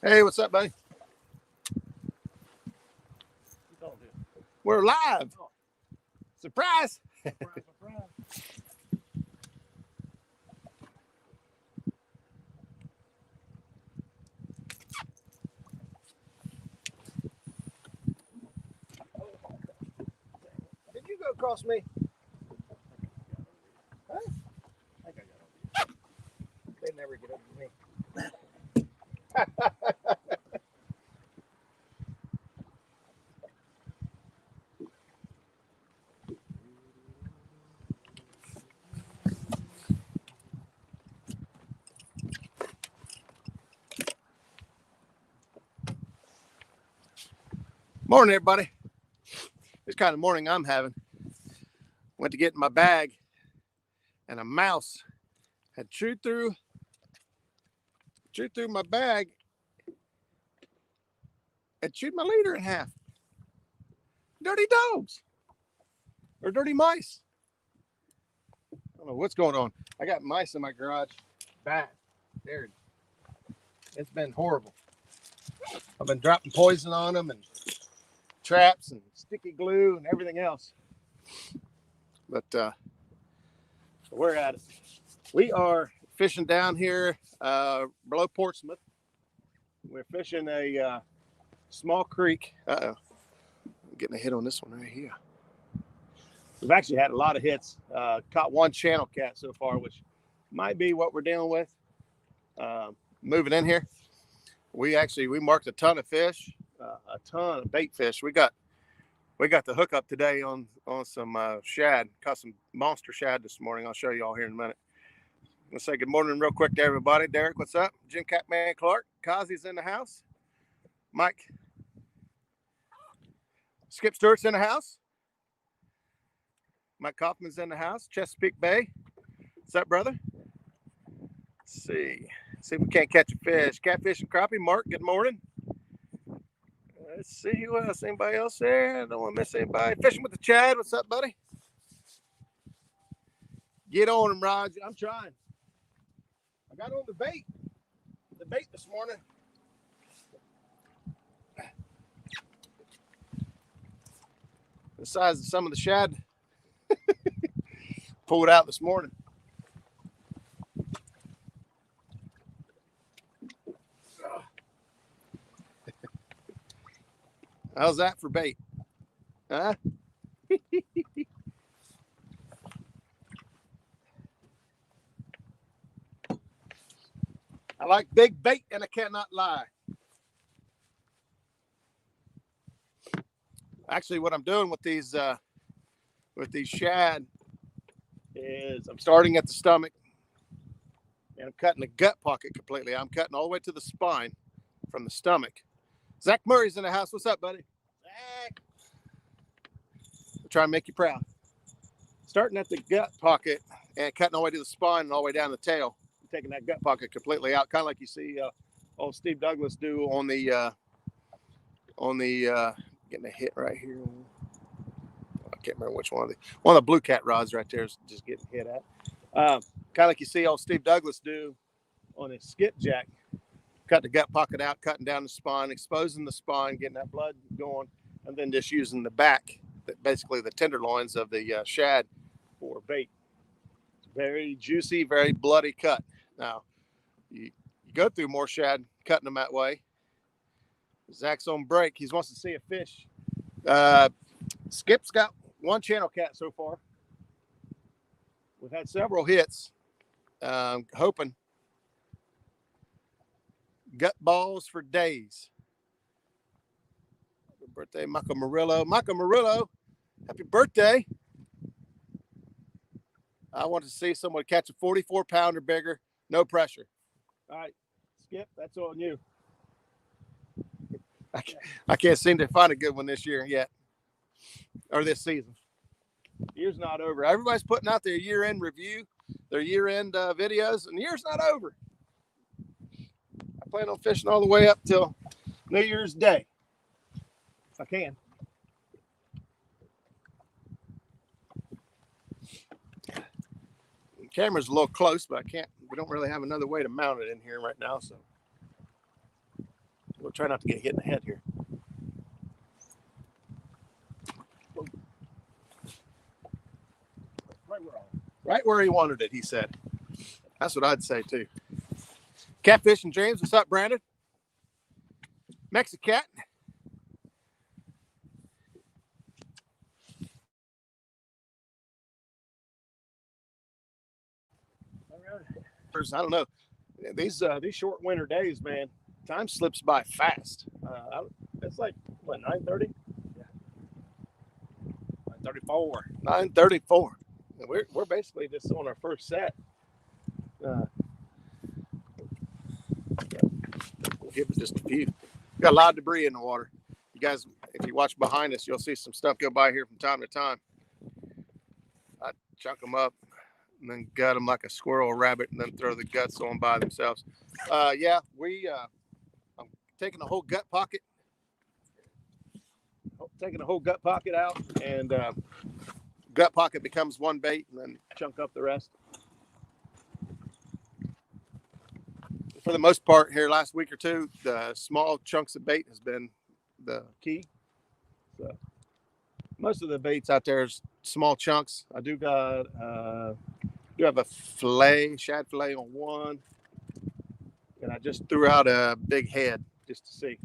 Hey, what's up, buddy? We're live. Surprise. Surprise. Did you go across me? Huh? I think I got it. They never get over me. Morning, everybody. This kind of morning I'm having. Went to get in my bag, and a mouse had chewed through my bag and chewed my leader in half. Dirty dogs or dirty mice. I don't know what's going on. I got mice in my garage. Bad. There. It's been horrible. I've been dropping poison on them and traps and sticky glue and everything else. But we're at it. We are fishing down here below Portsmouth. We're fishing a small creek. I'm getting a hit on this one right here. We've actually had a lot of hits. Caught one channel cat so far, which might be what we're dealing with. Moving in here, we marked a ton of fish, a ton of bait fish. We got the hookup today on some shad. Caught some monster shad this morning. I'll show you all here in a minute. I'm gonna say good morning real quick to everybody. Derek, what's up? Jim Catman Clark, Kazi's in the house. Mike, Skip Stewart's in the house. Mike Kaufman's in the house. Chesapeake Bay. What's up, brother? Let's see if we can't catch a fish. Catfish and crappie. Mark, good morning. Let's see who else. Anybody else there? I don't want to miss anybody. Fishing with the Chad. What's up, buddy? Get on him, Roger. I'm trying. I got on the bait this morning. The size of some of the shad. Pulled out this morning. How's that for bait? Huh? I like big bait, and I cannot lie. Actually, what I'm doing with these shad is I'm starting at the stomach, and I'm cutting the gut pocket completely. I'm cutting all the way to the spine from the stomach. Zach Murray's in the house. What's up, buddy? Zach. I'll try and make you proud. Starting at the gut pocket and cutting all the way to the spine and all the way down the tail. Taking that gut pocket completely out, kind of like you see old Steve Douglas do on the getting a hit right here. I can't remember which one of the Bluecat rods right there is just getting hit at. Kind of like you see old Steve Douglas do on his skipjack. Cut the gut pocket out, cutting down the spine, exposing the spine, getting that blood going, and then just using the back, basically the tenderloins of the shad for bait. Very juicy, very bloody cut. Now, you go through more shad cutting them that way. Zach's on break. He wants to see a fish. Skip's got one channel cat so far. We've had several hits. Hoping. Gut balls for days. Happy birthday, Michael Murillo. Michael Murillo, happy birthday. I want to see someone catch a 44-pounder bigger. No pressure. All right, Skip, that's on you. I can't seem to find a good one this year yet, or this season. Year's not over. Everybody's putting out their year-end review, their year-end videos, and the year's not over. I plan on fishing all the way up till New Year's Day, if I can. The camera's a little close, but I can't. We don't really have another way to mount it in here right now, so We'll try not to get hit in the head here. Right where he wanted it, he said. That's what I'd say too. Catfish and James, what's up, Brandon? Mexicat. I don't know. These short winter days, man, time slips by fast. It's like what, 9:30? Yeah. 9:34. 9:34. We're basically just on our first set. We'll give it just a few. We got a lot of debris in the water. You guys, if you watch behind us, you'll see some stuff go by here from time to time. I chunk them up and then gut them like a squirrel or rabbit, and then throw the guts on by themselves. Yeah, I'm taking the whole gut pocket, out, and gut pocket becomes one bait, and then chunk up the rest. For the most part here last week or two, the small chunks of bait has been the key. So most of the baits out there is small chunks. I do have a shad fillet on one, and I just threw out a big head just to see.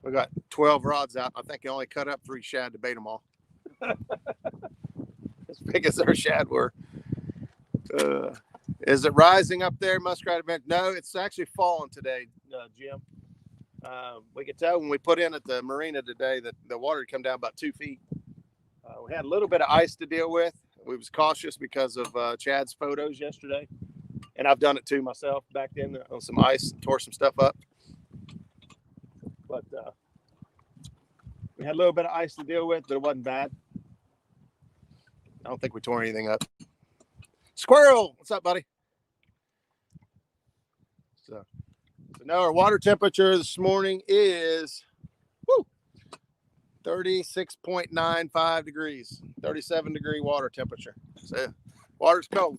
We got 12 rods out. I think I only cut up 3 shad to bait them all. As big as our shad were. Is it rising up there, muskrat event? No, it's actually falling today, Jim. We could tell when we put in at the marina today that the water had come down about 2 feet. We had a little bit of ice to deal with. We was cautious because of Chad's photos yesterday. And I've done it too myself back then on some ice and tore some stuff up. But we had a little bit of ice to deal with, but it wasn't bad. I don't think we tore anything up. Squirrel, what's up, buddy? So now our water temperature this morning is 36.95 degrees, 37-degree water temperature. So water's cold.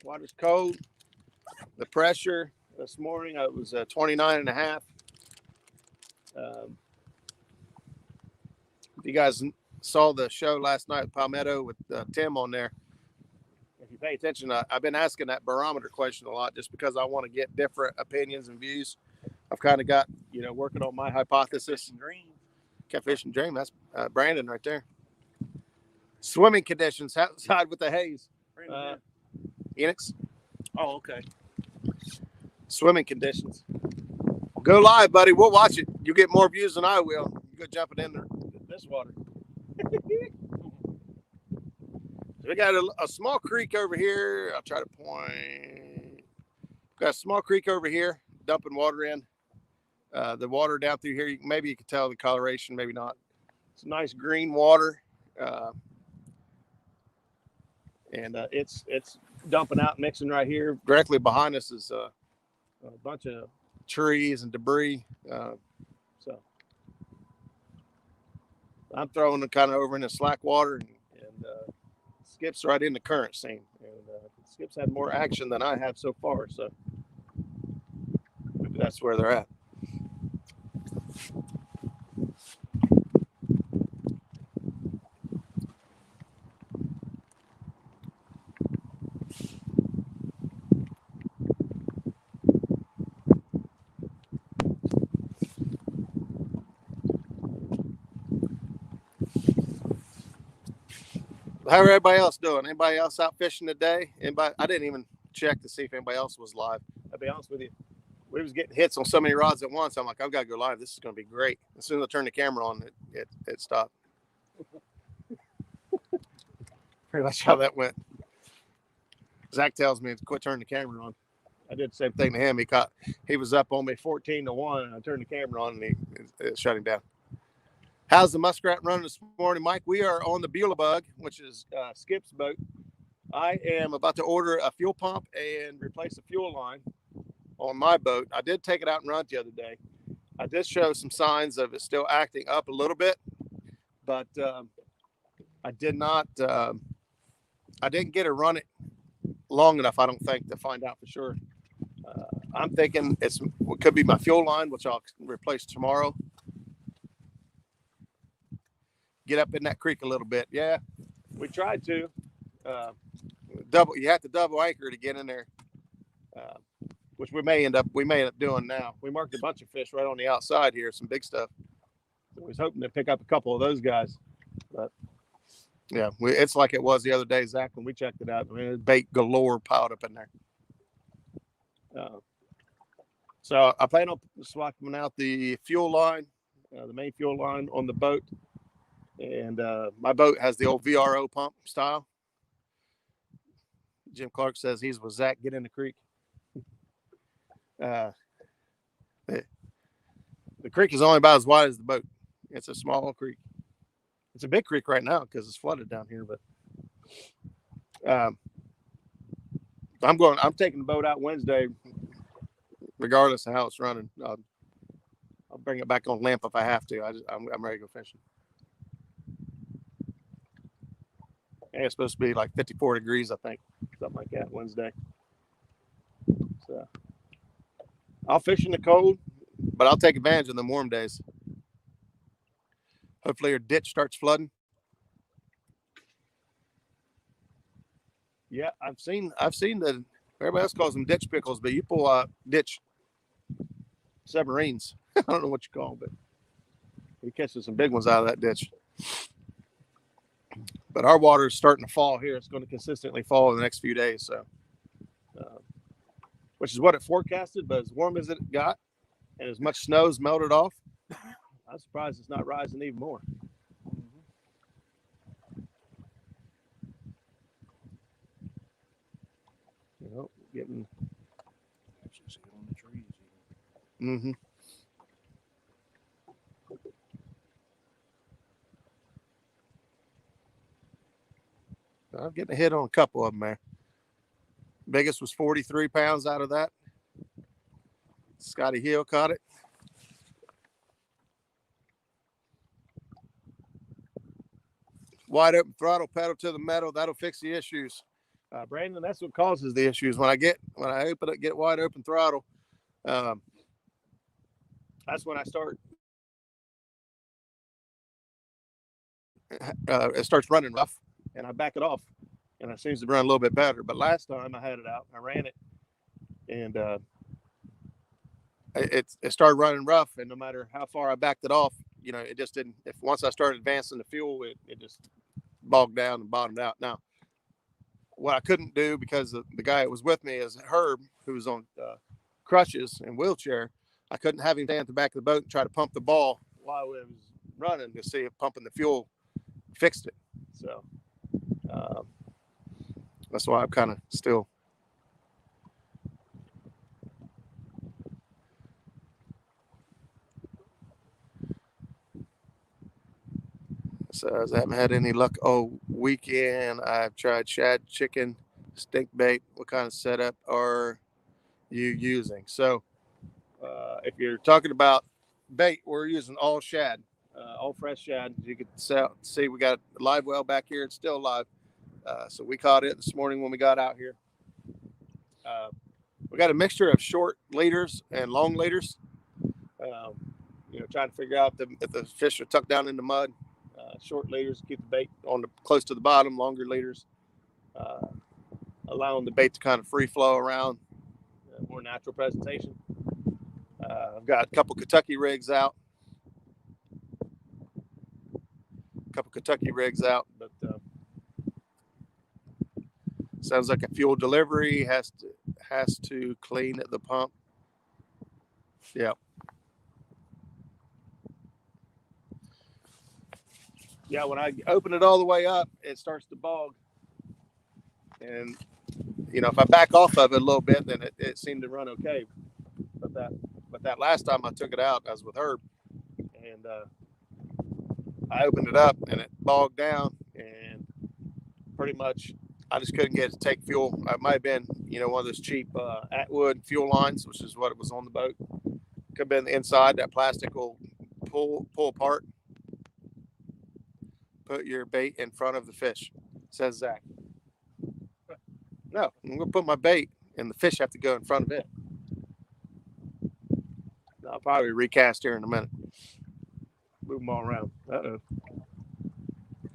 Water's cold. The pressure this morning, it was 29.5. If you guys saw the show last night with Palmetto with Tim on there, if you pay attention, I've been asking that barometer question a lot just because I want to get different opinions and views. I've kind of got, working on my hypothesis. Catfish and dream. That's Brandon right there. Swimming conditions outside with the haze. Phoenix. Oh, okay. Swimming conditions. Go live, buddy. We'll watch it. You get more views than I will. You go jumping in this water. We got a small creek over here. I'll try to point. Got a small creek over here, dumping water in. The water down through here, maybe you can tell the coloration, maybe not. It's nice green water. And it's dumping out, mixing right here. Directly behind us is a bunch of trees and debris. So I'm throwing it kind of over in the slack water, and Skip's right in the current scene. And Skip's had more action than I have so far. So maybe that's where they're at. How everybody else doing? Anybody else out fishing today? Anybody? I didn't even check to see if anybody else was live. I'll be honest with you. We was getting hits on so many rods at once. I'm like, I've got to go live. This is going to be great. As soon as I turned the camera on, it stopped. Pretty much how that went. Zach tells me to quit turning the camera on. I did the same thing to him. He was up on me 14-1, and I turned the camera on, and it shut him down. How's the muskrat running this morning, Mike? We are on the Beulah Bug, which is Skip's boat. I am about to order a fuel pump and replace a fuel line on my boat. I did take it out and run it the other day. I did show some signs of it still acting up a little bit, but I did not I didn't get to run it long enough, I don't think, to find out for sure. I'm thinking it could be my fuel line, which I'll replace tomorrow. Get up in that creek a little bit. Yeah, we tried to. You have to double anchor to get in there, which we may end up doing now. We marked a bunch of fish right on the outside here, some big stuff. So I was hoping to pick up a couple of those guys, but yeah, it's like it was the other day, Zach, when we checked it out. I mean, bait galore piled up in there. So I plan on swapping out the fuel line, the main fuel line on the boat. And my boat has the old VRO pump style. Jim Clark says he's with Zach, get in the creek. The creek is only about as wide as the boat. It's a small creek. It's a big creek right now because it's flooded down here, but I'm taking the boat out Wednesday, regardless of how it's running. I'll bring it back on lamp if I have to. I'm ready to go fishing. And it's supposed to be like 54 degrees, I think, something like that Wednesday. So I'll fish in the cold, but I'll take advantage of the warm days. Hopefully your ditch starts flooding. Yeah, I've seen the, everybody else calls them ditch pickles, but you pull ditch submarines. I don't know what you call them, but you catch some big ones out of that ditch. But our water is starting to fall here. It's going to consistently fall in the next few days. So, which is what it forecasted, but as warm as it got and as much snow's melted off, I'm surprised it's not rising even more. You know, getting. Actually, see it on the trees. Mm-hmm. I'm getting a hit on a couple of them there. Biggest was 43 pounds out of that. Scotty Hill caught it. Wide open throttle, pedal to the metal. That'll fix the issues. Brandon, that's what causes the issues. When I open it, get wide open throttle, that's when I start. It starts running rough, and I back it off, and it seems to run a little bit better. But last time I had it out, I ran it, and it started running rough, and no matter how far I backed it off, you know, it just didn't. If once I started advancing the fuel, it just bogged down and bottomed out. Now, what I couldn't do because the guy that was with me is Herb, who was on crutches and wheelchair. I couldn't have him stand at the back of the boat and try to pump the ball while it was running to see if pumping the fuel fixed it. So that's why I'm kind of still. So I haven't had any luck all weekend. I've tried shad, chicken, stink bait. What kind of setup are you using? So if you're talking about bait, we're using all shad, all fresh shad. You can see we got a live well back here. It's still alive. So we caught it this morning when we got out here. We got a mixture of short leaders and long leaders. You know, trying to figure out if the fish are tucked down in the mud. Short leaders keep the bait close to the bottom. Longer leaders allowing the bait to kind of free flow around, more natural presentation. I've got a couple Kentucky rigs out. But sounds like a fuel delivery has to clean at the pump. Yeah. Yeah, when I open it all the way up, it starts to bog. And, you know, if I back off of it a little bit, then it seemed to run okay. But that last time I took it out, I was with Herb. And I opened it up, and it bogged down. And pretty much, I just couldn't get it to take fuel. It might have been, you know, one of those cheap Atwood fuel lines, which is what it was on the boat. Could have been the inside. That plastic will pull apart. Put your bait in front of the fish, says Zach. No, I'm gonna put my bait, and the fish have to go in front of it. I'll probably recast here in a minute. Move them all around. Uh-oh.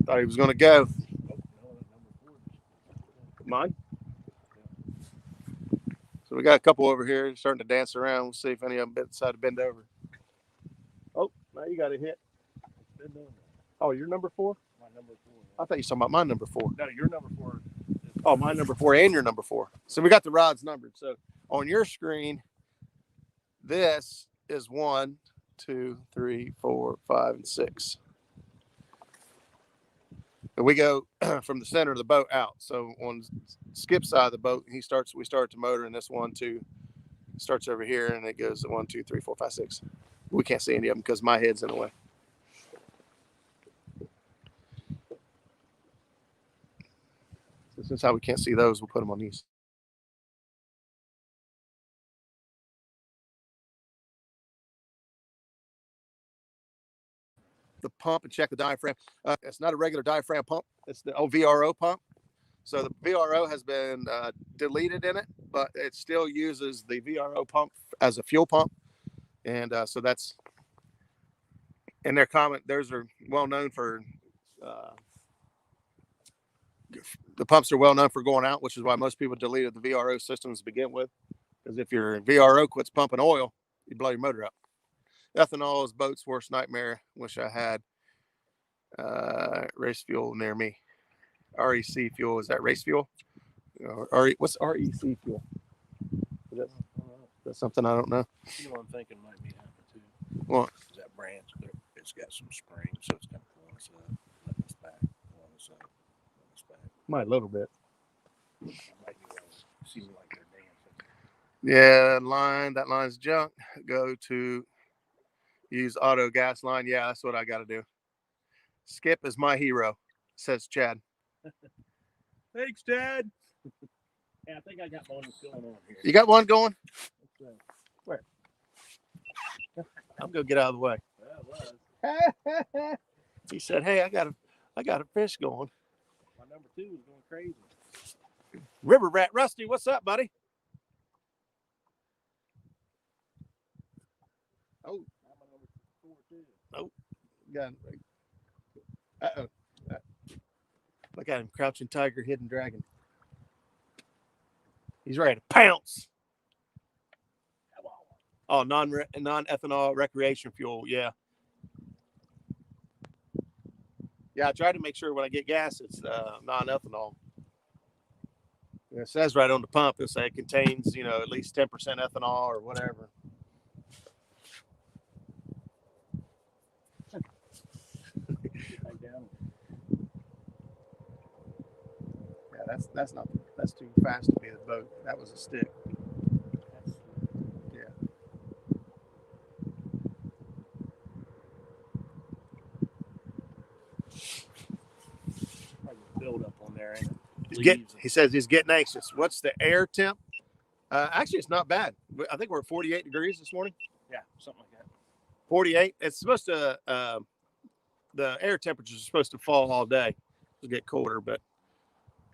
Thought he was gonna go. Mine. So we got a couple over here starting to dance around. We'll see if any of them decide to bend over. Oh, now you got a hit. Oh, you're number 4? My number 4. I thought you were talking about my number 4. No, your number 4. Oh, my number 4 and your number 4. So we got the rods numbered. So on your screen, this is 1, 2, 3, 4, 5, and 6. And we go from the center of the boat out. So on Skip's side of the boat, we start the motor, and this 1, 2 starts over here, and it goes 1, 2, 3, 4, 5, 6. We can't see any of them because my head's in the way. So since how we can't see those, we'll put them on these. The pump and check the diaphragm. It's not a regular diaphragm pump. It's the VRO pump. So the VRO has been deleted in it, but it still uses the VRO pump as a fuel pump. And so that's in their comment. Those are well known for the pumps are well known for going out, which is why most people deleted the VRO systems to begin with. Because if your VRO quits pumping oil, you blow your motor up. Ethanol is boat's worst nightmare. Wish I had race fuel near me. REC fuel, is that race fuel? What's REC fuel? Is that something I don't know? You know what I'm thinking might be happening too. What? Is that branch? It's got some springs, so it's kind of pulling us up, letting us back, pulling us up, letting us back. Might a little bit. Might be seeming like they're dancing. Yeah, that line's junk. Go to use auto gas line. Yeah, that's what I got to do. Skip is my hero, says Chad. Thanks, Dad. Yeah, I think I got one going on here. You got one going? Where? I'm gonna get out of the way. Yeah, He said, "Hey, I got a fish going." my number 2 is going crazy. River Rat Rusty, what's up, buddy? Oh, My number 4 too. oh, got. Uh-oh. Look at him, crouching tiger, hidden dragon. He's ready to pounce. Oh, non-ethanol recreation fuel. Yeah. Yeah, I try to make sure when I get gas, it's non-ethanol. It says right on the pump, it'll say it contains, at least 10% ethanol or whatever. Yeah, that's too fast to be a boat. That was a stick. Yeah. Build up on there, ain't it? He says he's getting anxious. What's the air temp? Actually, it's not bad. I think we're at 48 degrees this morning. Yeah, something like that. 48. It's supposed to, the air temperature is supposed to fall all day. It'll get colder, but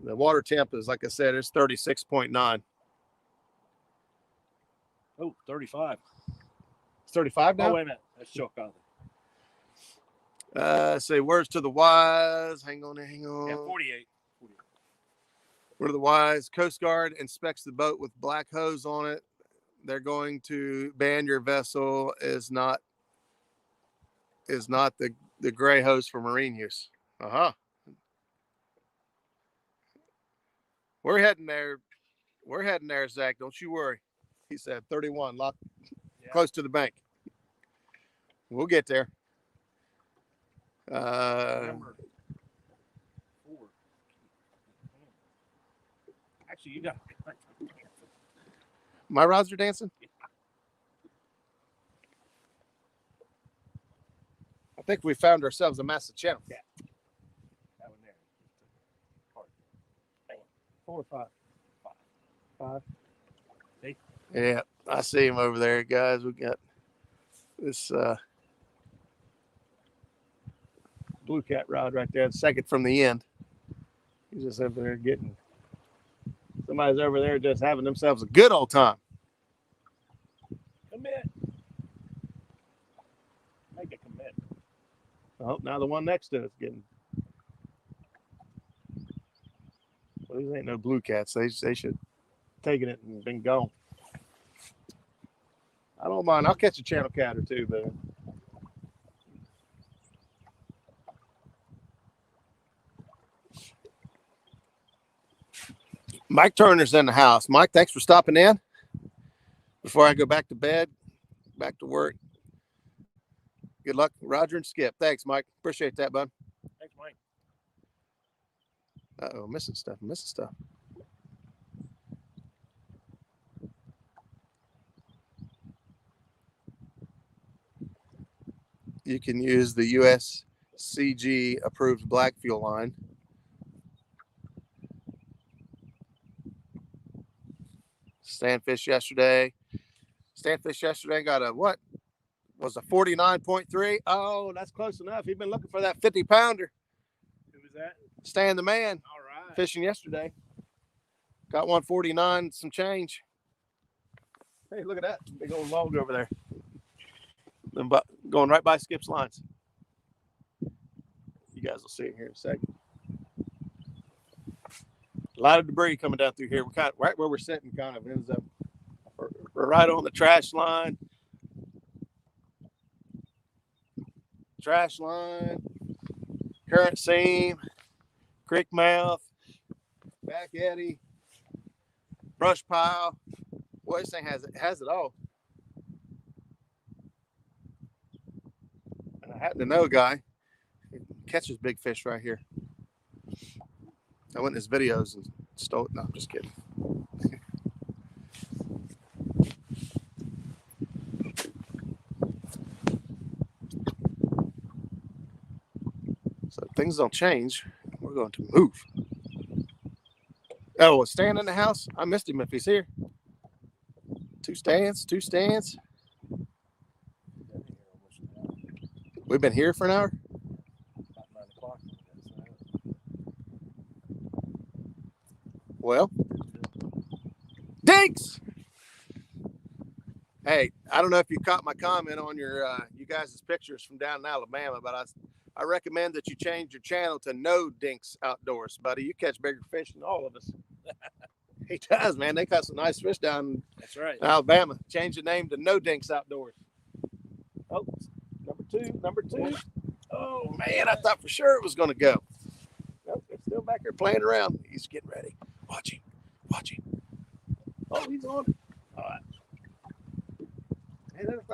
the water temp is, like I said, it's 36.9. Oh, 35. It's 35 now? Oh, wait a minute. That's Chuck Other. Say words to the wise. Hang on. Yeah, 48. Word to the wise. Coast Guard inspects the boat with black hose on it. They're going to ban your vessel is not the gray hose for marine use. Uh-huh. We're heading there. Zach. Don't you worry. He said 31, lock close to the bank. We'll get there. Number 4. Actually, you got my rods are dancing. I think we found ourselves a massive channel. Yeah. That one there. 4 or 5. 5. Hey. Yeah, I see him over there, guys. We got this Bluecat rod right there, the second from the end. He's just over there getting Somebody's over there just having themselves a good old time. Commit. Make a commit. Oh, now the one next to it's getting. Well, these ain't no blue cats. They should taken it and been gone. I don't mind. I'll catch a channel cat or two, but Mike Turner's in the house. Mike, thanks for stopping in. Before I go back to bed, back to work. Good luck, Roger and Skip. Thanks, Mike. Appreciate that, bud. Thanks, Mike. Uh-oh, missing stuff. You can use the USCG approved black fuel line. Standfish yesterday got a what? Was a 49.3. Oh, that's close enough. He's been looking for that 50-pounder. Who was that? Stan the man. All right. Fishing yesterday. Got 149, some change. Hey, look at that big old log over there. Then going right by Skip's lines. You guys will see it here in a second. A lot of debris coming down through here. We're kind of right where we're sitting, kind of ends up. We're right on the trash line. Current seam, creek mouth, back eddy, brush pile. Boy, this thing has it all. And I happen to know a guy who catches big fish right here. I went in his videos and stole it. No, I'm just kidding. So if things don't change, we're going to move. Oh, is Stan in the house? I missed him if he's here. Two stands. We've been here for an hour. About 9 o'clock. Well, Dinks! Hey, I don't know if you caught my comment on your you guys' pictures from down in Alabama, but I recommend that you change your channel to No Dinks Outdoors, buddy. You catch bigger fish than all of us. He does, man. They caught some nice fish down That's right. in Alabama. Change the name to No Dinks Outdoors. Oh, number two. Oh, man, I thought for sure it was going to go. Nope, it's still back there playing around. He's getting ready. Watch him. Oh, he's on it. All right. Hey, that looks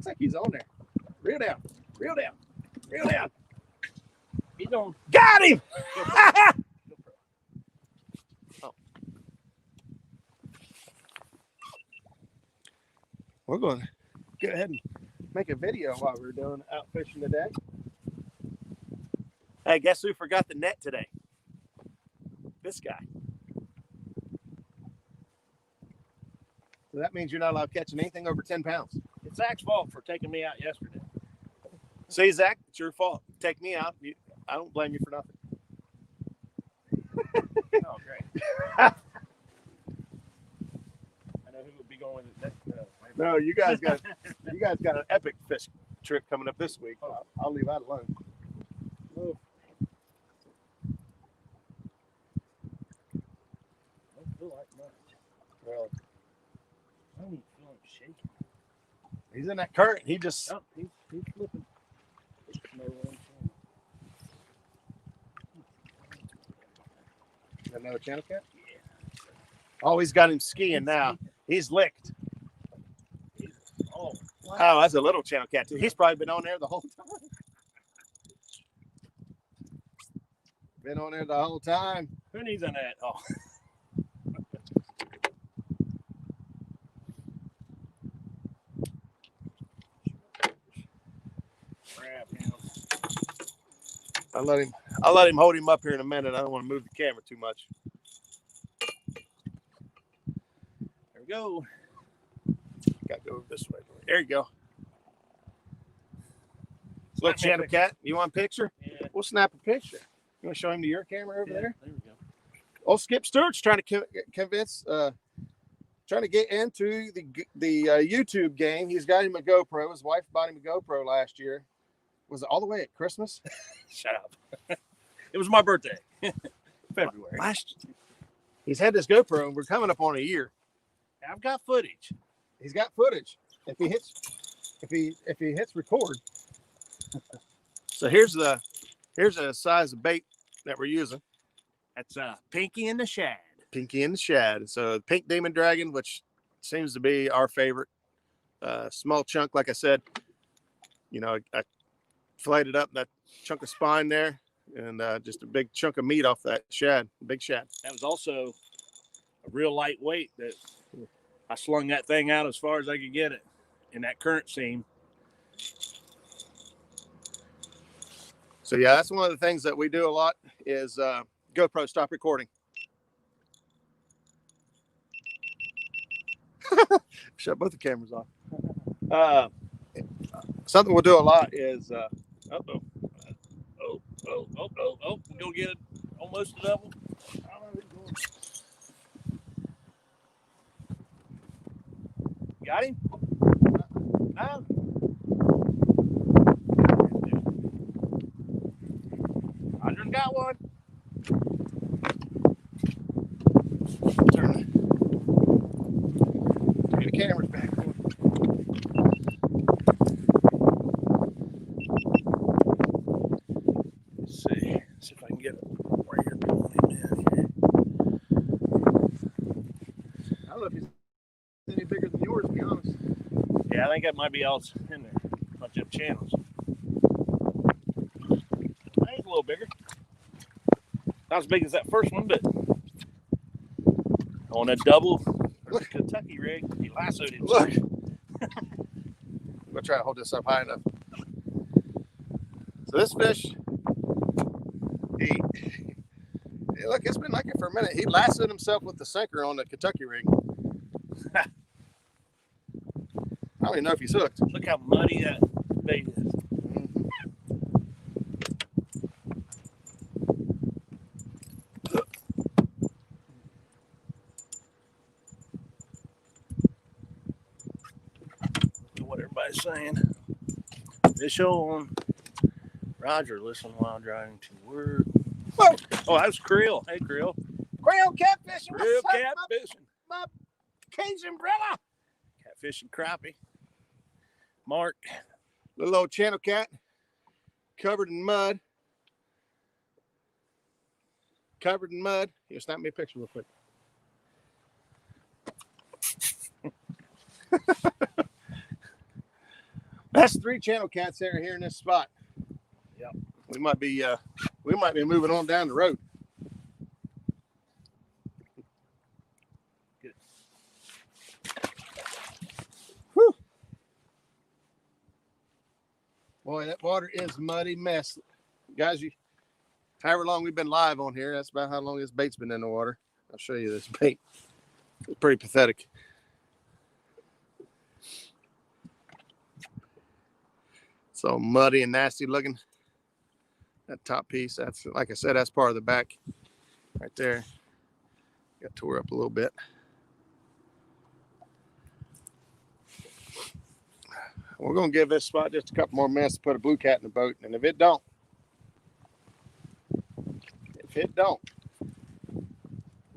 like he's on there. Reel down. He's on. Got him! Oh. We're going to go ahead and make a video while we're doing out fishing today. Hey, guess who forgot the net today? This guy. So that means you're not allowed catching anything over 10 pounds. It's Zach's fault for taking me out yesterday. See, Zach, it's your fault. Take me out. I don't blame you for nothing. Oh, great. I know who will be going next. No, you guys got an epic fish trip coming up this week. I'll leave that alone. Oh. I don't feel like much. Well, I don't even feel like shaking. he's in that current. He just He's flipping. another channel cat. Yeah. Oh, he's got him skiing now. He's licked. Oh, wow, that's a little channel cat too. He's probably been on there the whole time. Been on there the whole time. Who needs a net? Oh. Grab him. I'll let him hold him up here in a minute. I don't want to move the camera too much. There we go. Got to go this way. There you go. Little channel cat. You want a picture? Yeah. We'll snap a picture. You want to show him to your camera over there? There we go. Old Skip Stewart's trying to convince, trying to get into the YouTube game. He's got him a GoPro. His wife bought him a GoPro last year. Was it all the way at Christmas? Shut up. It was my birthday. February. He's had this GoPro, and we're coming up on a year. I've got footage. He's got footage. If he hits record. So here's a size of bait that we're using. That's Pinky and the Shad. Pinky and the Shad. So pink demon dragon, which seems to be our favorite. Small chunk, like I said. You know, I filleted up that chunk of spine there, and just a big chunk of meat off that shad, big shad. That was also a real lightweight that I slung that thing out as far as I could get it in that current seam. So yeah, that's one of the things that we do a lot is GoPro stop recording. Shut both the cameras off. Something we'll do a lot is We'll get it almost a double. Got him? No. I just got one. turn the cameras back. Let's see if I can get it where you're pulling him in here. I don't know if he's any bigger than yours, to be honest. Yeah, I think that might be all in there. A bunch of channels. He's a little bigger. Not as big as that first one, but on a double Kentucky rig, he lassoed him. Look. I'm going to try to hold this up high enough. So this fish, look, it's been like it for a minute. He lassoed himself with the sinker on the Kentucky rig. I don't even know if he's hooked. Look how muddy that bait is. What everybody's saying. Fish on. Roger, listen while driving to work. Whoa. Oh, that was Creel. Hey, Creel. Creel catfishing. Creel catfishing. My cage umbrella. Catfish and crappie. Mark. Little old channel cat. Covered in mud. Covered in mud. Here, snap me a picture real quick. That's 3 channel cats that are here in this spot. Yep. We might be moving on down the road. Good. Whew. Boy, that water is muddy mess. Guys, however long we've been live on here, that's about how long this bait's been in the water. I'll show you this bait. It's pretty pathetic. So muddy and nasty looking. That top piece, that's, like I said, that's part of the back right there. Got tore up a little bit. We're going to give this spot just a couple more minutes to put a Bluecat in the boat. And if it don't,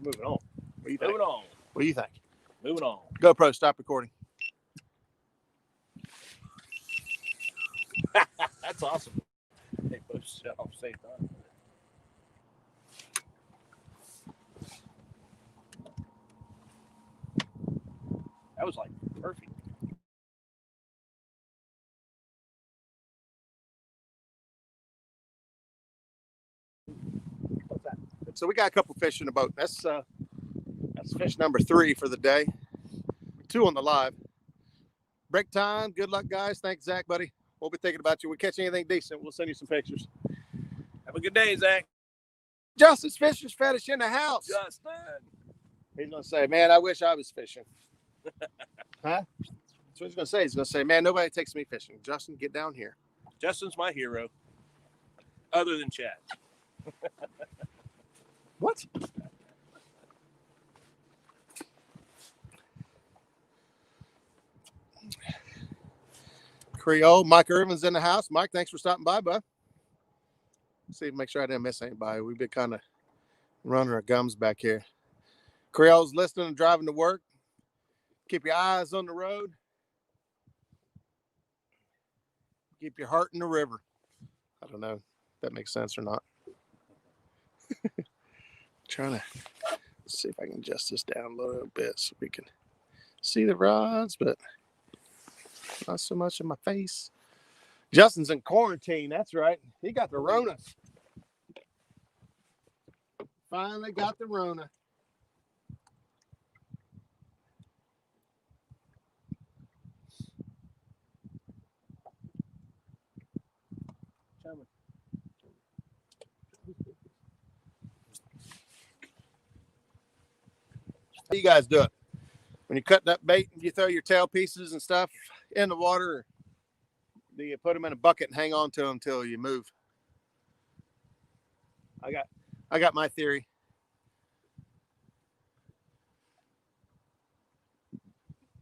Moving on. What do you think? Moving on. What do you think? Moving on. GoPro, stop recording. That's awesome. They both set off same time. That was like perfect. What's that? So we got a couple fish in the boat. That's fish number 3 for the day. 2 on the live. Break time. Good luck, guys. Thanks, Zach, buddy. We'll be thinking about you. We catch anything decent, we'll send you some pictures. Have a good day, Zach. Justin's Fisher's Fetish in the house. Justin. He's going to say, man, I wish I was fishing. Huh? That's what he's going to say. He's going to say, man, nobody takes me fishing. Justin, get down here. Justin's my hero. Other than Chad. What? Creole. Mike Irvin's in the house. Mike, thanks for stopping by, bud. See, make sure I didn't miss anybody. We've been kind of running our gums back here. Creole's listening and driving to work. Keep your eyes on the road. Keep your heart in the river. I don't know if that makes sense or not. Trying to see if I can adjust this down a little bit so we can see the rods, but not so much in my face. Justin's in quarantine. That's right. He got the Rona. Finally got the Rona. How you guys do it? When you cut that bait, you throw your tail pieces and stuff in the water, or do you put them in a bucket and hang on to them until you move? I got my theory.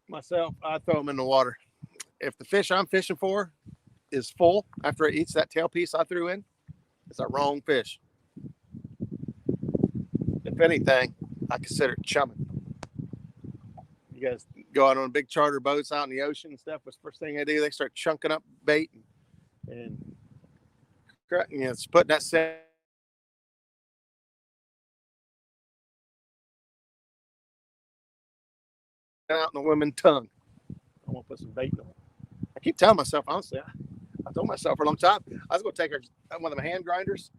Myself, I throw them in the water. If the fish I'm fishing for is full after it eats that tail piece I threw in, it's a wrong fish. If anything, I consider it chumming. You guys go out on big charter boats out in the ocean and stuff. What's the first thing they do? They start chunking up bait and you know, it's putting that set out in the woman's tongue. I want to put some bait in it. I keep telling myself, honestly, I told myself for a long time, I was going to take one of them hand grinders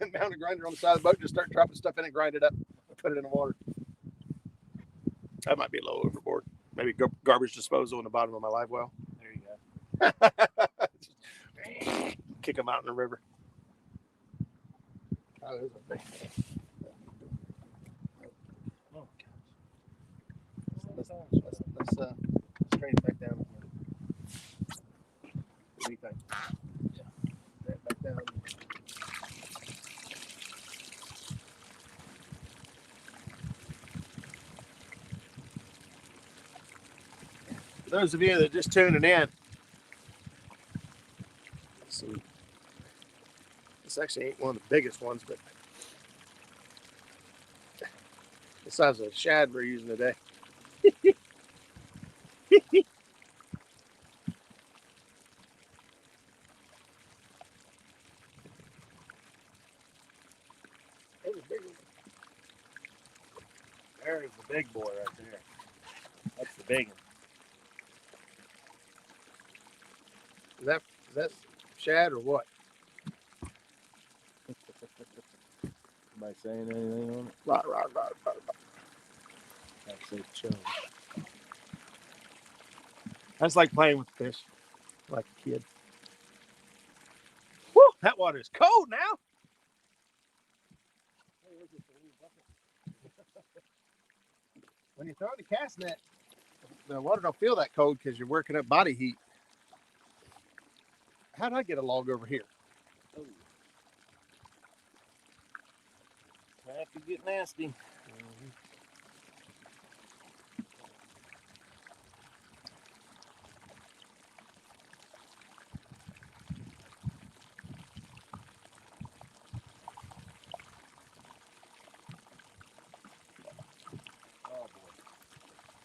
and mount a grinder on the side of the boat and just start dropping stuff in and grind it up and put it in the water. That might be a little overboard. Maybe garbage disposal in the bottom of my live well. There you go. Kick them out in the river. Oh, there's a big. Oh, gosh. Let's strain it back down. What do you think? Yeah. Back down. For those of you that are just tuning in, let's see. This actually ain't one of the biggest ones, but the size of a shad we're using today. There's the big boy right there. That's the big one. Is that shad or what? Somebody saying anything on it? Right. I'd say chum. That's like playing with fish, like a kid. Woo, that water is cold now. When you throw the cast net, the water don't feel that cold because you're working up body heat. How did I get a log over here? Oh. That could get nasty. Mm-hmm. Oh boy.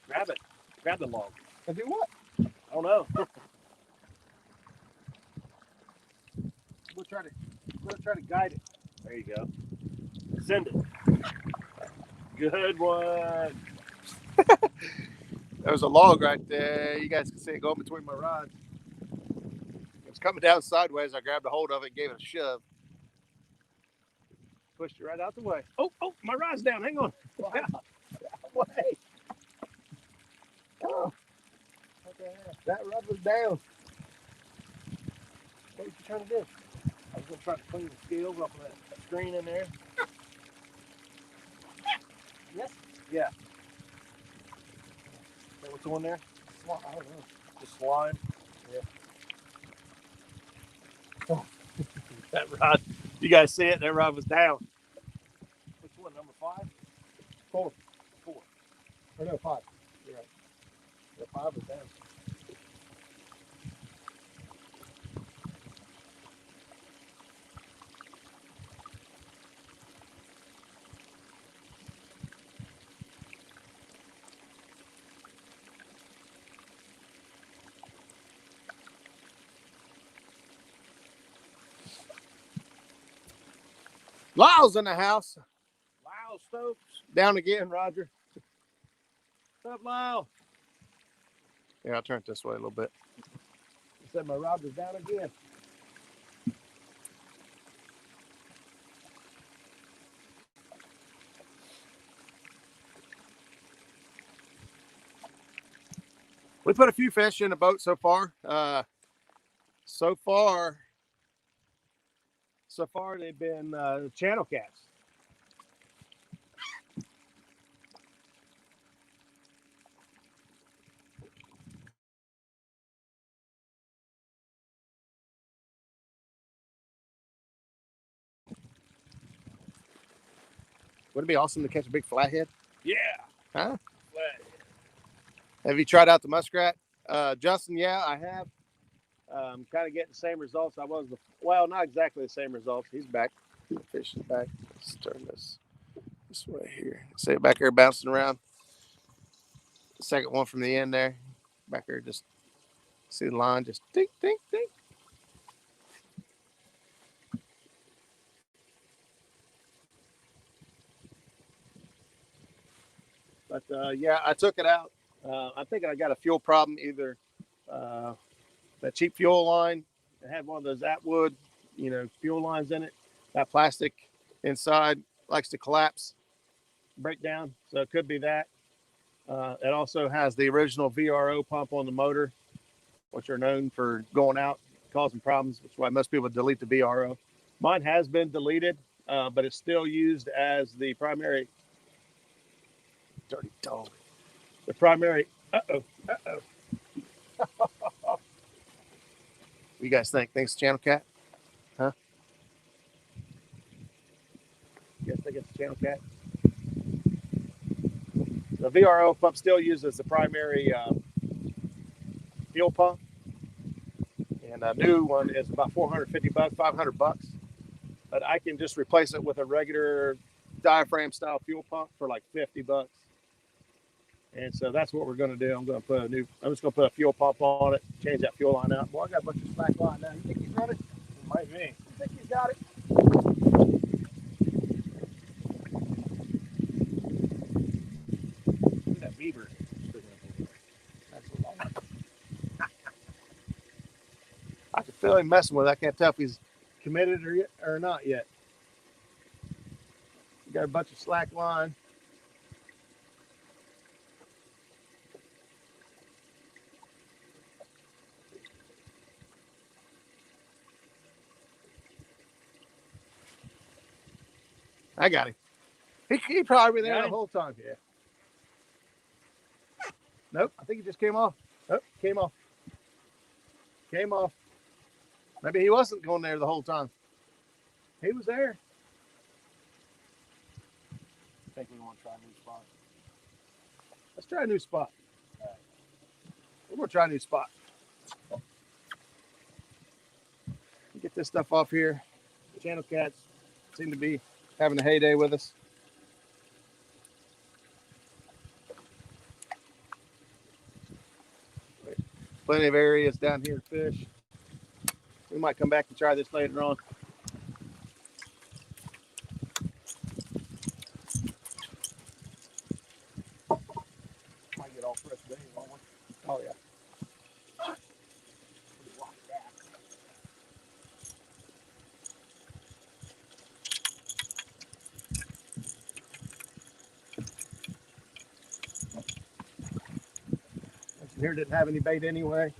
Grab it. Grab the log. And do what? I don't know. We'll try to guide it. There you go. Send it. Good one. There was a log right there. You guys can see it going between my rods. It was coming down sideways. I grabbed a hold of it, gave it a shove. Pushed it right out the way. Oh, my rod's down. Hang on. Way. Oh, that rod was down. What were you trying to do? I was going to try to clean the scales off of that screen in there. Yes? Yeah. Is that what's on there? I don't know. Just slime? Yeah. Oh. That rod, you guys see it? That rod was down. Which one, number 5? 4. 4. Or no, 5. You're right. The 5 was down. Lyle's in the house. Lyle Stokes. Down again, Roger. What's up, Lyle? Yeah, I'll turn it this way a little bit. I said my Roger's down again. We put a few fish in the boat so far. So far they've been channel cats. Would it be awesome to catch a big flathead? Yeah. Huh? Flathead. Have you tried out the muskrat? Justin, yeah, I have. Kind of getting the same results I was before. Well, not exactly the same results. He's back. The fish is back. Let's turn this way here. See it back here bouncing around. The second one from the end there. Back here, just see the line, just dink, dink, dink. But yeah, I took it out. I think I got a fuel problem, either that cheap fuel line. It had one of those Atwood, fuel lines in it. That plastic inside likes to collapse, break down. So it could be that. It also has the original VRO pump on the motor, which are known for going out, causing problems, which is why most people delete the VRO. Mine has been deleted, but it's still used as the primary. Dirty dog. The primary. Uh-oh. What you guys think? Thanks, Channel Cat? Huh? You guys think it's a Channel Cat? The VRO pump still used as the primary fuel pump. And a new one is about $450, $500. But I can just replace it with a regular diaphragm style fuel pump for like $50. And so that's what we're going to do. I'm just going to put a fuel pump on it, change that fuel line out. Boy, I got a bunch of slack line now. You think he's got it? It might be. You think he's got it? Look at that beaver. That's a lot. I can feel him messing with it. I can't tell if he's committed or not yet. You got a bunch of slack line. I got him. He probably been there the whole time. Yeah. Nope. I think he just came off. Oh, came off. Came off. Maybe he wasn't going there the whole time. He was there. I think we want to try a new spot. Let's try a new spot. All right. We're going to try a new spot. Get this stuff off here. The channel cats seem to be having a heyday with us. Plenty of areas down here to fish. We might come back and try this later on. Might get all fresh today, won't we? Oh, yeah. Here didn't have any bait anyway.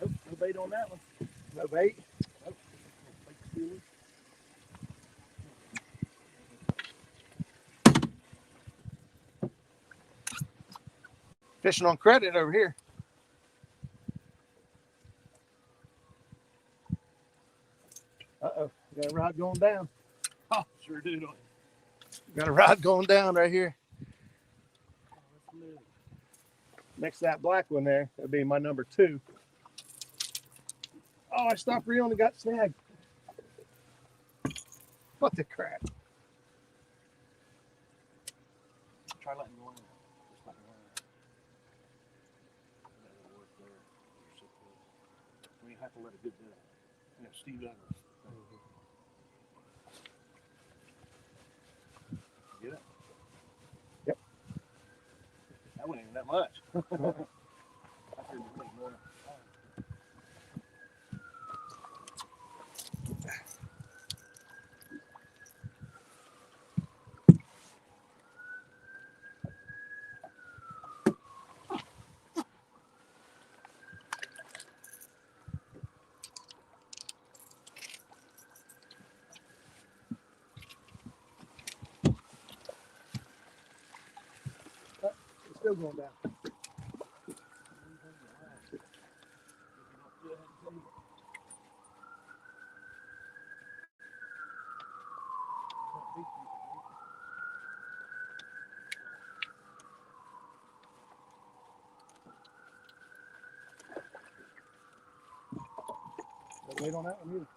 Nope, no bait on that one. No bait. Nope. Fishing on credit over here. Uh-oh. Got a rod going down. Oh, sure do. Got a rod going down right here. Next to that black one there, that'd be my number 2. Oh, I stopped reeling and got snagged. What the crap? Try letting go in there. Just letting go in there. That'll work there. You're so close. We have to let it get there. You know, Steve Douglas. Get it? Yep. That wasn't even that much. I heard you letting go in there. It's still going down. Don't wait on that one either.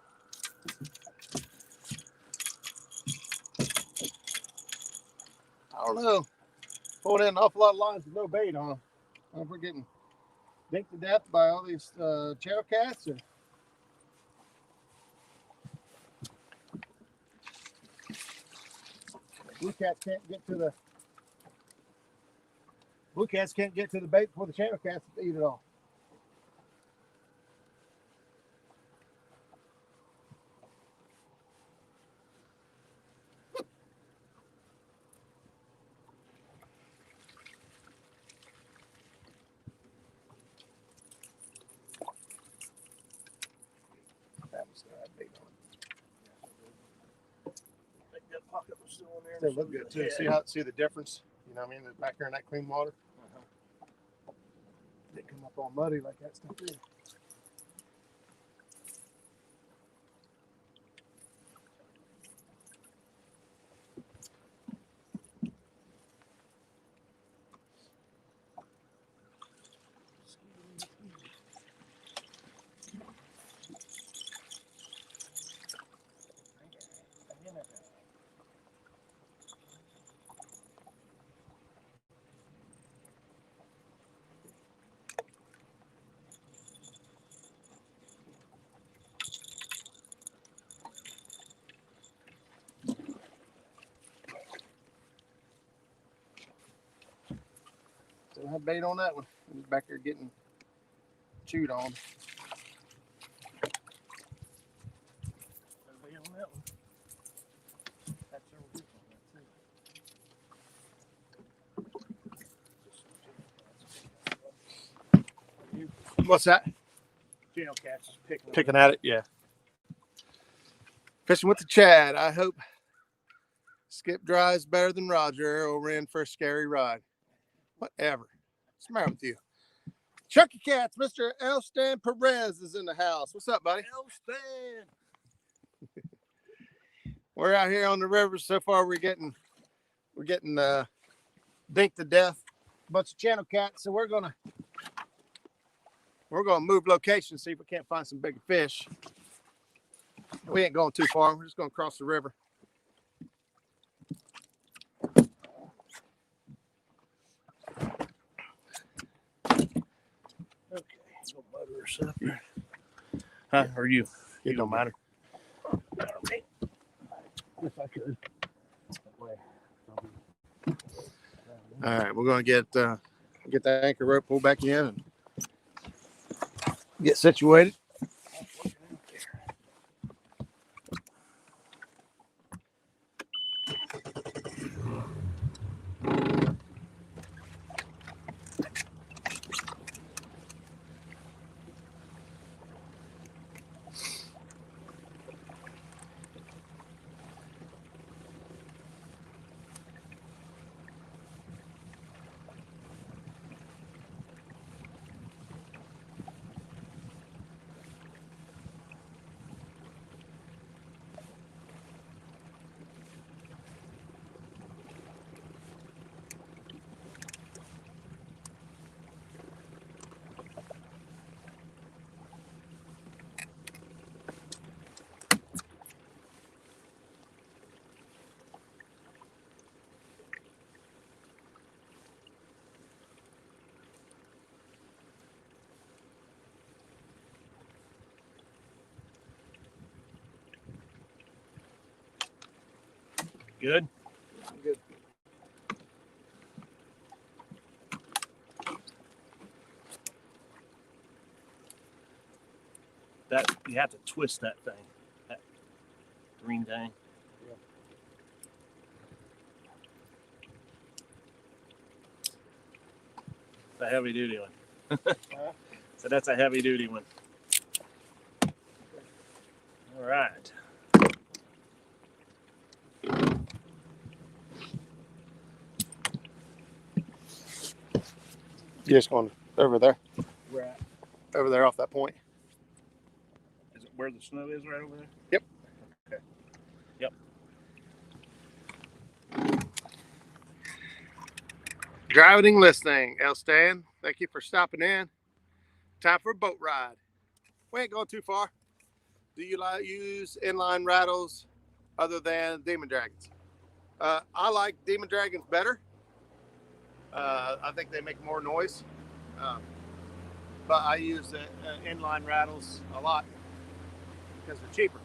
I don't know. Pulling in an awful lot of lines with no bait on them. I don't know if we're getting dinked to death by all these channel cats or blue cats can't get to the bait before the channel cats eat it all. That was bait on it. That pocket was still in there. They look good too. See the difference? You know what I mean? They're back there in that clean water. They come up all muddy like that stuff is. Still have bait on that one. He's back there getting chewed on. Bait on that one. That's several hits on that too. What's that? Channel cats is Picking at it, yeah. Fishing with the Chad. I hope Skip dries better than Roger over in for a scary ride. Whatever. What's the matter with you? Chucky Cats, Mr. Elstan Perez is in the house. What's up, buddy? Elstan. We're out here on the river. So far, we're getting dinked to death. A bunch of channel cats. So we're gonna move location, see if we can't find some bigger fish. We ain't going too far. We're just gonna cross the river. Okay, so butter us up here. Huh? Or you? It don't matter. If I could. All right, we're gonna get the anchor rope pulled back in and get situated. Good? Good. That you have to twist that thing. That green thing. Yeah. It's a heavy duty one. So that's a heavy duty one. All right. You're just going over there. Right. Over there off that point. Is it where the snow is right over there? Yep. Okay. Yep. Driving and listening. El Stan, thank you for stopping in. Time for a boat ride. We ain't going too far. Do you use inline rattles other than Demon Dragons? I like Demon Dragons better. I think they make more noise. But I use inline rattles a lot because they're cheaper.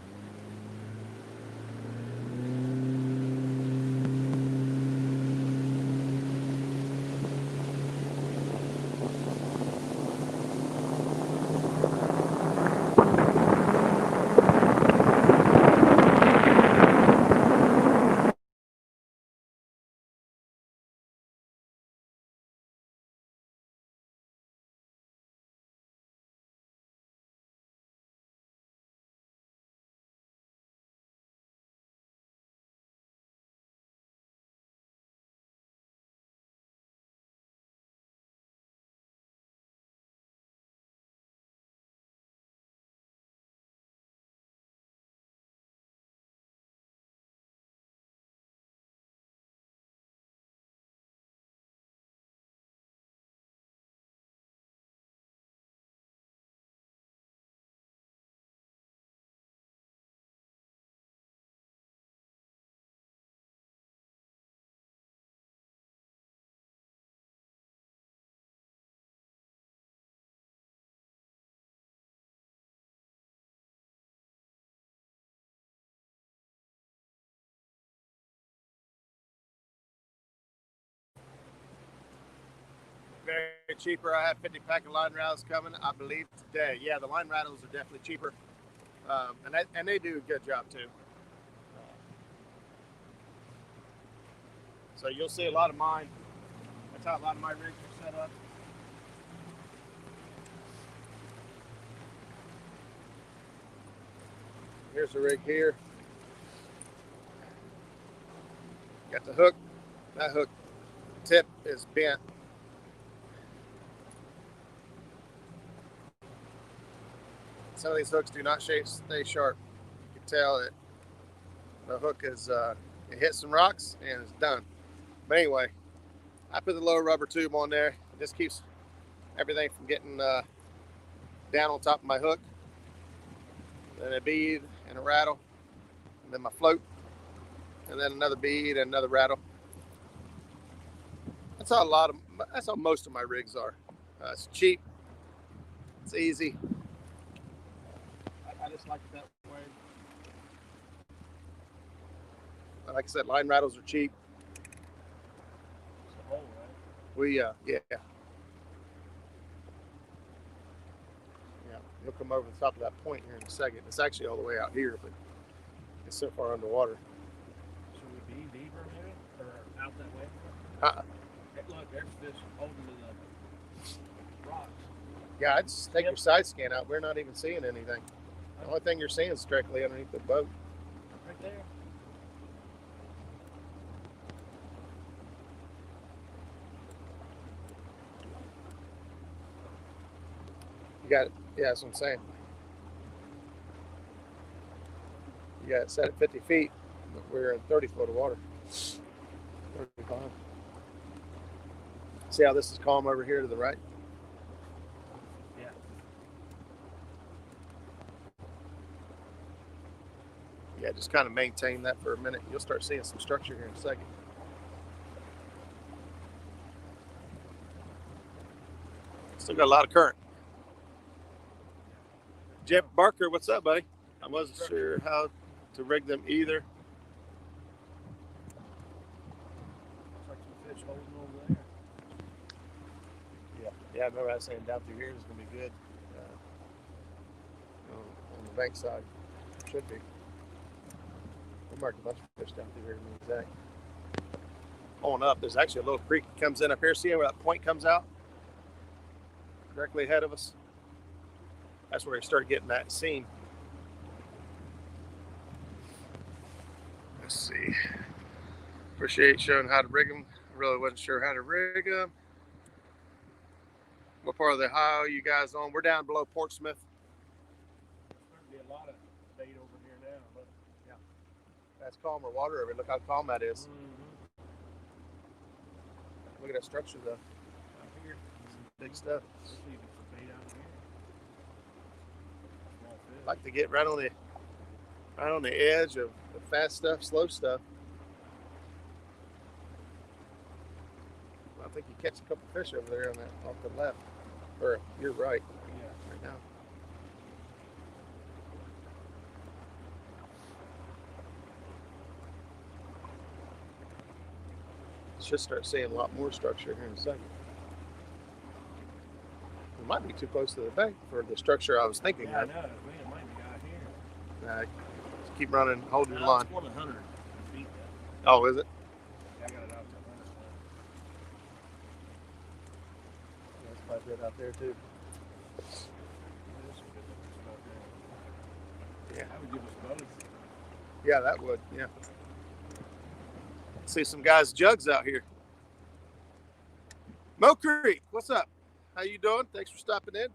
Very cheaper. I have 50 pack of line rattles coming, I believe, today. Yeah, the line rattles are definitely cheaper. And they do a good job too. So you'll see a lot of mine. That's how a lot of my rigs are set up. Here's the rig here. Got the hook. That hook tip is bent. Some of these hooks do not stay sharp. You can tell that the hook is it hit some rocks and it's done. But anyway, I put the low rubber tube on there. This keeps everything from getting down on top of my hook. Then a bead and a rattle, and then my float, and then another bead and another rattle. That's how most of my rigs are. It's cheap. It's easy. I just like it that way. Like I said, line rattles are cheap. It's a hole, right? Yeah. He'll come over the top of that point here in a second. It's actually all the way out here, but it's so far underwater. Should we be deeper here or out that way? Hey, look, there's fish holding to the rocks. Yeah, I'd just take your side scan out. We're not even seeing anything. The only thing you're seeing is directly underneath the boat. Right there. You got it. Yeah, that's what I'm saying. You got it set at 50 feet, but we're in 30 foot of water. 35. See how this is calm over here to the right? Yeah. Yeah, just kind of maintain that for a minute. You'll start seeing some structure here in a second. Still got a lot of current. Jeff Barker, what's up, buddy? I wasn't sure how to rig them either. Yeah, I remember I was saying down through here is going to be good. On the bank side, should be. We marked a bunch of fish down through here to be exact. On up, there's actually a little creek that comes in up here. See where that point comes out? Directly ahead of us. That's where we start getting that seam. Let's see. Appreciate showing how to rig them. Really wasn't sure how to rig them. What part of the Ohio you guys on? We're down below Portsmouth. There's going to be a lot of bait over here now. But yeah, that's calmer water over. Look how calm that is. Look at that structure though. Out here, some big stuff. Like to get right on the edge of the fast stuff, slow stuff. I think you catch a couple fish over there on that off the left, or you're right. Yeah, right now. Should start seeing a lot more structure here in a second. We might be too close to the bank for the structure I was thinking yeah, of. I know. It might be out here. Just keep running, hold your line. It's 100 feet. Oh, is it? Yeah, I got it out to 100. That's quite good out there too. Yeah, that would give us both. Yeah, that would. Yeah. See some guys' jugs out here. Mo Creek, what's up? How you doing? Thanks for stopping in,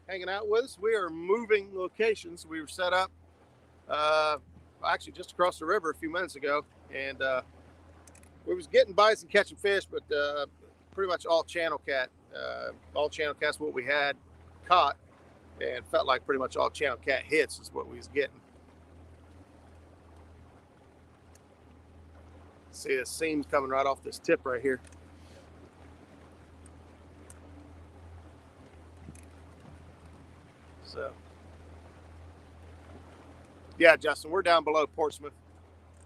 hanging out with us. We are moving locations. We were set up actually just across the river a few minutes ago, and we was getting bites and catching fish, but pretty much all channel cat. All channel cat's what we had caught, and felt like pretty much all channel cat hits is what we was getting. See the seams coming right off this tip right here. So, yeah, Justin, we're down below Portsmouth.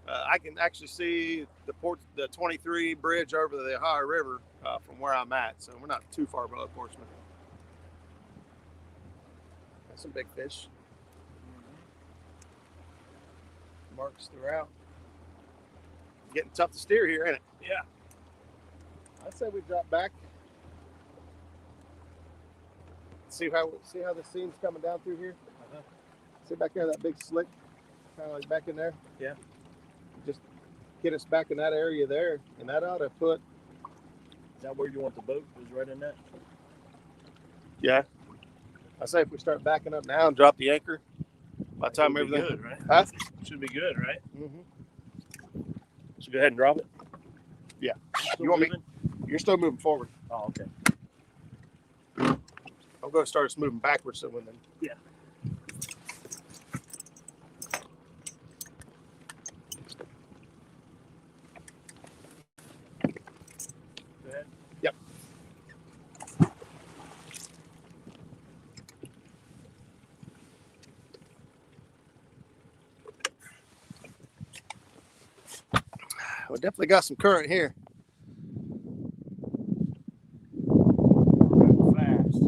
I can actually see the 23 bridge over the Ohio River from where I'm at, so we're not too far below Portsmouth. That's some big fish. Marks throughout. Getting tough to steer here, ain't it? Yeah. I'd say we drop back. See how the seam's coming down through here? See back there, that big slick, kind of like back in there? Yeah. Just get us back in that area there, and that ought to put. Is that where you want the boat? Is right in that? Yeah. I say if we start backing up now and drop the anchor, by the time everything. Good, right? Huh? Should be good, right? Mm-hmm. So go ahead and drop it. Yeah. You want me? You're still moving forward. Oh, okay. I'm going to start moving backwards. So then. Yeah. Go ahead. Yep. We definitely got some current here. Fast.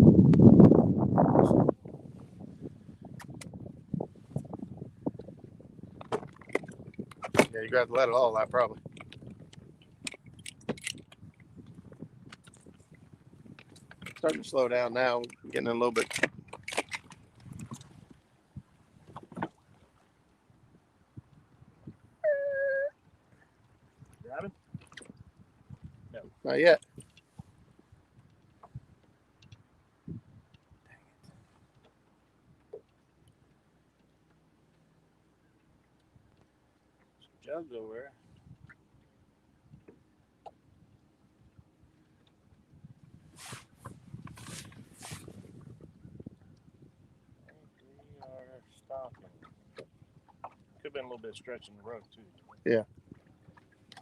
Yeah, you got to let it all out probably. Starting to slow down now, getting a little bit. Grabbing? No. Not yet. Jugs over there. We are stopping. Could have been a little bit stretching the rope too. Yeah.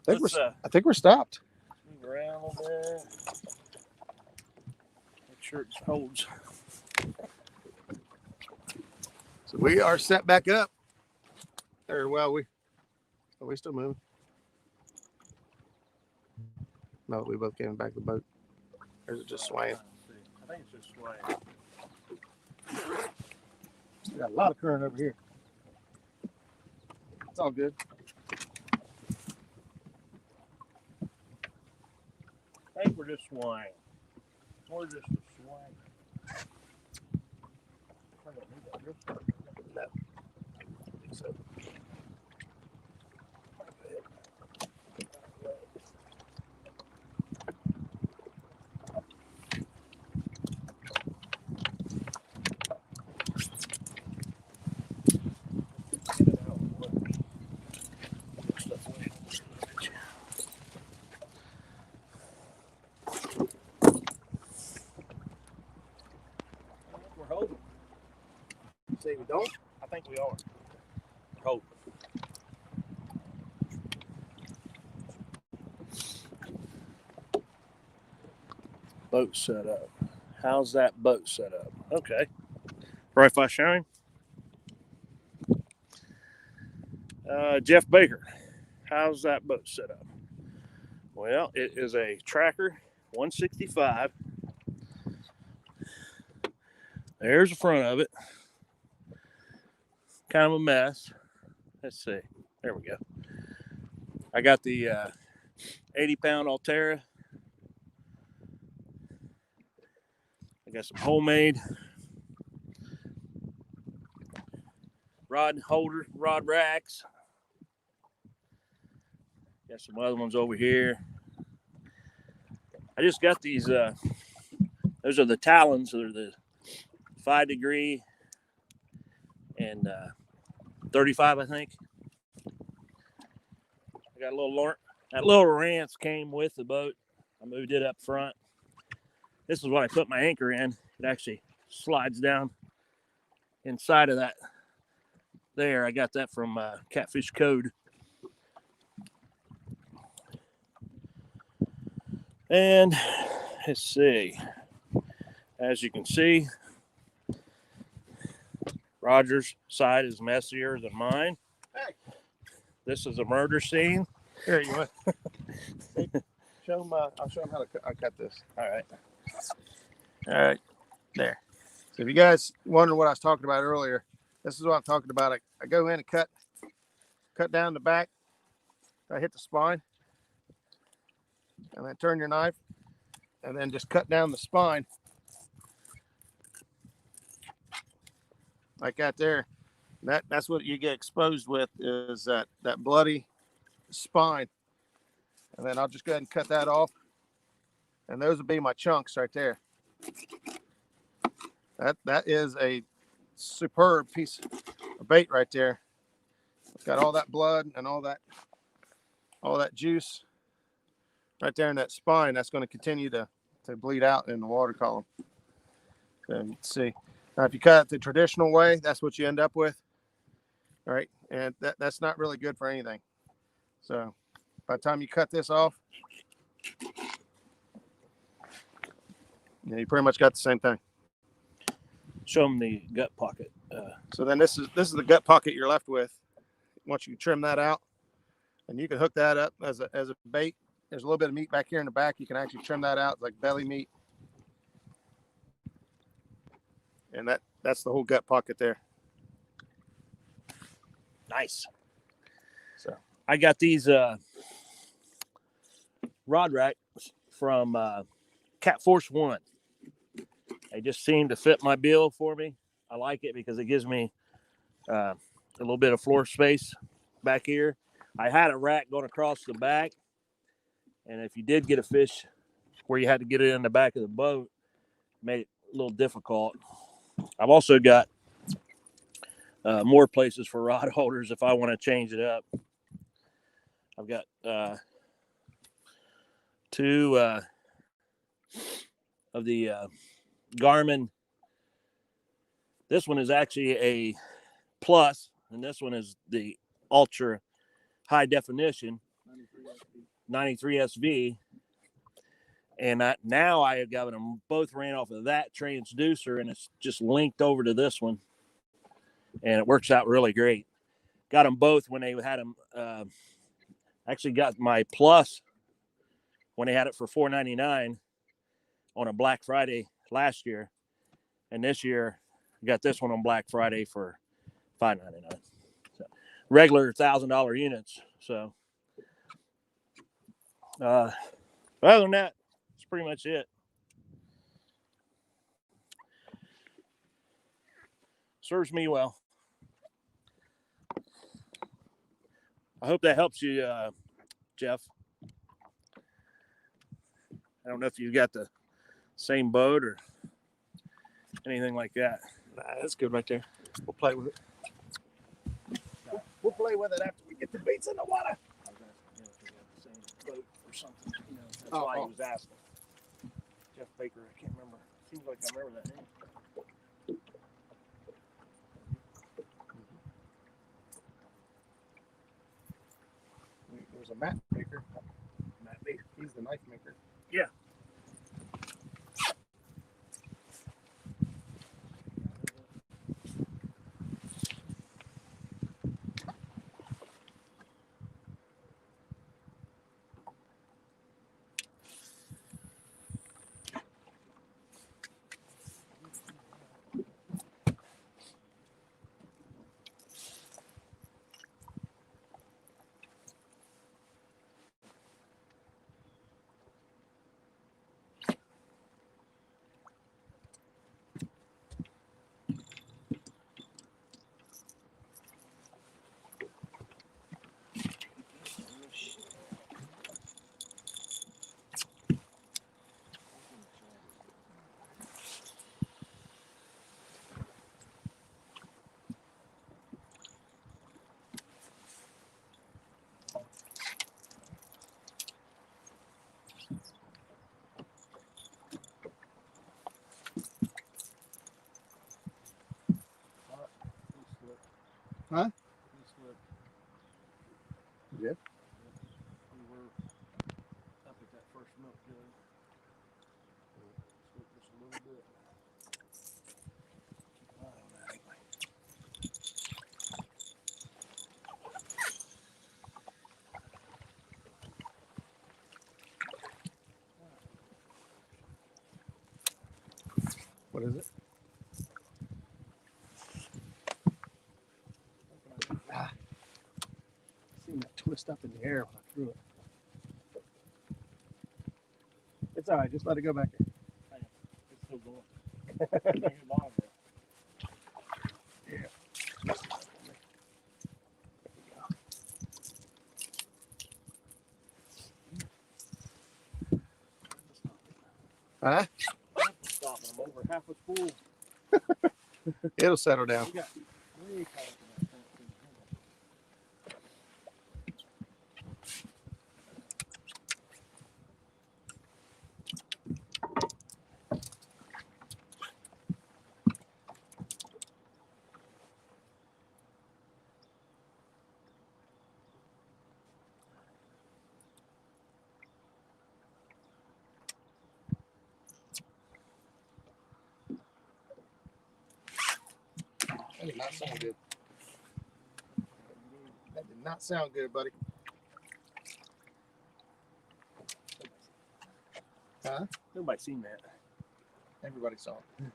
I think we're stopped. Move around a little bit. Make sure it holds. So we are set back up. Or well, are we still moving? No, we both came back to the boat. Or is it just swaying? think it's this way. We got a lot of current over here. It's all good. I think we're just swing. We're just a swing. No. I think so. We're holding. Say we don't? I think we are. Hope. Boat set up. How's that boat set up? Okay. Right flash showing. Jeff Baker. How's that boat set up? Well, it is a Tracker 165. There's the front of it. Kind of a mess. Let's see. There we go. I got the 80-pound Altera. I got some homemade rod holder, rod racks. Got some other ones over here. I just got these. Those are the Talons. They're the 5 degree and 35, I think. I got a little that little Rance came with the boat. I moved it up front. This is what I put my anchor in. It actually slides down inside of that there. I got that from Catfish Code. And let's see. As you can see, Roger's side is messier than mine. Hey. This is a murder scene. Here, you want? Show them. I'll show them how to cut this. All right. All right, there. So if you guys wonder what I was talking about earlier, this is what I'm talking about. I go in and cut down the back. I hit the spine, and then turn your knife, and then just cut down the spine like that there. That's what you get exposed with, is that bloody spine. And then I'll just go ahead and cut that off, and those will be my chunks right there. That is a superb piece of bait right there. It's got all that blood and all that juice right there in that spine. That's going to continue to bleed out in the water column. So let's see. Now, if you cut it the traditional way, that's what you end up with. All right, and that's not really good for anything. So by the time you cut this off, you pretty much got the same thing. Show them the gut pocket. So then this is the gut pocket you're left with. Once you trim that out, and you can hook that up as a bait. There's a little bit of meat back here in the back. You can actually trim that out like belly meat, and that's the whole gut pocket there. Nice. So I got these rod racks from Cat Force 1. They just seem to fit my bill for me. I like it because it gives me a little bit of floor space back here. I had a rack going across the back, and if you did get a fish where you had to get it in the back of the boat, it made it a little difficult. I've also got more places for rod holders if I want to change it up. I've got two of the Garmin. This one is actually a plus, and this one is the ultra high definition 93 SV. And now I have got them both ran off of that transducer, and it's just linked over to this one, and it works out really great. Got them both when they had them. Actually got my plus when they had it for $4.99 on a Black Friday last year, and this year I got this one on Black Friday for $5.99. So regular $1,000 units. So other than that, that's pretty much it. Serves me well. I hope that helps you, Jeff. I don't know if you got the same boat or anything like that. Nah, that's good right there. We'll play with it. We'll play with it after we get the baits in the water. I was asking if you got the same boat or something. You know, that's why he was asking. Jeff Baker, I can't remember. Seems like I remember that name. There's a Matt Baker. Matt Baker. He's the knife maker. Yeah. Huh? Yeah. We were up at that first milk jug. Slipped just a little bit. What is it? Ah. Seen that twist up in the air when I threw it. It's all right. Just let it go back there. It's still going. Yeah. Huh? Stop. I'm over half a spool. It'll settle down. We got way caught up in that thing. That did not sound good. That did not sound good, buddy. Huh? Nobody's seen that. Everybody saw it.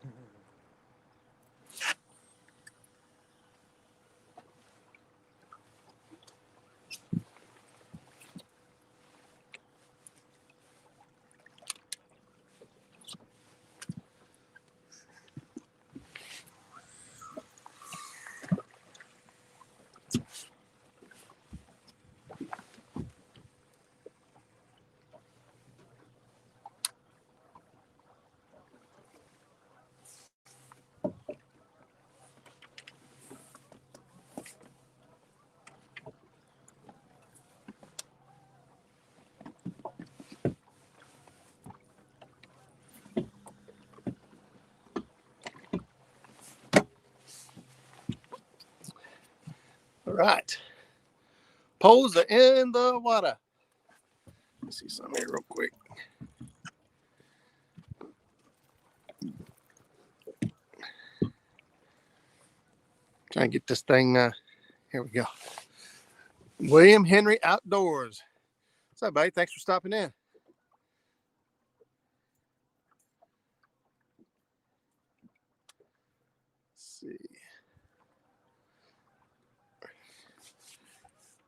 All right. Poles are in the water. Let's see something here real quick. Try and get this thing. Here we go. William Henry Outdoors. What's up, buddy? Thanks for stopping in.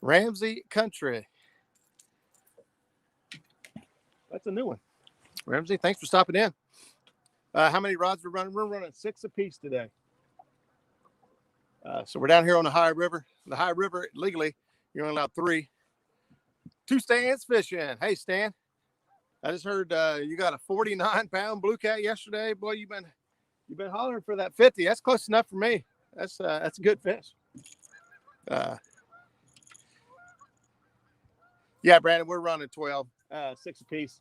Ramsey Country. That's a new one. Ramsey, thanks for stopping in. How many rods we're running? We're running 6 apiece today. So we're down here on the High River. The High River, legally, you're only allowed 3. 2 Stan's fishing. Hey, Stan. I just heard you got a 49-pound Bluecat yesterday. Boy, you've been hollering for that 50. That's close enough for me. That's a good fish. Yeah, Brandon, we're running 12, 6 apiece.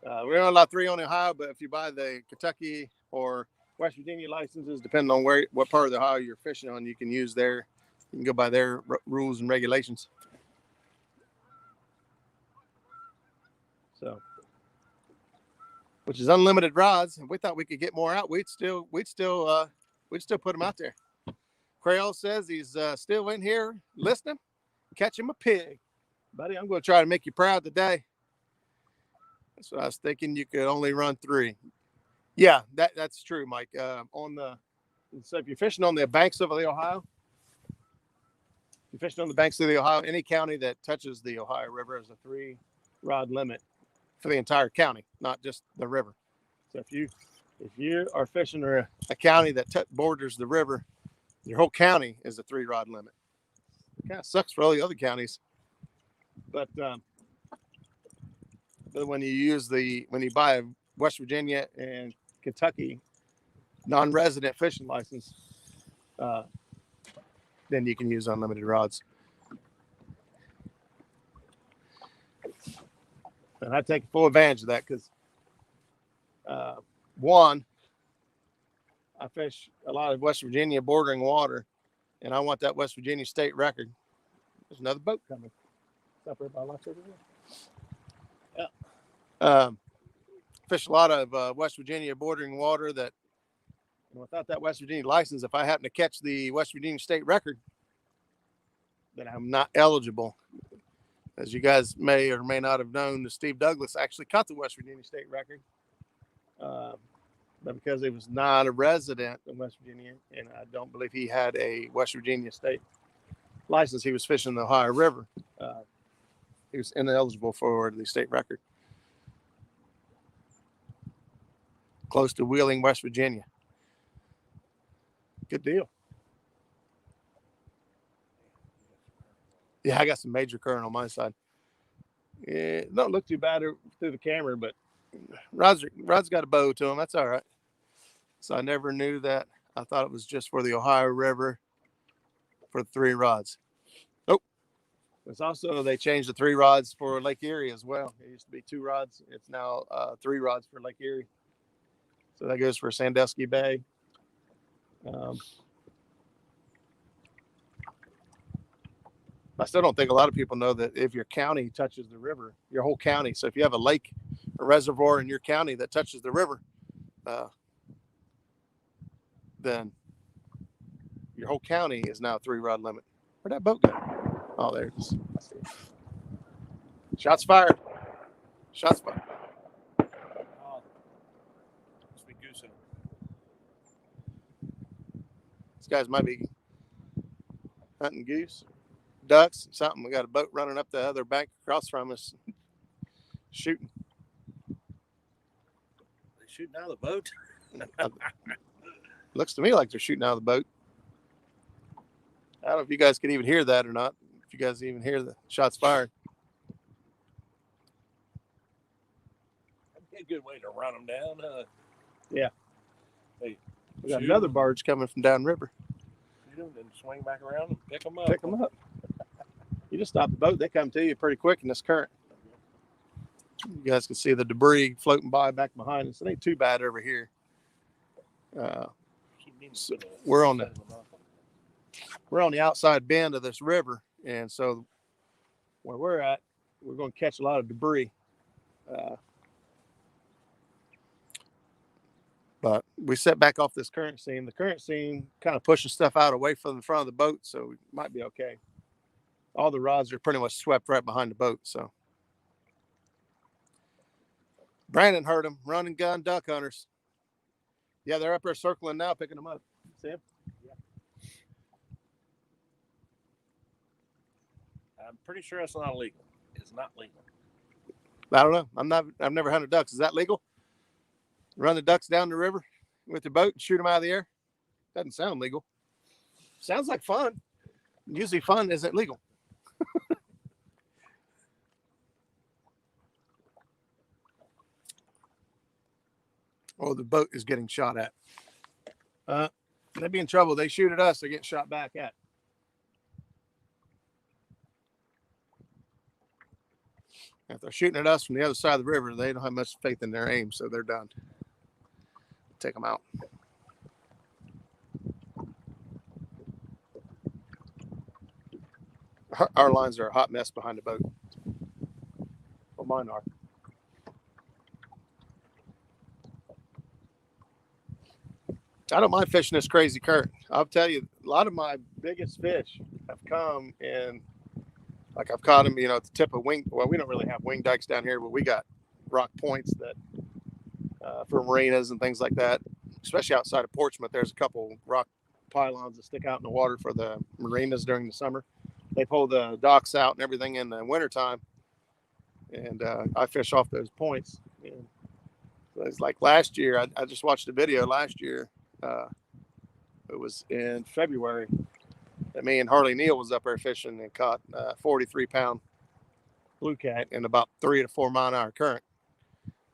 We're only allowed 3 on the Ohio, but if you buy the Kentucky or West Virginia licenses, depending on what part of the Ohio you're fishing on, you can use you can go by their rules and regulations. So, which is unlimited rods. If we thought we could get more out, we'd still put them out there. Crayola says he's still in here listening. Catch him a pig, buddy. I'm going to try to make you proud today. That's what I was thinking. You could only run 3. Yeah, that's true, Mike. So if you're fishing on the banks of the Ohio, any county that touches the Ohio River has a 3-rod limit for the entire county, not just the river. So if you are fishing a county that borders the river, your whole county is a 3-rod limit. It kind of sucks for all the other counties, but when you buy a West Virginia and Kentucky non-resident fishing license, then you can use unlimited rods. And I take full advantage of that because, one, I fish a lot of West Virginia bordering water, and I want that West Virginia state record. There's another boat coming. What's up, everybody? Yeah. Fish a lot of West Virginia bordering water that, without that West Virginia license, if I happen to catch the West Virginia state record, then I'm not eligible. As you guys may or may not have known, Steve Douglas actually caught the West Virginia state record. But because he was not a resident in West Virginia, and I don't believe he had a West Virginia state license, he was fishing the Ohio River. He was ineligible for the state record. Close to Wheeling, West Virginia. Good deal. Yeah, I got some major current on my side. It don't look too bad through the camera, but Rod's got a bow to him. That's all right. So I never knew that. I thought it was just for the Ohio River for 3 rods. Oh, it's also, they changed the 3 rods for Lake Erie as well. It used to be 2 rods. It's now 3 rods for Lake Erie. So that goes for Sandusky Bay. I still don't think a lot of people know that if your county touches the river, your whole county. So if you have a lake, a reservoir in your county that touches the river, then your whole county is now a 3-rod limit. Where'd that boat go? Oh, there it is. Shots fired. Shots fired. Oh, must be goosing. These guys might be hunting goose, ducks, something. We got a boat running up the other bank across from us, shooting. They shooting out of the boat? Looks to me like they're shooting out of the boat. I don't know if you guys can even hear that or not. If you guys even hear the shots fired. That'd be a good way to run them down. Yeah. Hey, we got another barge coming from downriver. Shoot them, then swing back around and pick them up. Pick them up. You just stop the boat. They come to you pretty quick in this current. You guys can see the debris floating by back behind us. It ain't too bad over here. So we're on the outside bend of this river, and so where we're at, we're going to catch a lot of debris. But we set back off this current seam. The current seam kind of pushing stuff out away from the front of the boat, so we might be okay. All the rods are pretty much swept right behind the boat. So Brandon heard them, run and gun duck hunters. Yeah, they're up there circling now, picking them up. See them? Yeah. I'm pretty sure it's not illegal. It's not legal. I don't know. I've never hunted ducks. Is that legal? Run the ducks down the river with your boat and shoot them out of the air? Doesn't sound legal. Sounds like fun. Usually fun isn't legal. Oh, the boat is getting shot at. They'd be in trouble. They shoot at us, they get shot back at. If they're shooting at us from the other side of the river, they don't have much faith in their aim, so they're done. Take them out. Our lines are a hot mess behind the boat. Well, mine are. I don't mind fishing this crazy current. I'll tell you, a lot of my biggest fish have come in, like I've caught them, at the tip of wing. Well, we don't really have wing dikes down here, but we got rock points that for marinas and things like that, especially outside of Portsmouth. There's a couple rock pylons that stick out in the water for the marinas during the summer. They pull the docks out and everything in the wintertime. And I fish off those points. And so it's like last year, I just watched a video last year. It was in February that me and Harley Neal was up there fishing and caught 43-pound bluecat in about 3 to 4 mile an hour current.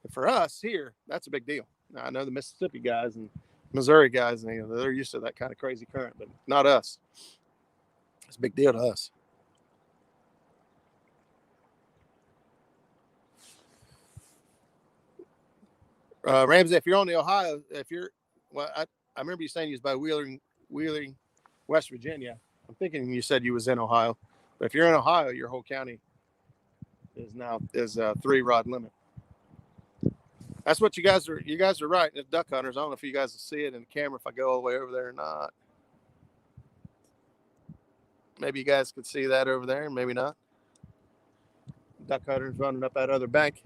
And for us here, that's a big deal. Now, I know the Mississippi guys and Missouri guys, and they're used to that kind of crazy current, but not us. It's a big deal to us. Ramsey, if you're on the Ohio, I remember you saying you was by Wheeling, West Virginia. I'm thinking you said you was in Ohio, but if you're in Ohio, your whole county is a 3-rod limit. That's what you guys are right. As duck hunters, I don't know if you guys will see it in the camera if I go all the way over there or not. Maybe you guys could see that over there, maybe not. Duck hunters running up that other bank.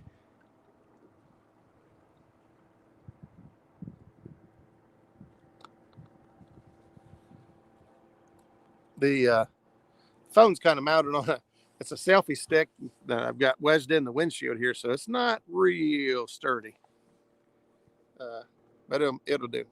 The phone's kind of mounted on it's a selfie stick that I've got wedged in the windshield here, so it's not real sturdy. But it'll do.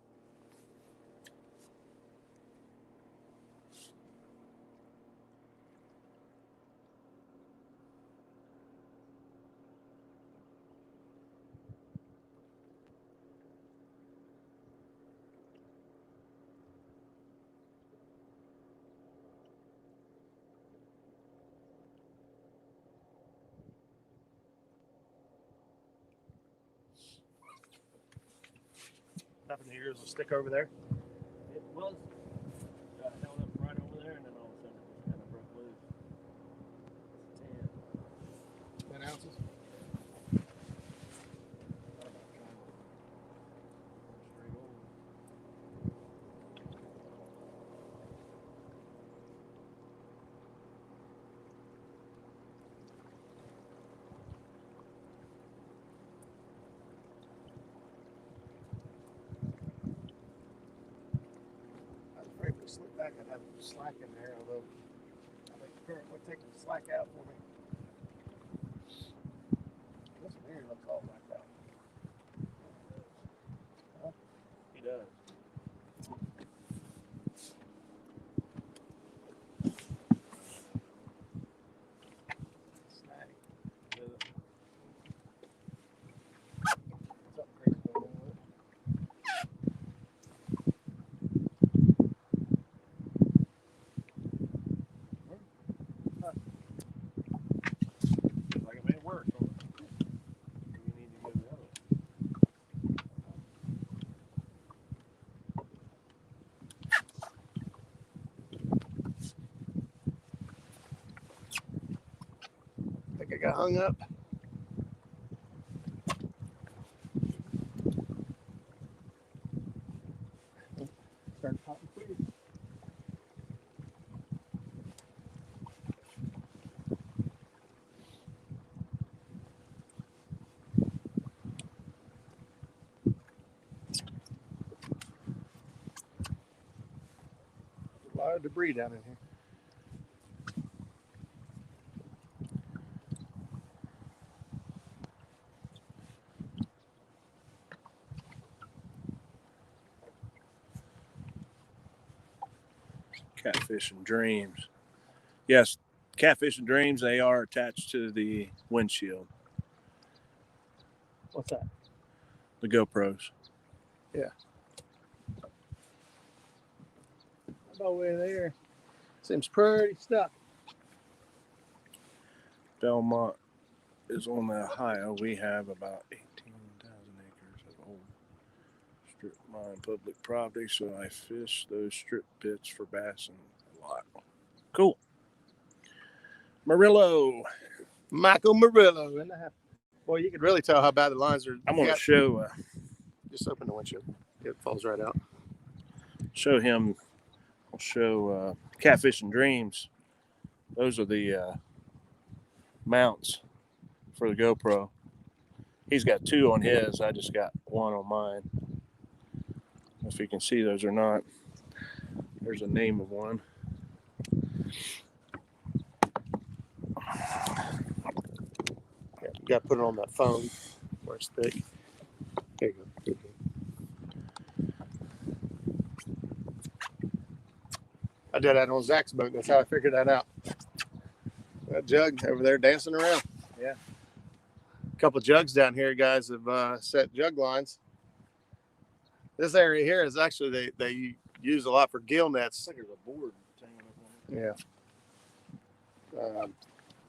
Nothing here is a stick over there. It was held up right over there, and then all of a sudden it just kind of broke loose. 10 ounces. Slip back and have slack in there, although I think the current would take the slack out for me. This one here looks all blacked out. Huh? He does. Snag. I got hung up. Start popping free. A lot of debris down in here. Catfish and Dreams. Yes, Catfish and Dreams, they are attached to the windshield. What's that? The GoPros. Yeah. About way there. Seems pretty stuck. Belmont is on the Ohio. We have about 18,000 acres of old strip mine public property, so I fish those strip pits for bass and a lot. Cool. Murillo. Michael Murillo in the house. Boy, you could really tell how bad the lines are. I'm going to show just open the windshield. It falls right out. Show him. I'll show Catfish and Dreams. Those are the mounts for the GoPro. He's got two on his. I just got one on mine. I don't know if you can see those or not. There's a name of one. Yeah, you got to put it on that phone where it's thick. There you go. I did that on Zach's boat. That's how I figured that out. That jug over there dancing around. Yeah. A couple jugs down here, guys, have set jug lines. This area here is actually they use a lot for gill nets. I think there's a board hanging up on it. Yeah.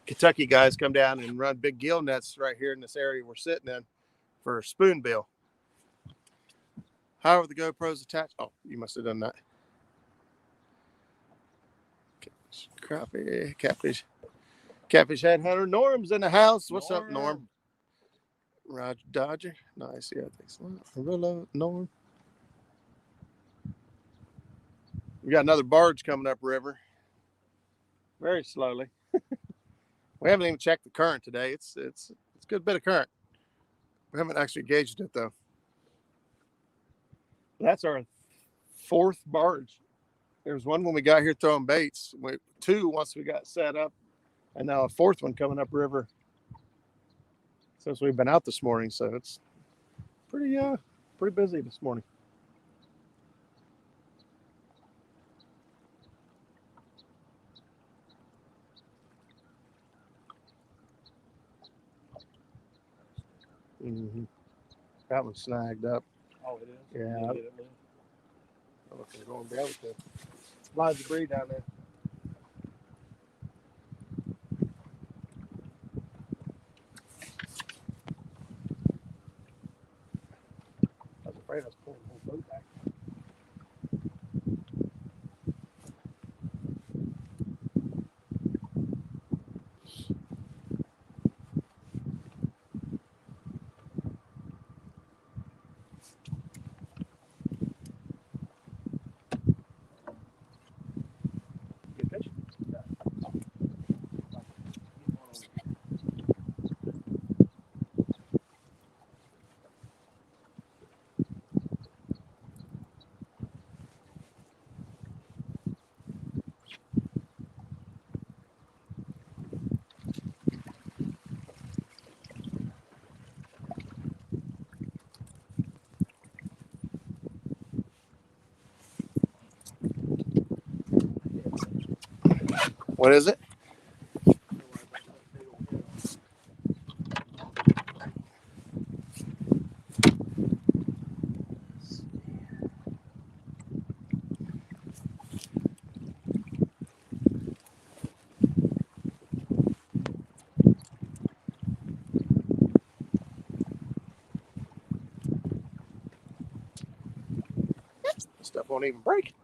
Kentucky guys come down and run big gill nets right here in this area we're sitting in for spoonbill. How are the GoPros attached? Oh, you must have done that. Crappie, catfish headhunter. Norm's in the house. What's up, Norm? Roger Dodger. Nice. Yeah, thanks a lot. Murillo, Norm. We got another barge coming up river. Very slowly. We haven't even checked the current today. It's a good bit of current. We haven't actually gauged it though. That's our fourth barge. There was one when we got here throwing baits. Two once we got set up, and now a fourth one coming up river since we've been out this morning. So it's pretty busy this morning. Mm-hmm. That one's snagged up. Oh, it is? Yeah. I don't know if they're going to be able to. A lot of debris down there. I was afraid I was pulling the whole boat back. What is it? Stuff won't even break.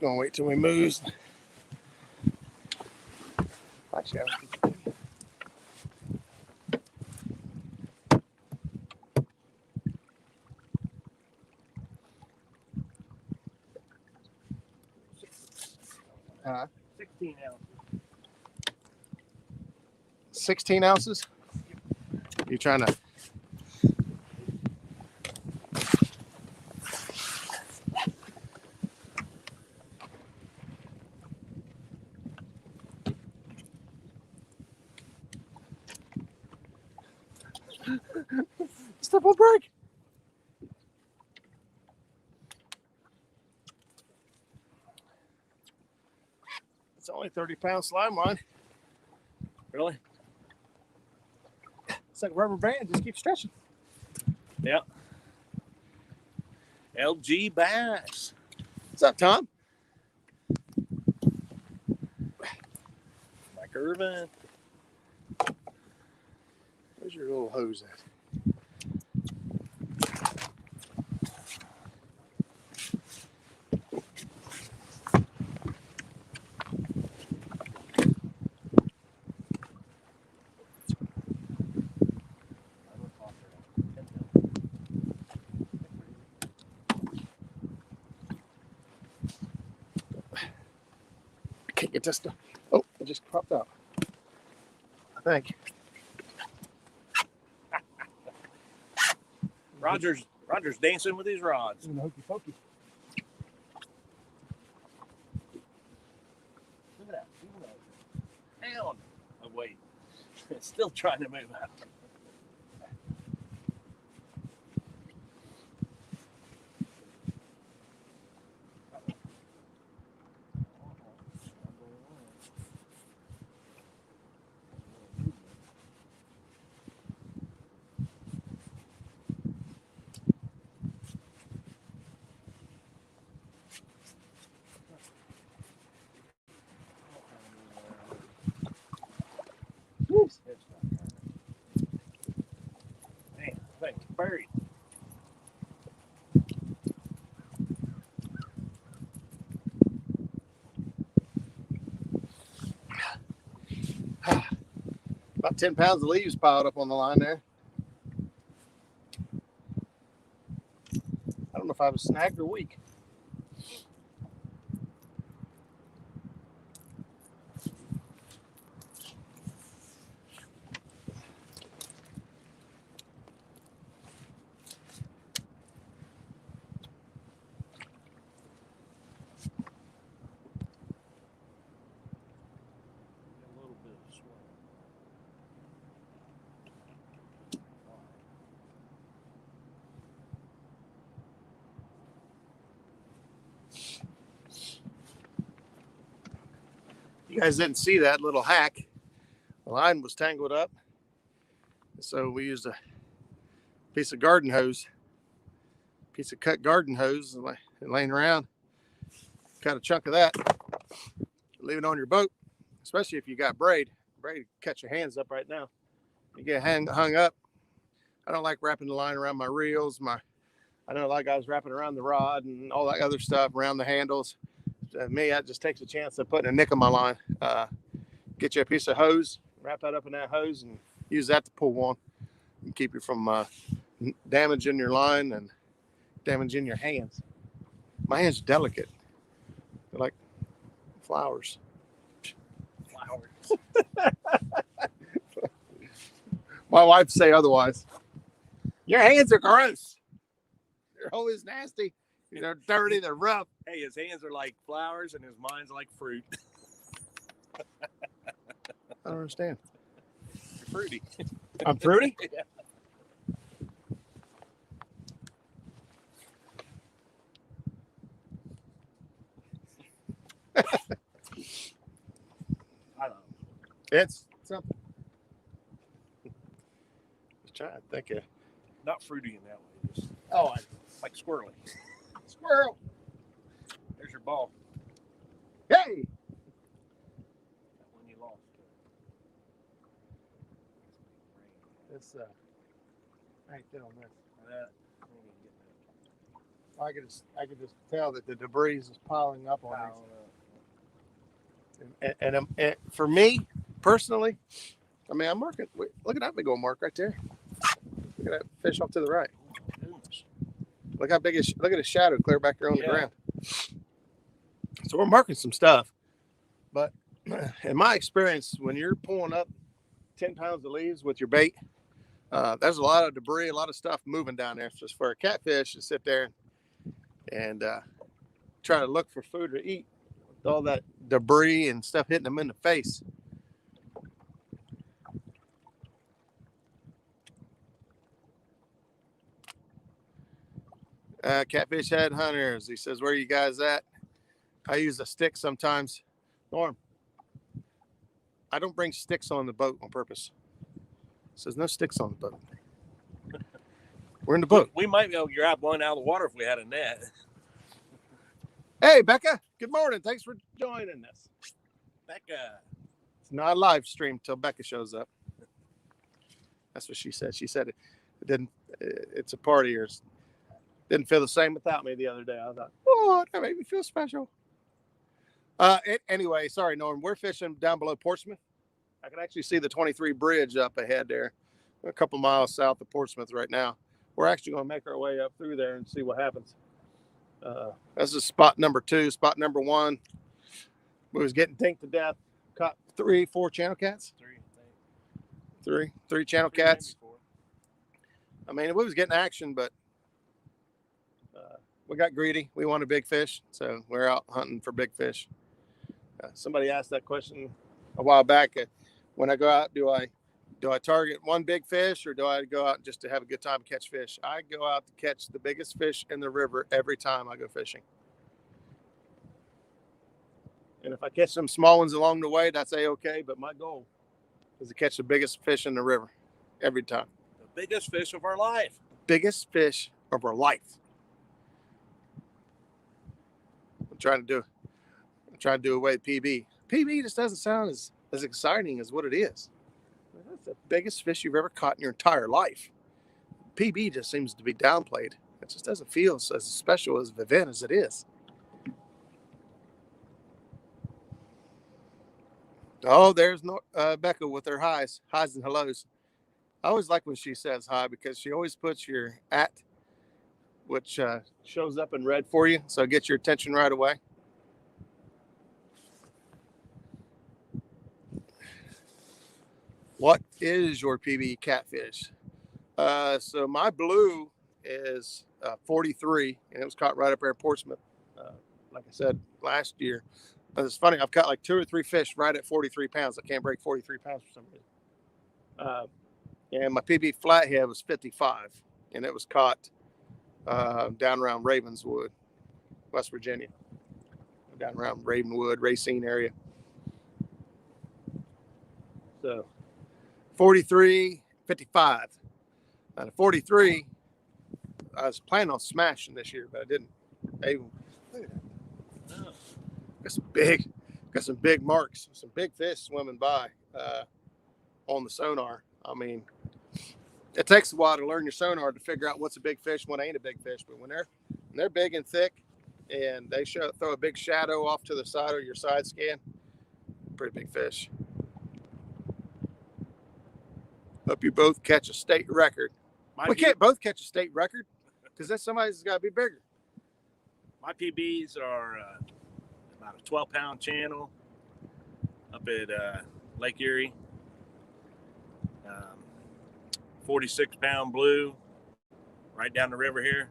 Gonna wait till we move. Actually, 16 ounces. You're trying to. Step on break. It's only 30-pound slime line. Really? It's like a rubber band. Just keep stretching. Yeah. LG bass. What's up, Tom? Mike Irvin. Where's your little hose at? Can't get this stuff. Oh, it just popped out. I think. Roger's dancing with his rods. Hokey pokey. Look at that. Pound. Oh, wait. It's still trying to move out. Man, I think it's buried. About 10 pounds of leaves piled up on the line there. I don't know if I was snagged or weak. A little bit of swell. You guys didn't see that little hack. The line was tangled up. So we used a piece of garden hose, piece of cut garden hose laying around. Cut a chunk of that. Leave it on your boat, especially if you got braid. Braid catch your hands up right now. You get hung up. I don't like wrapping the line around my reels. I know a lot of guys wrapping around the rod and all that other stuff around the handles. Me, that just takes a chance of putting a nick on my line. Get you a piece of hose, wrap that up in that hose, and use that to pull on and keep you from damaging your line and damaging your hands. My hands are delicate. They're like flowers. My wife say otherwise. Your hands are gross. They're always nasty. They're dirty. They're rough. Hey, his hands are like flowers and his mind's like fruit. I don't understand. You're fruity. I'm fruity? Yeah. I don't know. It's something. Just trying to think of. Not fruity in that way. Just like squirrely. Squirrel. There's your ball. Hey. That one you lost. This I ain't feeling this. That, I could just tell that the debris is piling up on it. And for me personally, I mean, I'm marking. Look at that big old mark right there. Look at that fish off to the right. Look how big is. Look at his shadow clear back there on the ground. So we're marking some stuff, but in my experience, when you're pulling up 10 pounds of leaves with your bait. There's a lot of debris, a lot of stuff moving down there. Just for a catfish to sit there and try to look for food to eat with all that debris and stuff hitting them in the face. Catfish Head Hunters. He says, where are you guys at? I use a stick sometimes. Norm, I don't bring sticks on the boat on purpose. It says no sticks on the boat. We're in the boat. We might be able to grab one out of the water if we had a net. Hey, Becca. Good morning. Thanks for joining us. Becca. It's not a live stream till Becca shows up. That's what she said. She said it didn't. It's a party or didn't feel the same without me the other day. I thought, oh, that made me feel special. Anyway, sorry, Norm. We're fishing down below Portsmouth. I can actually see the 23 bridge up ahead there. We're a couple miles south of Portsmouth right now. We're actually going to make our way up through there and see what happens. This is spot number 2. Spot number 1, we was getting tinked to death. Caught 4 channel cats. Three channel cats. I mean, we was getting action, but we got greedy. We wanted big fish, so we're out hunting for big fish. Somebody asked that question a while back. When I go out, do I target one big fish, or do I go out just to have a good time and catch fish? I go out to catch the biggest fish in the river every time I go fishing. And if I catch some small ones along the way, that's a-okay. But my goal is to catch the biggest fish in the river every time. The biggest fish of our life. Biggest fish of our life. I'm trying to do away with PB. PB just doesn't sound as exciting as what it is. That's the biggest fish you've ever caught in your entire life. PB just seems to be downplayed. It just doesn't feel as special as an event as it is. Oh, there's no Becca with her highs and hellos. I always like when she says hi because she always puts your @ which shows up in red for you, so it gets your attention right away. What is your PB catfish? So my blue is 43, and it was caught right up there in Portsmouth. Like I said, last year. But it's funny, I've caught like 2 or 3 fish right at 43 pounds. I can't break 43 pounds for some reason. And my PB flathead was 55, and it was caught down around Ravenswood, West Virginia. Down around Ravenwood, Racine area. So 43, 55. Out of 43, I was planning on smashing this year, but I didn't. Hey, look at that. Got some big marks, some big fish swimming by on the sonar. I mean, it takes a while to learn your sonar to figure out what's a big fish, what ain't a big fish. But when they're big and thick, and they throw a big shadow off to the side of your side scan, pretty big fish. Hope you both catch a state record. We can't both catch a state record because then somebody's got to be bigger. My PBs are about a 12-pound channel up at Lake Erie. 46-pound blue right down the river here.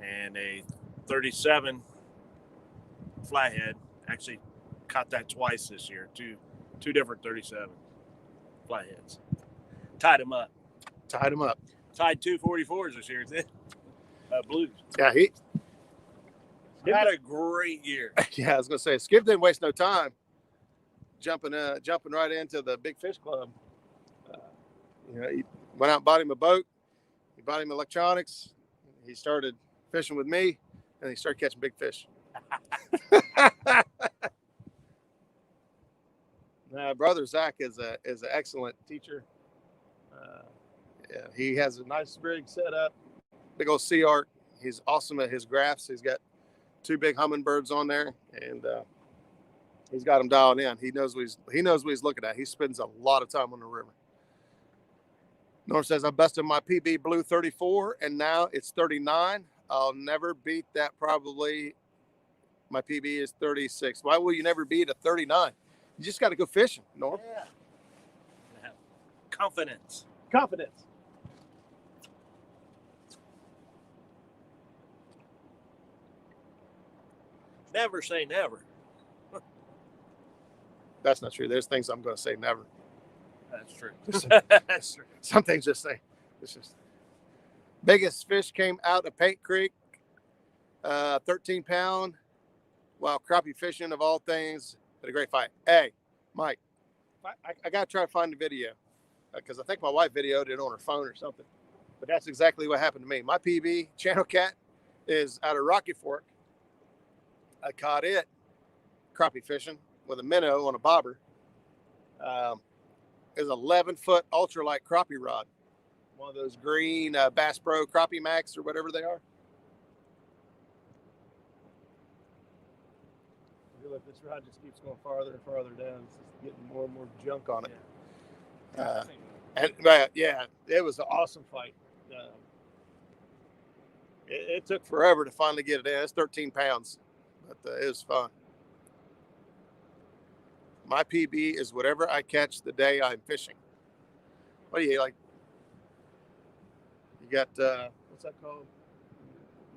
And a 37 flathead. Actually caught that twice this year. Two different 37 flatheads. Tied them up. Tied 2 44s this year. Blues. Yeah, he had a great year. Yeah, I was gonna say Skip didn't waste no time jumping right into the Big Fish Club. He went out and bought him a boat. He bought him electronics. He started fishing with me, and he started catching big fish. Brother Zach is an excellent teacher. Yeah, he has a nice rig set up, big old sea art. He's awesome at his graphs. He's got 2 big hummingbirds on there, and he's got them dialed in. He knows what he's looking at. He spends a lot of time on the river. Norm says, I busted my PB blue 34, and now it's 39. I'll never beat that. Probably my PB is 36. Why will you never beat a 39? You just got to go fishing, Norm. Yeah. Confidence. Confidence. Never say never. That's not true. There's things I'm going to say never. That's true. That's true. Some things just say. It's just biggest fish came out of Paint Creek, 13 pound, while crappie fishing of all things. Had a great fight. Hey, Mike, I got to try to find the video because I think my wife videoed it on her phone or something. But that's exactly what happened to me. My PB channel cat is out of Rocky Fork. I caught it crappie fishing with a minnow on a bobber. It was an 11-foot ultralight crappie rod. One of those green Bass Pro Crappie Max or whatever they are. Look, this rod just keeps going farther and farther down. It's just getting more and more junk on it. Yeah, it was an awesome fight. It took forever to finally get it in. It's 13 pounds, but it was fun. My PB is whatever I catch the day I'm fishing. What do you like? You got, what's that called?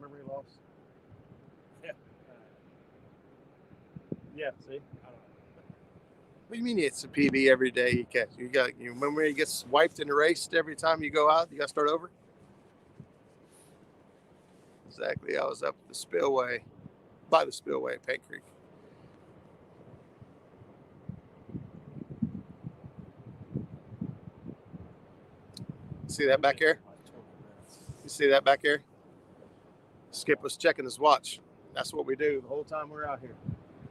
Memory loss? Yeah. Yeah, see? I don't know. What do you mean it's a PB every day you catch? You remember it gets wiped and erased every time you go out? You got to start over? Exactly. I was up the spillway, by the spillway at Paint Creek. See that back here? You see that back here? Skip was checking his watch. That's what we do the whole time we're out here,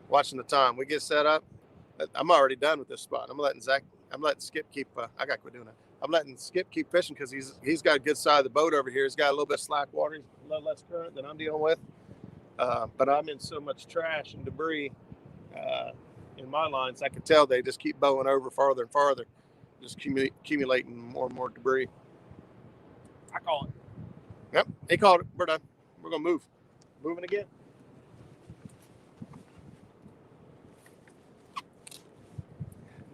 watching the time. We get set up. I'm already done with this spot. I'm letting Skip keep. I got to quit doing that. I'm letting Skip keep fishing because he's got a good side of the boat over here. He's got a little bit of slack water, a little less current than I'm dealing with. But I'm in so much trash and debris in my lines. I can tell they just keep bowing over farther and farther, just accumulating more and more debris. I call it. Yep, he called it. We're done. We're gonna move. Moving again.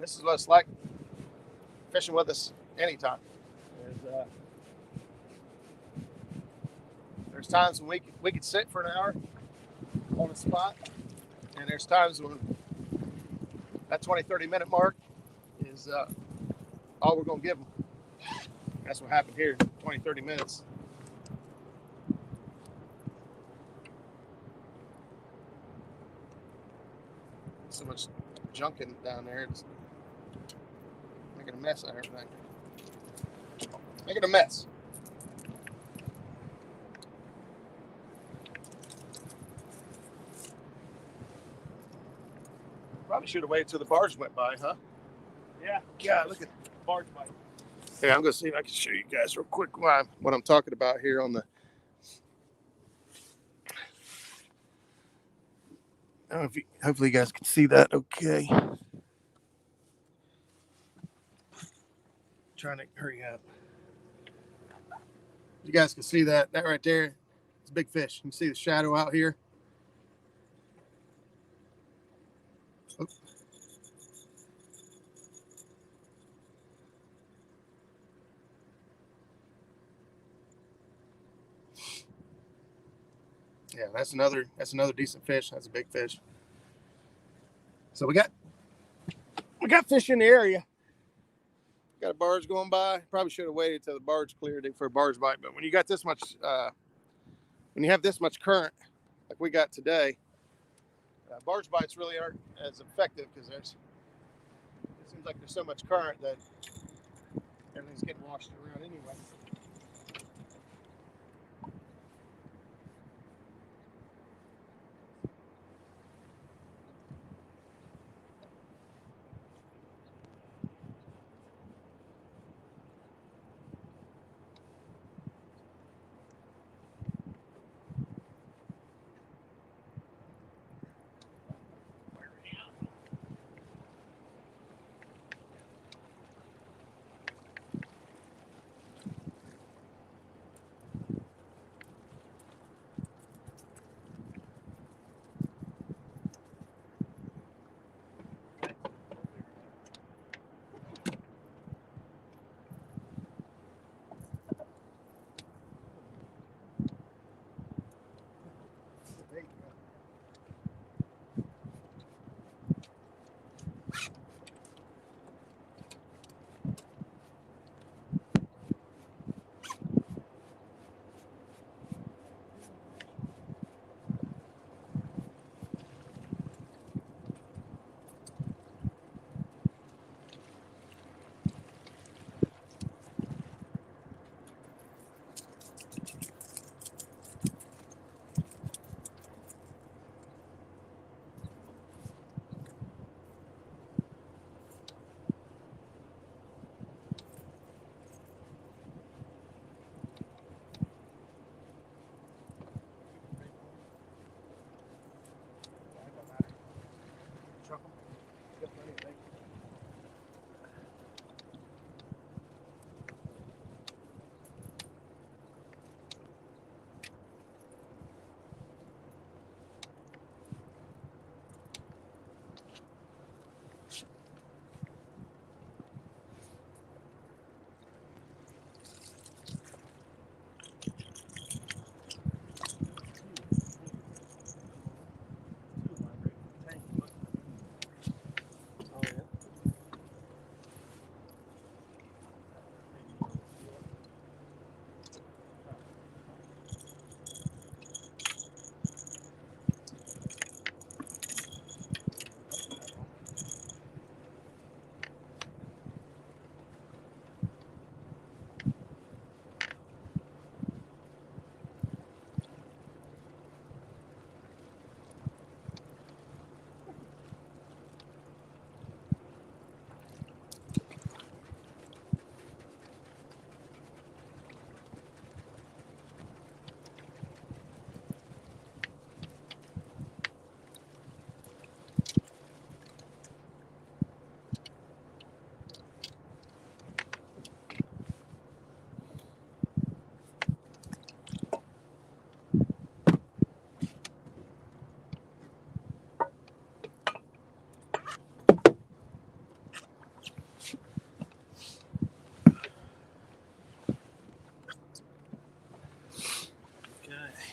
This is what it's like fishing with us anytime. There's times when we could sit for an hour on a spot, and there's times when that 20-30 minute mark is all we're gonna give them. That's what happened here. 20-30 minutes. So much junking down there. It's making a mess out of everything. Making a mess. Probably should have waited till the barge went by, huh? Yeah. God, look at the barge bite. Yeah, I'm gonna see if I can show you guys real quick what I'm talking about here on the. I don't know if hopefully you guys can see that. Okay. Trying to hurry up. You guys can see that right there. It's a big fish. You can see the shadow out here. Oh. Yeah, that's another decent fish. That's a big fish. So we got fish in the area. Got a barge going by. Probably should have waited till the barge cleared it for a barge bite. But when you got this much, when you have this much current, like we got today, barge bites really aren't as effective because it seems like there's so much current that everything's getting washed around anyway.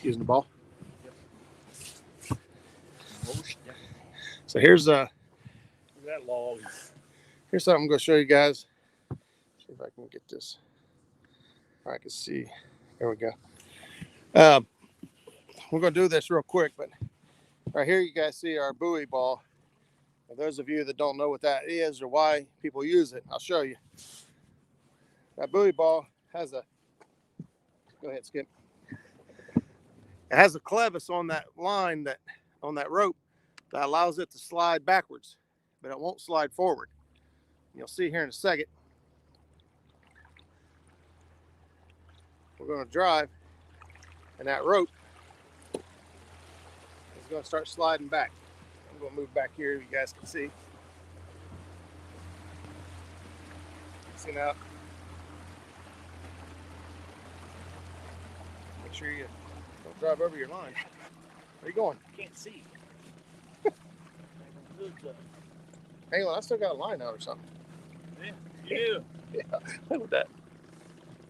using the ball. So here's that log. Here's something I'm going to show you guys. See if I can get this. I can see. There we go. We're going to do this real quick, but right here you guys see our buoy ball. For those of you that don't know what that is or why people use it, I'll show you. That buoy ball has a, go ahead, Skip. It has a clevis on that line, on that rope, that allows it to slide backwards, but it won't slide forward. You'll see here in a second. We're going to drive, and that rope is going to start sliding back. I'm going to move back here, you guys can see. See now? Make sure you don't drive over your line. Where are you going? I can't see. Hang on, I still got a line out or something. Yeah, you do. Yeah, look at that.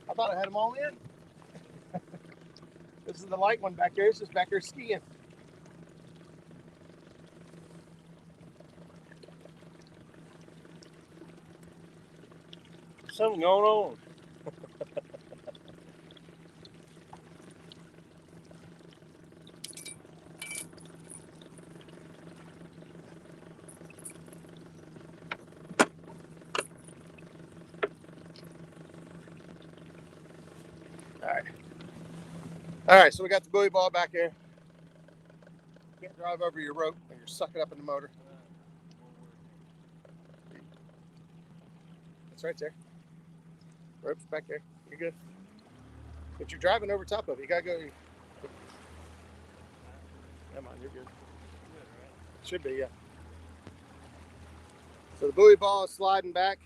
I thought I had them all in. This is the light one back there. It's just back there skiing. Something going on. All right, so we got the buoy ball back there. Can't drive over your rope when you're sucking up in the motor. It's right there. Rope's back there. You're good. But you're driving over top of it. You gotta go. Come on, you're good. Should be, yeah. So the buoy ball is sliding back.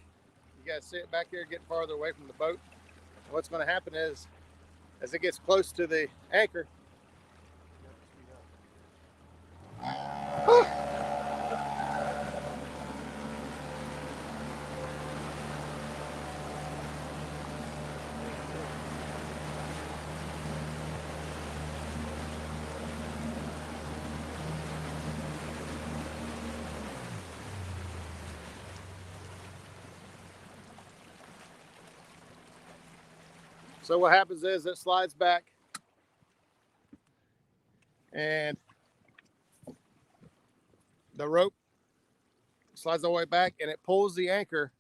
You guys see it back here getting farther away from the boat. And what's going to happen is, as it gets close to the anchor, so what happens is it slides back and the rope slides all the way back and it pulls the anchor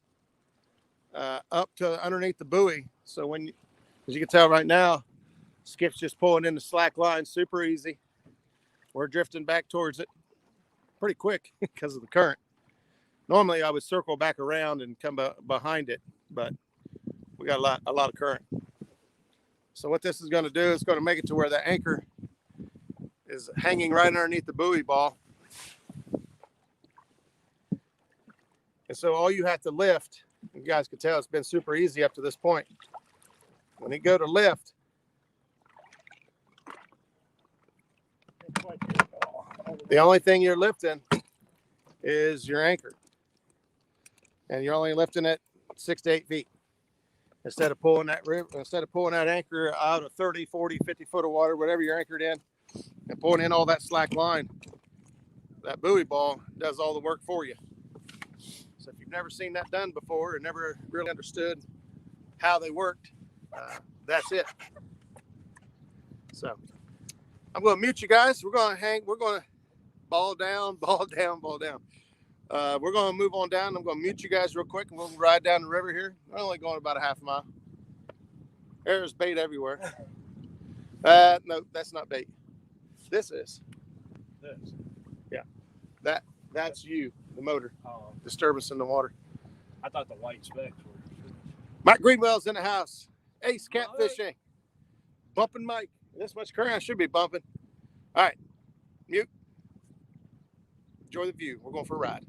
up to underneath the buoy. So when, as you can tell right now, Skip's just pulling in the slack line super easy. We're drifting back towards it pretty quick because of the current. Normally I would circle back around and come behind it, but we got a lot of current. So what this is going to do is going to make it to where the anchor is hanging right underneath the buoy ball. And so all you have to lift, you guys can tell it's been super easy up to this point. When you go to lift, the only thing you're lifting is your anchor. And you're only lifting it 6 to 8 feet. Instead of pulling that anchor out of 30, 40, 50 foot of water, whatever you're anchored in, and pulling in all that slack line, that buoy ball does all the work for you. So if you've never seen that done before or never really understood how they worked, that's it. So I'm going to mute you guys. We're going to ball down, ball down, ball down. We're going to move on down. I'm going to mute you guys real quick and we'll ride down the river here. We're only going about a half mile. There's bait everywhere. No, that's not bait. This is. This. Yeah. That's you, the motor. Oh. Disturbance in the water. I thought the white specks were. Mike Greenwell's in the house. Ace catfishing. Bumping Mike. This much current I should be bumping. All right. Mute. Enjoy the view. We're going for a ride.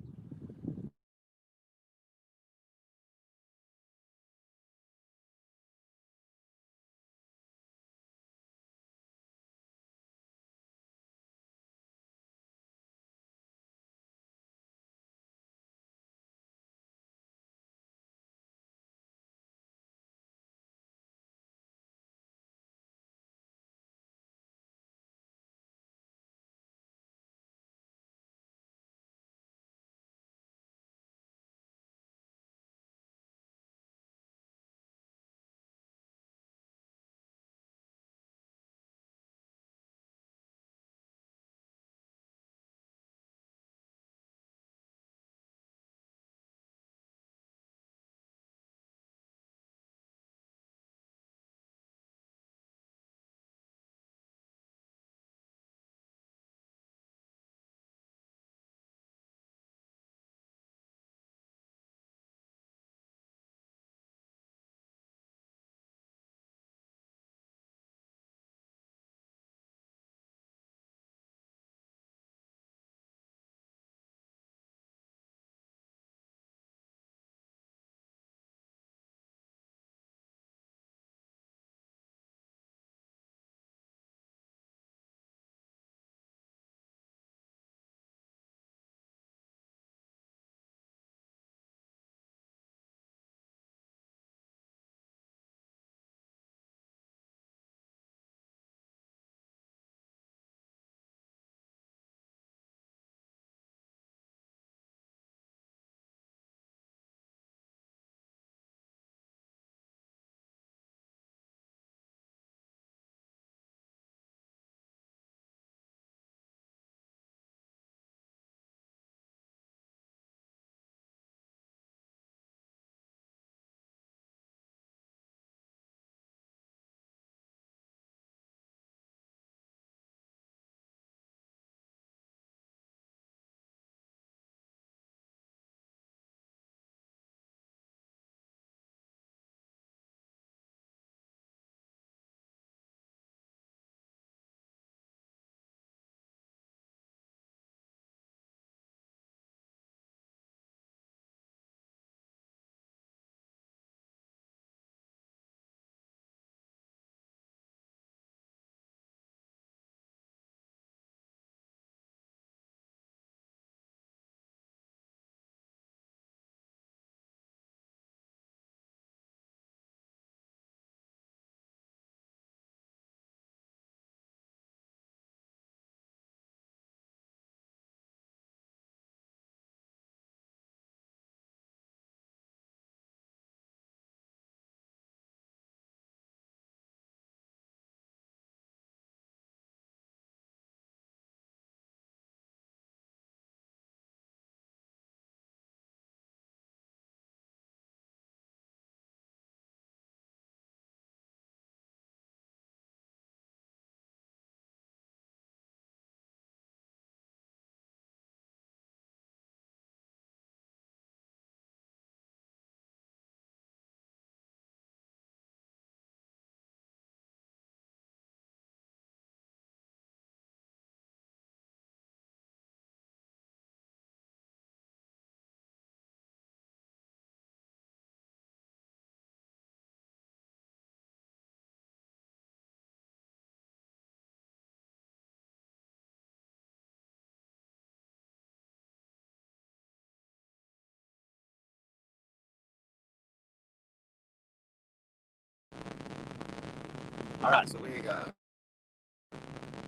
All right, so we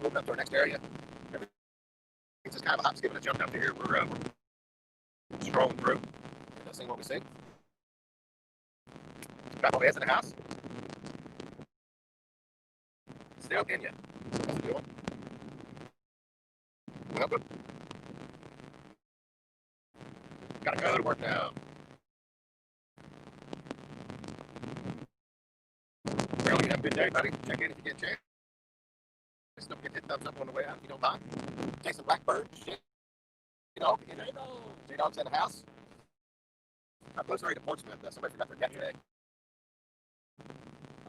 moved up to our next area. It's just kind of a hop, skip, and a jump up to here. We're strolling through, seeing what we see. Got all the heads in the house. Still in yet. That's a good one. Welcome. Gotta go to work now. Well, you have a good day, buddy. Check in if you get a chance. Don't forget to hit thumbs up on the way out if you don't mind. Take some blackbird shit. You know, three dogs in the house. I'm close to Portsmouth. Somebody forgot their cat today.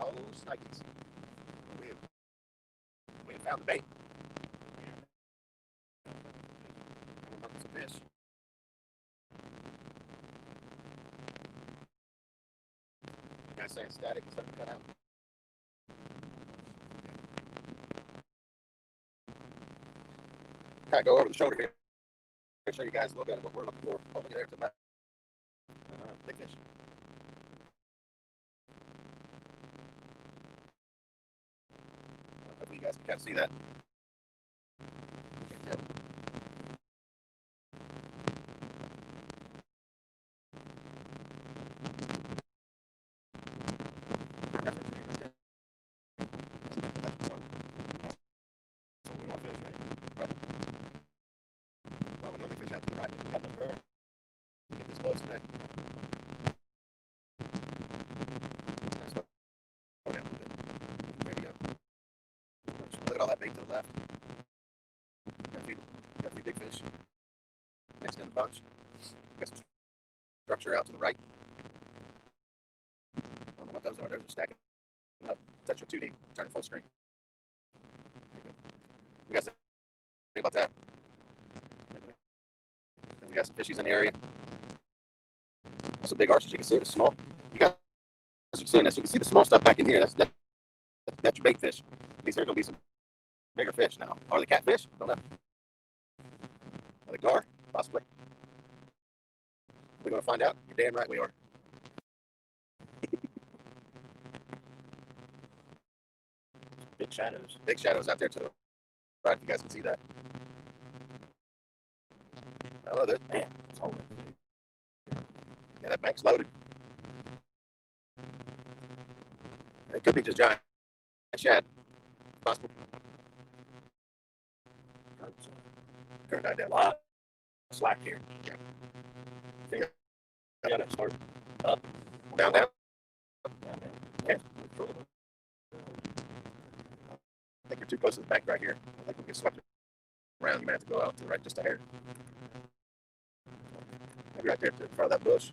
Oh, snikes. We have found the bait. We're working some fish. You guys saying static and stuff to cut out. Kind of go over the shoulder here. Show you guys a little bit of what we're looking for over there to the big fish. Hopefully you guys can kind of see that. Look at all that bait to the left. Got a few big fish mixed in a bunch. Got some structure out to the right. I don't know what those are. Those are stacking up. Touch it too deep. Turn it full screen. You guys think about that? We got some fishies in the area. Some big arches. You can see the small. You guys are seeing this. You can see the small stuff back in here. That's your bait fish. These are going to be some bigger fish now. Are they catfish? Don't know. Are they gar? Possibly. We're going to find out. You're damn right we are. Big shadows. Big shadows out there to the right. You guys can see that. Oh, there's, man. It's holding. Yeah, that bank's loaded. It could be just giant shad. Possible. Turned out a lot of slack here. Yeah, that starts up, down, down. Yeah. I think you're too close to the bank right here. I think we'll get swept around. You might have to go out to the right just a hair. Maybe right there in front of that bush.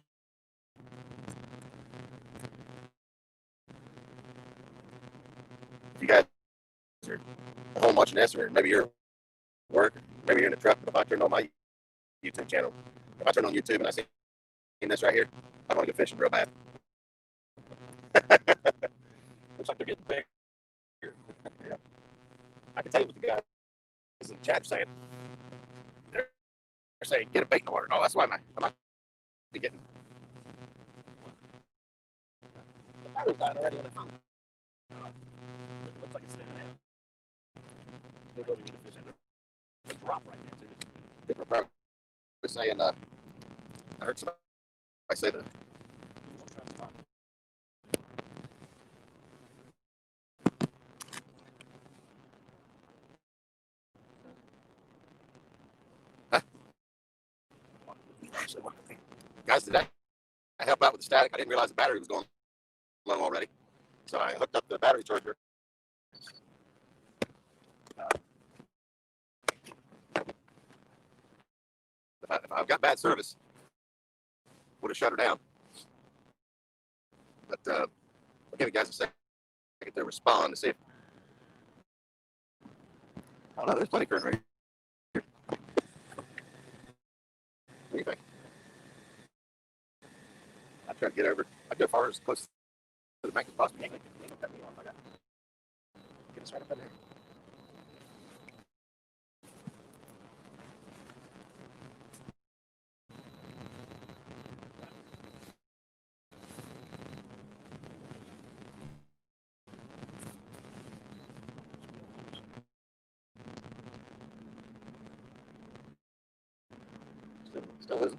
If you guys are at home watching this, or maybe you're at work, maybe you're in a truck, but if I turn on my YouTube channel, if I turn on YouTube and I see this right here, I'm going to go fishing real bad. Looks like they're getting big. Yeah. I can tell you what the guys in the chat are saying. They're saying, get a bait in the water. No, that's why I might be getting. The battery's dying already on the phone. It looks like it's standing out. They're going to get a fish in there. There's a drop right there, too. Different program. They're saying, I heard somebody say that. Guys, did I help out with the static? I didn't realize the battery was going low already. So I hooked up the battery charger. If I've got bad service, would have shut her down. But I'll give you guys a second to respond to see if. Oh no, there's plenty of current right here. What do you think? I try to get over. I go far as close to the bank as possible. Get us right up in there. You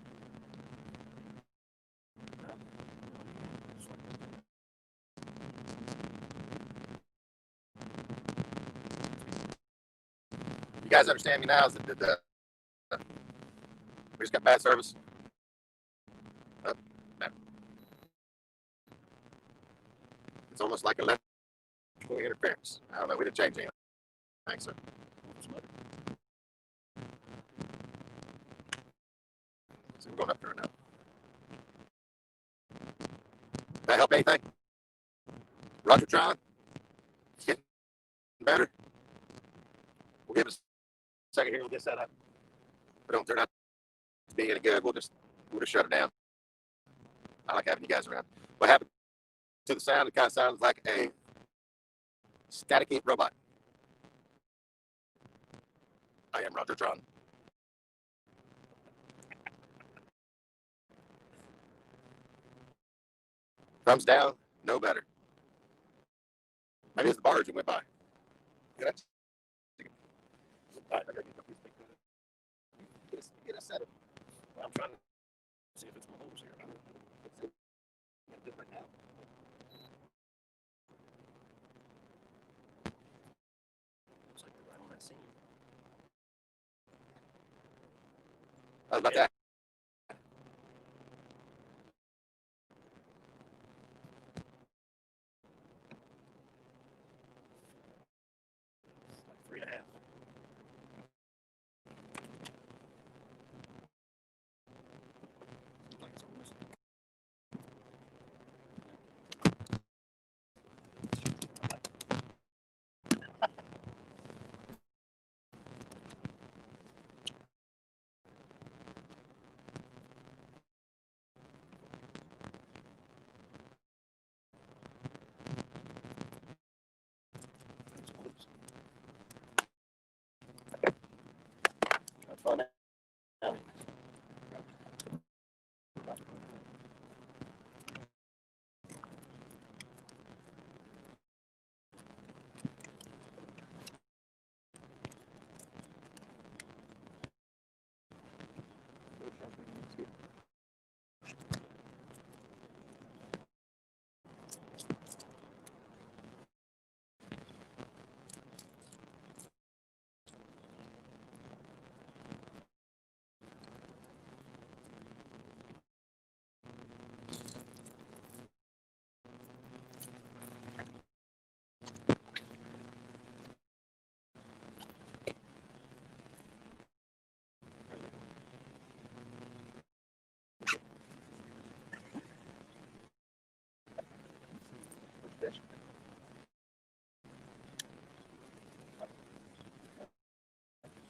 guys understand me now? Is that we just got bad service? Oh, no. It's almost like electrical interference. I don't know. We didn't change anything. Thanks, sir. So we're going up there now. Did that help anything? Roger, Tron? It's getting better. We'll give it a second here. We'll get set up. If it don't turn out to be any good, we'll just shut it down. I like having you guys around. What happened to the sound? It kind of sounds like a staticky robot. I am Roger Tron. Thumbs down, no better. Maybe it's the barge that went by. Get a set of. I'm trying to see if it's my holes here. It's different now. Looks like they're right on that seam. How's about that? Like 3.5.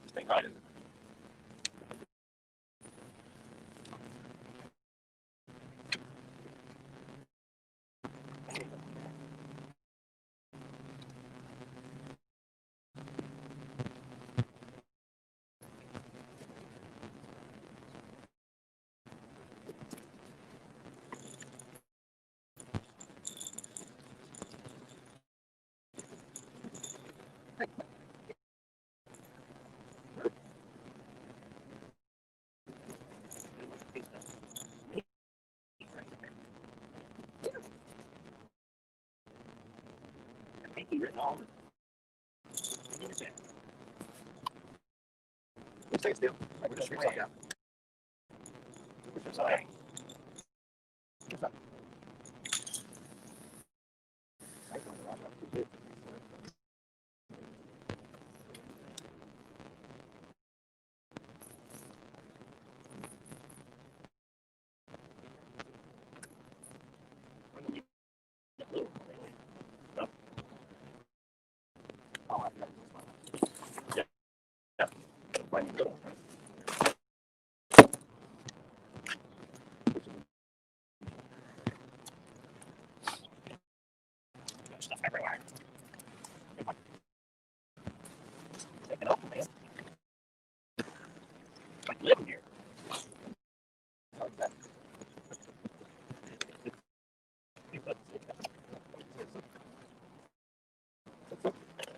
Stay right in. Stay still. We're just reach out. Stuff everywhere. Take it open, man. Like living here.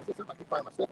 I can find myself.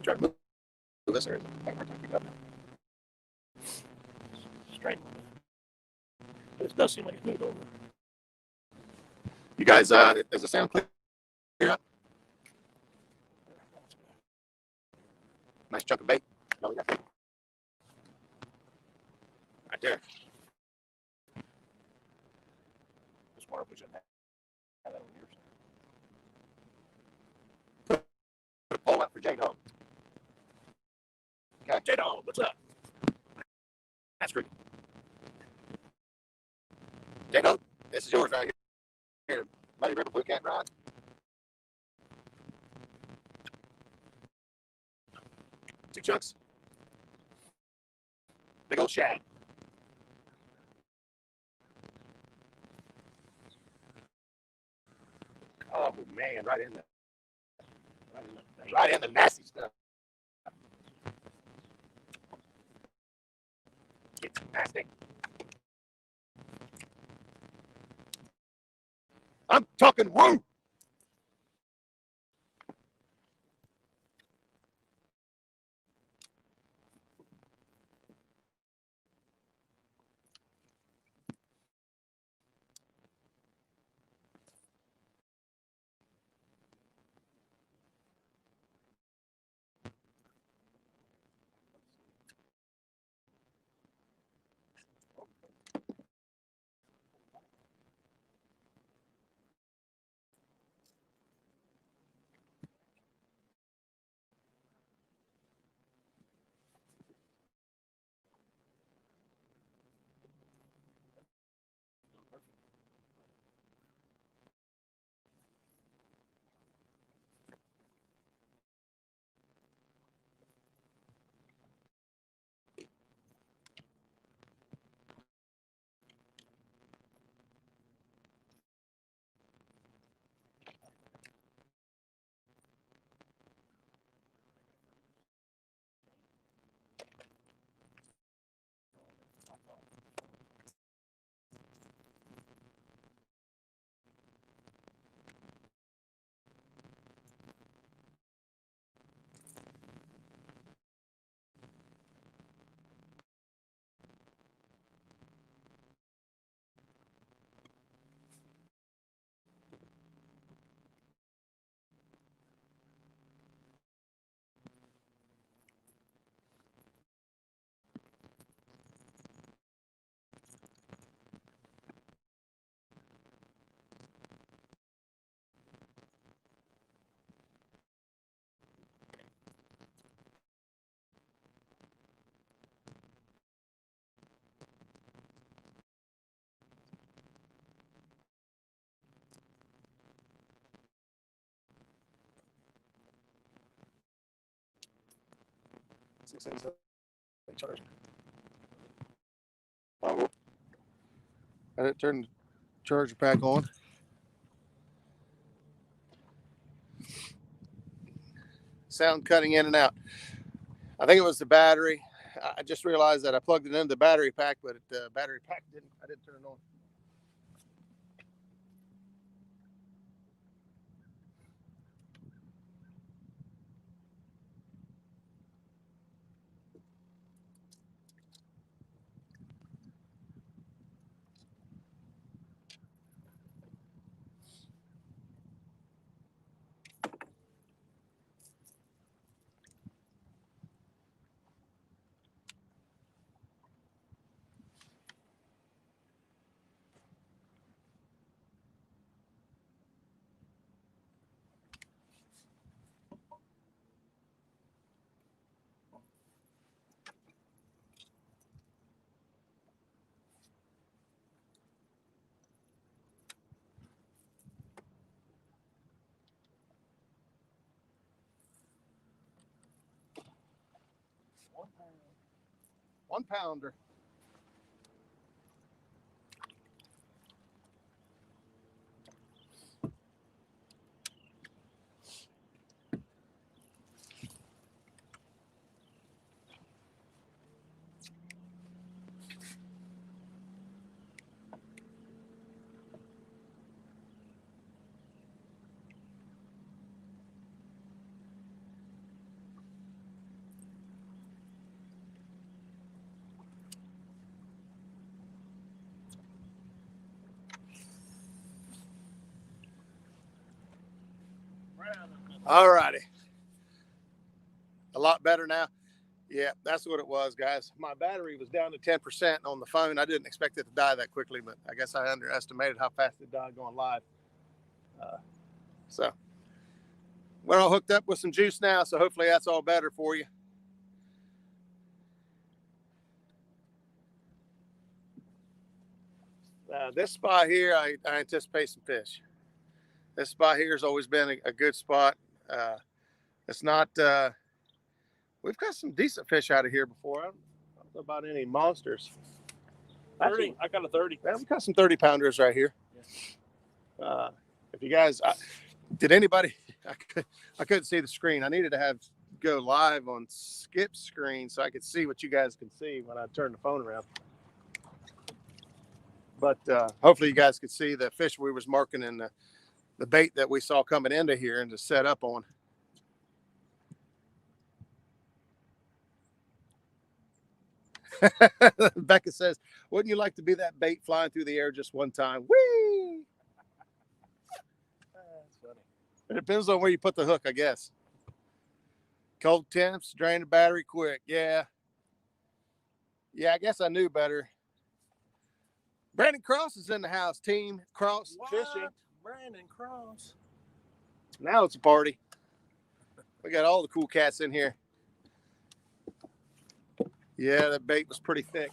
Try to move this area. Straight. This does seem like it's moved over. You guys, is the sound clear? Nice chunk of bait. No, we got right there. Just wonder if we should have that over here. Put a pole up for J-Dog. Okay, J-Dog, what's up? That's great. J-Dog, this is yours right here. Muddy River Bluecat rod. Two chunks. Big old shad. Oh man, right in there. Right in the nasty stuff. It's nasty. I'm talking woo. I didn't turn the charger pack on. Sound cutting in and out. I think it was the battery. I just realized that I plugged it into the battery pack, but the battery pack I didn't turn it on. 1 pounder. All righty. A lot better now. Yeah, that's what it was, guys. My battery was down to 10% on the phone. I didn't expect it to die that quickly, but I guess I underestimated how fast it died going live. So we're all hooked up with some juice now, so hopefully that's all better for you. This spot here, I anticipate some fish. This spot here has always been a good spot. It's not, we've got some decent fish out of here before. I don't know about any monsters. 30. Actually, I got a 30. yeah, we've got some 30 pounders right here. If you guys, did anybody, I couldn't see the screen. I needed to go live on Skip's screen so I could see what you guys can see when I turn the phone around. But hopefully you guys could see the fish we was marking and the bait that we saw coming into here and to set up on. Becca says, wouldn't you like to be that bait flying through the air just one time? Whee! That's funny. It depends on where you put the hook, I guess. Cold temps, drain the battery quick. Yeah. Yeah, I guess I knew better. Brandon Cross is in the house. Team Cross Fishing. Brandon Cross. Now it's a party. We got all the cool cats in here. Yeah, that bait was pretty thick.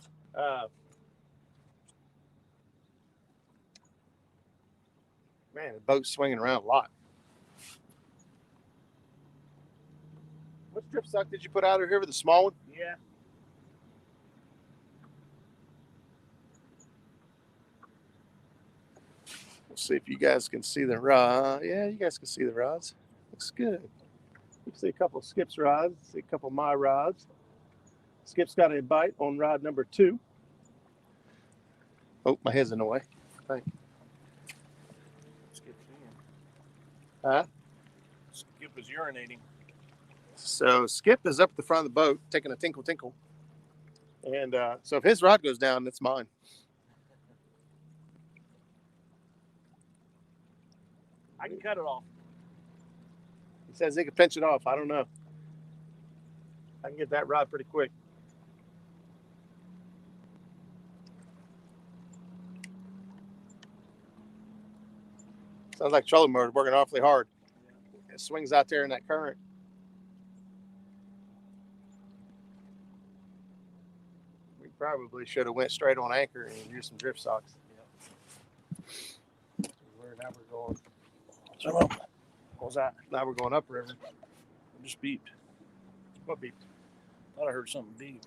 Man, the boat's swinging around a lot. What strip suck did you put out of here with the small one? Yeah. We'll see if you guys can see the rod. Yeah, you guys can see the rods. Looks good. You can see a couple of Skip's rods, see a couple of my rods. Skip's got a bite on rod number 2. Oh, my head's in the way. Thank you. Skip's in. Huh? Skip is urinating. So Skip is up at the front of the boat taking a tinkle tinkle. And so if his rod goes down, it's mine. I can cut it off. He says he can pinch it off. I don't know. I can get that rod pretty quick. Sounds like trolling motor working awfully hard. It swings out there in that current. We probably should have went straight on anchor and used some drift socks. Yep. Now we're going. What was that? Now we're going upriver. I just beeped. What beeped? Thought I heard something beep.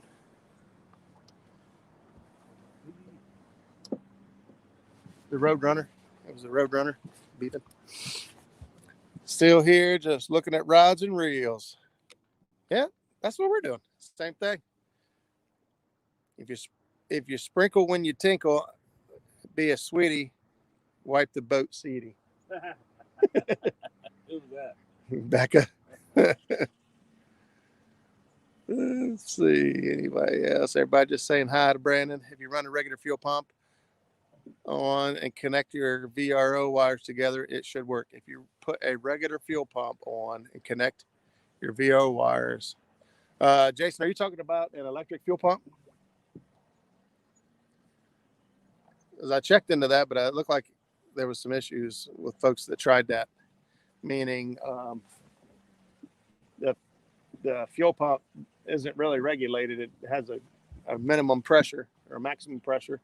The Roadrunner. It was the Roadrunner beeping. Still here, just looking at rods and reels. Yeah, that's what we're doing. Same thing. If you sprinkle when you tinkle, be a sweetie, wipe the boat seedy. Who was that? Becca. Let's see. Anybody else? Everybody just saying hi to Brandon. If you run a regular fuel pump on and connect your VRO wires together, it should work. If you put a regular fuel pump on and connect your VRO wires. Jason, are you talking about an electric fuel pump? As I checked into that, but it looked like there was some issues with folks that tried that, meaning the fuel pump isn't really regulated. It has a minimum pressure or maximum pressure.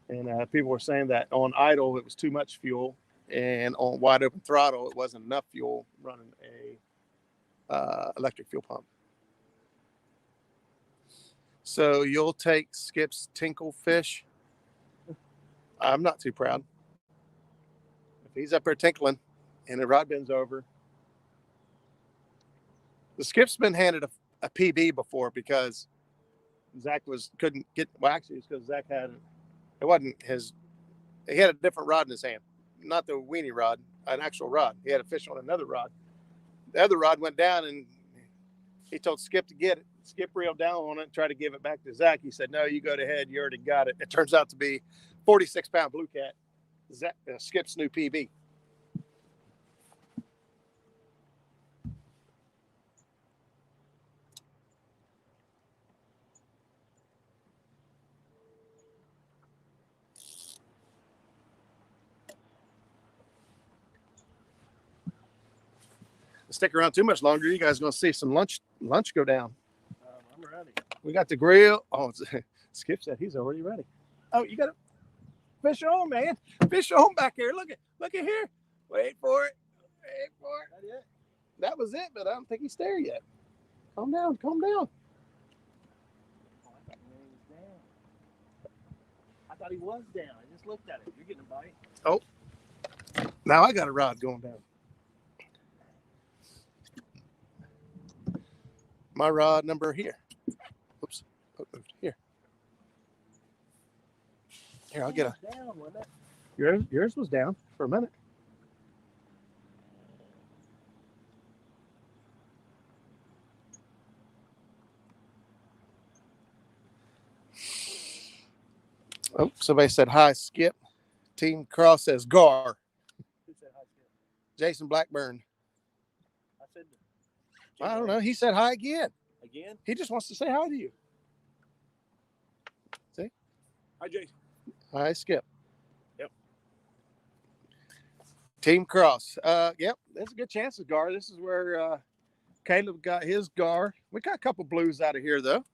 And people were saying that on idle, it was too much fuel. And on wide open throttle, it wasn't enough fuel running a electric fuel pump. So you'll take Skip's tinkle fish. I'm not too proud. If he's up there tinkling and the rod bends over. The Skip's been handed a PB before because Zach couldn't get, well, actually it's because Zach had, it wasn't his, he had a different rod in his hand, not the weenie rod, an actual rod. He had a fish on another rod. The other rod went down and he told Skip to get it. Skip reeled down on it and tried to give it back to Zach. He said, no, you go ahead. You already got it. It turns out to be 46-pound Bluecat, Skip's new PB. Stick around too much longer, you guys are going to see some lunch go down. I'm ready. We got the grill. Oh, Skip said he's already ready. Oh, you got to fish on, man. Fish on back here. Look at here. Wait for it. Wait for it. That it? That was it, but I don't think he's there yet. Calm down. Calm down. I thought he was down. I just looked at it. You're getting a bite. Oh, now I got a rod going down. My rod number here. Oops. Here. Here, I'll get a. Down, wasn't it? Yours was down for a minute. Oh, somebody said hi, Skip. Team Cross says Gar. Who said hi, Skip? Jason Blackburn. I said. I don't know. He said hi again. Again? He just wants to say hi to you. See? Hi, Jason. Hi, Skip. Yep. Team Cross. Yep. There's a good chance of Gar. This is where Caleb got his Gar. We got a couple blues out of here, though.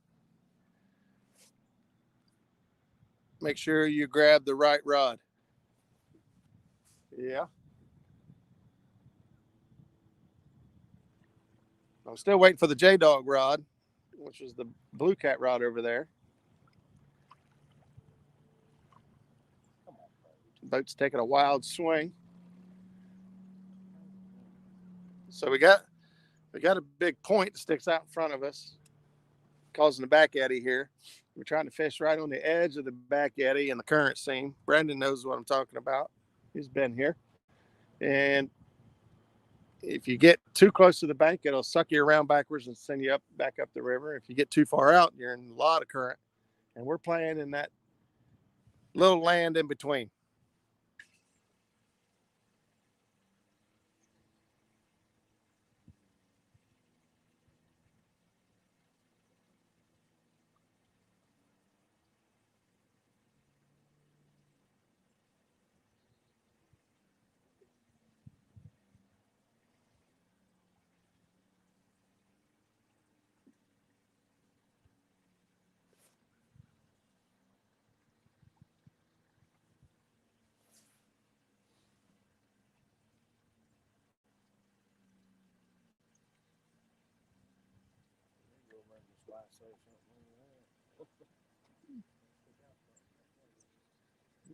Make sure you grab the right rod. Yeah. I'm still waiting for the J-Dog rod, which is the Bluecat rod over there. The boat's taking a wild swing. So we got a big point that sticks out in front of us, causing the back eddy here. We're trying to fish right on the edge of the back eddy and the current seam. Brendan knows what I'm talking about. He's been here. And if you get too close to the bank, it'll suck you around backwards and send you back up the river. If you get too far out, you're in a lot of current. And we're playing in that little land in between.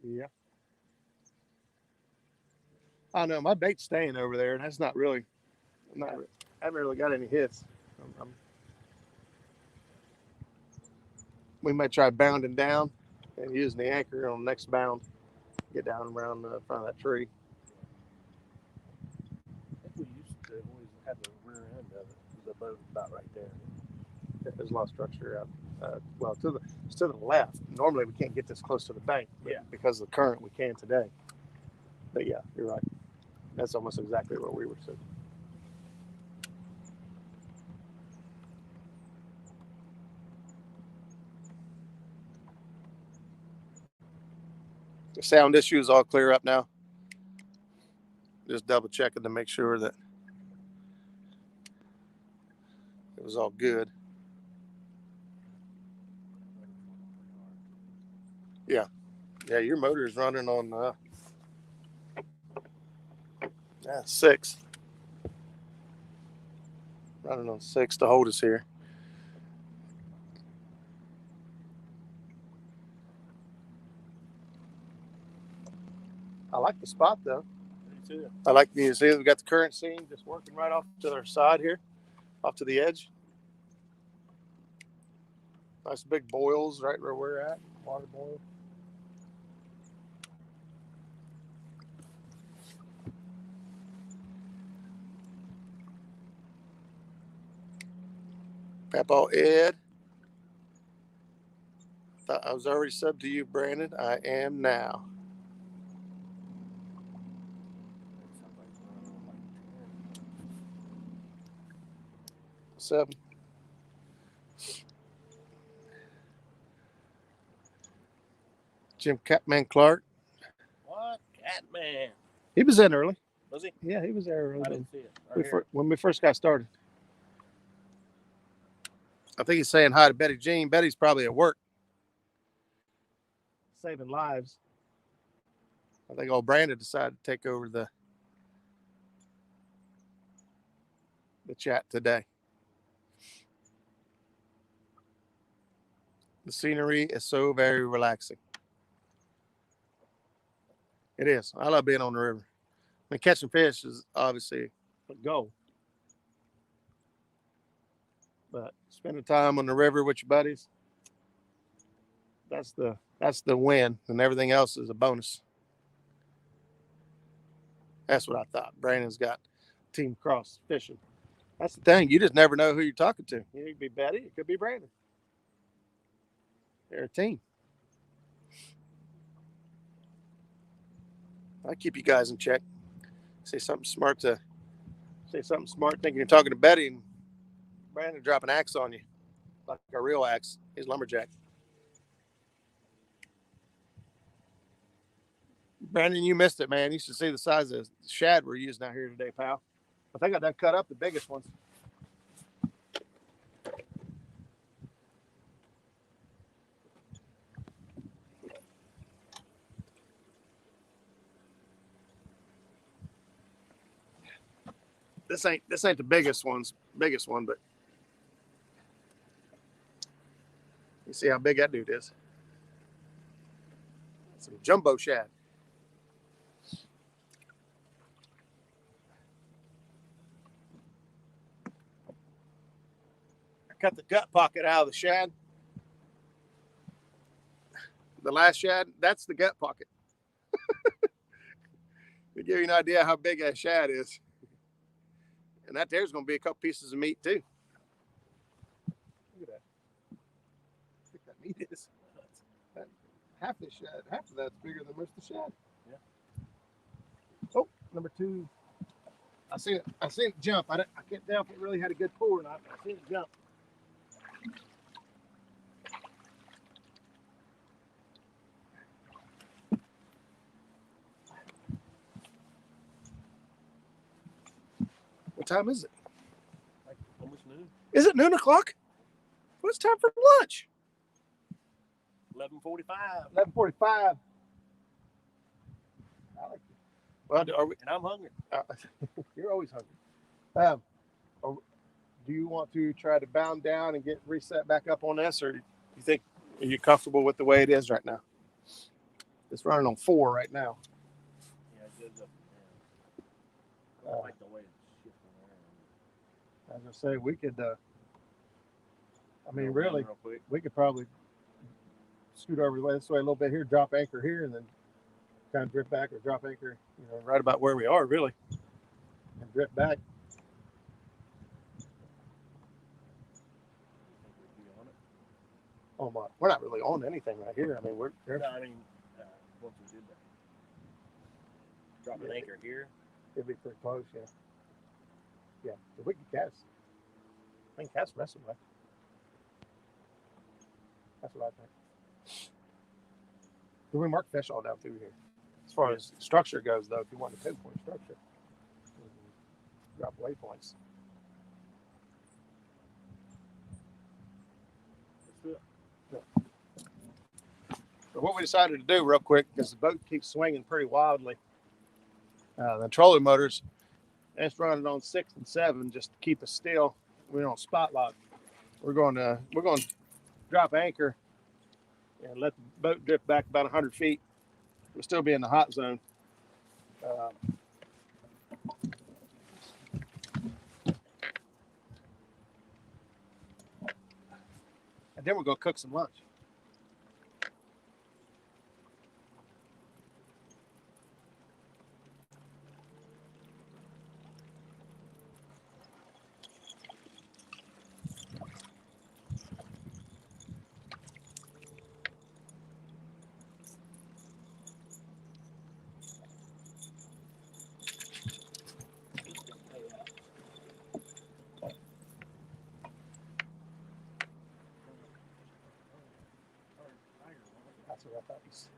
Yeah. I don't know. My bait's staying over there, and that's not really, I haven't really got any hits. We might try bounding down and using the anchor on the next bound. Get down around the front of that tree. I think we used to always have the rear end of it. The boat about right there. There's a lot of structure out. Well, to the left. Normally we can't get this close to the bank, but yeah, because of the current we can today. But yeah, you're right. That's almost exactly where we were sitting. The sound issue is all clear up now. Just double checking to make sure that it was all good. Yeah. Yeah, your motor is running on 6. Running on 6 to hold us here. like the spot though. Me too. I like you see we got the current scene just working right off to our side here, off to the edge. Nice big boils right where we're at. Water boil. Papa Ed. Thought I was already subbed to you, Brandon. I am now. Seven. Jim Catman Clark. What? Catman. He was in early. Was he? Yeah, he was there early. I didn't see it. When we first got started. I think he's saying hi to Betty Jean. Betty's probably at work. Saving lives. I think old Brandon decided to take over the chat today. The scenery is so very relaxing. It is. I love being on the river. I mean, catching fish is obviously a goal. But spending time on the river with your buddies, that's the win, and everything else is a bonus. That's what I thought. Brandon's got Team Cross fishing. That's the thing. You just never know who you're talking to. It could be Betty. It could be Brandon. They're a team. I keep you guys in check. Say something smart, thinking you're talking to Betty, and Brandon drop an axe on you, like a real axe. He's lumberjack. Brandon, you missed it, man. You should see the size of the shad we're using out here today, pal. I think I done cut up the biggest ones. This ain't the biggest one, but you see how big that dude is. Some jumbo shad. I cut the gut pocket out of the shad. The last shad, that's the gut pocket. To give you an idea how big that shad is. And that there's going to be a couple pieces of meat too. Look at that. I think that meat is. Half the shad, half of that's bigger than most of the shad. Yeah. Oh, number two. I seen it jump. I can't tell if it really had a good pull or not. I seen it jump. What time is it? Like almost noon. Is it noon o'clock? What's time for lunch? 11:45. 11:45. I like it. Well, are we? And I'm hungry. You're always hungry. Do you want to try to bound down and get reset back up on this, or you think are you comfortable with the way it is right now? It's running on 4 right now. Yeah, it goes up. Yeah. I like the way it's shifting around. As I say, we could. I mean, really, we could probably scoot over this way a little bit here, drop anchor here, and then kind of drift back or drop anchor, right about where we are, really, and drift back. Oh my, we're not really on anything right here. I mean, we're. No, I mean, once we did that, drop an anchor here. It'd be pretty close, yeah. Yeah, if we could cast. I think cast messing with. That's what I think. We mark fish all down through here. As far as structure goes, though, if you want to pinpoint structure, drop waypoints. So what we decided to do real quick, because the boat keeps swinging pretty wildly, the trolling motors, and it's running on 6 and 7 just to keep us still. We're on spot lock. We're going to drop anchor and let the boat drift back about 100 feet. We'll still be in the hot zone. And then we're gonna cook some lunch.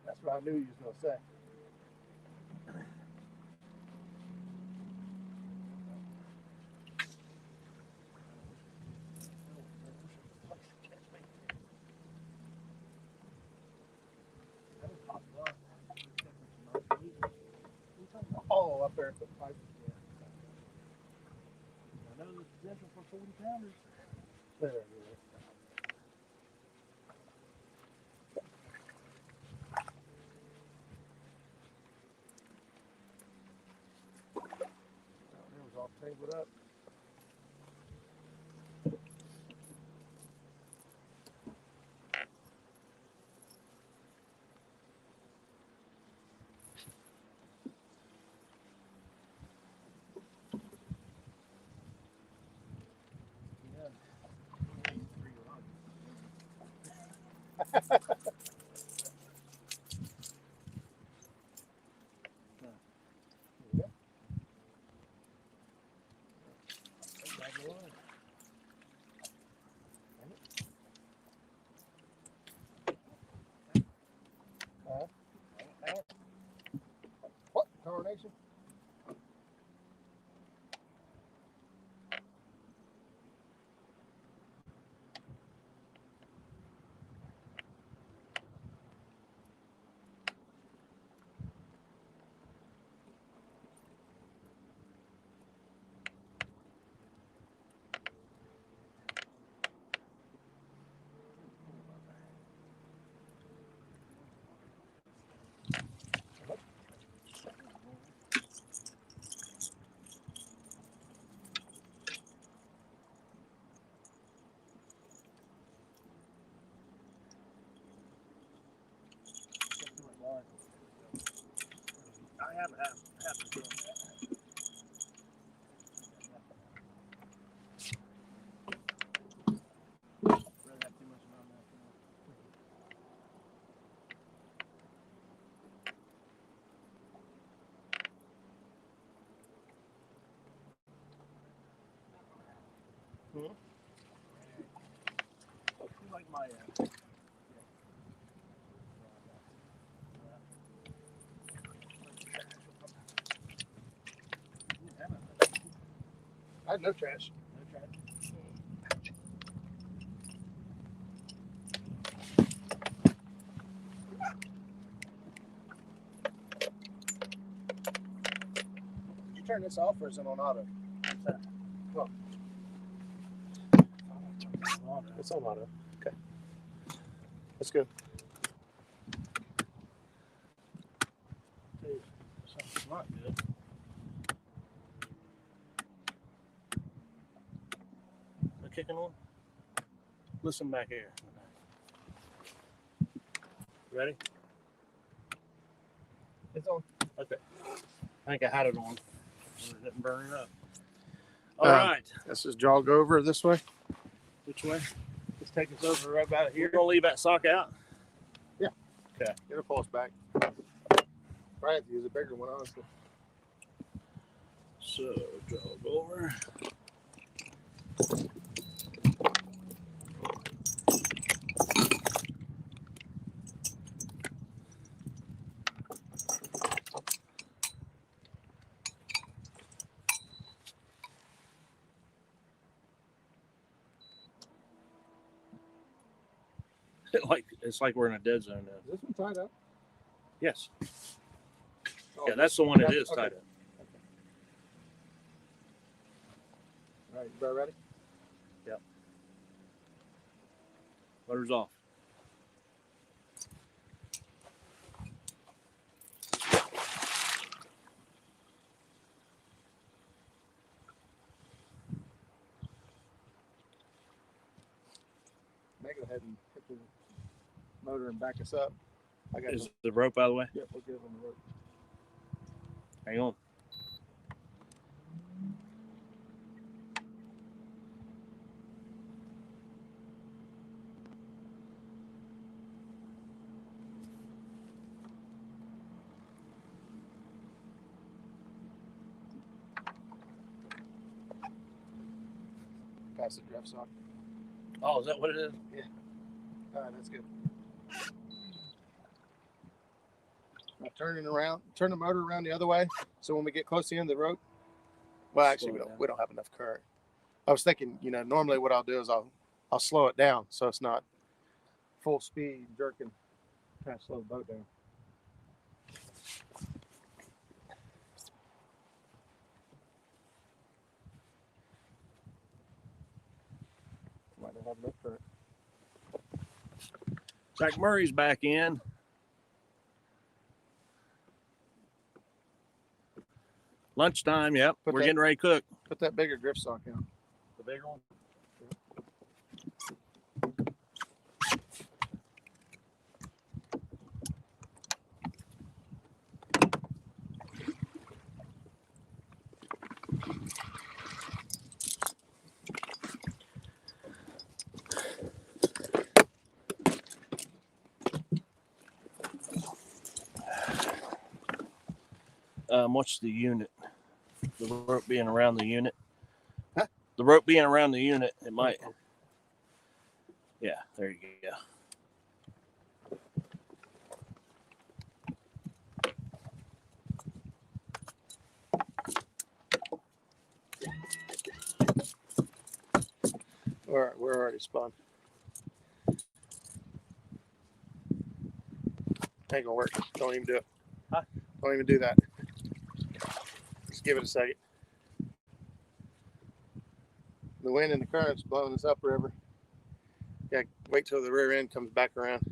That's what I knew you was gonna say. Oh, up there at the pipe. Yeah. I know the potential for 40 pounders. There it is. It was all tangled up. What? Coronation? I haven't to do that. Really have too much on that. You like my I had no trash. no trash. Did you turn this off or is it on auto? Well, it's on auto. Okay. That's good. Something's not good. The kicking on? Listen back here. Ready? It's on. Okay. I think I had it on. It didn't burn it up. All right. Let's just jog over this way. Which way? Just take us over right about You're here. going to leave that sock out? Yeah. Okay. Get a pulse back. Probably have to use a bigger one, honestly. So, jog over. It's like we're in a dead zone now. Is this one tied up? Yes. Oh, Yeah, that's the one that is tied up. All right, you about ready? Yep. Motor's off. ahead and hit the motor and back us up. I got Is the rope out of the way? Yep, we'll give them the rope. Hang on. Pass the drift sock. Oh, is that what it is? Yeah. All right, that's good. Now turn the motor around the other way. So when we get close to the end of the rope, well, actually we don't have enough current. I was thinking, you know, normally what I'll do is I'll slow it down so it's not full speed jerking, kind of slow the boat down. Might not have enough current. Zach Murray's back in. Lunchtime, yep. We're getting ready to cook. Put that bigger drift sock out. The bigger one? What's the unit? The rope being around the unit. Huh? The rope being around the unit, it might. Yeah, there you go. All right, we're already spun. Ain't gonna work. Don't even do it. Huh? Don't even do that. Just give it a second. The wind and the current's blowing us upriver. Yeah, wait till the rear end comes back around.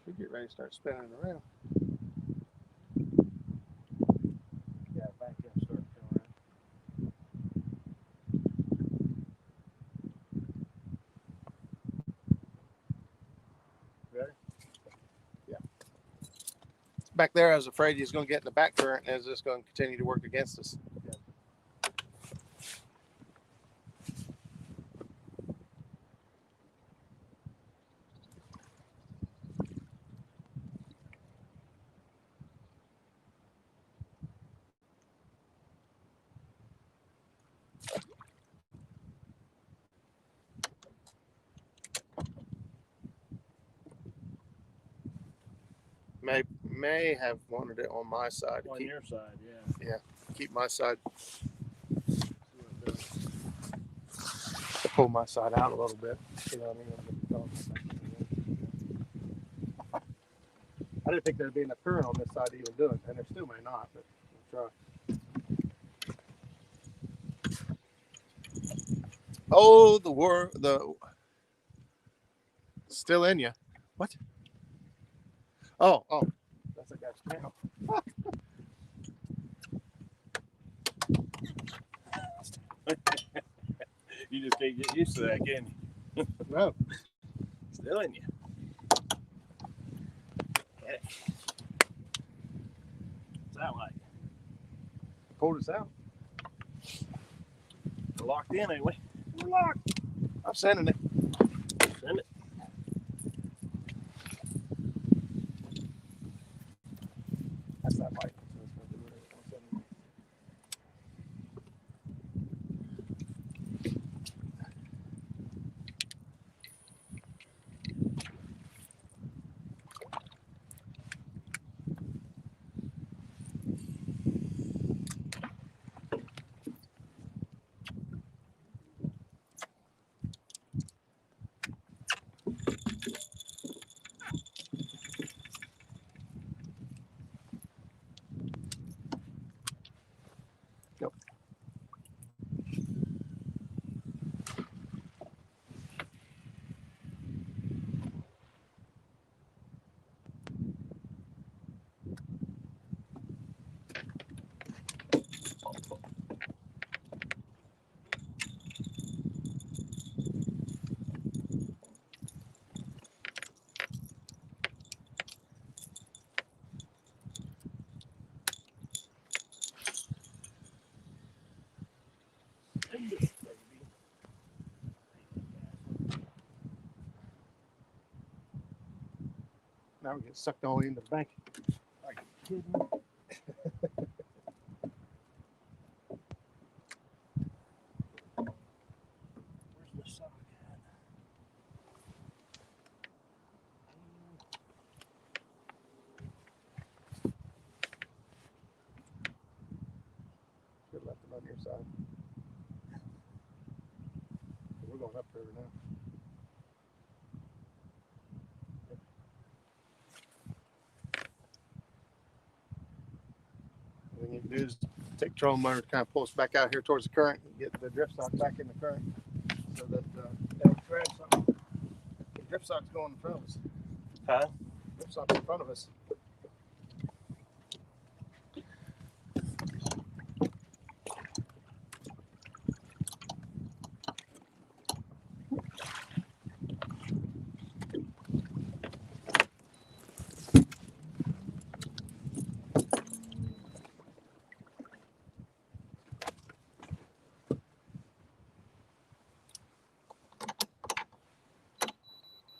We get ready to start spinning around. Yeah, back in, start coming around. Ready? Yeah. Back there, I was afraid he was going to get in the back current and it's just going to continue to work against us. Yeah. May have wanted it on my side. On your side, yeah. Yeah, keep my side. Pull my side out a little bit. You know what I mean? I didn't think there'd be enough current on this side to even do it, and there still may not, but we'll try. Oh, the still in you. What? Oh, that's a guy's channel. You just can't get used to that, can you? No. Still in you. Get it. What's that like? Pulled us out. We're locked in, ain't we? We're locked. I'm sending it. Send it. That's that light. I would get sucked all into the bank. Are you kidding? Where's the sock at? Should have left it on your side. We're going upriver now. What you can do is take trolling motor to kind of pull us back out here towards the current and get the drift sock back in the current so that it'll grab something. The drift sock's going in front of us. Huh? Drift sock's in front of us.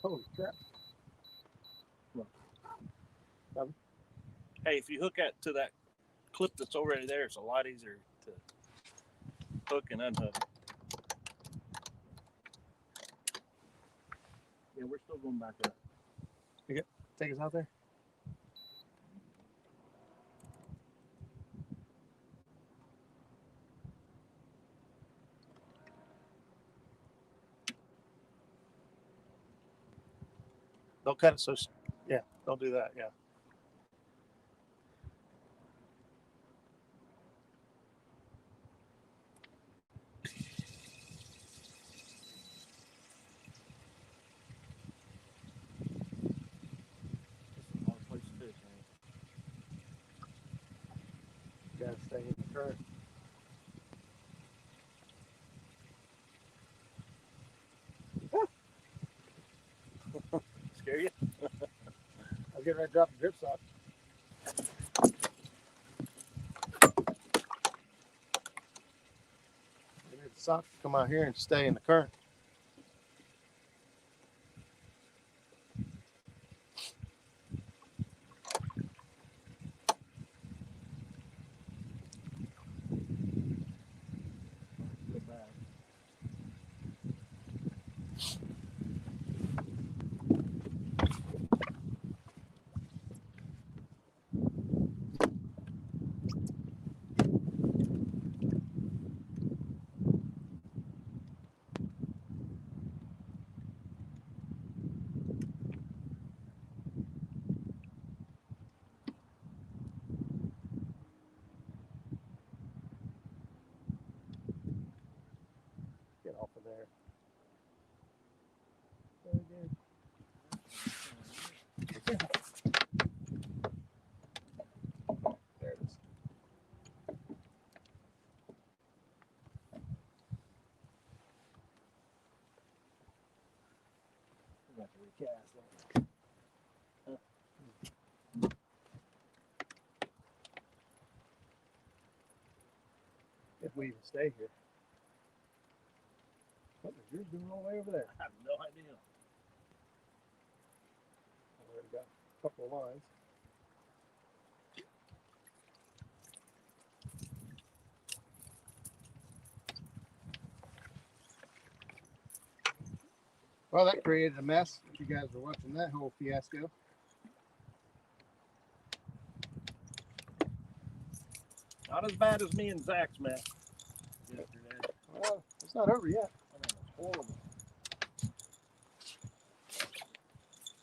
Holy crap. Hey, if you hook that to that clip that's already there, it's a lot easier to hook and unhook. Yeah, we're still going back up. Take us out there. They'll cut it so, yeah, they'll do that, yeah. Gotta stay in the current. Scare you? I was getting ready to drop the drip sock. I need the sock to come out here and stay in the current. Get off of there. There it is. We're going to recast that. If we even stay here. What is yours doing all the way over there? I have no idea. I already got a couple of lines. Well, that created a mess. If you guys were watching that whole fiasco. Not as bad as me and Zach's mess yesterday. Well, it's not over yet. I mean, it's horrible.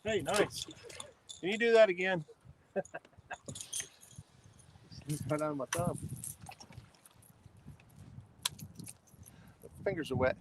Hey, nice. Can you do that again? Right on my thumb. The fingers are wet.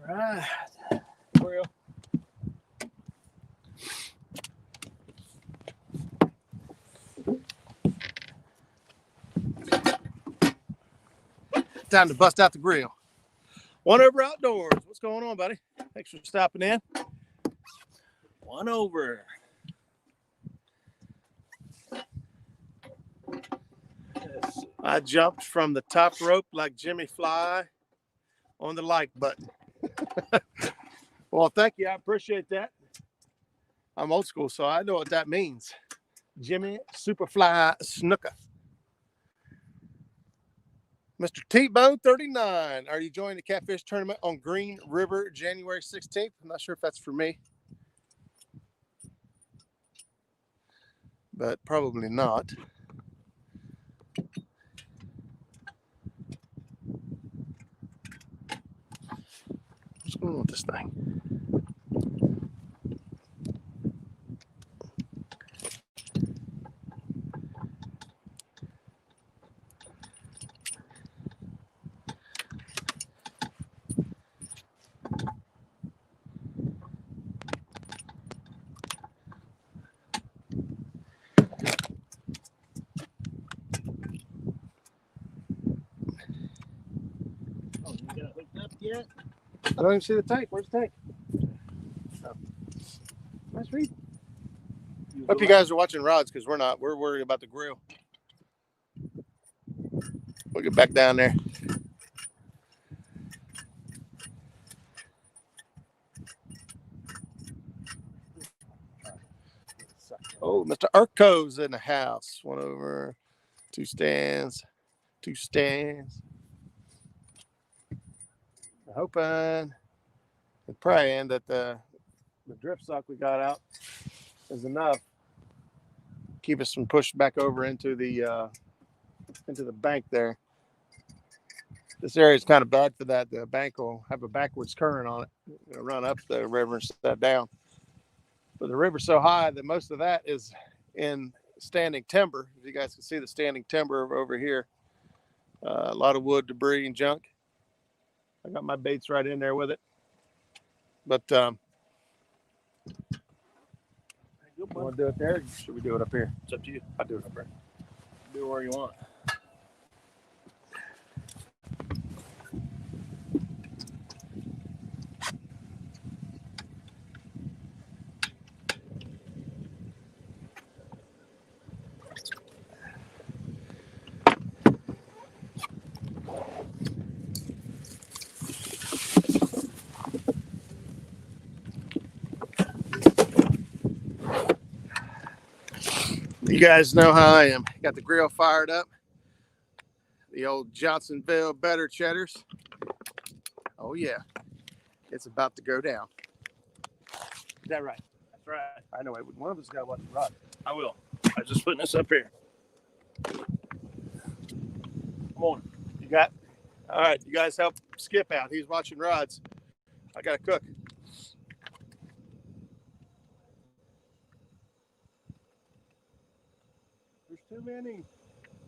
All right. Grill. Time to bust out the grill. One Over Outdoors. What's going on, buddy? Thanks for stopping in. One Over. I jumped from the top rope like Jimmy Fly on the like button. Well, thank you. I appreciate that. I'm old school, so I know what that means. Jimmy Superfly Snooker. Mr. T-Bone 39. Are you joining the catfish tournament on Green River January 16th? I'm not sure if that's for me, but probably not. What's going on with this thing? Oh, you got it hooked up yet? I don't even see the tank. Where's the tank? Oh. Nice read. Hope you guys are watching rods because we're not. We're worried about the grill. We'll get back down there. Oh, Mr. Urko's in the house. One over, two stands, two stands. I'm hoping and praying that the drift sock we got out is enough to keep us from pushing back over into the bank there. This area is kind of bad for that. The bank will have a backwards current on it. It'll run up the river instead of down. But the river's so high that most of that is in standing timber. As you guys can see the standing timber over here. A lot of wood, debris, and junk. I got my baits right in there with it. But you want to do it there? Or should we do it up here? It's up to you. I'll do it up here. Do it where you want. You guys know how I am. Got the grill fired up. The old Johnsonville Better Cheddars. Oh yeah, it's about to go down. Is that right? That's right. I know. One of us got to watch the rod. I will. I'm just putting this up here. Come on. You got? All right. You guys help Skip out. He's watching rods. I got to cook. There's too many.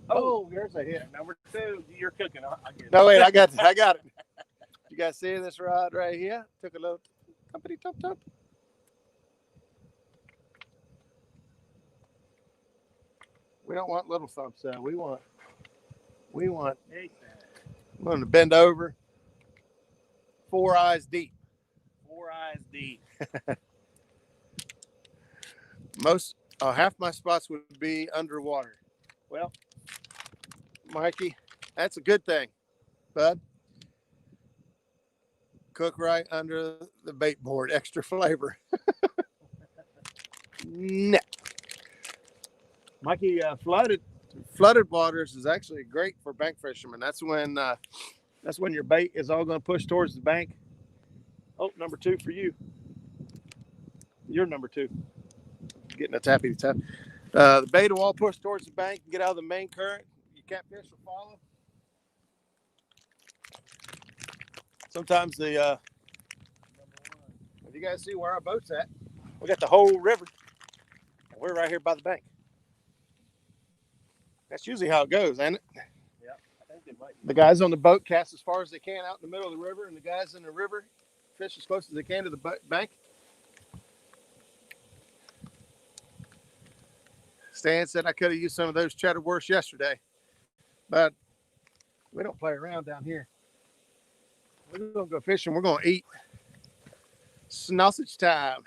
Oh, there's a hit. Number 2. You're cooking. I get it. No, wait. I got it. You guys see this rod right here? Took a little company top. We don't want little thumps though. We want I'm going to bend over. 4 eyes deep. 4 eyes deep. Half my spots would be underwater. Well, Mikey, that's a good thing, bud. Cook right under the bait board, extra flavor. Nah. Mikey flooded Flooded waters is actually great for bank fishermen. That's when your bait is all going to push towards the bank. Oh, number 2 for you. You're number 2. Getting a tappy tap. The bait will all push towards the bank and get out of the main current. Your catfish will follow. Sometimes if you guys see where our boat's at, we got the whole river. And we're right here by the bank. That's usually how it goes, ain't it? Yeah, I think it might be. The guys on the boat cast as far as they can out in the middle of the river, and the guys in the river fish as close as they can to the bank. Stan said I could have used some of those cheddar wursts yesterday, but we don't play around down here. We're going to go fishing. We're going to eat. Sausage time.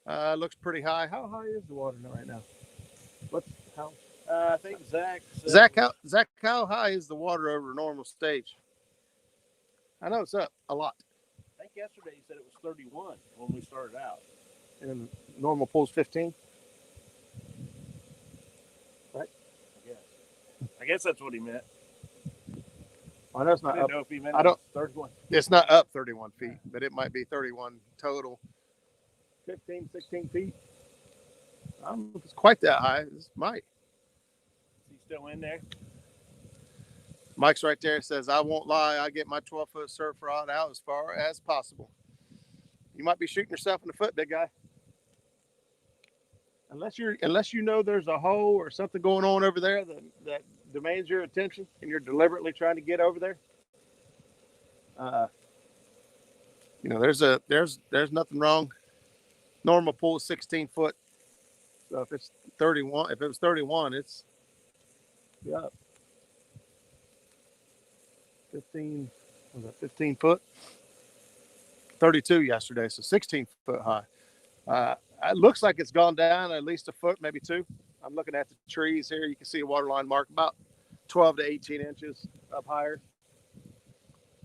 Looks pretty high. How high is the water right now? How? I think Zach. Zach, how high is the water over normal stage? I know it's up a lot. I think yesterday he said it was 31 when we started out. And normal pool's 15. Right? I guess that's what he meant. I know it's not I didn't up. know if he meant I don't. 31. It's not up 31 feet, but it might be 31 total. 15, 16 feet. I don't know if it's quite that high. It's might. Is he still in there? Mike's right there. Says, I won't lie. I get my 12-foot surf rod out as far as possible. You might be shooting yourself in the foot, big guy. Unless you know there's a hole or something going on over there that demands your attention and you're deliberately trying to get over there. There's nothing wrong. Normal pool is 16 foot. So if it's 31, if it was 31, it's 15. Was that 15 foot? 32 yesterday, so 16 foot high. It looks like it's gone down at least a foot, maybe 2. I'm looking at the trees here. You can see a water line mark about 12 to 18 inches up higher.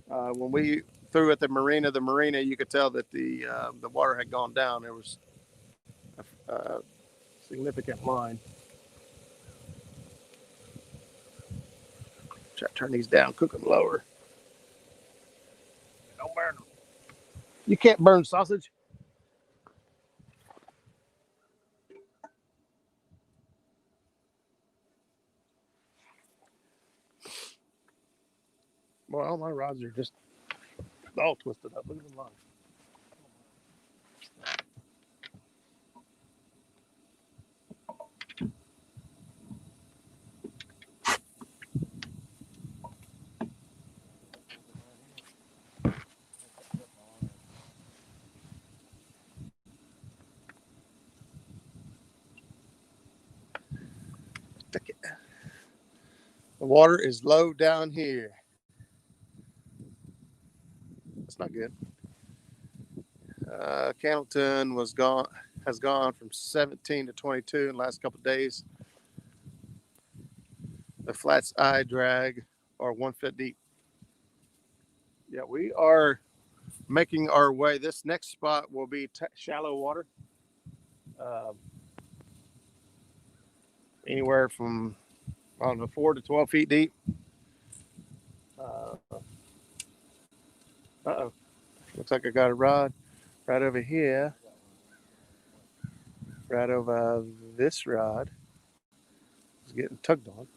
When we threw at the marina, you could tell that the water had gone down. There was a significant line. Try to turn these down, cook them lower. Don't burn them. You can't burn sausage. Boy, all my rods are just all twisted up. Look at the line. The water is low down here. That's not good. Candleton has gone from 17 to 22 in the last couple of days. The flats eye drag are 1 foot deep. Yeah, we are making our way. This next spot will be shallow water. Anywhere from, 4 to 12 feet deep. Uh-oh. Looks like I got a rod right over here. Right over this rod. It's getting tugged on.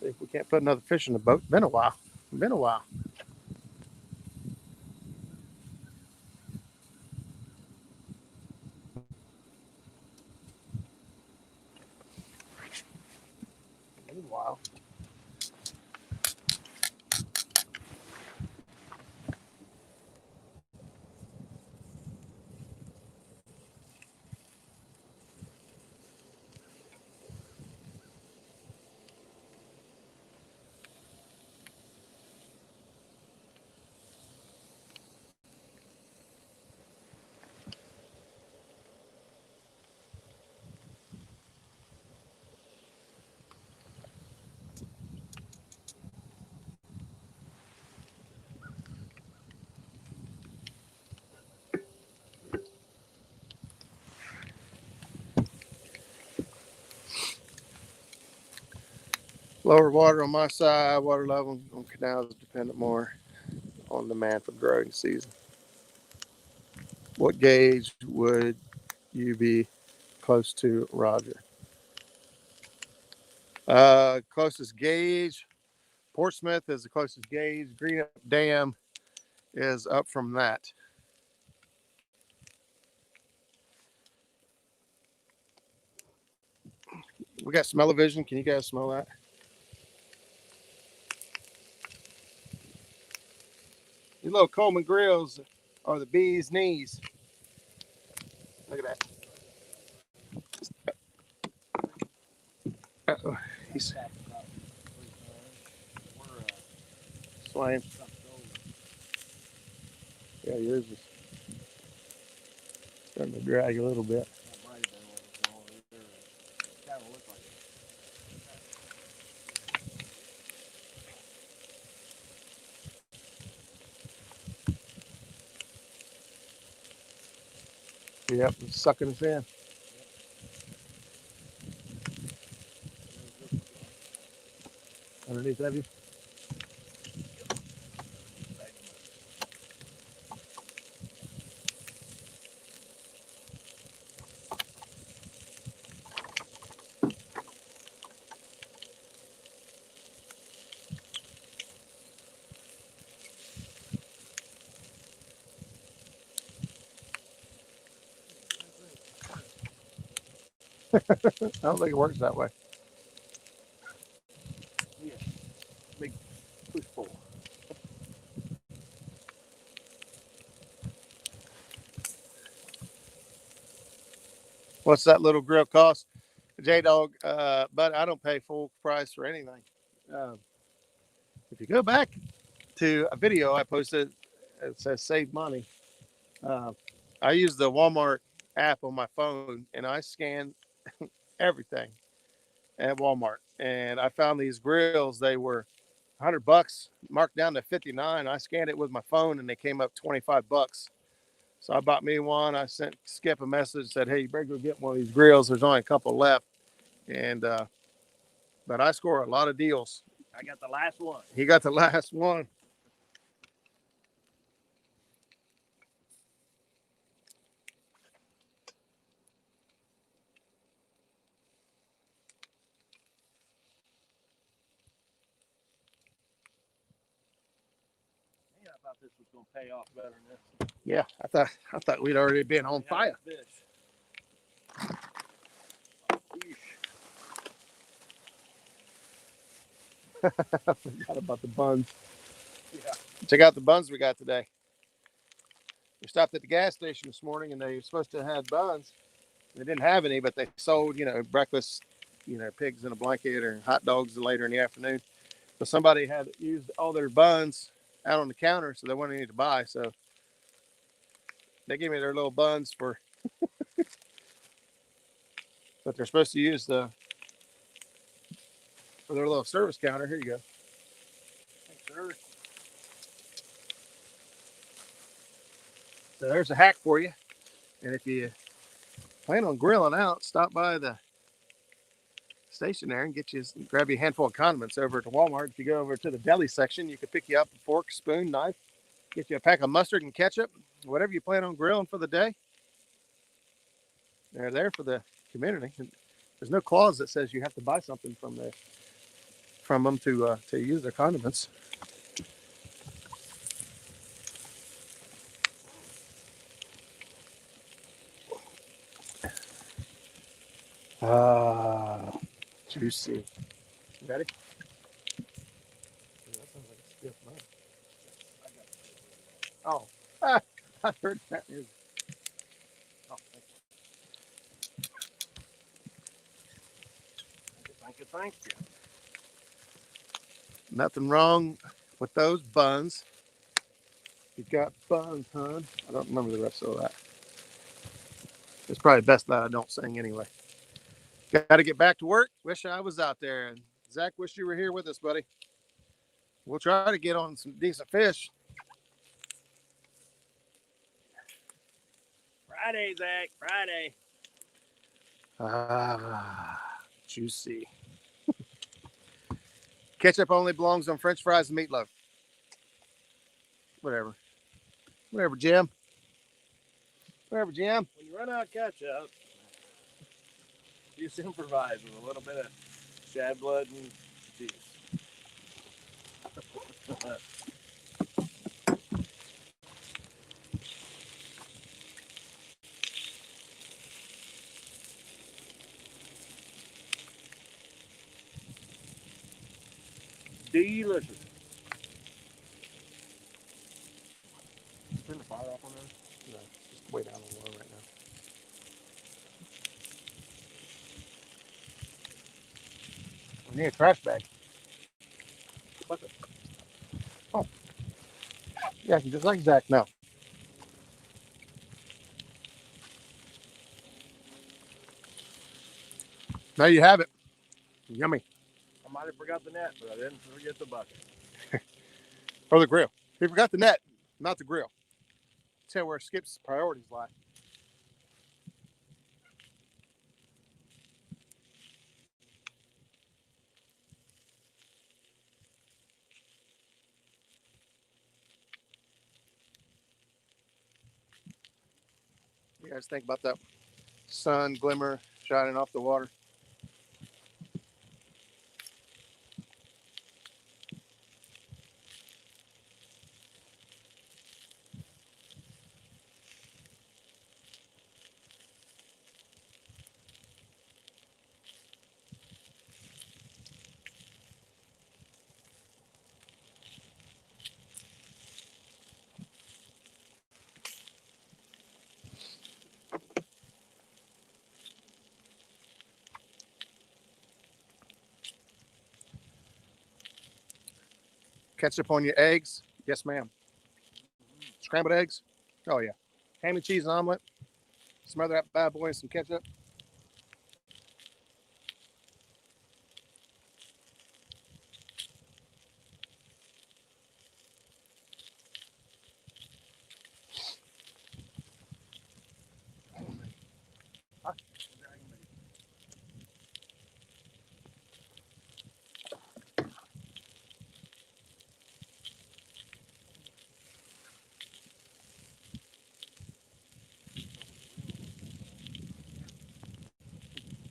See if we can't put another fish in the boat. Been a while. Meanwhile, Lower water on my side, water level on canals dependent more on demand for growing season. What gauge would you be close to, Roger? Closest gauge, Portsmouth is the closest gauge. Greenup Dam is up from that. We got smell-o-vision. Can you guys smell that? These little Coleman grills are the bee's knees. Look at that. Uh-oh. He's swaying. Yeah, yours is starting to drag a little bit. Yep, it's sucking us in. Underneath of you. I don't think it works that way. Yeah, big push pull. What's that little grill cost? J-Dog, but I don't pay full price for anything. If you go back to a video I posted, it says save money. I use the Walmart app on my phone and I scan everything at Walmart. And I found these grills. They were $100, marked down to 59. I scanned it with my phone and they came up $25. So I bought me one. I sent Skip a message, said, hey, you better go get one of these grills. There's only a couple left. And but I score a lot of deals. I got the last one. He got the last one. Yeah, I thought this was gonna pay off better than this. Yeah, I thought we'd already been on fire. I forgot about the buns. Yeah. Check out the buns we got today. We stopped at the gas station this morning and they were supposed to have buns. They didn't have any, but they sold, breakfast, pigs in a blanket or hot dogs later in the afternoon. But somebody had used all their buns out on the counter, so they wanted me to buy. So they gave me their little buns for that they're supposed to use for their little service counter. Here you go. Thanks, sir. So there's a hack for you. And if you plan on grilling out, stop by the station there and grab you a handful of condiments over at the Walmart. If you go over to the deli section, you can pick you up a fork, spoon, knife, get you a pack of mustard and ketchup, whatever you plan on grilling for the day. They're there for the community. There's no clause that says you have to buy something from them to use their condiments. Juicy. Ready? That sounds like a stiff knife. Oh, I heard that. Oh, Thank you. Nothing wrong with those buns. You got buns, hon. I don't remember the rest of that. It's probably best that I don't sing anyway. Got to get back to work. Wish I was out there. And Zach, wish you were here with us, buddy. We'll try to get on some decent fish. Friday, Zach. Friday. Juicy. Ketchup only belongs on French fries and meatloaf. Whatever. Whatever, Jim. Whatever, Jim. When you run out of ketchup, just improvise with a little bit of shad blood and cheese. Delicious. Turn the fire off on there? No, just way down on the low right now. We need a trash bag. What's it? Oh. Yeah, just like Zach now. There you have it. Yummy. I might have forgot the net, but I didn't forget the bucket. Or the grill. He forgot the net, not the grill. Tell where Skip's priorities lie. You guys think about that sun glimmer shining off the water? Ketchup on your eggs? Yes, ma'am. Scrambled eggs? Oh, yeah. Ham and cheese and omelet. Smother that bad boy in some ketchup.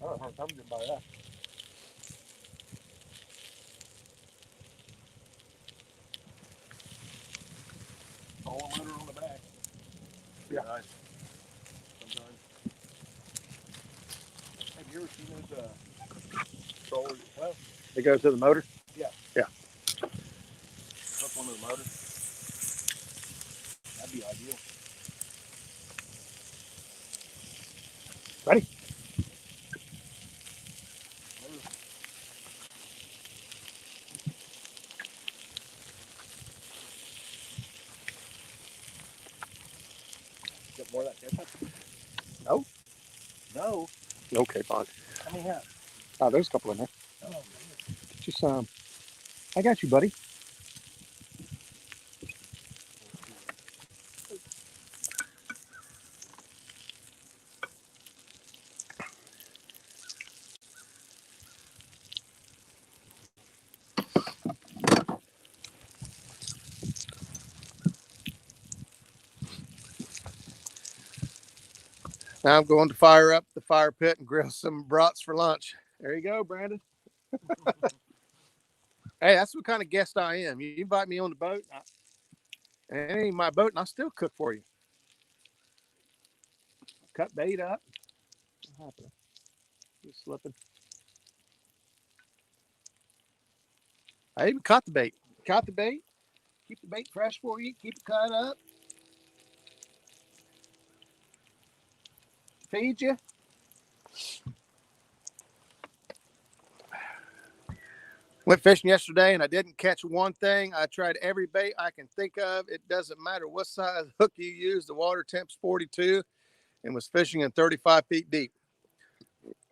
Oh, I'm going to buy that. All motor on the back. Yeah. Nice. Sometimes. Have you ever seen those controllers? Well, It goes to the motor? yeah. Yeah. Hook one of the motors. That'd be ideal. Ready? Get more of that ketchup? No? No. Okay, fine. How many have? Oh, there's a couple in there. Oh, man. Just, I got you, buddy. Now I'm going to fire up the fire pit and grill some brats for lunch. There you go, Brandon. Hey, that's what kind of guest I am. You invite me on the boat, and it ain't my boat, and I'll still cook for you. Cut bait up. What happened? You slipping. I even caught the bait. Caught the bait. Keep the bait fresh for you. Keep it cut up. Feed you. Went fishing yesterday and I didn't catch one thing. I tried every bait I can think of. It doesn't matter what size hook you use. The water temp's 42 and was fishing in 35 feet deep.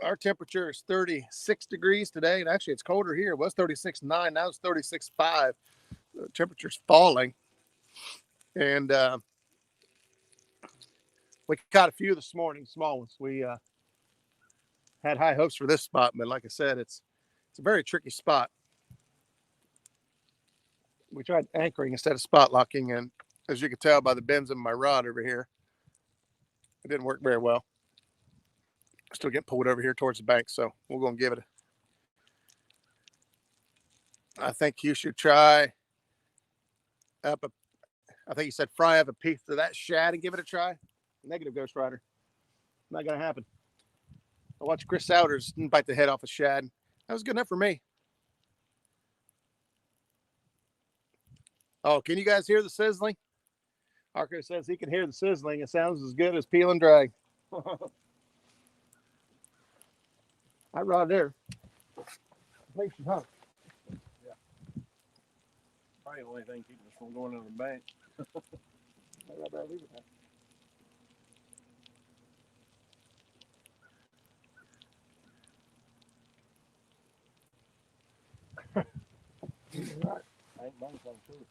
Our temperature is 36 degrees today, and actually it's colder here. It was 36.9, now it's 36.5. The temperature's falling. And we caught a few this morning, small ones. We had high hopes for this spot, but like I said, it's a very tricky spot. we tried anchoring instead of spot locking, and as you can tell by the bends in my rod over here, it didn't work very well. Still getting pulled over here towards the bank, so we're going to give it I think you should try up I think he said fry up a piece of that shad and give it a try. Negative, Ghost Rider. Not going to happen. I watched Chris Souders bite the head off a shad. That was good enough for me. Oh, can you guys hear the sizzling? Arco says he can hear the sizzling. It sounds as good as peel and drag. That rod there. Place is hot. Yeah. Probably the only thing keeping us from going on the bank. I better leave it there. Right. I ain't buying some too.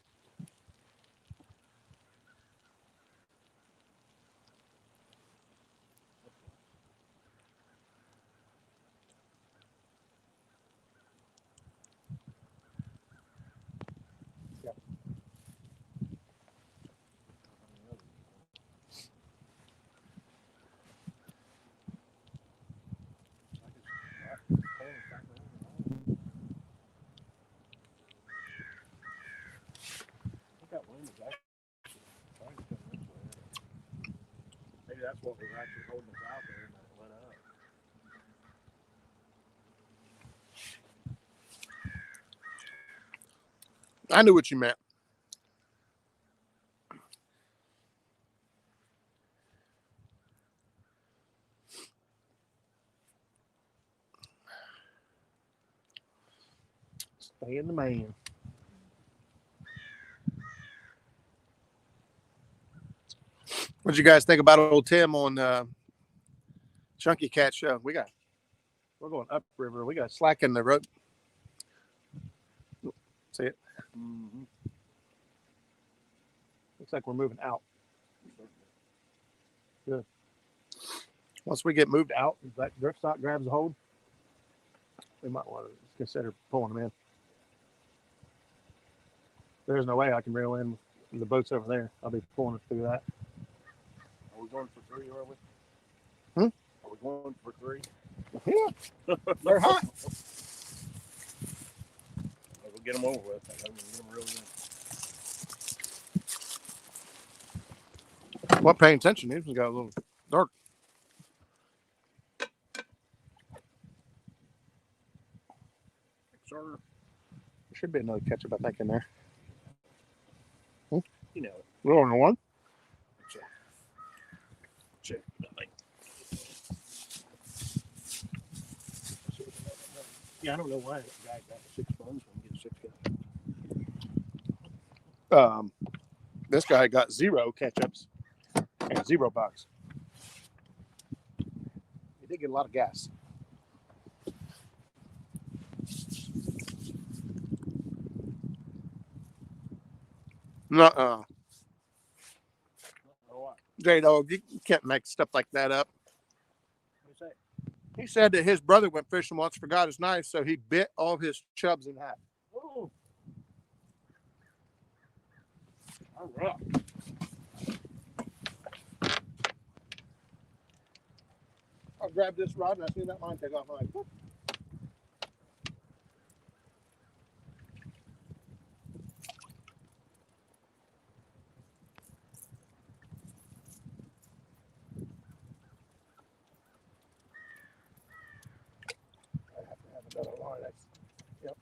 Maybe that's what was actually holding us out there and it went up. I knew what you meant. Stay in the man. What'd you guys think about old Tim on Chunky Cat Show? We're going upriver. We got slack in the rope. See it? Mm-hmm. Looks like we're moving out. Good. Once we get moved out, if that drift stock grabs a hold, we might want to consider pulling them in. There's no way I can reel in the boats over there. I'll be pulling it through that. Are we going for 3, are we? Hmm? Are we going for 3? Yeah. They're hot. We'll get them over with. I gotta get them real good. Well, paying attention, it got a little dark. Sure. There should be another ketchup, I think, in there. You know. We're only one. Check. Nothing. Yeah, I don't know why that guy got 6 buns when he gets 6 ketchup. This guy got 0 ketchups and 0 bucks. He did get a lot of gas. Nuh-uh. J-Dog, you can't make stuff like that up. What do you say? He said that his brother went fishing once, forgot his knife, so he bit all his chubs in half. Oh. All right. I grabbed this rod and I seen that line take off. I'm like, whoop. I have to have another line. Yep.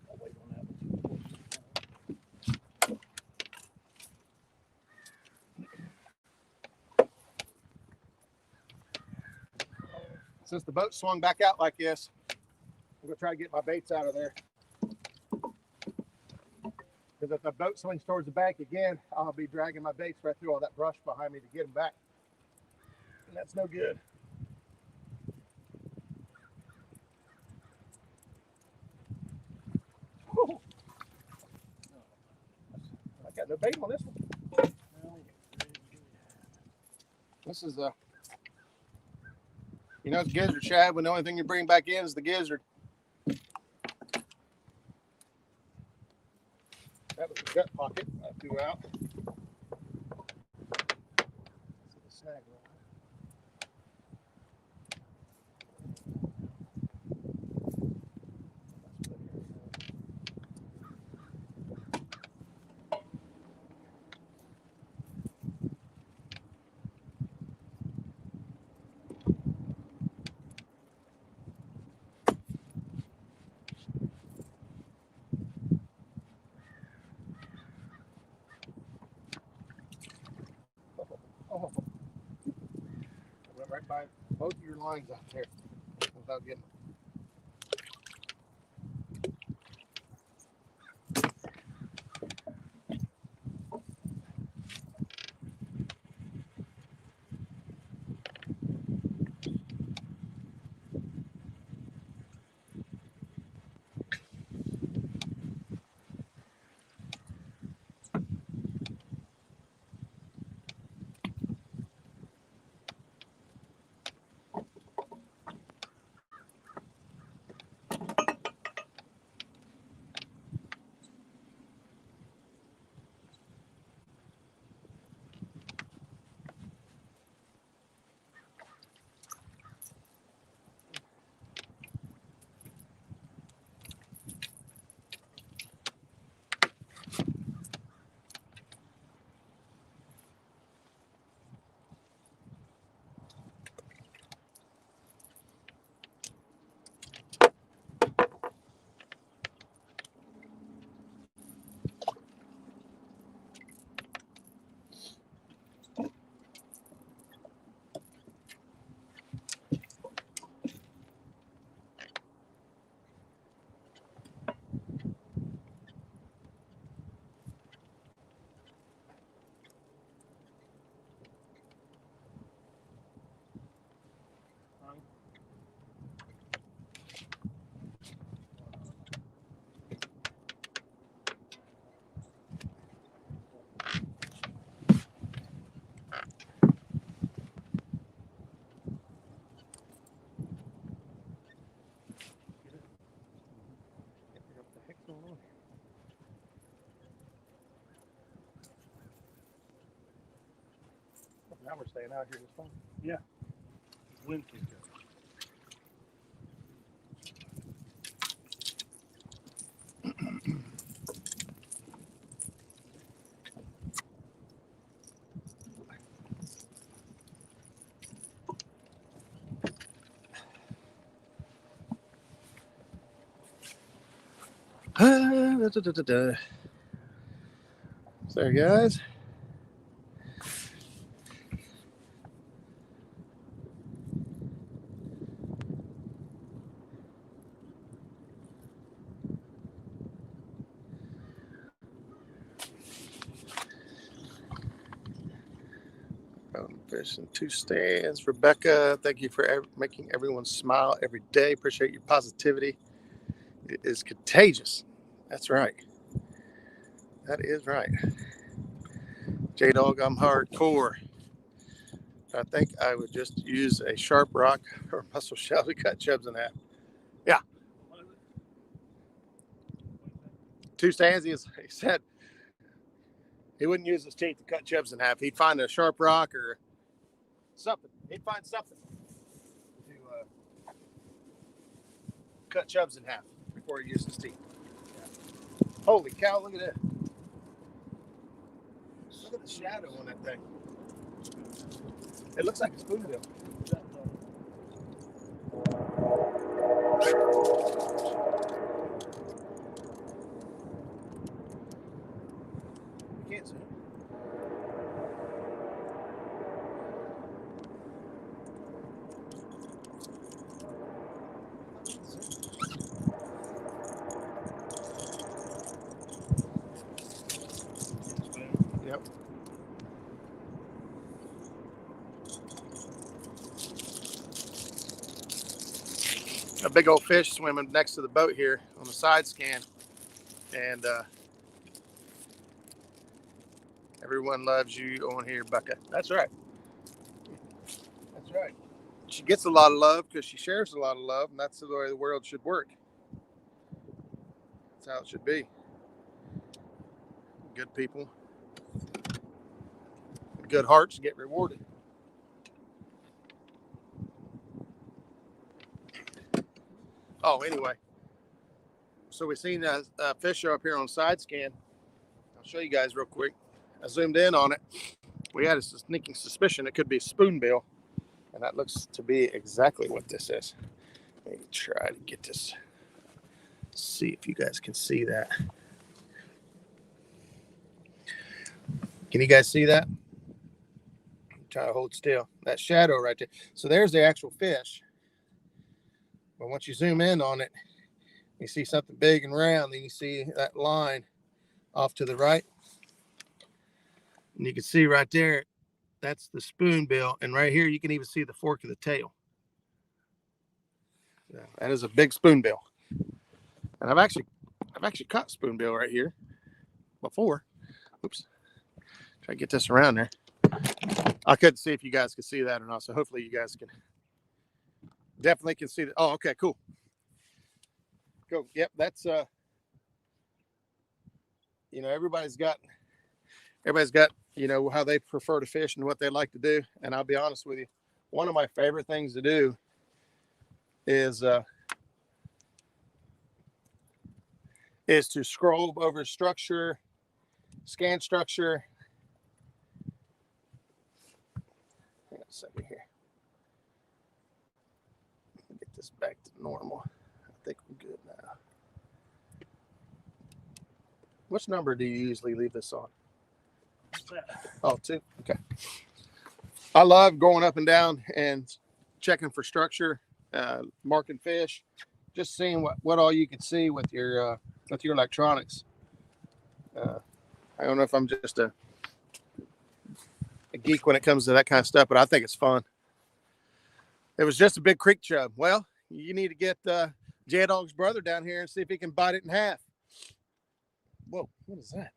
I'll wait on that one. Since the boat swung back out like this, I'm going to try to get my baits out of there. Because if the boat swings towards the bank again, I'll be dragging my baits right through all that brush behind me to get them back. And that's no good. Whew. I got no bait on this one. This is You know, it's gizzard shad when the only thing you bring back in is the gizzard. That was the gut pocket I threw out. Snag rod. Oh, I went right by both of your lines out there without getting. What the heck's going on? Now we're staying out here this fun. Yeah. Wind kicked up. So, guys. Fishing 2 stands. Rebecca, thank you for making everyone smile every day. Appreciate your positivity. It is contagious. That's right. That is right. J-Dog, I'm hardcore. I think I would just use a sharp rock or mussel shell to cut chubs in half. Yeah. 2 stands, he said he wouldn't use his teeth to cut chubs in half. He'd find a sharp rock or something. He'd find something to cut chubs in half before he used his teeth. Yeah. Holy cow, look at that. Look at the shadow on that thing. It looks like a spoonbill. You can't see it. Yep. A big old fish swimming next to the boat here on the side scan, and everyone loves you on here, Bucka. That's right. That's right. she gets a lot of love because she shares a lot of love, and that's the way the world should work. That's how it should be. Good people, good hearts get rewarded. Oh, anyway, so we seen a fish show up here on side scan. I'll show you guys real quick. I zoomed in on it. We had a sneaking suspicion it could be a spoonbill, and that looks to be exactly what this is. Let me try to get this. See if you guys can see that. Can you guys see that? I'm trying to hold still. That shadow right there. So there's the actual fish. But once you zoom in on it, you see something big and round. Then you see that line off to the right. And you can see right there, that's the spoonbill. And right here, you can even see the fork of the tail. Yeah, that is a big spoonbill. And I've actually caught spoonbill right here before. Oops. Try to get this around there. I couldn't see if you guys could see that or not. So hopefully you guys can definitely can see that. Oh, okay, cool. Cool. Yep, that's everybody's got how they prefer to fish and what they like to do. And I'll be honest with you, one of my favorite things to do is to scroll over structure, scan structure. Hang on a second here. Get this back to normal. I think we're good now. Which number do you usually leave this on? Oh, 2. Okay. I love going up and down and checking for structure, marking fish, just seeing what all you can see with your electronics. I don't know if I'm just a geek when it comes to that kind of stuff, but I think it's fun. It was just a big creek chub. Well, you need to get J-Dog's brother down here and see if he can bite it in half. Whoa, what is that?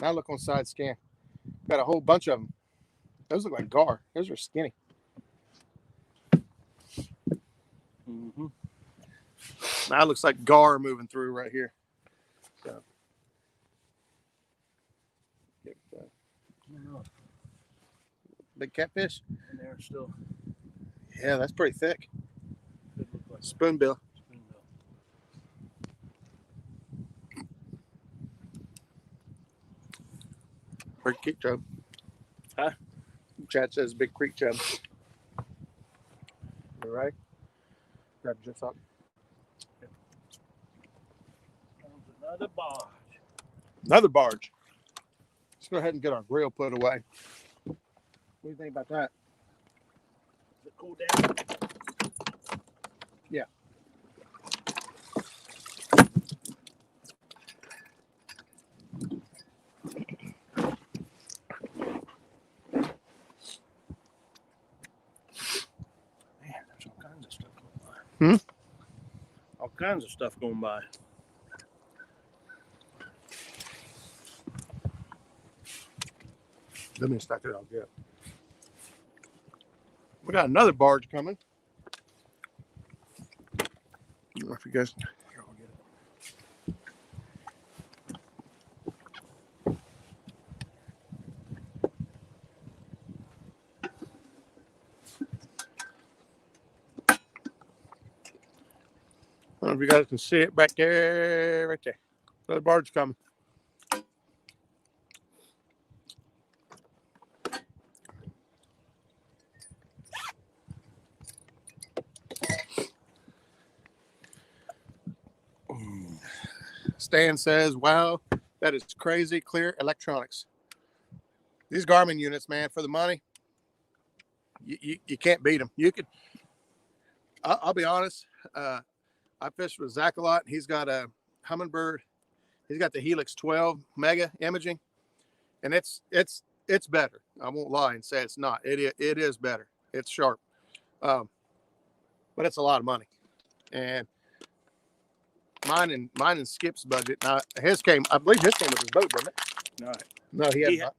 Now look on side scan. Got a whole bunch of them. Those look like gar. Those are skinny. Mm-hmm. Now it looks like gar moving through right here. So, big catfish. And they're still. Yeah, that's pretty thick. Like spoonbill. Big creek chub. Huh? Chad says big creek chub. All right. Grab your sock. Another barge. Another barge. Let's go ahead and get our grill put away. What do you think about that? Does it cool down? Yeah. Man, there's all kinds of stuff going by. All kinds of stuff going by. Let me stack it out here. We got another barge coming. I don't know if you guys. Here, I'll get it. I don't know if you guys can see it back there, right there. Another barge coming. Stan says, wow, that is crazy clear electronics. These Garmin units, man, for the money, you can't beat them. You could, I'll be honest, I fished with Zach a lot. He's got a Hummingbird. He's got the Helix 12 Mega imaging, and it's better. I won't lie and say it's not. It is better. It's sharp, but it's a lot of money. And mine and Skip's budget. Now I believe his came with his boat, didn't it? No. No, he had.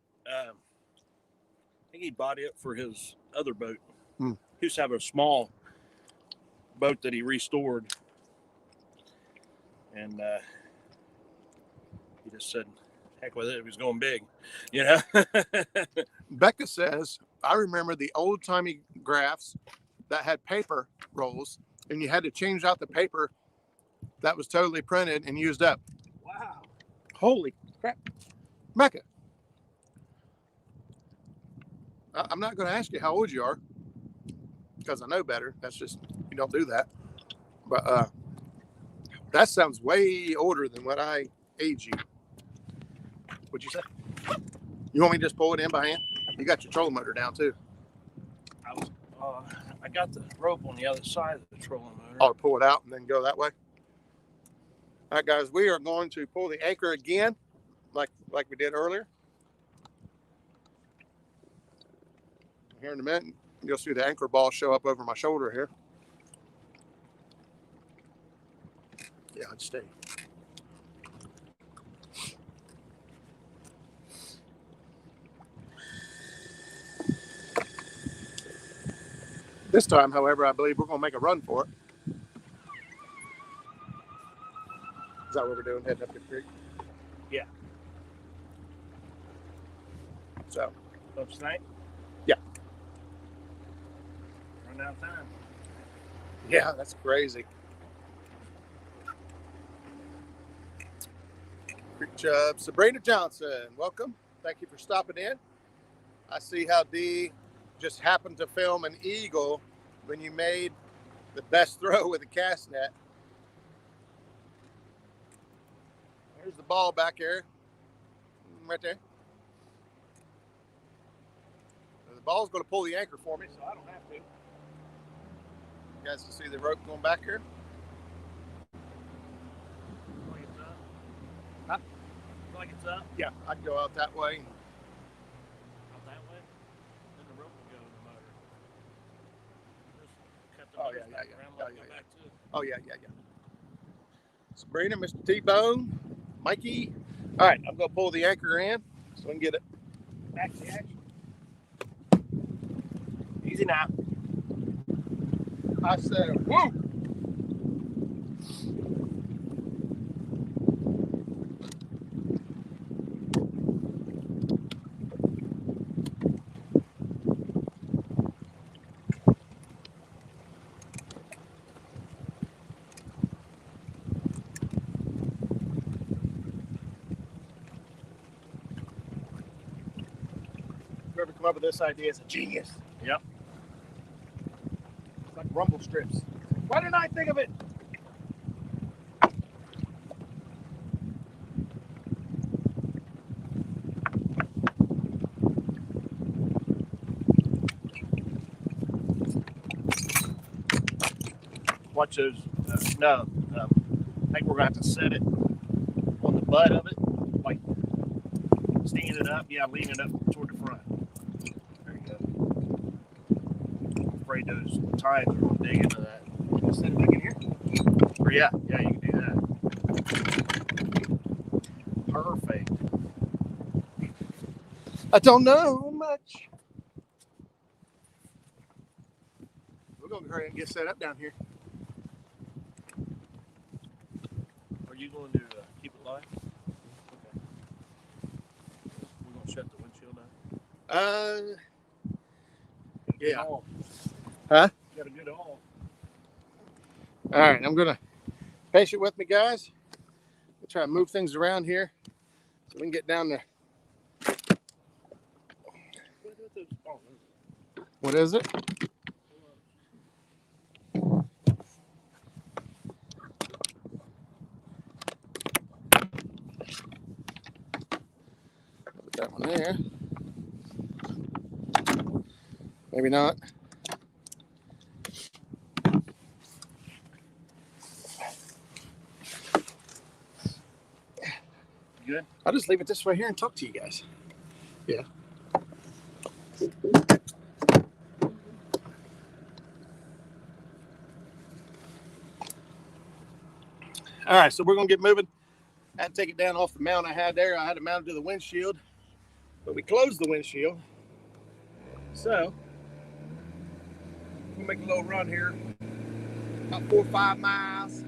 think he bought it for his other boat. Hmm. He used to have a small boat that he restored. And he just said, heck with it, it was going big, you know. Becca says, I remember the old-timey graphs that had paper rolls, and you had to change out the paper that was totally printed and used up. Wow. Holy crap. Becca, I'm not going to ask you how old you are, because I know better. That's just, you don't do that. But that sounds way older than what I age you. What'd you say? You want me to just pull it in by hand? You got your trolling motor down too. I got the rope on the other side of the trolling motor. I'll pull it out and then go that way. All right, guys, we are going to pull the anchor again, like we did earlier. Here in a minute, you'll see the anchor ball show up over my shoulder here. Yeah, I'd stay. This time, however, I believe we're going to make a run for it. Is that what we're doing, heading up the creek? Yeah. So. Up tonight? Yeah. Run out of time. Yeah, that's crazy. Creek Chub, Sabrina Johnson, welcome. Thank you for stopping in. I see how Dee just happened to film an eagle when you made the best throw with a cast net. There's the ball back here, right there. The ball's going to pull the anchor for me, so I don't have to. You guys can see the rope going back here. Like it's up? Huh? Like it's up? Yeah, I'd go out that way. Out that way? Then the rope will go in the motor. Just cut the Oh, motors yeah, back yeah, around, yeah. let it Yeah, go yeah. back to it. Oh, yeah, yeah, yeah. Sabrina, Mr. T-Bone, Mikey. All right, I'm going to pull the anchor in so we can get it Back to action. Easy now. I said, whoa! Whoever come up with this idea is a genius. Yep. It's like rumble strips. Why didn't I think of it? Watch those. No. I think we're going to have to set it on the butt of it. Like, stand it up. Yeah, lean it up toward the front. There you go. I'm afraid those tines are going to dig into that. Set it back in here. Or yeah, you can do that. Perfect. I don't know much. We're going to hurry and get set up down here. Are you going to keep it live? Okay. We're going to shut the windshield down. Yeah. All. Huh? Got a good all. All right, I'm going to patient with me, guys. We'll try to move things around here so we can get down there. What is it? Put that one there. Maybe not. Good? I'll just leave it this way here and talk to you guys. Yeah. All right, so we're going to get moving. I had to take it down off the mount I had there. I had it mounted to the windshield, but we closed the windshield. So we'll make a little run here, about 4 or 5 miles.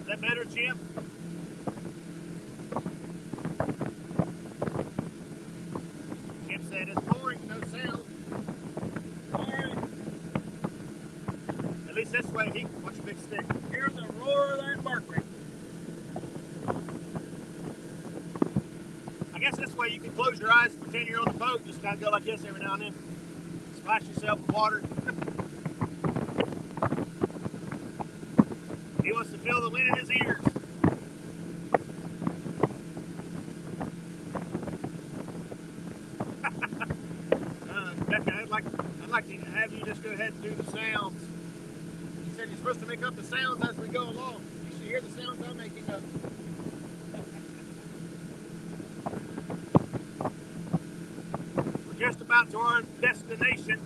that better, Jim? Jim said it's boring, no sound. Alright. At least this way he can watch a big stick. Here's the roar of that Mercury. I guess this way you can close your eyes and pretend you're on the boat. Just gotta go like this every now and then. Splash yourself with water. He wants to feel the wind in his ears. Becca, I'd like to have you just go ahead and do the sounds. He said you're supposed to make up the sounds as we go along. You should hear the sounds I'm making up. We're just about to our destination.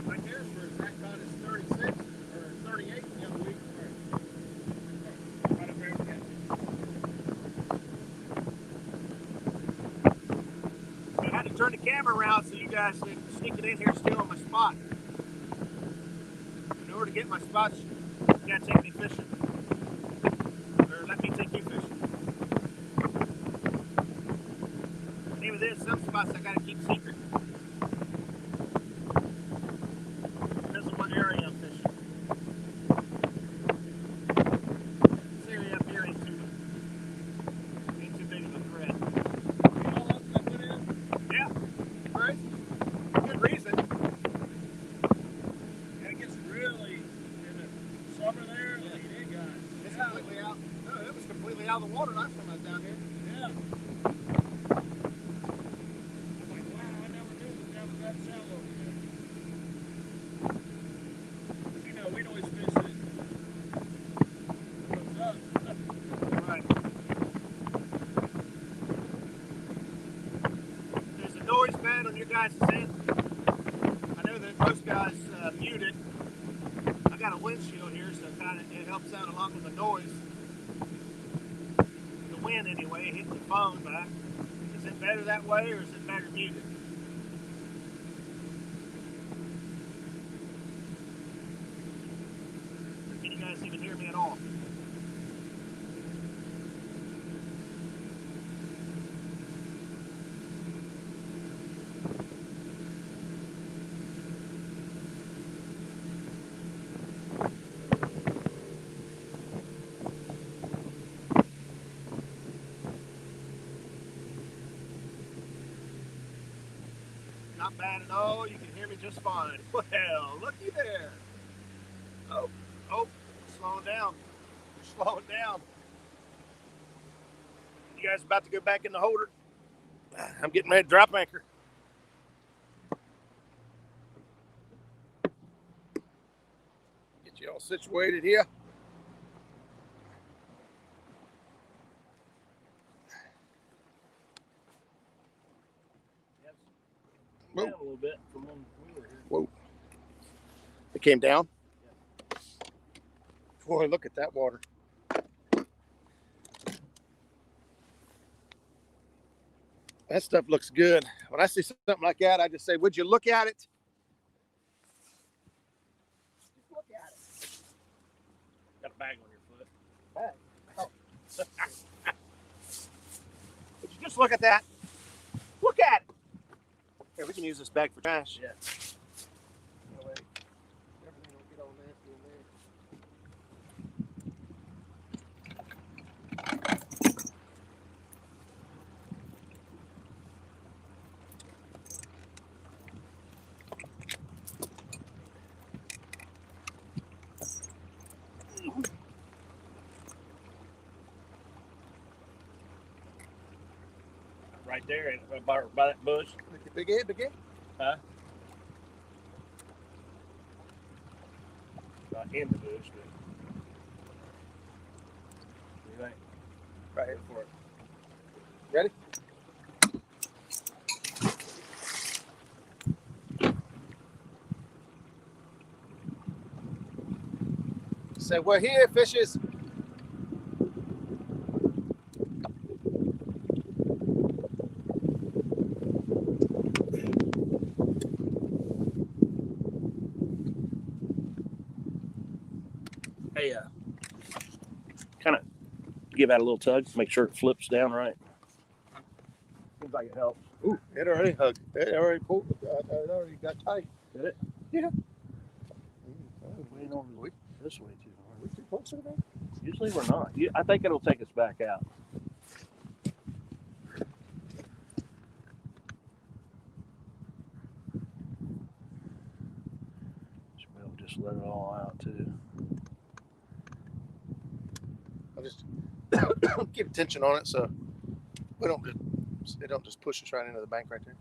Right there's where Zach got his 36 or 38 the other week. Right up there again. I had to turn the camera around so you guys could sneak it in here still on my spot. In order to get my spots, you gotta take me fishing. Or let me take you fishing. The name of this, some spots I gotta keep secret. Depends on what area I'm fishing. This area up here ain't too big of a threat. All else I put in? Yeah. Right. Good reason. And it gets really in the summer there. Yeah. Like it got. It's completely out. No, it was completely out of the water last time I was down here. Yeah. I'm like, wow, I never knew that was that shallow over there. You know, we'd always fish it. What's up? Right. There's a noise band on your guys' end. I know that most guys mute it. I got a windshield here, so it helps out along with the noise. The wind, anyway, hitting the phone back. Is it better that way, or is it better muted? Or can you guys even hear me at all? Not bad at all. You can hear me just fine. Well, looky there. Oh, slowing down. We're slowing down. You guys about to go back in the holder? I'm getting ready to drop anchor. Get you all situated here. Whoa. Down a little bit from when we were here. Whoa. It came down? Yeah. Boy, look at that water. That stuff looks good. When I see something like that, I just say, would you look at it? Just look at it. Got a bag on your foot. Bag? Oh. Would you just look at that? Look at it. Here, we can use this bag for trash. Yeah. No way. Everything will get all nasty in there. Right there, by that bush. Big head, big head? Huh? Not in the bush, but. What do you think? Right here for it. Ready? Say, we're here, fishes. give that a little tug, make sure it flips down right. Seems like it helps. Ooh, it already hugged. It already pulled. It already got tight. Did it? Yeah. Waiting over this way too hard. We too close to that? Usually we're not. I think it'll take us back out. We'll just let it all out too. I'll just keep tension on it so we don't just, it don't just push us right into the bank right there.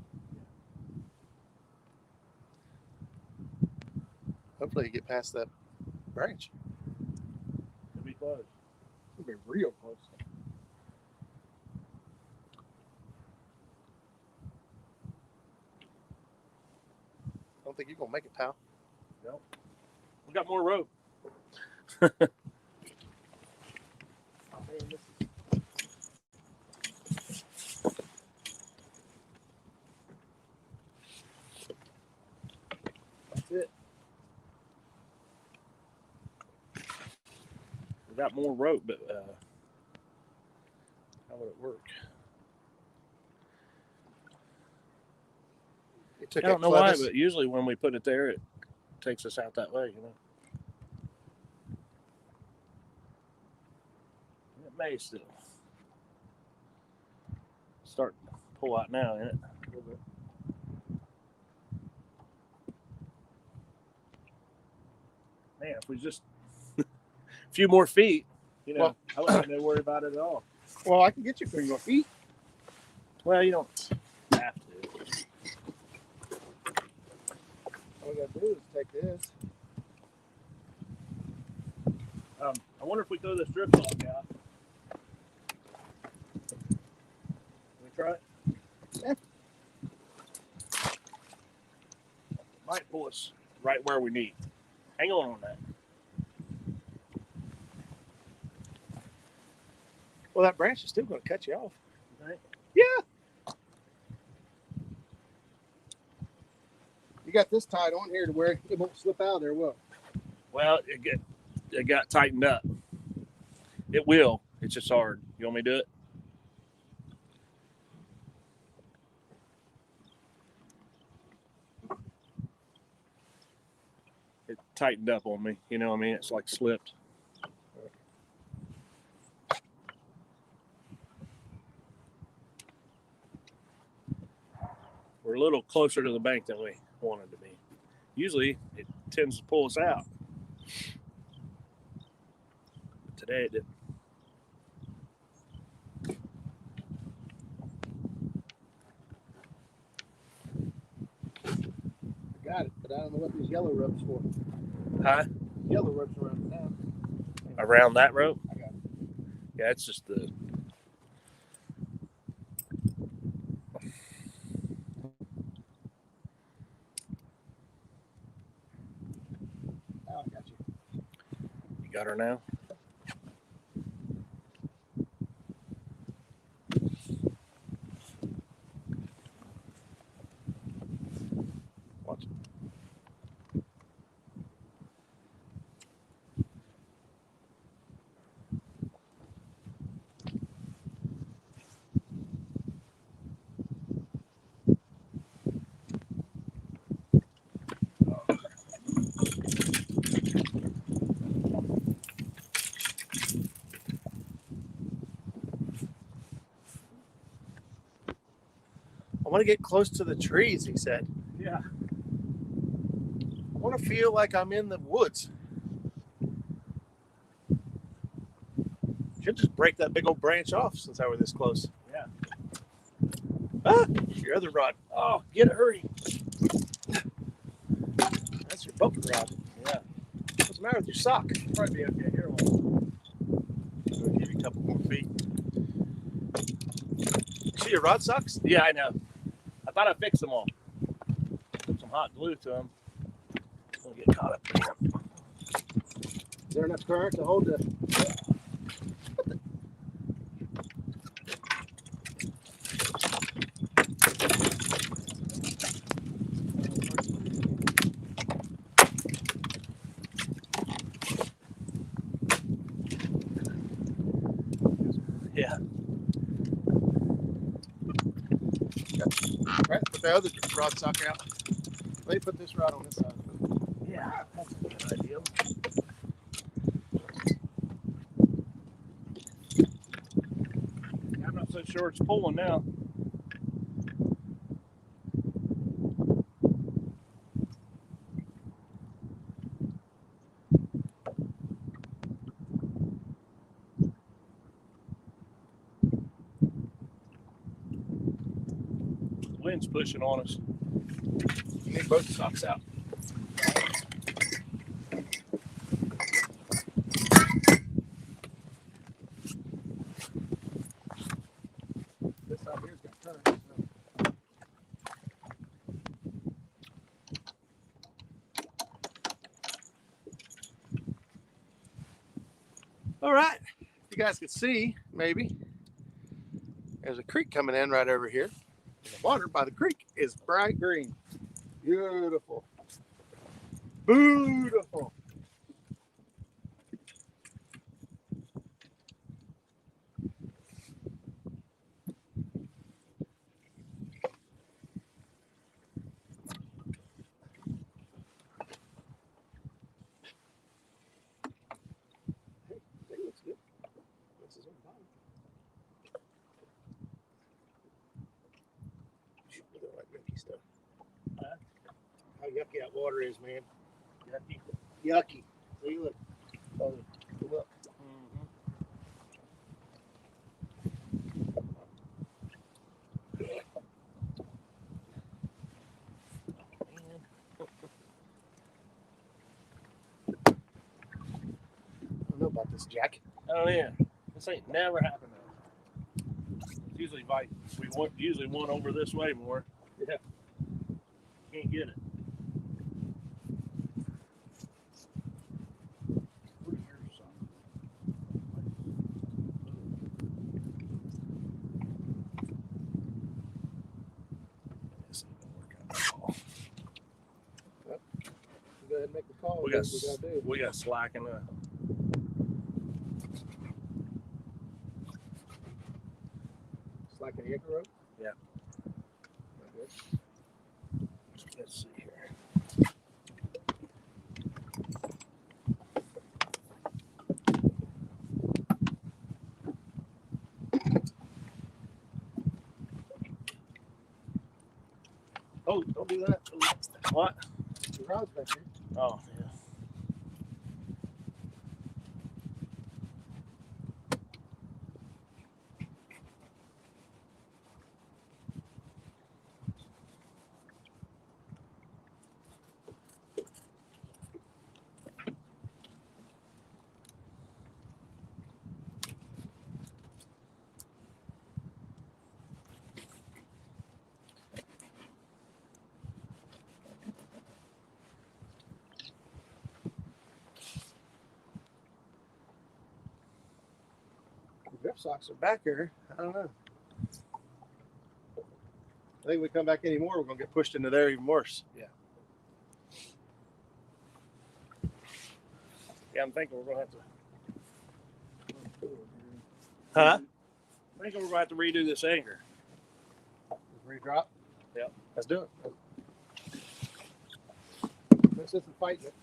Hopefully you get past that branch. It'll be close. It'll be real close. I don't think you're gonna make it, pal. No. We got more rope. Oh, man, this is... That's it. We got more rope, but how would it work? I don't know why, but usually when we put it there, it takes us out that way, you know. It may still start to pull out now, ain't it? A little bit. Man, if we just a few more feet, you know, I wouldn't have to worry about it at all. Well, I can get you 3 more feet. Well, you don't have to. All we gotta do is take this. I wonder if we throw this drift log out. Can we try it? Yeah. Might pull us right where we need. Hang on that. Well, that branch is still going to cut you off. Right? Yeah. You got this tied on here to where it won't slip out of there, will it? Well, it got tightened up. It will. It's just hard. You want me to do it? It tightened up on me. You know what I mean? It's like slipped. We're a little closer to the bank than we wanted to be. Usually it tends to pull us out. But today it didn't. I got it, but I don't know what these yellow ropes for. Huh? Yellow ropes around it now. Around that rope? I got it. Yeah, it's just the... Oh, I got you. You got her now? Watch it. I want to get close to the trees, he said. Yeah. I want to feel like I'm in the woods. Should just break that big old branch off since I were this close. Yeah. Ah, your other rod. Oh, get it, hurry. That's your bumping rod. Yeah. What's the matter with your sock? Probably be okay. Here, one. I'll give you a couple more feet. See your rod socks? Yeah, I know. I thought I fixed them all. Put some hot glue to them. Don't get caught up in them. Is there enough current to hold the... Right, put the other rod sock out. Let me put this rod on this side. Yeah, that's a good idea. I'm not so sure it's pulling now. Wind's pushing on us. You need both socks out. This side here's got turns. So. All right, you guys can see, maybe, there's a creek coming in right over here. And the water by the creek is bright green. Beautiful. Beautiful. Hey, that looks good. This is on the bottom. Look at that yucky stuff. How yucky that water is, man. Yucky. Yucky. See, look. Oh, look. I don't know about this, Jack. Oh yeah, this ain't never happened though. It's usually like we want usually one over this way more. Yeah. Can't get it. This ain't gonna work out at all. Well, go ahead and make the call. We got slack in the. Slack in the anchor rope? Yeah. Not good. Let's see here. Oh, don't do that. What? The rod's back here. Oh yeah. The grip socks are back here. I don't know. I think if we come back anymore, we're going to get pushed into there even worse. Yeah. Yeah, I'm thinking we're gonna have to. Huh? I'm thinking we're gonna have to redo this anchor. Redrop? Yep. Let's do it. No sense in fighting it.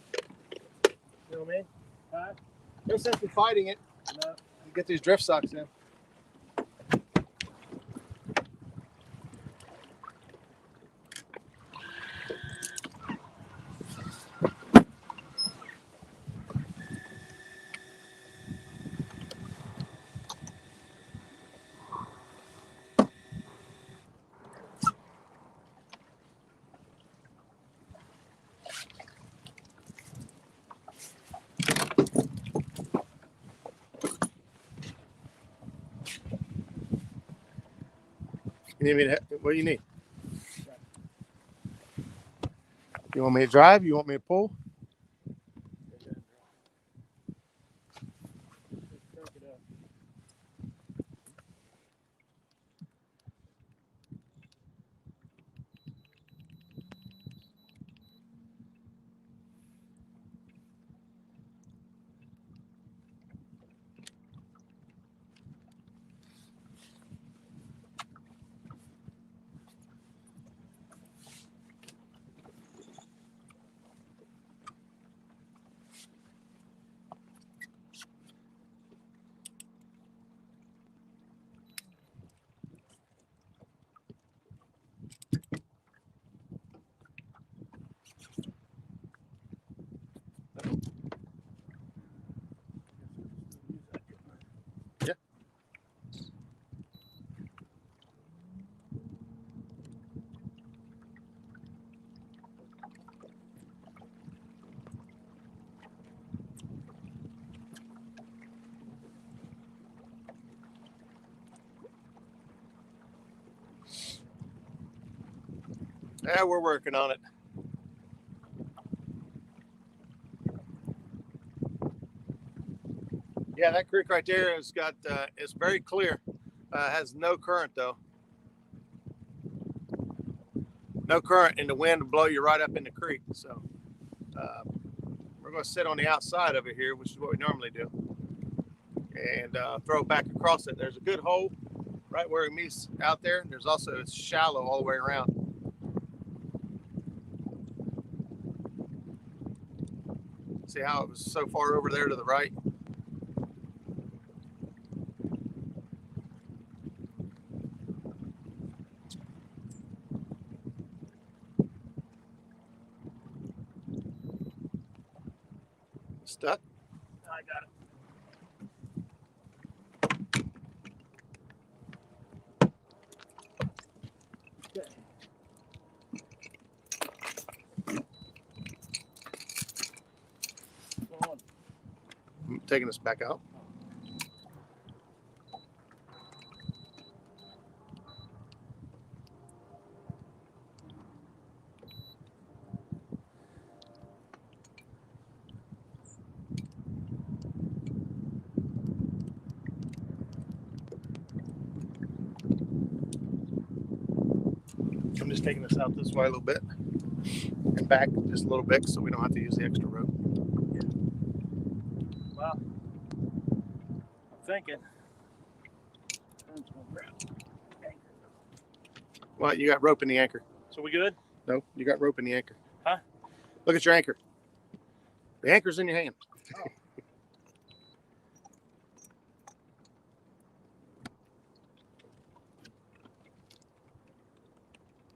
You know what I mean? Huh? No sense in fighting it. No. Get these drift socks in. You need me to, what do you need? You want me to drive? You want me to pull? Yeah, we're working on it. Yeah, that creek right there has got, it's very clear. Has no current though. No current, and the wind will blow you right up in the creek. So we're going to sit on the outside of it here, which is what we normally do, and throw it back across it. There's a good hole right where it meets out there. There's also, it's shallow all the way around. See how it was so far over there to the right? Stuck? I got it. Okay. Come on. I'm taking this back out. I'm just taking this out this way a little bit and back just a little bit so we don't have to use the extra rope. Yeah. Well, I'm thinking. Well, you got rope in the anchor. So we good? No, you got rope in the anchor. Huh? Look at your anchor. The anchor's in your hand. Oh.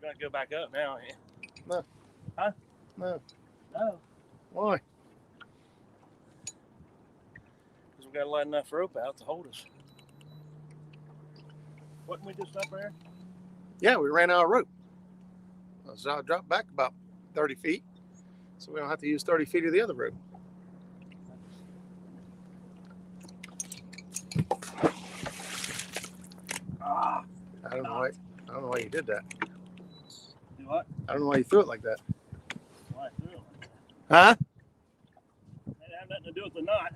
You gotta go back up now, ain't you? No. Huh? No. No. Why? Because we gotta let enough rope out to hold us. Wasn't we just up there? Yeah, we ran out of rope. So I dropped back about 30 feet. So we don't have to use 30 feet of the other rope. Ah. I don't know why you did that. Do what? I don't know why you threw it like that. Why I threw it like that? Huh? It had nothing to do with the knot.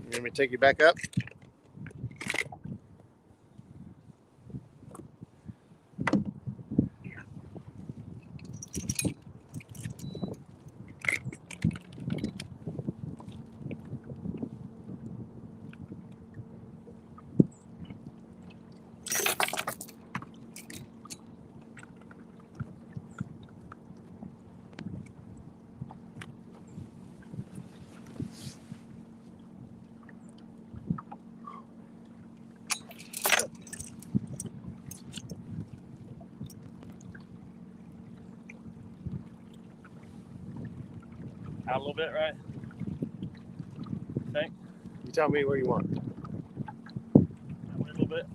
You want me to take you back up? Out a little bit, right? Think? You tell me where you want. That way a little bit.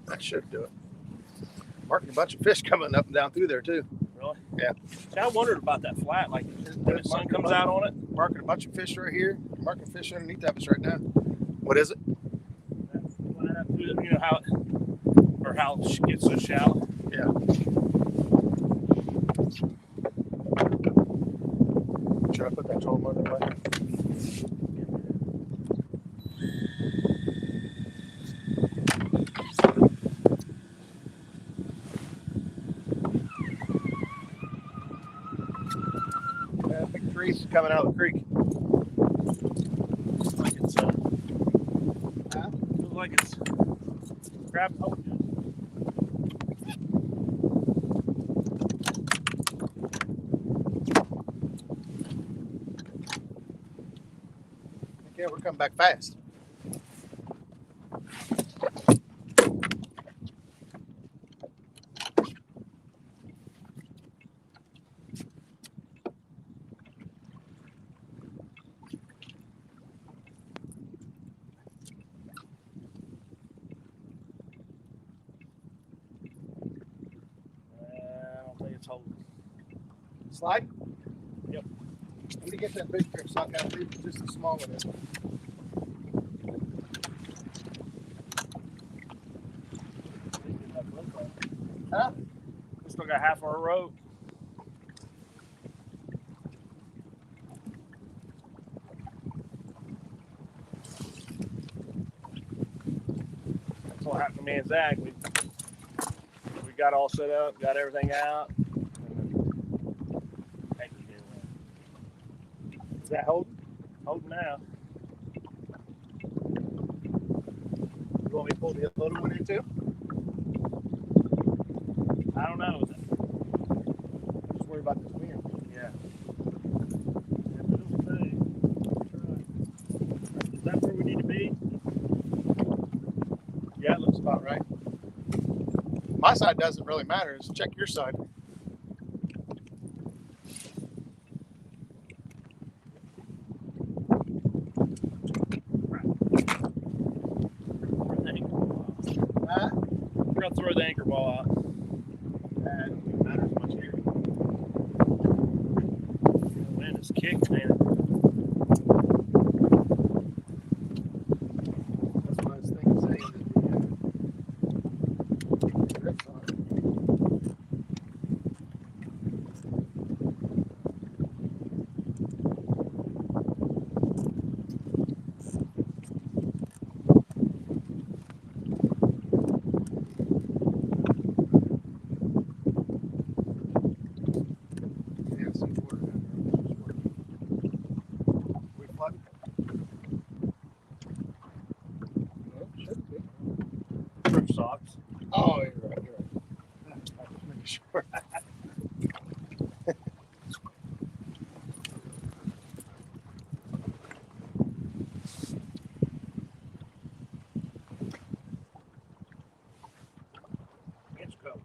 That should do it. Marking a bunch of fish coming up and down through there too. Really? Yeah. See, I wondered about that flat, like when the sun comes out on it. Marking a bunch of fish right here. Marking fish underneath of us right now. What is it? Flat up through, you know how it, or how it gets so shallow. Yeah. Should I put that troll motor away? Yeah, big trees coming out of the creek. Looks like it's feels like it's grabbing hold of it. Yeah, we're coming back fast. Slide? Yep. Let me get that big fish so I can leave just a small one in. Huh? We still got half our rope. That's what happened to me and Zach. We got all set up, got everything out. Is that holding? Holding now. You want me to pull the other one in too? I don't know. Just worry about this wind. Yeah. Is that where we need to be? Yeah, it looks about right. My side doesn't really matter. Just check your side. We're gonna throw the anchor ball out. That don't matter as much here. The wind is kicked, man. That's what I was thinking. Saying Socks. oh, you're right. You're right. I'm just making sure. Let's go.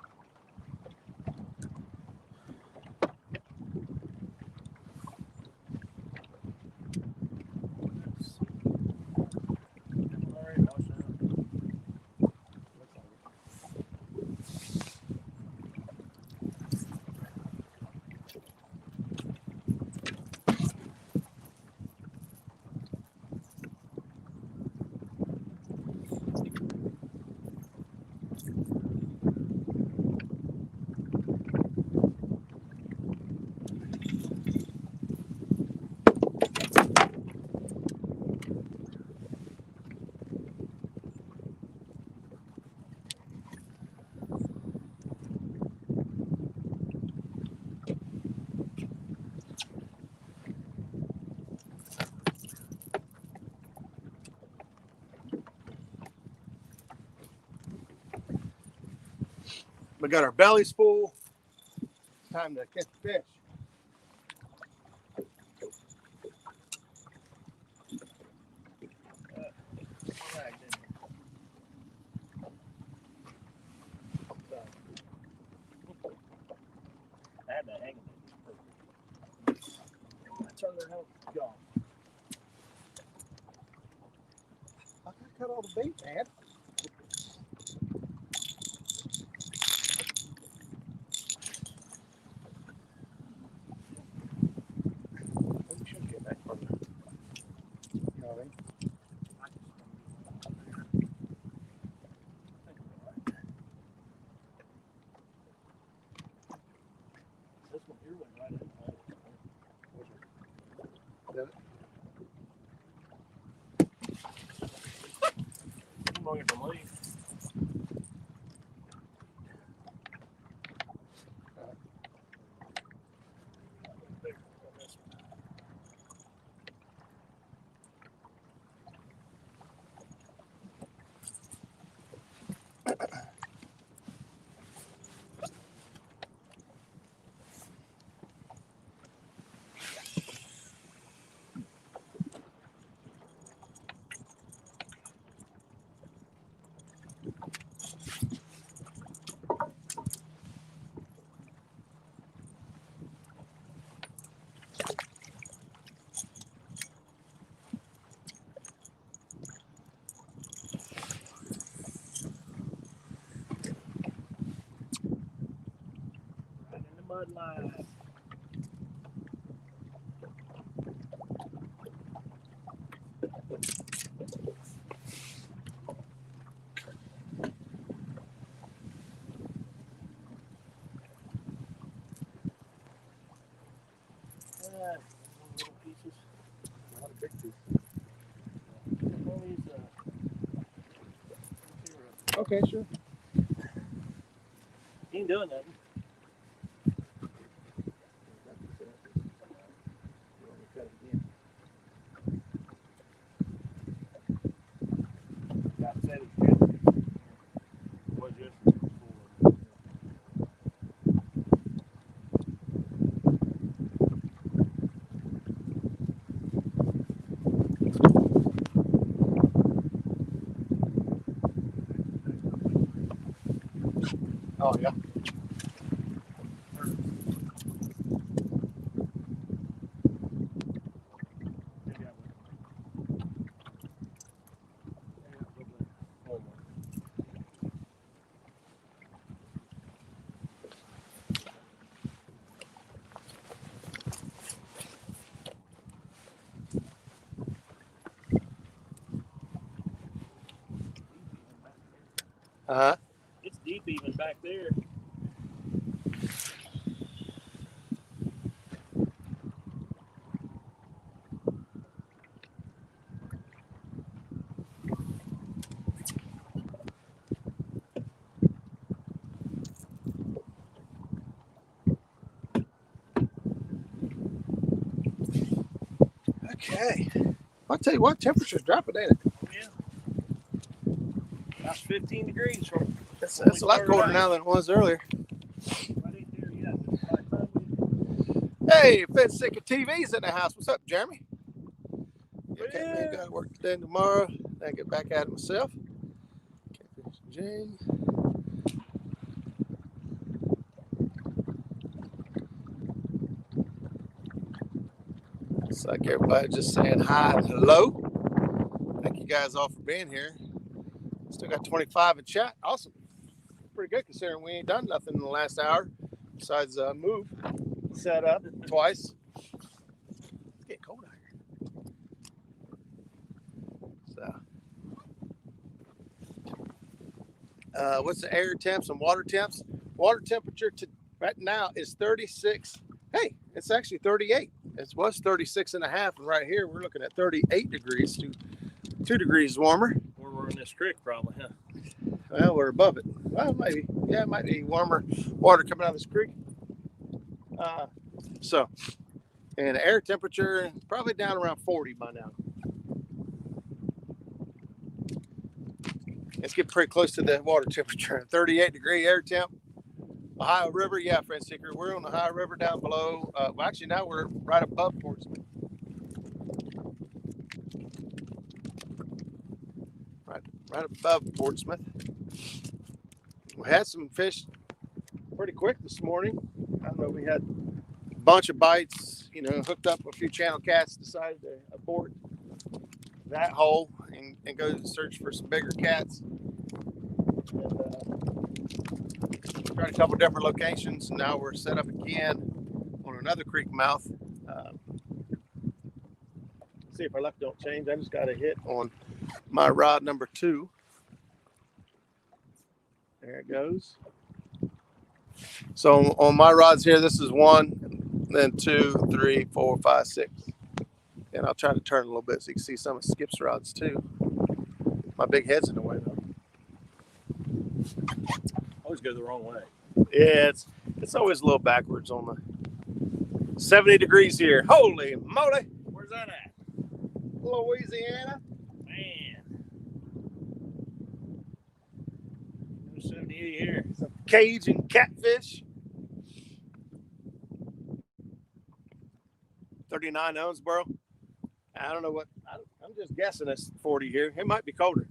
All right, watch that. We got our bellies full. Time to catch the fish. I had that hanging. I turned their help gone. I cut all the bait, man. We should get back from the Garmin. This one here went right in. Did it? I'm going from Lee. Right in the mud line. Okay, sure. He ain't doing nothing. Oh, yeah. Uh-huh. It's deep even back there. Okay. I'll tell you what, temperature's dropping, ain't it? Yeah. About 15 degrees from It's a lot colder now than it was earlier. Hey, been sick of TVs in the house. What's up, Jeremy? Okay, man, got to work today and tomorrow. Then I get back at it myself. Catfish Jane. It's like everybody just saying hi and hello. Thank you guys all for being here. Still got 25 in chat. Awesome. Pretty good considering we ain't done nothing in the last hour besides move, set up twice. It's getting cold out here. So, what's the air temps and water temps? Water temperature right now is 36. Hey, it's actually 38. It was 36 and a half, and right here we're looking at 38 degrees, 2 degrees warmer. We're in this creek probably, huh? Well, we're above it. Well, maybe. Yeah, it might be warmer water coming out of this creek. And the air temperature probably down around 40 by now. It's getting pretty close to the water temperature. 38-degree air temp. Ohio River, yeah, friend seeker. We're on the Ohio River down below. Well, actually, now we're right above Portsmouth. Right above Portsmouth. We had some fish pretty quick this morning. I don't know, we had a bunch of bites, hooked up a few channel cats, decided to abort that hole and go search for some bigger cats. And, tried a couple different locations. Now we're set up again on another creek mouth. See if our luck don't change. I just got a hit on my rod number 2. There it goes. So on my rods here, this is 1, then 2, 3, 4, 5, 6. And I'll try to turn a little bit so you can see some of Skip's rods too. My big head's in the way though. Always go the wrong way. Yeah, it's always a little backwards on the 70 degrees here. Holy moly. Where's that at? Louisiana. Man. No 70 here. Some Cajun catfish. 39 Owensboro. I don't know what, I'm just guessing it's 40 here. It might be colder.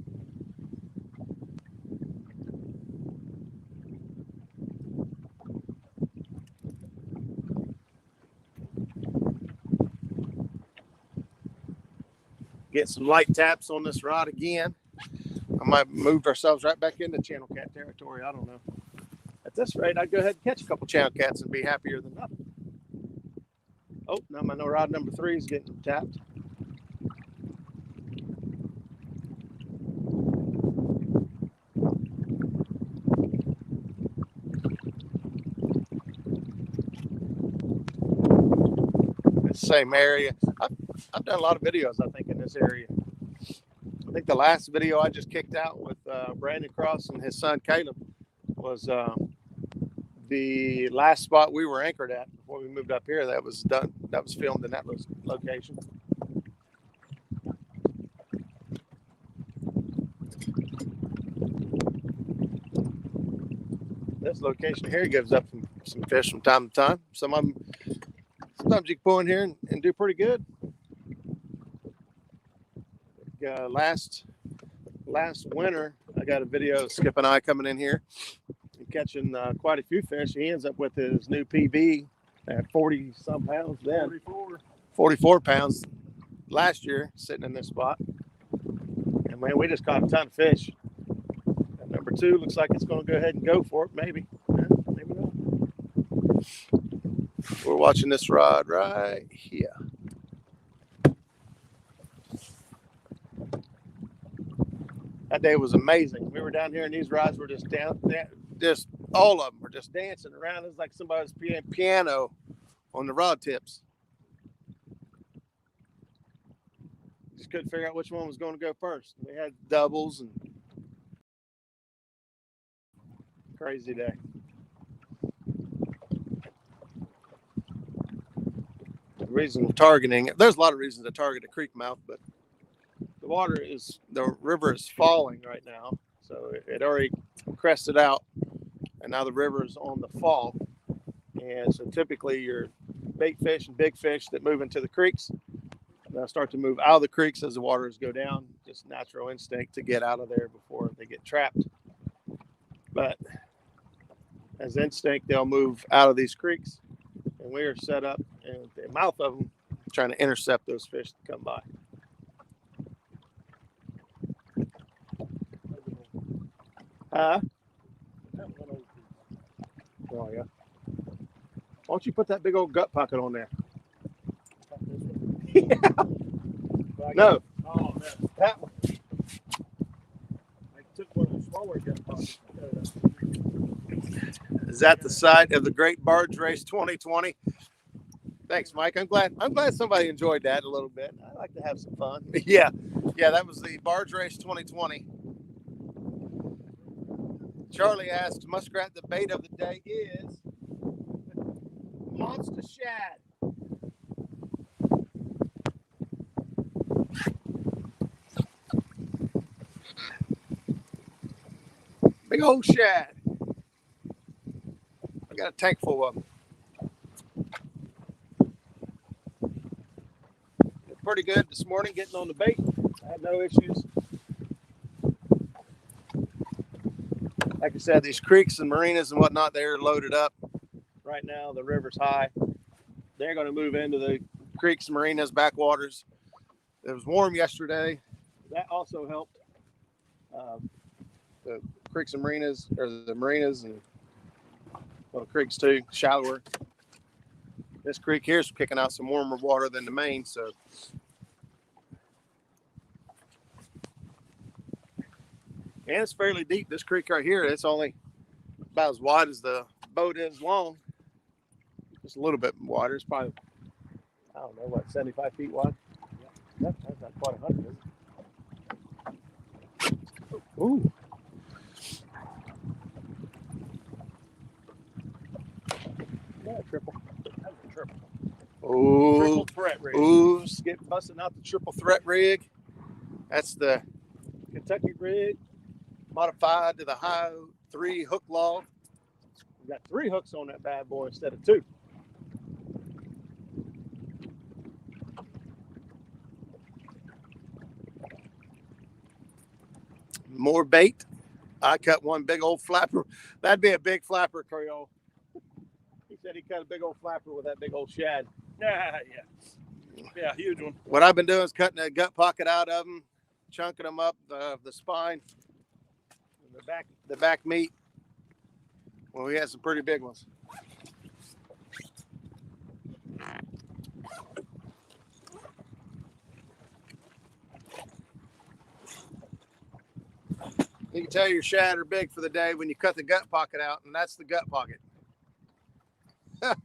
Get some light taps on this rod again. I might move ourselves right back into channel cat territory. I don't know. At this rate, I'd go ahead and catch a couple channel cats and be happier than nothing. Oh, now my rod number 3 is getting tapped. Same area. I've done a lot of videos, I think, in this area. I think think the last video I just kicked out with Brandon Cross and his son Caleb was the last spot we were anchored at before we moved up here. That was done. That was filmed in that location. This location here gives up some fish from time to time. Some of them, sometimes you can pull in here and do pretty good. Last winter, I got a video of Skip and I coming in here and catching quite a few fish. He ends up with his new PB at 40 some pounds then. 44 pounds last year, sitting in this spot. And man, we just caught a ton of fish. And number 2 looks like it's going to go ahead and go for it. Maybe. Yeah, maybe not. We're watching this rod right here. That day was amazing. We were down here and these rods were just down, just all of them were just dancing around. It was like somebody's playing piano on the rod tips. Just couldn't figure out which one was going to go first. We had doubles and crazy day. The reason of targeting, there's a lot of reasons to target a creek mouth, but the river is falling right now. So it already crested out and now the river is on the fall. And so typically your bait fish and big fish that move into the creeks, they'll start to move out of the creeks as the waters go down. Just natural instinct to get out of there before they get trapped. But as instinct, they'll move out of these creeks. And we are set up in the mouth of them trying to intercept those fish that come by. Oh, yeah. Why don't you put that big old gut pocket on there? Yeah. No. Oh, That one. I took one of the smaller gut pockets. Is that the site of the Great Barge Race 2020? Thanks, Mike. I'm glad somebody enjoyed that a little bit. I like to have some fun. Yeah, that was the Barge Race 2020. Charlie asked Muskrat, the bait of the day is monster shad. Big old shad. I got a tank full of them. Pretty good this morning getting on the bait. I had no issues. Like I said, these creeks and marinas and whatnot, they're loaded up. Right now, the river's high. They're going to move into the creeks and marinas, backwaters. It was warm yesterday. That also helped. The creeks and marinas, or the marinas and well, the creeks too, shallower. This creek here is kicking out some warmer water than the main, so. And it's fairly deep. This creek right here, it's only about as wide as the boat is long. Just a little bit wider. It's probably, I don't know, what, 75 feet wide? Yeah. That's not quite 100, is it? Ooh. Yeah, triple. That was a triple. Ooh. Triple threat rig. Ooh, Skip busting out the triple threat rig. That's the Kentucky rig. Modified to the high 3 hook log. We got 3 hooks on that bad boy instead of 2. More bait. I cut one big old flapper. That'd be a big flapper, Creole. He said he cut a big old flapper with that big old shad. Yeah, huge one. What I've been doing is cutting the gut pocket out of them, chunking them up, the spine, the back meat. Well, we had some pretty big ones. You can tell your shad are big for the day when you cut the gut pocket out, and that's the gut pocket. What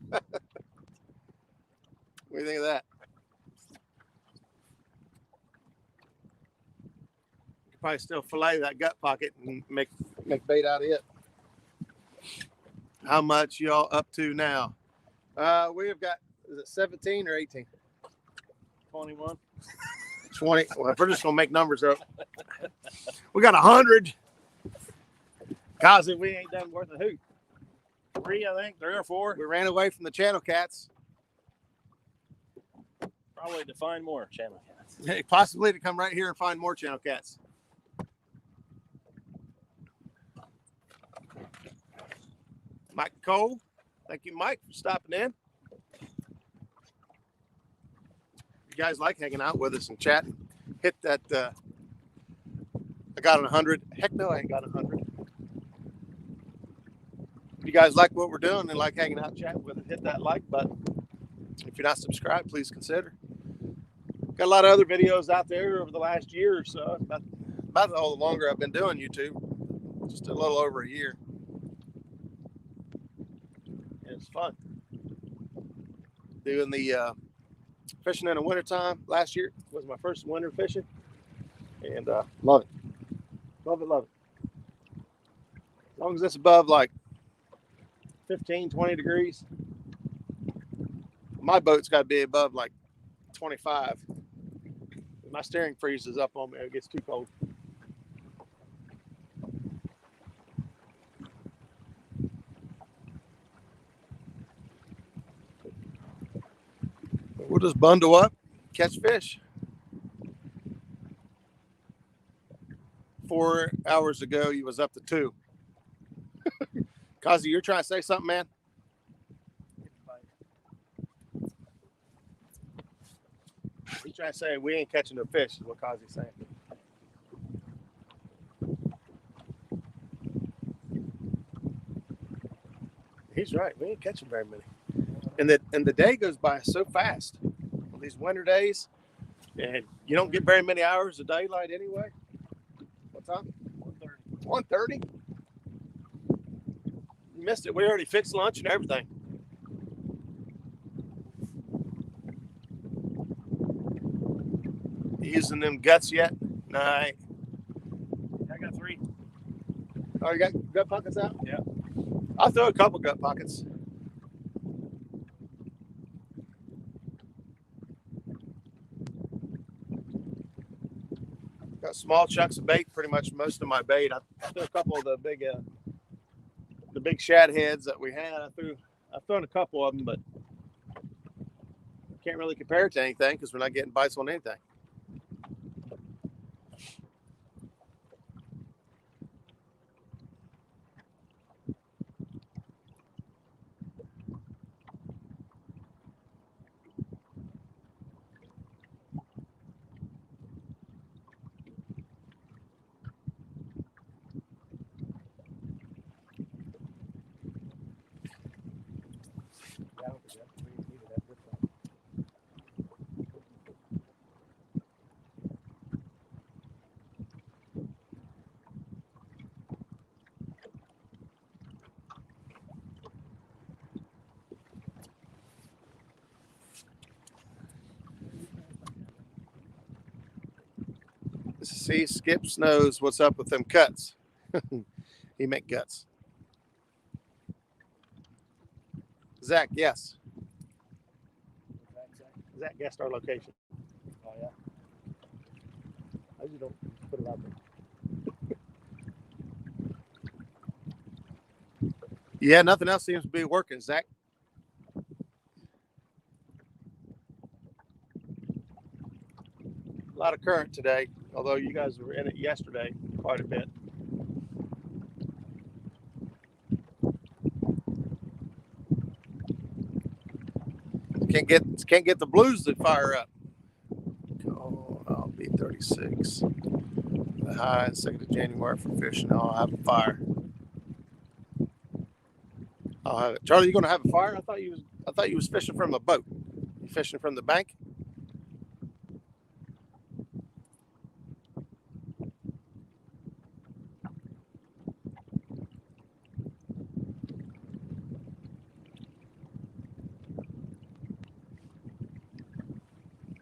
do you think of that? probably still fillet that gut pocket and make bait out of it. How much y'all up to now? We've got, is it 17 or 18? 21. 20. Well, we're just gonna make numbers up. We got 100. Cause we ain't done worth a hoot. 3, I think, 3 or 4. We ran away from the channel cats. Probably to find more channel cats. Possibly to come right here and find more channel cats. Mike Cole, thank you, Mike, for stopping in. You guys like hanging out with us and chatting. Hit that. I got 100. Heck no, I ain't got 100. If you guys like what we're doing and like hanging out and chatting with us, hit that like button. If you're not subscribed, please consider. Got a lot of other videos out there over the last year or so. About the whole longer I've been doing YouTube. Just a little over a year. And it's fun. Doing the fishing in the wintertime last year was my first winter fishing. And love it. Love it, love it. As long as it's above like 15, 20 degrees. My boat's got to be above like 25. My steering freezes up on me. It gets too cold. We'll just bundle up, catch fish. 4 hours ago, you was up to 2. Kazi, you're trying to say something, man? He's trying to say we ain't catching no fish, is what Kazi's saying. He's right. We ain't catching very many. And the day goes by so fast on these winter days, and you don't get very many hours of daylight anyway. What time? 1:30. 1:30? You missed it. We already fixed lunch and everything. You using them guts yet? No, I got 3. Oh, you got gut pockets out? Yeah. I'll throw a couple gut pockets. Got small chunks of bait, pretty much most of my bait. I threw a couple of the big shad heads that we had. I've thrown a couple of them, but can't really compare it to anything because we're not getting bites on anything. See, Skips knows what's up with them cuts. He make guts. Zach, yes. Zach guessed our location. Oh, yeah. I just don't put it out there. Yeah, nothing else seems to be working, Zach. A lot of current today, although you guys were in it yesterday quite a bit. Can't get the blues to fire up. Oh, I'll be 36. The high 2nd of January for fishing. I'll have a fire. I'll have it. Charlie, you gonna have a fire? I thought you was fishing from a boat. You fishing from the bank?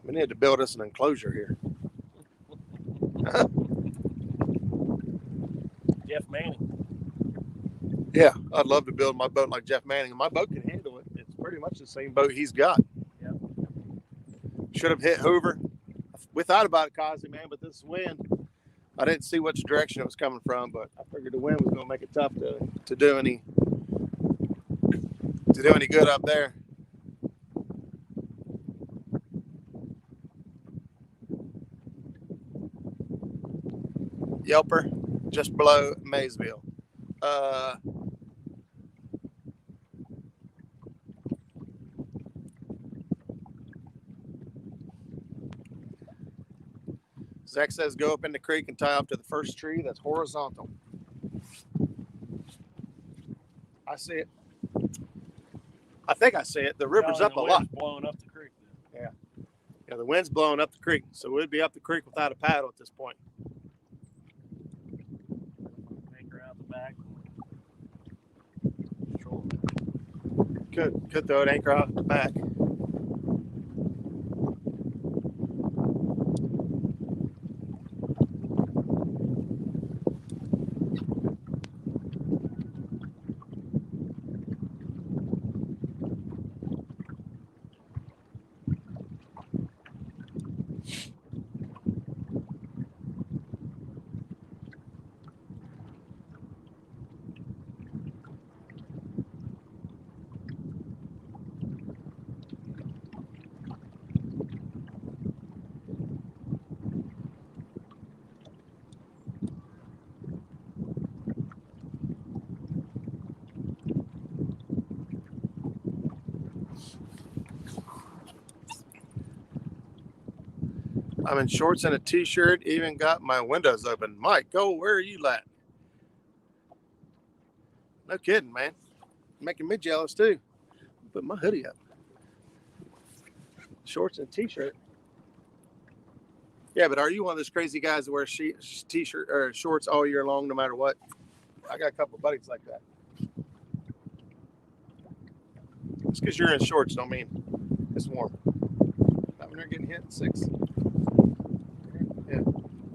We need to build us an enclosure here. Manning. Yeah, I'd love to build my boat like Jeff Manning. My boat can handle it. It's pretty much the same boat he's got. Yep. Should have hit Hoover. We thought about it, Kazi, man, but this wind, I didn't see which direction it was coming from, but I figured the wind was going to make it tough to do any good up there. Yelper, just below Maysville. Zach says go up in the creek and tie up to the first tree that's horizontal. I see it. I think I see it. The river's up a lot. Blowing up the creek. Yeah. Yeah, the wind's blowing up the creek, so we'd be up the creek without a paddle at this point. Anchor out the back. Could throw an anchor out the back. I'm in shorts and a t-shirt, even got my windows open. Mike, where are you at? No kidding, man. Making me jealous too. Put my hoodie up. Shorts and t-shirt. Yeah, but are you one of those crazy guys that wear t-shirt or shorts all year long, no matter what? I got a couple of buddies like that. Just because you're in shorts don't mean it's warm. Not when they're getting hit at 6. Yeah.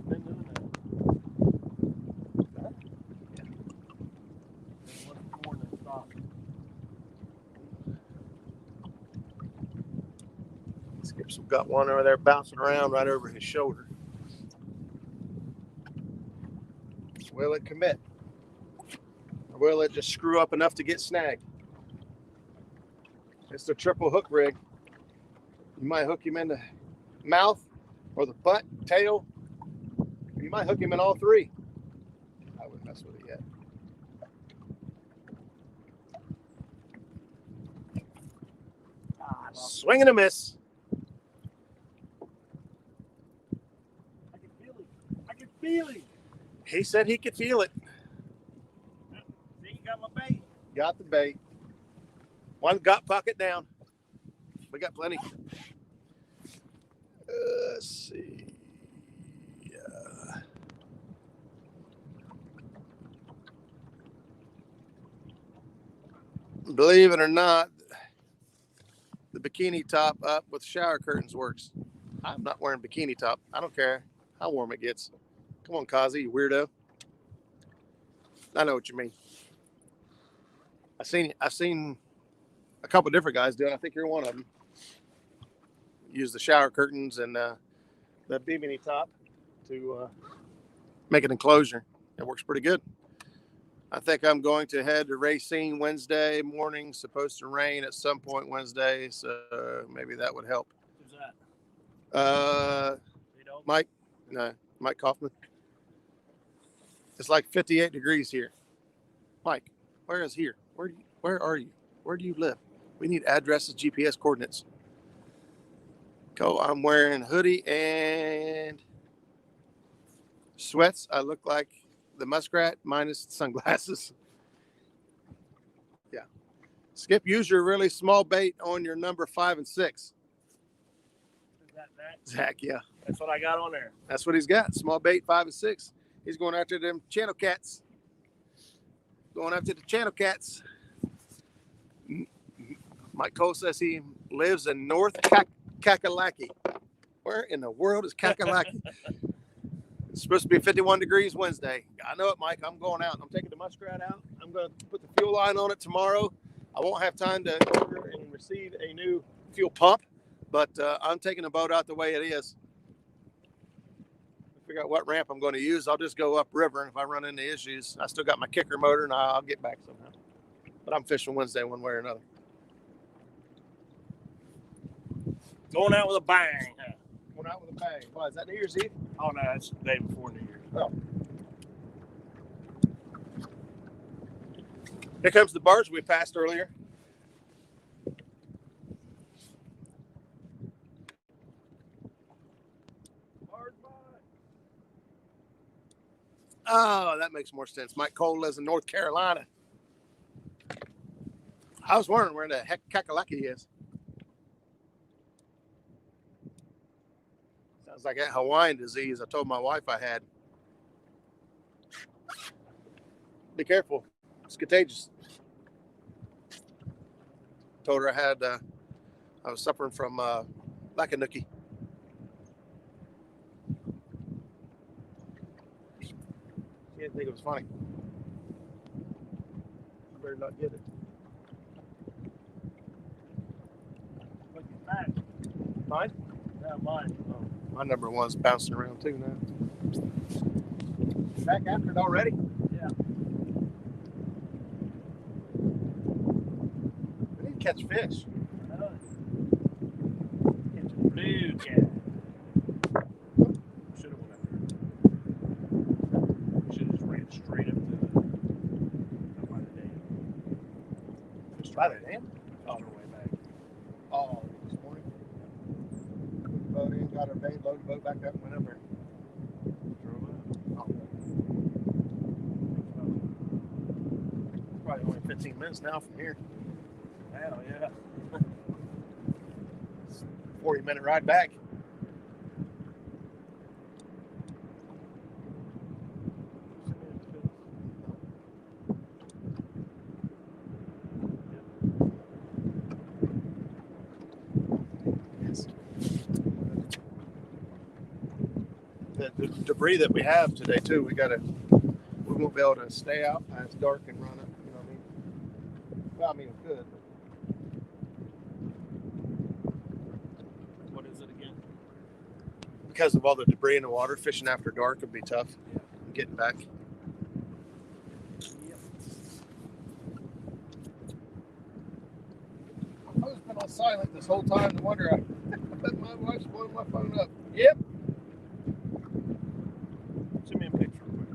Been doing that. Skip's got one over there bouncing around right over his shoulder. Will it commit? Or will it just screw up enough to get snagged? It's the triple hook rig. You might hook him in the mouth or the butt, tail. You might hook him in all 3. I wouldn't mess with it yet. Swing and a miss. I can feel it. I can feel it. He said he could feel it. See, you got my bait. Got the bait. One gut pocket down. We got plenty. Let's see. Believe it or not, the bikini top up with shower curtains works. I'm not wearing bikini top. I don't care how warm it gets. Come on, Kazi, you weirdo. I know what you mean. I've seen a couple different guys do it. I think you're one of them. Use the shower curtains and the bikini top to make an enclosure. It works pretty good. I think I'm going to head to Racine Wednesday morning. Supposed to rain at some point Wednesday, so maybe that would help. Who's that? Mike Kaufman. It's like 58 degrees here. Mike, where is here? Where are you? Where do you live? We need addresses, GPS coordinates. Go. I'm wearing a hoodie and sweats. I look like the muskrat minus sunglasses. Yeah. Skip, use your really small bait on your number 5 and 6. Is that Zach? Zach, yeah. That's what I got on there. That's what he's got. Small bait, 5 and 6. He's going after them channel cats. Going after the channel cats. Mike Cole says he lives in North Kakalaki. Where in the world is Kakalaki? It's supposed to be 51 degrees Wednesday. I know it, Mike. I'm going out. I'm taking the muskrat out. I'm going to put the fuel line on it tomorrow. I won't have time to order and receive a new fuel pump, but I'm taking the boat out the way it is. Figure out what ramp I'm going to use. I'll just go upriver, and if I run into issues, I still got my kicker motor, and I'll get back somehow. But I'm fishing Wednesday one way or another. Going out with a bang. Going out with a bang. Why, is that New Year's Eve? Oh, no, that's the day before New Year's. Oh. Here comes the barge we passed earlier. Oh, that makes more sense. Mike Cole lives in North Carolina. I was wondering where the heck Kakalaki is. Sounds like that Hawaiian disease I told my wife I had. Be careful. It's contagious. Told her I was suffering from Lakanuki. She didn't think it was funny. I better not get it. Mine? Yeah, mine. Oh, my number one's bouncing around too now. Back after it already? Yeah. We need to catch fish. Catch a Bluecat. Should have went up there. Should have just ran straight up by the dam. Just by the dam? On our way back. Oh, this morning. Boat in, got our bait, loaded the boat back up, and went over. Drove up. Oh. Probably only 15 minutes now from here. Hell yeah. 40-minute ride back. The debris that we have today too, we won't be able to stay out when it's dark and run it. You know what I mean? Well, I mean, it's good. What is it again? Because of all the debris in the water, fishing after dark would be tough. Yeah. Getting back. Yep. I've been on silent this whole time. No wonder I bet my wife's blowing my phone up. Yep. Send me a picture real quick.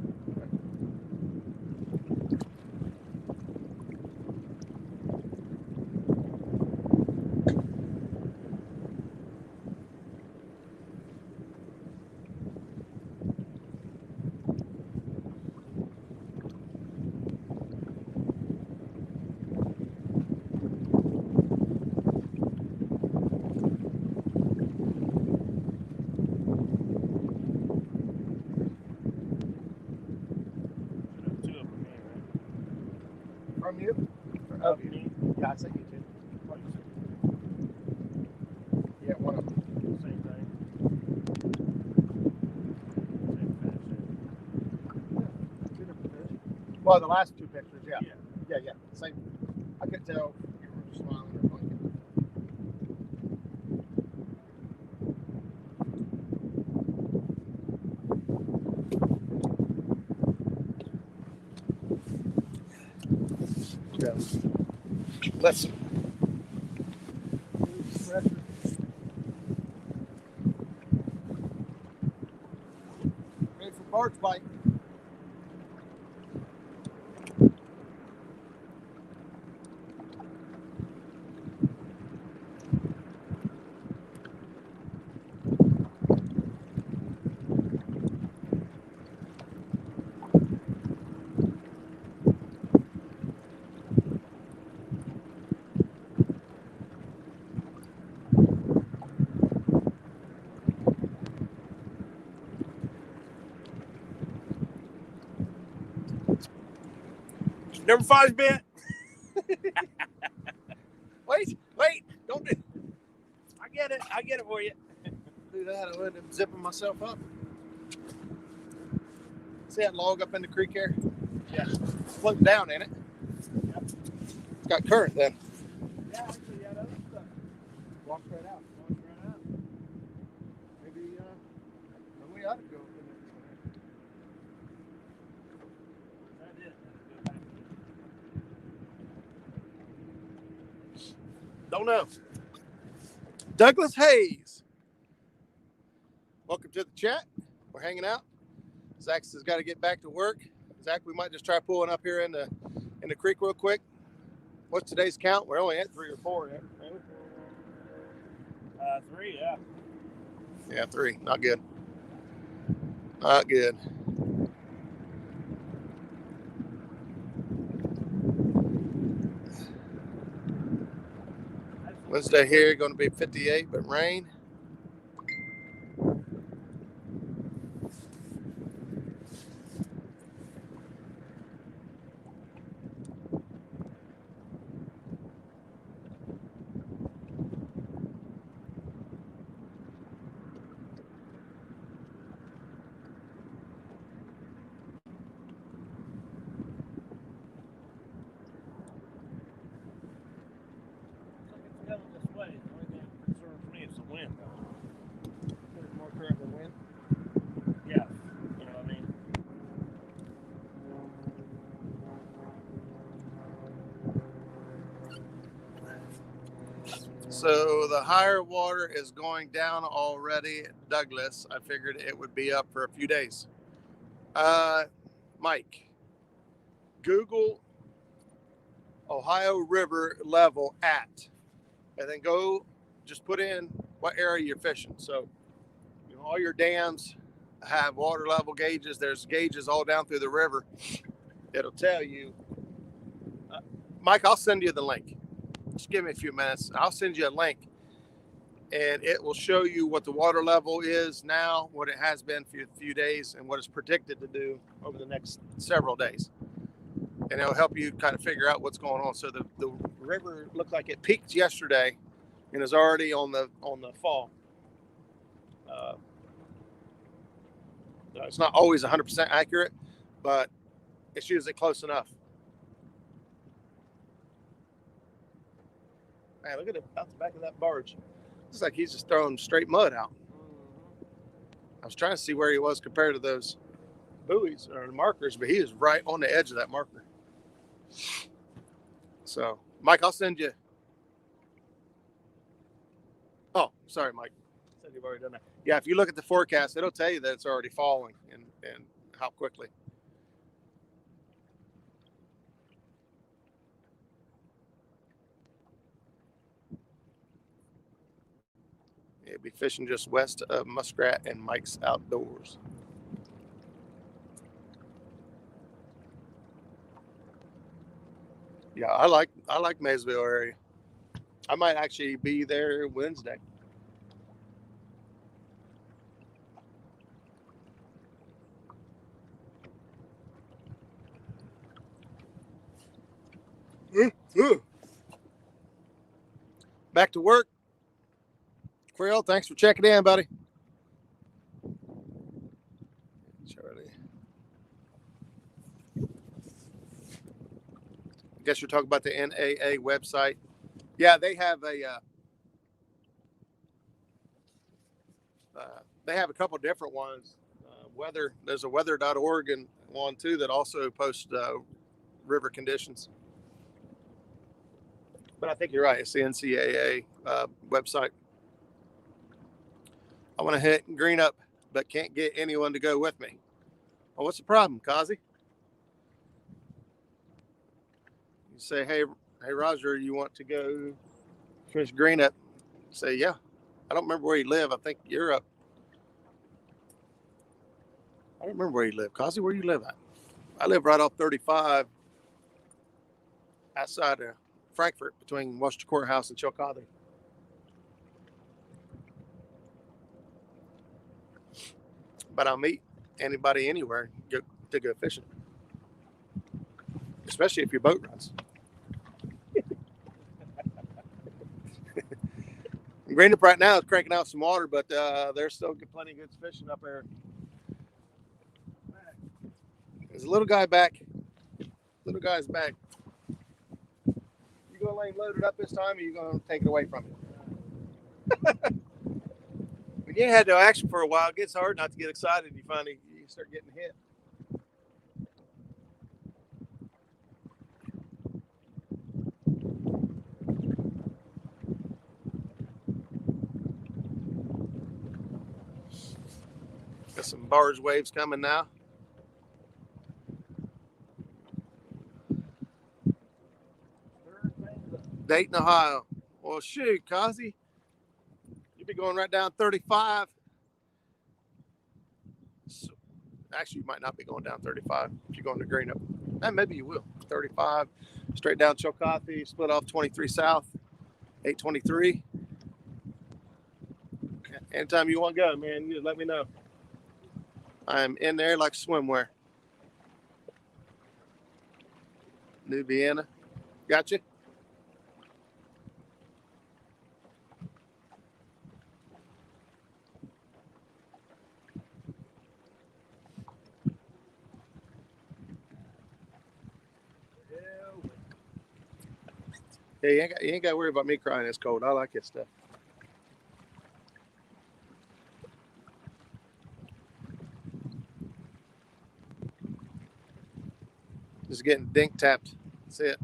From you? Oh, you? Yeah, I sent you two. Yeah, one of them. Same thing. Two different fish. Well, the last two pictures, yeah. Yeah. Same. I could tell you were smiling or blinking. Yeah. Let's. Ready for barge bite. Number 5's bent. Wait, don't do. I get it for you. Do that. I wouldn't have zipping myself up. See that log up in the creek here? Yeah. It's floating down, ain't it? Yep. It's got current then. Yeah, actually, yeah, that was stuff. Walk right out. Walk right out. Maybe we ought to go. That is. Don't know. Douglas Hayes. Welcome to the chat. We're hanging out. Zach has got to get back to work. Zach, we might just try pulling up here in the creek real quick. What's today's count? We're only at 3 or 4. Right? 3, yeah. Yeah, 3. Not good. Not good. Wednesday here, going to be 58, but rain. This way. The only thing that concerns me is the wind. There's more current than wind. Yeah, you know what I mean? So the higher water is going down already at Douglas. I figured it would be up for a few days. Mike, Google Ohio River level at, and then go just put in what area you're fishing. So, you know, all your dams have water level gauges. There's gauges all down through the river. It'll tell you. Mike, I'll send you the link. Just give me a few minutes. I'll send you a link, and it will show you what the water level is now, what it has been for a few days, and what it's predicted to do over the next several days. And it'll help you kind of figure out what's going on. So the river looked like it peaked yesterday and is already on the fall. It's not always 100% accurate, but it's usually close enough. Man, look at it out the back of that barge. Looks like he's just throwing straight mud out. I was trying to see where he was compared to those buoys or markers, but he is right on the edge of that marker. So, Mike, I'll send you. Oh, sorry, Mike. I said you've already done that. Yeah, if you look at the forecast, it'll tell you that it's already falling and how quickly. It'll be fishing just west of Muskrat and Mike's Outdoors. Yeah, I like Maysville area. I might actually be there Wednesday. Back to work. Quill, thanks for checking in, buddy. Charlie. I guess you're talking about the NAA website. Yeah, they have a couple different ones. There's a weather.org and one too that also posts river conditions. But I think you're right. It's the NCAA website. I want to hit green up, but can't get anyone to go with me. Well, what's the problem, Kazi? You say, hey, Roger, you want to go fish green up? Say, yeah. I don't remember where you live. I think you're up. I don't remember where you live. Kazi, where you live at? I live right off 35 outside of Frankfort between Washington Courthouse and Chillicothe. But I'll meet anybody anywhere to go fishing, especially if your boat runs. Greenup right now is cranking out some water, but there's still plenty of good fishing up there. There's a little guy back. Little guy's back. You gonna let him load it up this time, or you gonna take it away from him? When you had no action for a while, it gets hard not to get excited. You start getting hit. Got some barge waves coming now. Dayton, Ohio. Well, shoot, Kazi, you'll be going right down 35. So, actually, you might not be going down 35 if you're going to Greenup. And maybe you will. 35, straight down Chillicothe, split off 23 South, 823. Anytime you want to go, man, you just let me know. I'm in there like swimwear. New Vienna. Gotcha. Hey, you ain't got to worry about me crying. It's cold. I like it stuff. Just getting dink tapped. That's it.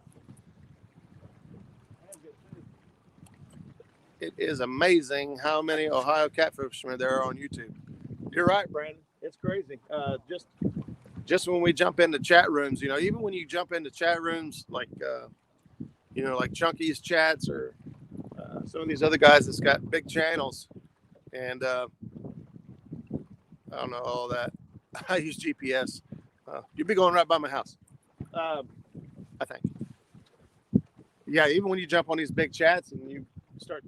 It is amazing how many Ohio catfishermen there are on YouTube. You're right, Brandon. It's crazy. Just when we jump into chat rooms, even when you jump into chat rooms like like Chunky's chats or some of these other guys that's got big channels, and I don't know all that. I use GPS. You'll be going right by my house, I think. Yeah, even when you jump on these big chats and you start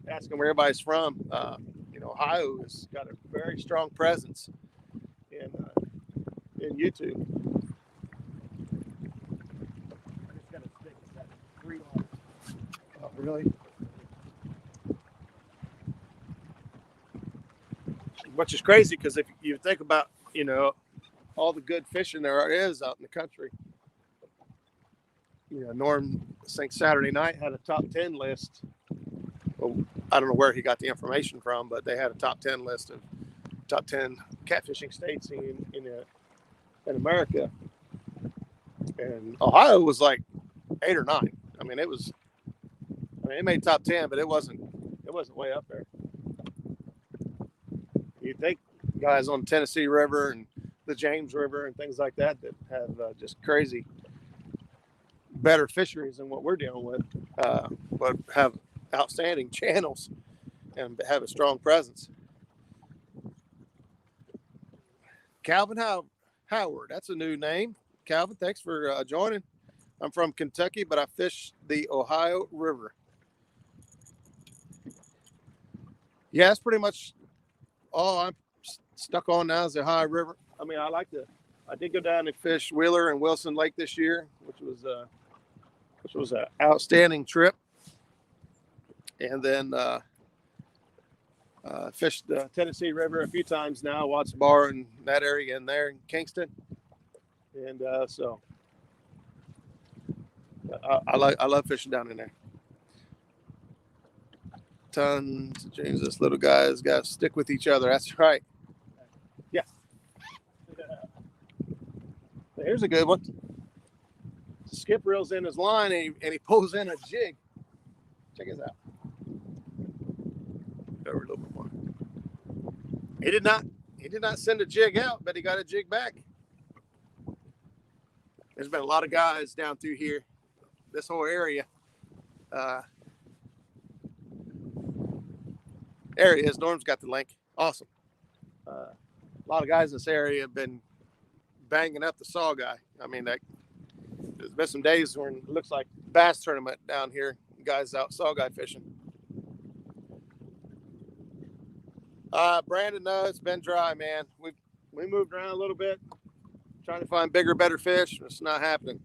asking where everybody's from, Ohio has got a very strong presence in YouTube. Oh, really? Which is crazy because if you think about, all the good fishing there is out in the country. Norm, I think Saturday night had a top 10 list. Well, I don't know where he got the information from, but they had a top 10 list of top 10 catfishing states in America. And Ohio was like 8 or 9. It made top 10, but it wasn't way up there. You'd think guys on the Tennessee River and the James River and things like that have just crazy better fisheries than what we're dealing with, but have outstanding channels and have a strong presence. Calvin Howard, that's a new name. Calvin, thanks for joining. I'm from Kentucky, but I fish the Ohio River. Yeah, that's pretty much all I'm stuck on now is the Ohio River. I did go down and fish Wheeler and Wilson Lake this year, which was an outstanding trip. And then fished the Tennessee River a few times now, Watts Bar and that area in there in Kingston. And so I love fishing down in there. Tons of James, this little guy's got to stick with each other. That's right. Yeah. Here's a good one. Skip reels in his line and he pulls in a jig. Check this out. Over a little bit more. He did not send a jig out, but he got a jig back. There's been a lot of guys down through here, this whole area. Area is Norm's got the link. Awesome. A lot of guys in this area have been banging up the saw guy. There's been some days when it looks like bass tournament down here. Guys out saw guy fishing. Brandon, no, it's been dry, man. We moved around a little bit, trying to find bigger, better fish. It's not happening.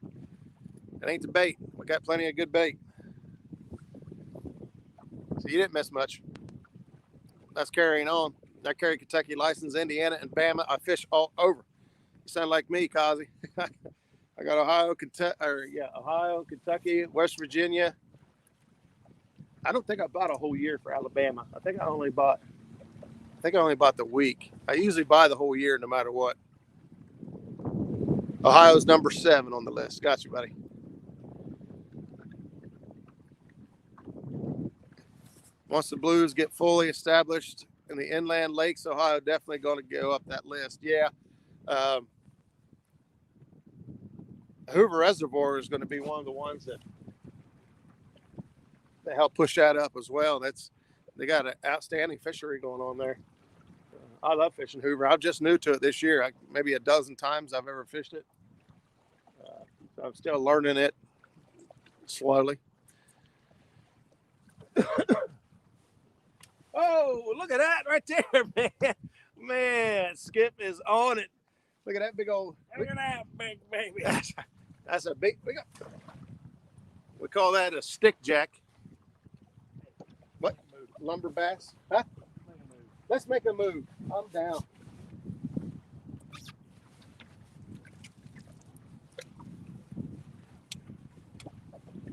It ain't the bait. We got plenty of good bait. So you didn't miss much. That's carrying on. I carry Kentucky license, Indiana, and Bama. I fish all over. You sound like me, Kazi. I got Ohio, Kentucky, West Virginia. I don't think I bought a whole year for Alabama. I think I only bought the week. I usually buy the whole year no matter what. Ohio's number 7 on the list. Got you, buddy. Once the blues get fully established in the inland lakes, Ohio definitely going to go up that list. Yeah. Hoover Reservoir is going to be one of the ones that help push that up as well. They got an outstanding fishery going on there. I love fishing Hoover. I'm just new to it this year. Maybe a dozen times I've ever fished it. So I'm still learning it slowly. Oh, look at that right there, man. Man, Skip is on it. Look at that big old. Look at that big baby. That's a big. We call that a stick jack. What? Lumber bass? Huh? Let's make a move. I'm down.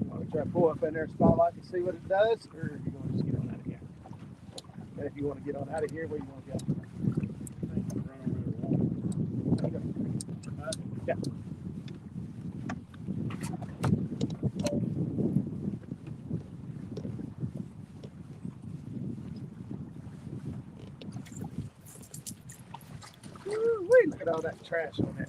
Want to try to pull up in there, spotlight, and see what it does, or are you going to just get on out of here? And if you want to get on out of here, where you want to go? Yeah. Woo-wee, look at all that trash on there.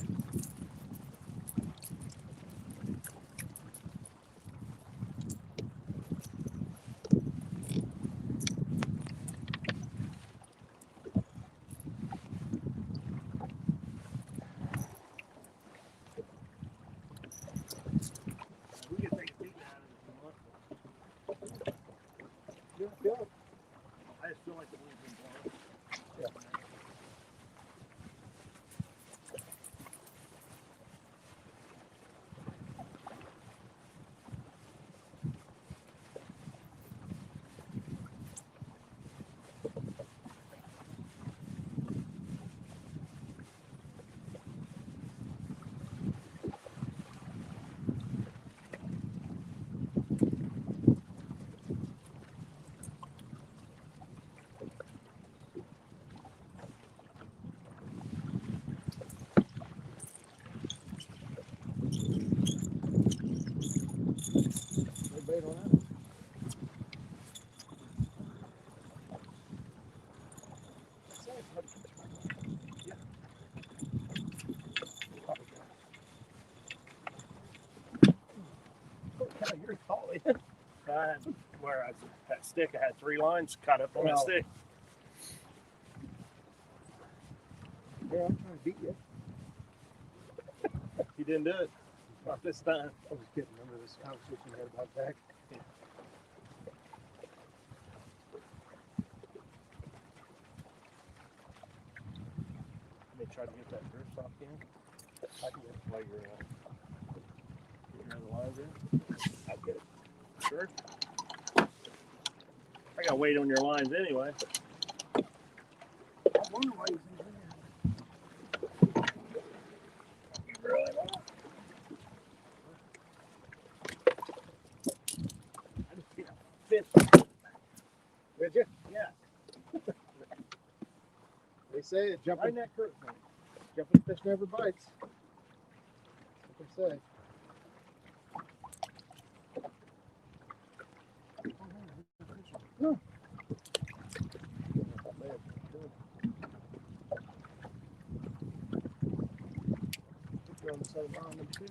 I just feel like the wind's been blowing. Yeah. Bait on that? Yeah. Oh, you're tall. That stick, I had 3 lines caught up on that stick. Yeah, I'm trying to beat you. You didn't do it. Not this time. I was kidding. Remember this conversation we had about that? Yeah. Let me try to get that drift off in. I can get it While you're getting the lines in. I'll get it. Sure. I got weight on your lines anyway. I wonder why he's in there. Really? I just get a fish. Did you? Yeah. They say jumping Right in that curve. fish never bites. That's what they say. No. On the side of number 2.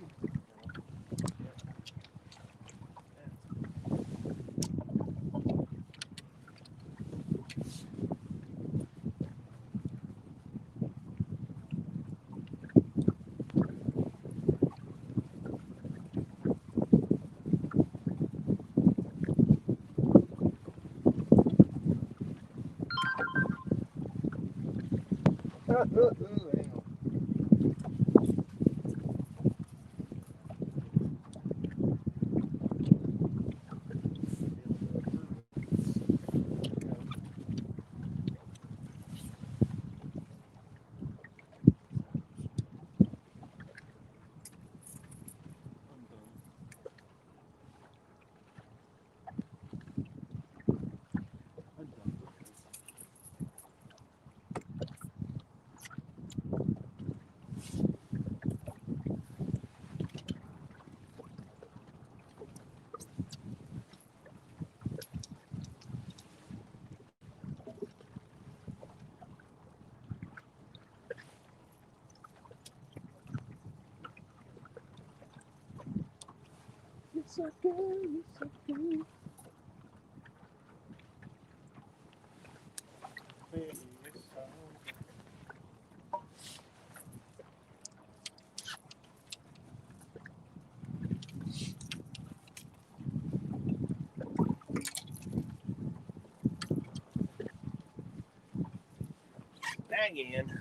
so good, you're so good. Again.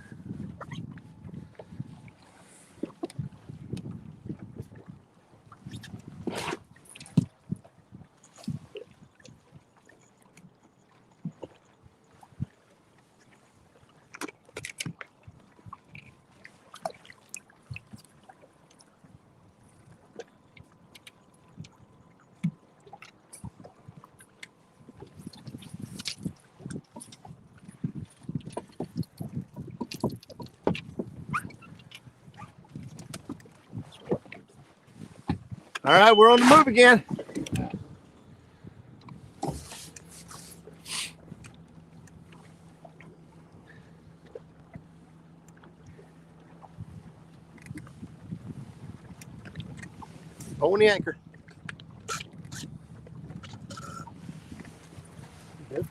All right, we're on the move again. Pulling the anchor. Yep.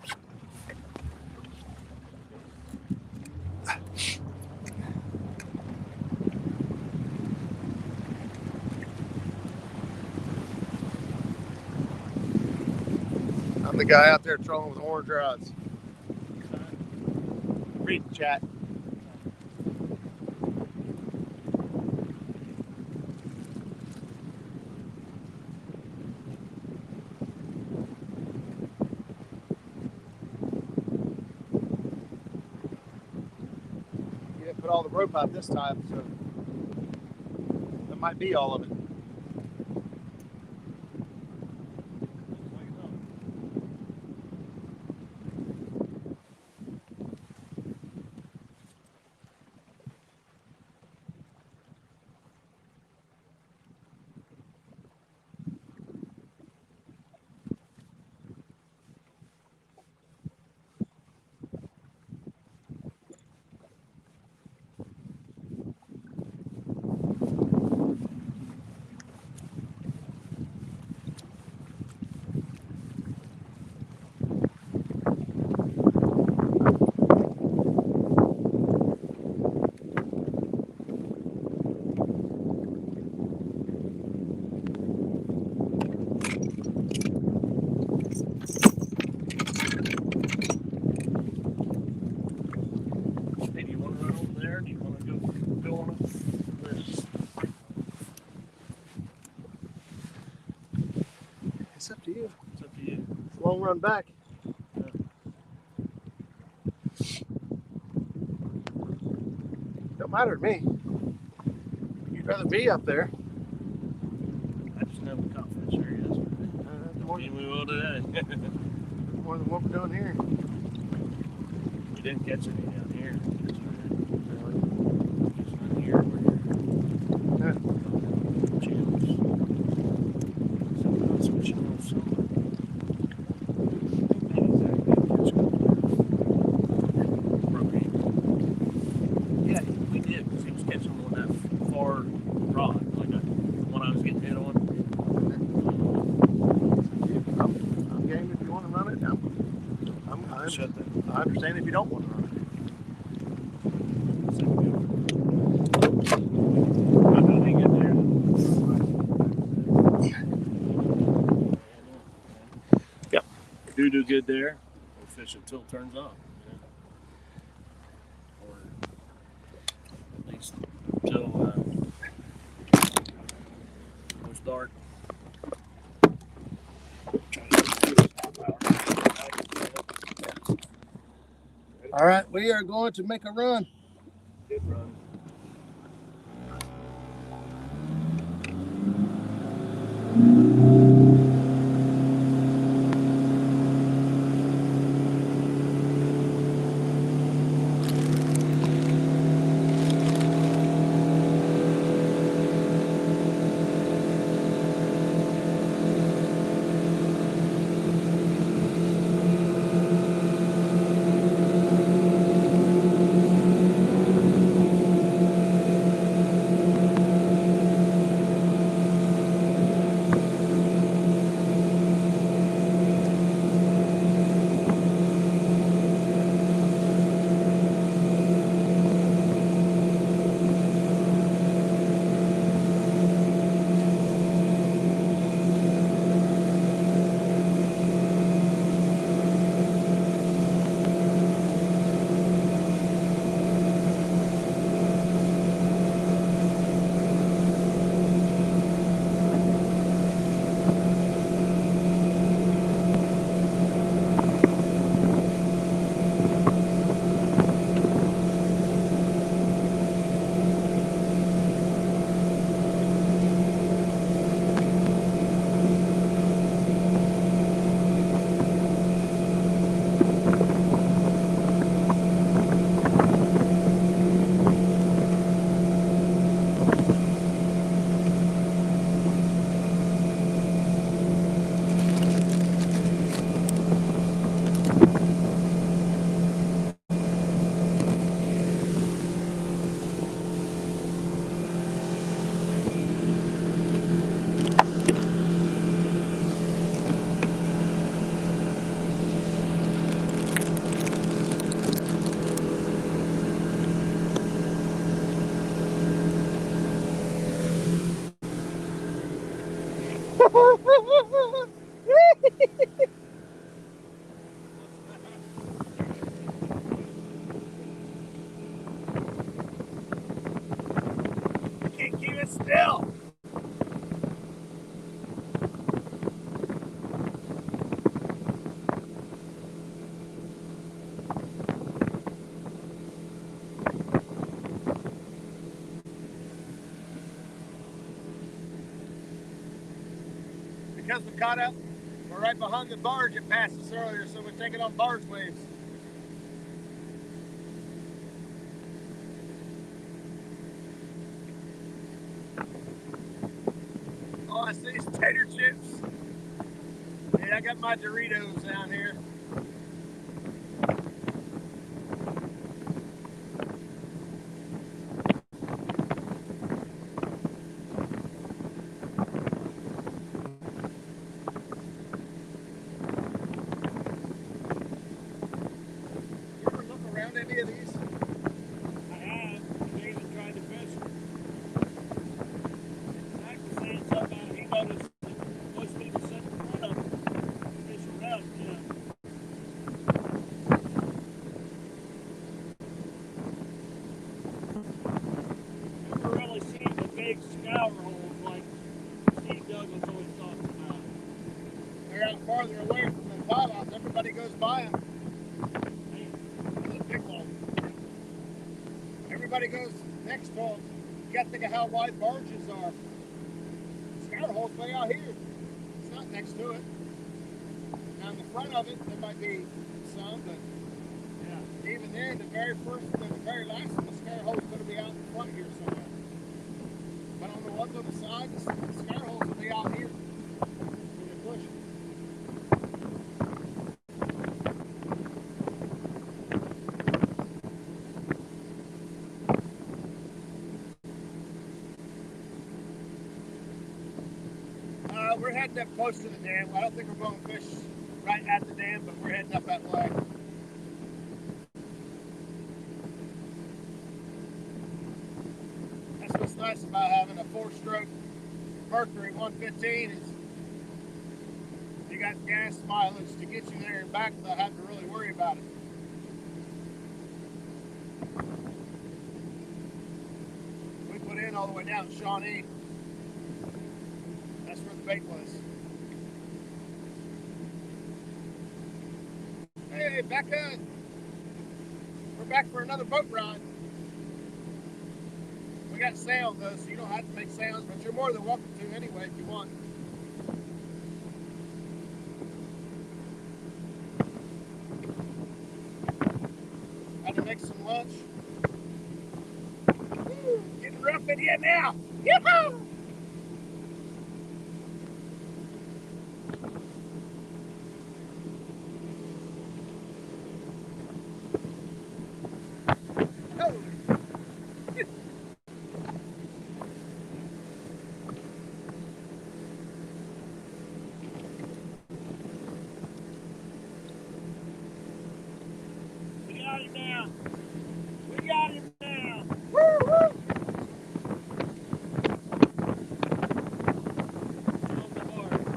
I'm the guy out there trolling with orange rods. Read the chat. You didn't put all the rope out this time, so that might be all of it. It's up to you. It's up to you. It's a long run back. Don't matter to me. You'd rather be up there. I just never caught fish here yesterday. More Maybe we will today. more than what we're doing here. We didn't catch any down here yesterday. Really? Just not here. Yeah. Channels. Some channels somewhere. Not exactly. Catch yeah, we did because he was catching on that far rod, like the one I was getting hit on. I'm game if you want to run it. Shut that. I understand if you don't want to run I know they get there. Yep. Do good there. We'll fish until it turns on. You know? Or at least until it goes dark. All right, we are going to make a run. Good run. Can't keep it still. Because we caught up, we're right behind the barge that passed us earlier, so we're taking on barge waves. All I see is tater chips. Yeah, I got my Doritos down here. You ever look around any of these? I have. They even tried to fish. Zach was saying something about he noticed that most people sit in front of him fish around. Yeah. Never really seen the big scour holes like Steve Douglas always talks about. They're out farther away from the pylons. Everybody goes by them. There's a big one. Everybody goes next to them. You got to think of how wide barges are. Scour hole's way out here. It's not next to it. Now in the front of it, there might be some, but Yeah. even then, the very first and the very last one, the scour hole's going to be out in front here somewhere. But on the ones on the side, the scour holes will be out here when they push. We're heading up close to the dam. I don't think we're going to fish right at the dam, but we're heading up that way. That's what's nice about having a 4-stroke Mercury 115 is you got gas mileage to get you there and back without having to really worry about it. We put in all the way down to Shawnee. That's where the bait was. Hey, back up. We're back for another boat ride. We got sound though, so you don't have to make sounds, but you're more than welcome to anyway if you want. Had to make some lunch. Woo, getting rough in here now. Yoo-hoo! We got him now. We got him now. Woo, woo. On the board.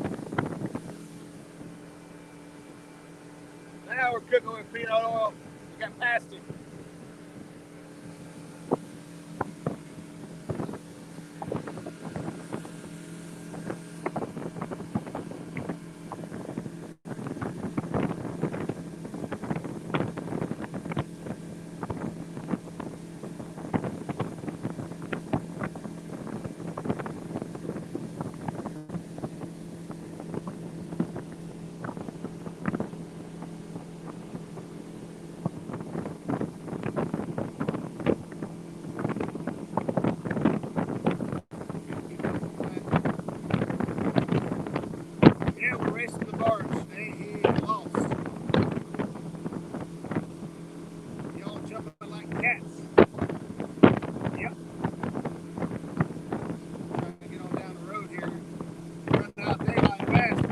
Now we're cooking with peanut oil. We got past it. Yeah, we're racing the barge. He lost. Y'all jumping like cats. Yep. Trying to get on down the road here. Running out daylight fast.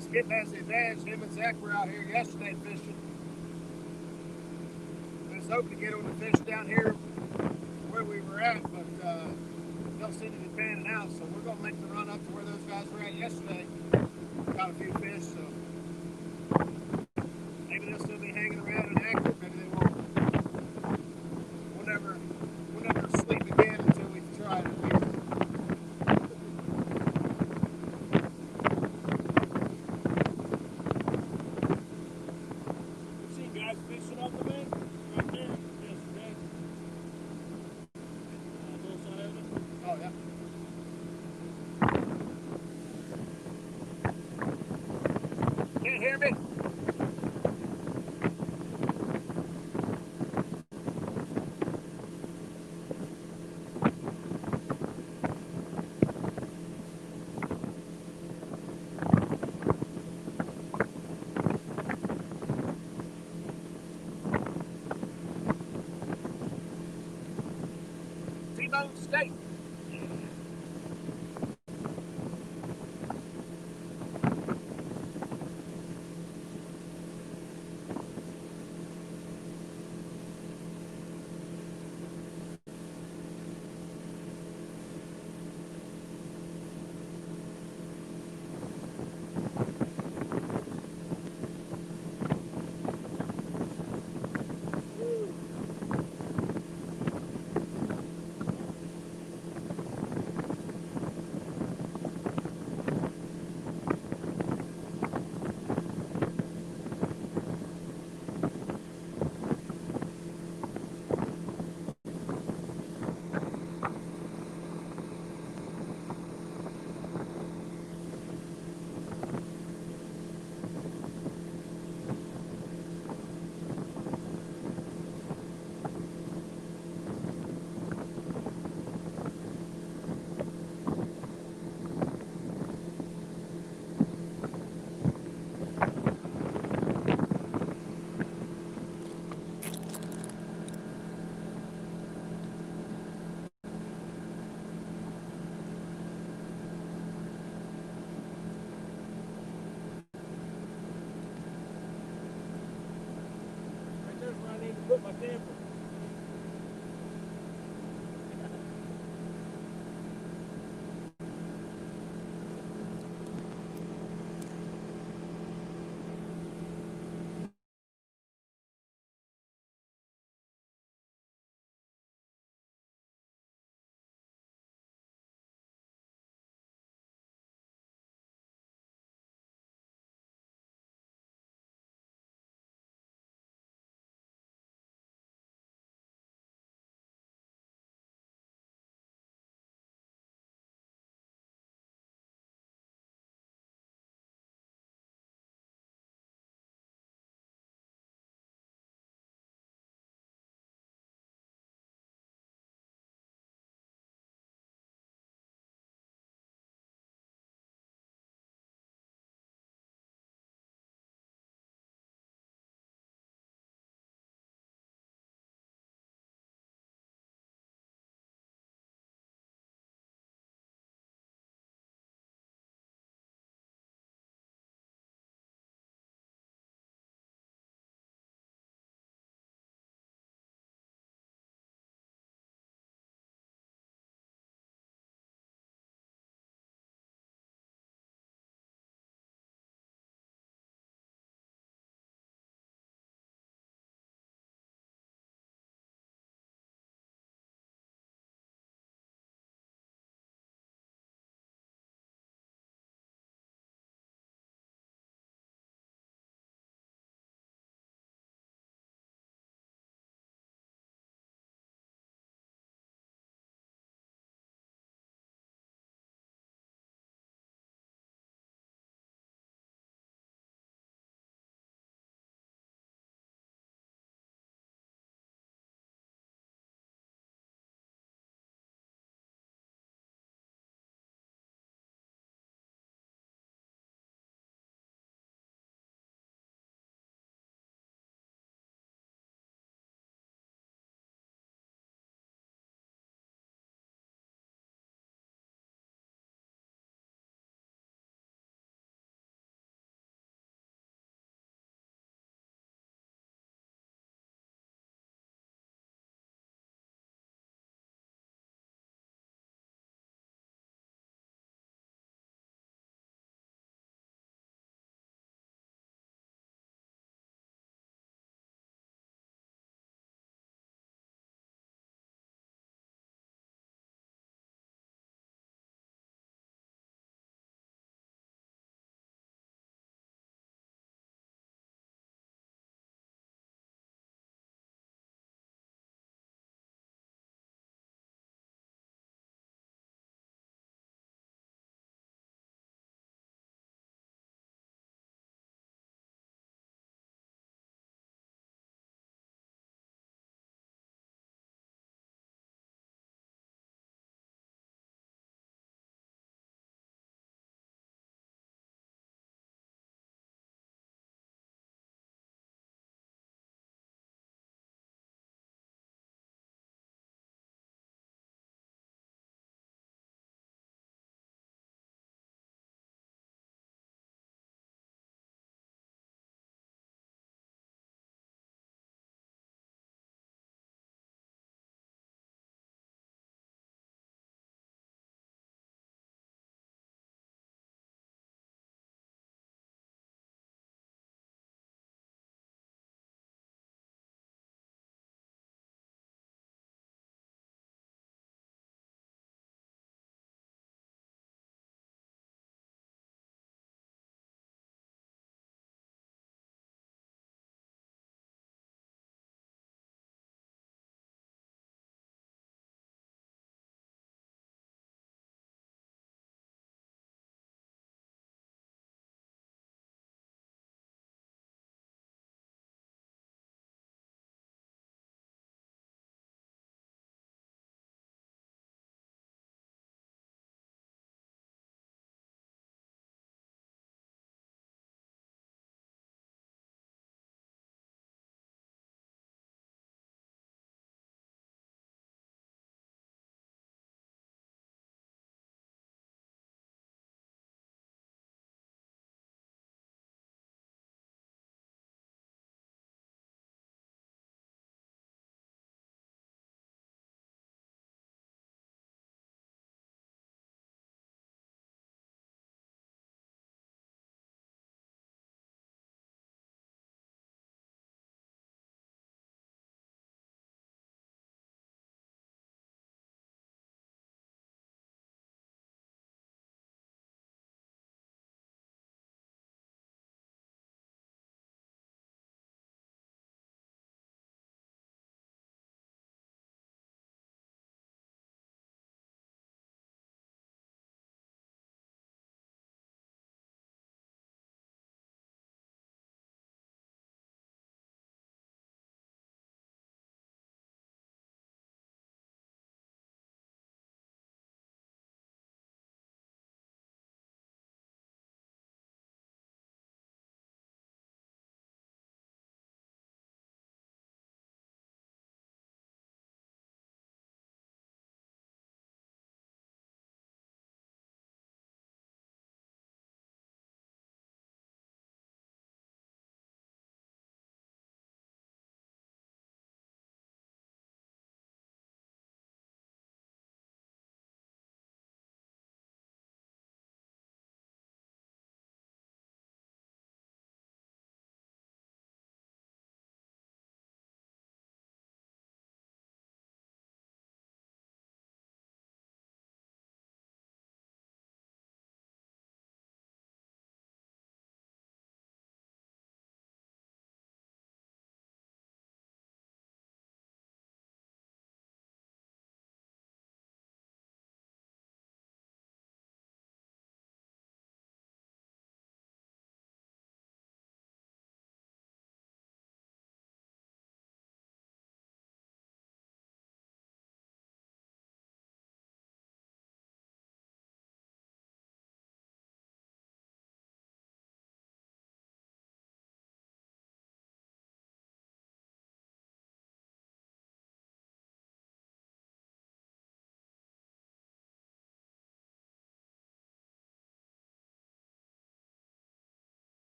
Skip has the advantage. Him and Zach were out here yesterday fishing. was hoping to get on the fish down here where we were at, but don't seem to be panning out. So we're gonna make the run up to where those guys were at yesterday. Caught a few fish, so maybe they'll still be hanging around and active. Maybe they won't. We'll never sleep again until we try it up here. We've seen guys fishing off the bank right there yesterday. Both sides of it. Oh yeah. Can't hear me? T-bone steak. Right there's where I need to put my camper.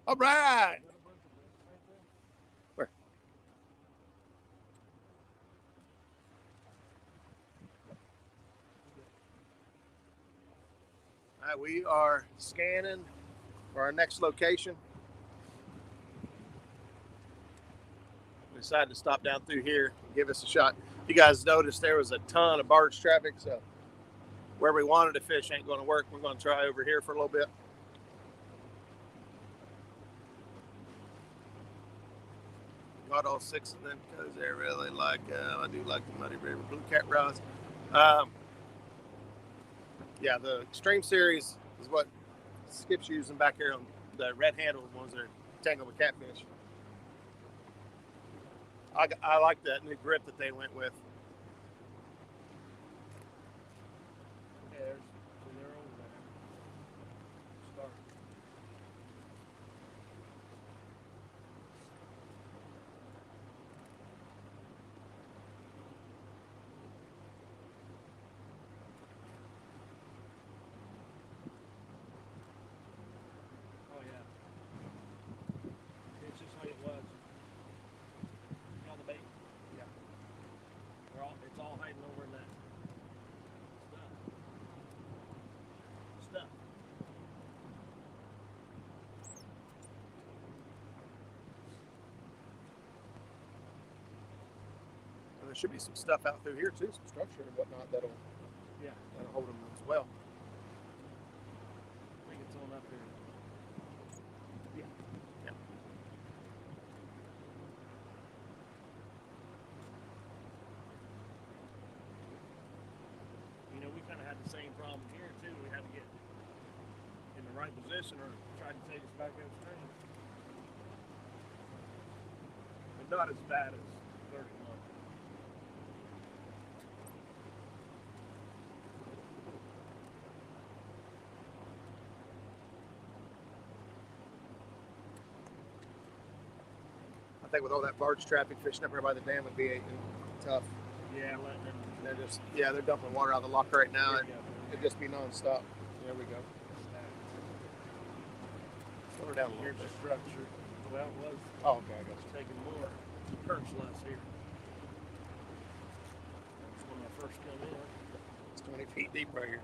All right. Where? All right, we are scanning for our next location. We decided to stop down through here and give us a shot. You guys noticed there was a ton of barge traffic, so where we wanted to fish ain't going to work. We're going to try over here for a little bit. Got all 6 of them because they're really like, I do like the Muddy River Bluecat rods. Yeah, the Extreme Series is what Skip's using back here on the red handled ones that are tangled with catfish. I like that new grip that they went with. Yeah, they're over there. Start. Oh yeah. It's just like it was. On the bait. Yeah. It's all hiding over in that stuff. And there should be some stuff out through here too, some structure and whatnot that'll hold them as well. I think it's on up here. Yeah. You know, we kind of had the same problem here too. We had to get in the right position or try to take us back upstream. But not as bad as 31. I think with all that barge traffic, fishing up here by the dam would be tough. Yeah, letting them. They're dumping water out of the lock right now. It'd just be nonstop. There we go. Slow her down a little Here's bit. the structure. Well, it was Oh, okay, I got you. taking more currents less here. That's when I first come in. It's 20 feet deep right here.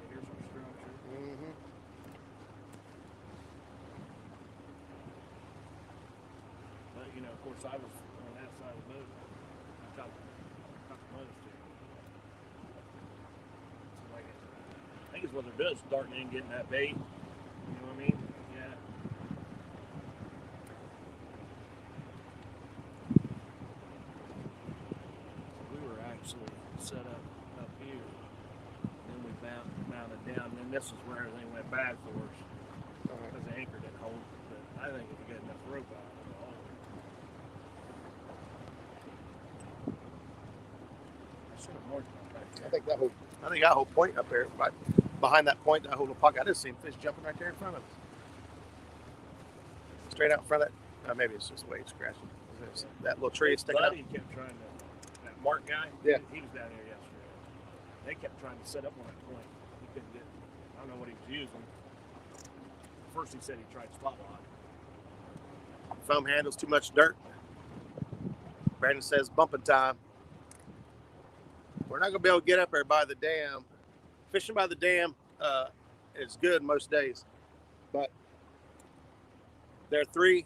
Here's our structure. Mm-hmm. But, you know, of course, I was on that side of the boat. I caught the most here. So like I think it's what they're doing is starting in getting that bait. You know what I mean? Yeah. We were actually set up here. Then we mounted down. And then this is where everything went bad for us. Because the anchor didn't hold. But I think if we get enough rope out, it'll hold. I think that whole point up there, right behind that point, that whole little pocket, I just seen fish jumping right there in front of us. Straight out in front of that. Maybe it's just waves crashing. That little tree sticking up. Buddy kept trying to, that Mark guy, Yeah. he was down here yesterday. They kept trying to set up on that point. He couldn't get, I don't know what he was using. First he said he tried spot lock. Foam handles too much dirt. Brandon says bumping time. We're not going to be able to get up there by the dam. Fishing by the dam is good most days, but they're three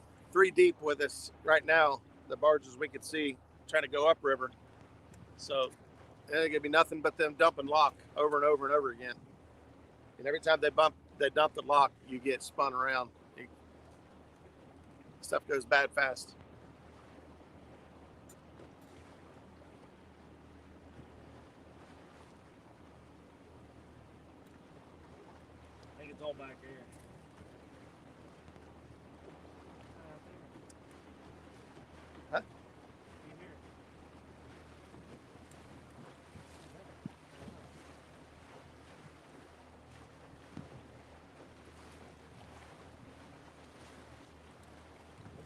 deep with us right now. The barges we could see trying to go upriver, so it ain't gonna be nothing but them dumping lock over and over and over again. And every time they dump the lock, you get spun around. Stuff goes bad fast. I think it's all back here. Huh?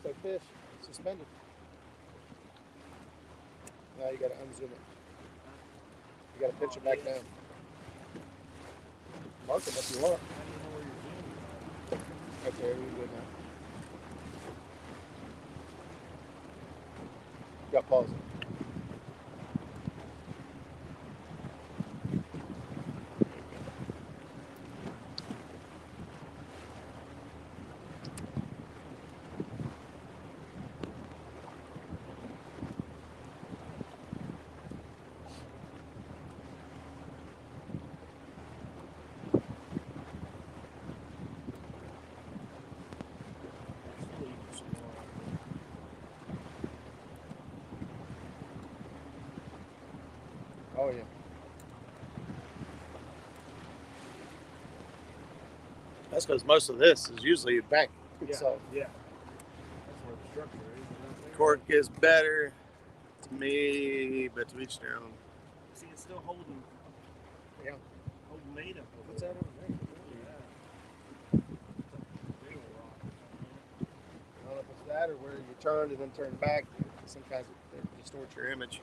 Looks like fish suspended. Now you gotta unzoom it. You gotta pinch it back down. Mark them if you want. I don't know where you're zooming. Right there, you're good now. Got pause it. Oh yeah. That's because most of this is usually a bank. Yeah, So yeah. That's where the structure is. cork is better to me, but to each their own. See, it's still holding. Yeah. Holding weight up over What's there. that over there? Yeah. Big old rock. I don't know if it's that or where you turn and then turn back. Sometimes it distorts your image.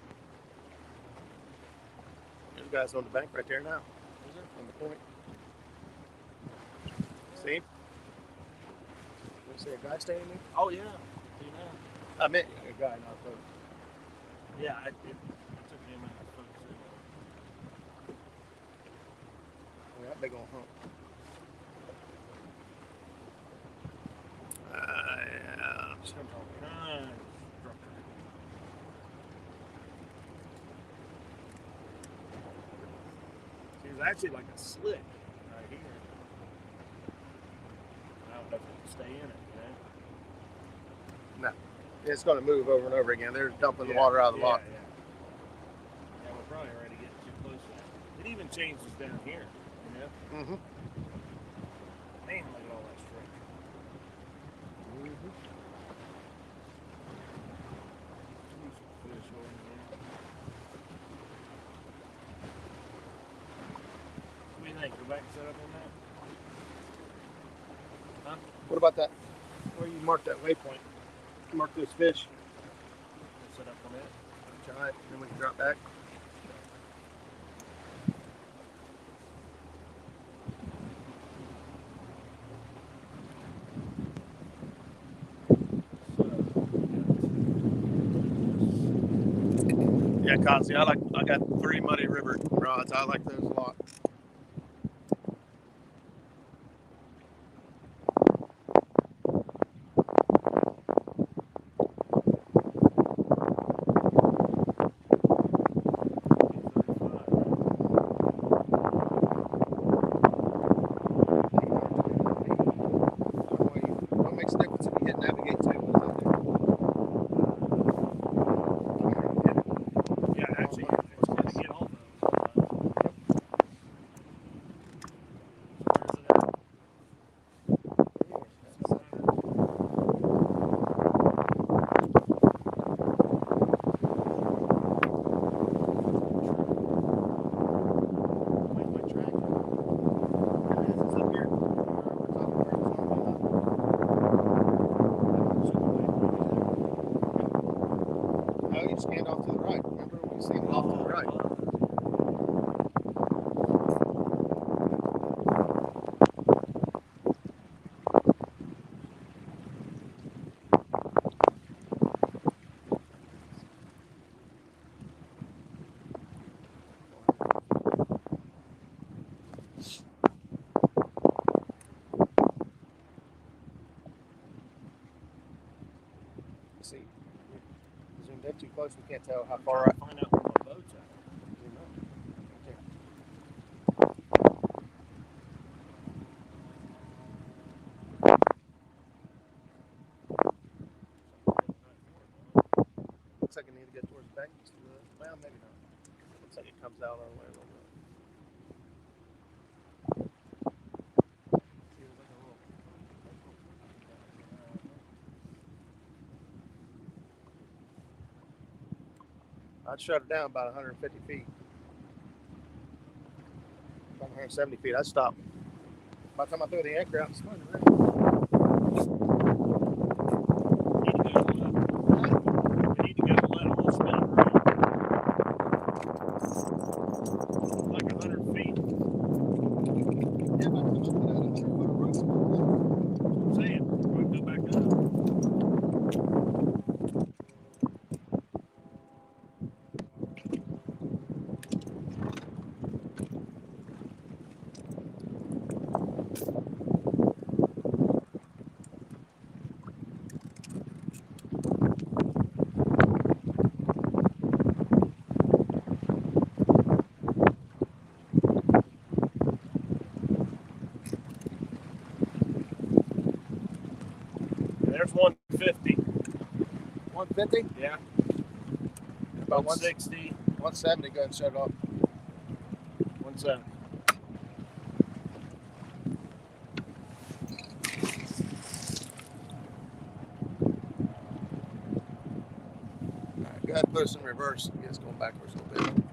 There's guys on the bank right there now. Is there? On the point. See? You see a guy standing there? Oh yeah. See now? I meant a guy, not a boat. Yeah, it took me a minute to focus in on. Yeah, that big old hump. Yeah. Some all kinds of structure. See, there's actually like a slick right here. I don't know if it can stay in it, No. It's going to move over and over again. They're dumping the water out of the lock. Yeah. Yeah, we're probably already getting too close to that. It even changes down here, you know? Mm-hmm. Man, look at all that structure. Mm-hmm. Fish over there. What do you think? Go back and set up on that? Huh? What about that? Where you mark that waypoint? Mark those fish. Set up on it. Try it, then we can drop back. Yeah, Kazi, I got 3 Muddy River rods. I like those a lot. What makes a difference if you hit navigate tables out there? Yeah, actually, it's going to get all those. Where's it at? Stand off to the right. Remember when we stand off to the right? See, zoomed in too close. We can't tell how far Trying to find out where my boat's at. Looks like I need to get towards the bank just a little. Well, maybe not. Looks like it comes out our way a little bit. I'd shut it down about 150 feet. About 170 feet, I'd stop. By the time I throw the anchor out, it's fine, right? We need to go to let them spin around. Like 100 feet. Yeah, by the time I put out, I'm sure what a rope. There's 150. 150? Yeah. About 160. 170. Go ahead and shut it off. 170. All right, go ahead and put us in reverse. Get us going backwards a little bit.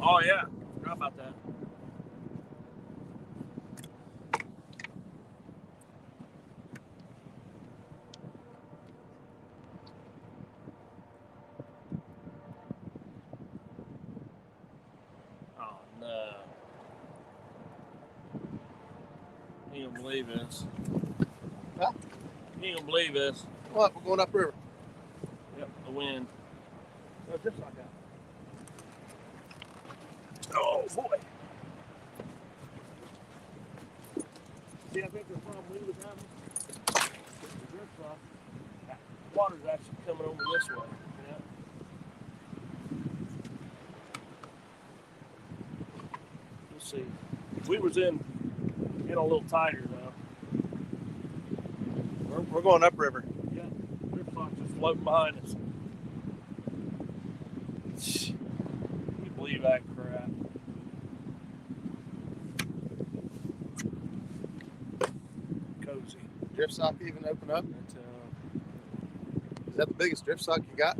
Oh yeah, forgot about that. Oh no. You ain't gonna believe this. Huh? You ain't gonna believe this. What? We're going upriver. Yep, the wind. No, just like that. Oh boy. See, I think the problem we was having, the drift off, that water's actually coming over this way. Yeah. We'll see. We was in a little tighter though. We're going upriver. Yeah, drift off just floating behind us. Can you believe that crap? Cozy. Drift sock even open up? But, Is that the biggest drift sock you got?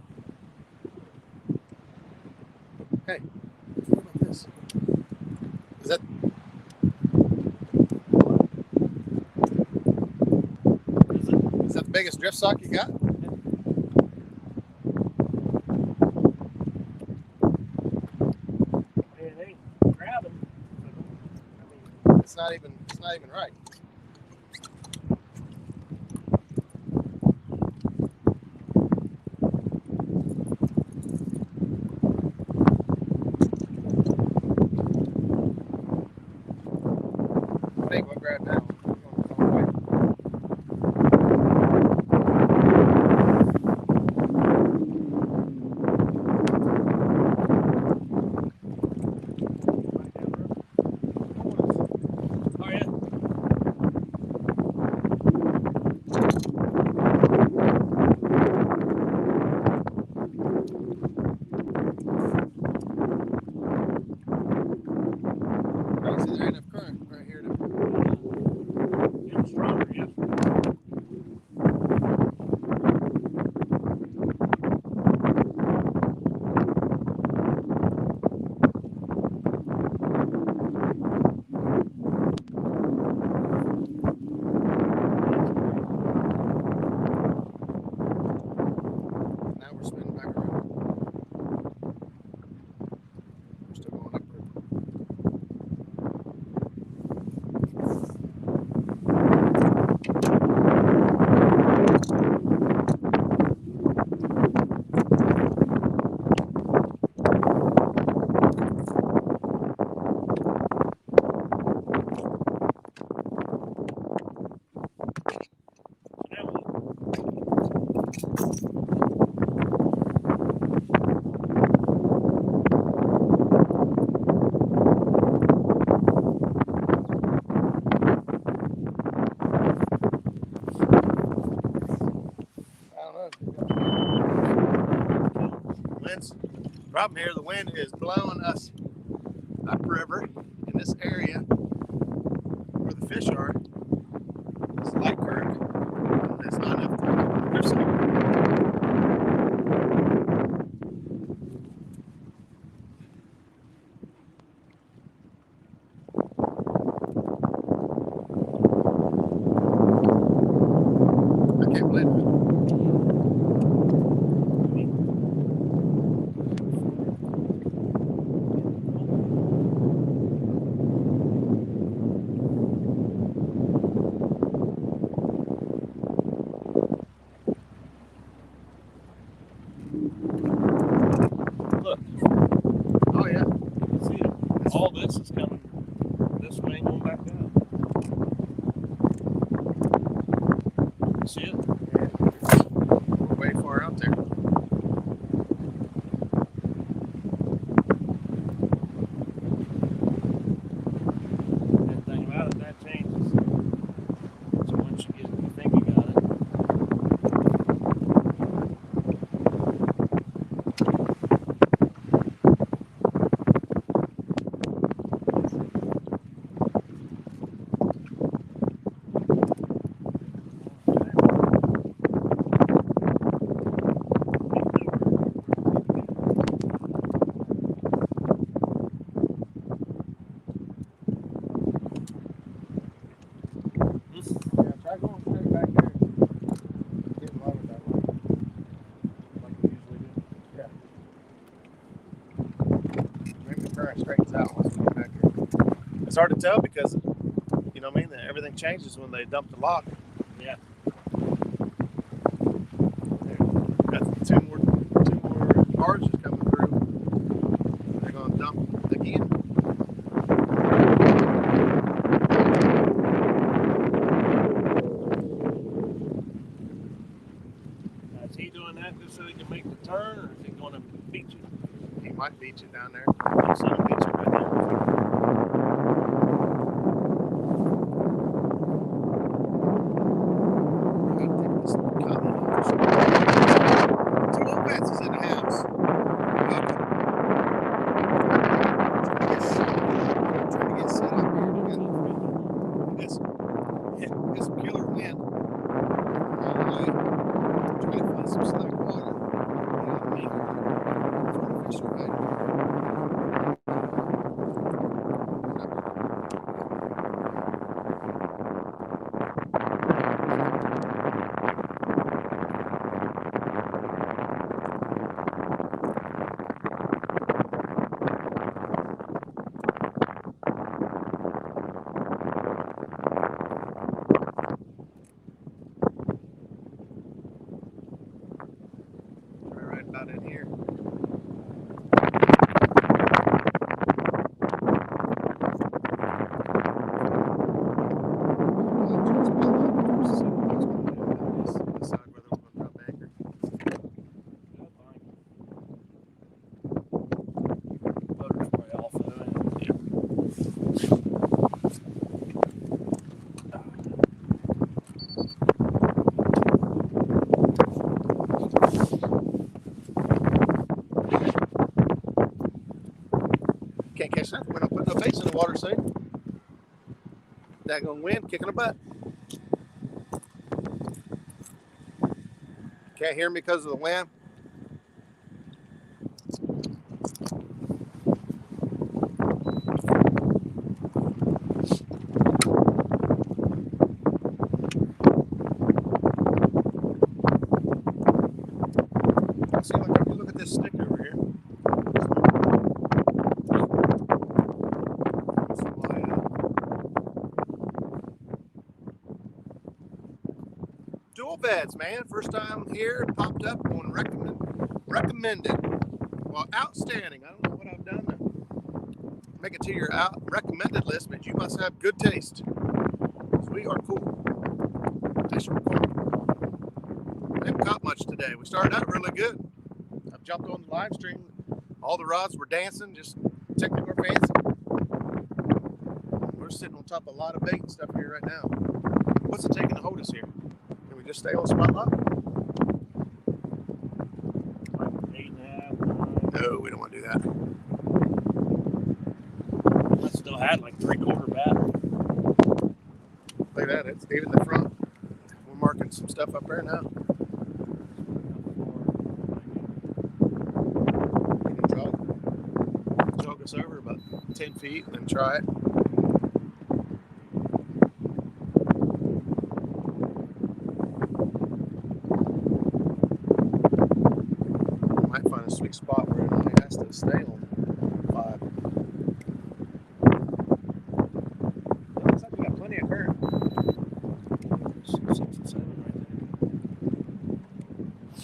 Hey, what about this? Is that is that the biggest drift sock you got? it ain't grabbing. It's not even right. I think we'll grab now. Oh yeah. Oh, see, there ain't enough current right here to. Getting stronger, yeah. Now we're spinning back around. We're still going upriver. Problem here, the wind is blowing us upriver in this area where the fish are. It's light current. It's not enough to drift sock. I can't believe it. all this is coming this way and going back down. See it? Yeah. We're way far out there. Good thing about it, that changes. So once you think you got it. Yeah, try going straight back there. Getting low with that line. Like we usually do. Yeah. Maybe the current straightens out once we get back here. It's hard to tell because, you know what I mean, everything changes when they dump the lock. Yeah. Got two more barges coming through. They're going to dump again. Now, is he doing that just so he can make the turn, or is he going to beat you? He might beat you down there. I've seen him beat you right there. Two old Bets is in the house. Trying to get set up here. Get some killer wind. Trying to find some slack water. Fish are right. Right about in here. Motor's probably off of it. Can't catch that. We're not putting no baits in the water soon. Daggone wind kicking a butt. Can't hear me because of the wind. See, like, look at this stick over here. Dual beds, man. First time here, popped up on recommended. Well, outstanding. I don't know what I've done to make it to your recommended list, but you must have good taste. We are cool. Fish are cool. I haven't caught much today. We started out really good. I've jumped on the live stream. All the rods were dancing, just tickling our fancy. We're sitting on top of a lot of bait and stuff here right now. What's it taking to hold us here? Can we just stay on spot lock? Like 8.5. No, we don't want to do that. I still had like 3/4 battery. Look at that. It's even the front. We're marking some stuff up there now. You can jog us over about 10 feet and then try it. Might find a sweet spot where it only has to stay on 5. Looks like we got plenty of current. 6 and 7 right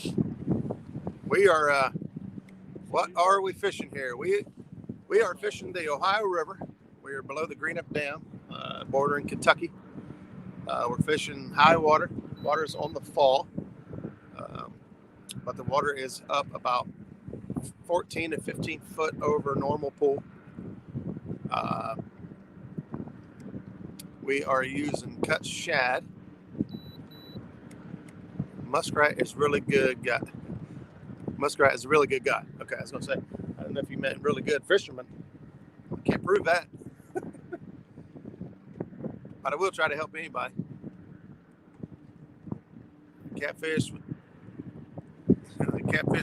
there. We are, what are we fishing here? We We are fishing the Ohio River. We are below the Greenup Dam, bordering Kentucky. We're fishing high water. Water's on the fall, but the water is up about 14 to 15 foot over normal pool. We are using cut shad. Muskrat is really good guy. Muskrat is a really good guy. Okay, I was gonna say, I don't know if you meant really good fisherman. I can't prove that. But I will try to help anybody. Catfish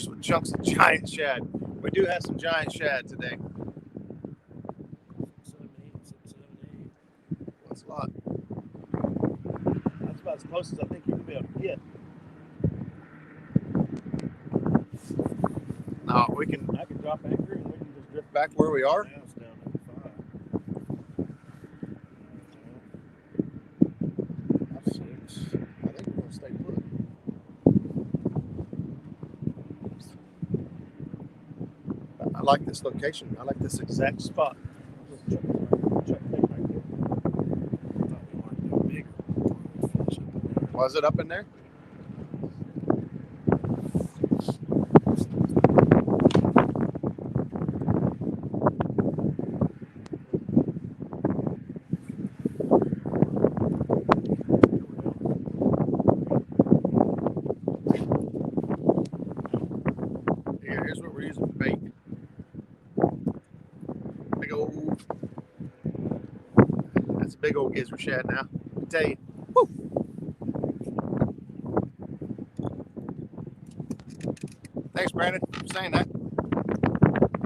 with chunks of giant shad. We do have some giant shad today. 7, 8. That's a lot. That's about as close as I think you can be able to get. No, I can drop anchor and we can just drift back where we are. Now it's down at 5. 6. I think we're gonna stay put. I like this location. I like this exact spot. Was it up in there? Here's what we're using for bait. Big old. That's a big old gizzard shad now. I tell you. Woo. Thanks, Brandon, for saying that.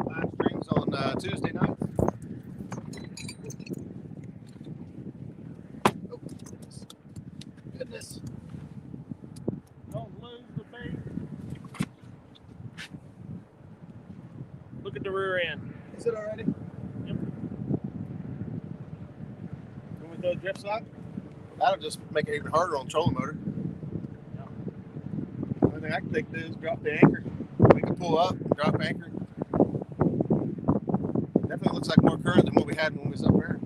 Live streams on Tuesday night. Oh, goodness. Don't lose the bait. Look at the rear end. Is it already? Yep. Can we throw a drift slide? That'll just make it even harder on the trolling motor. Yeah. The only thing I can think to do is drop the anchor. We can pull up, drop anchor. Definitely looks like more current than what we had when we was up there.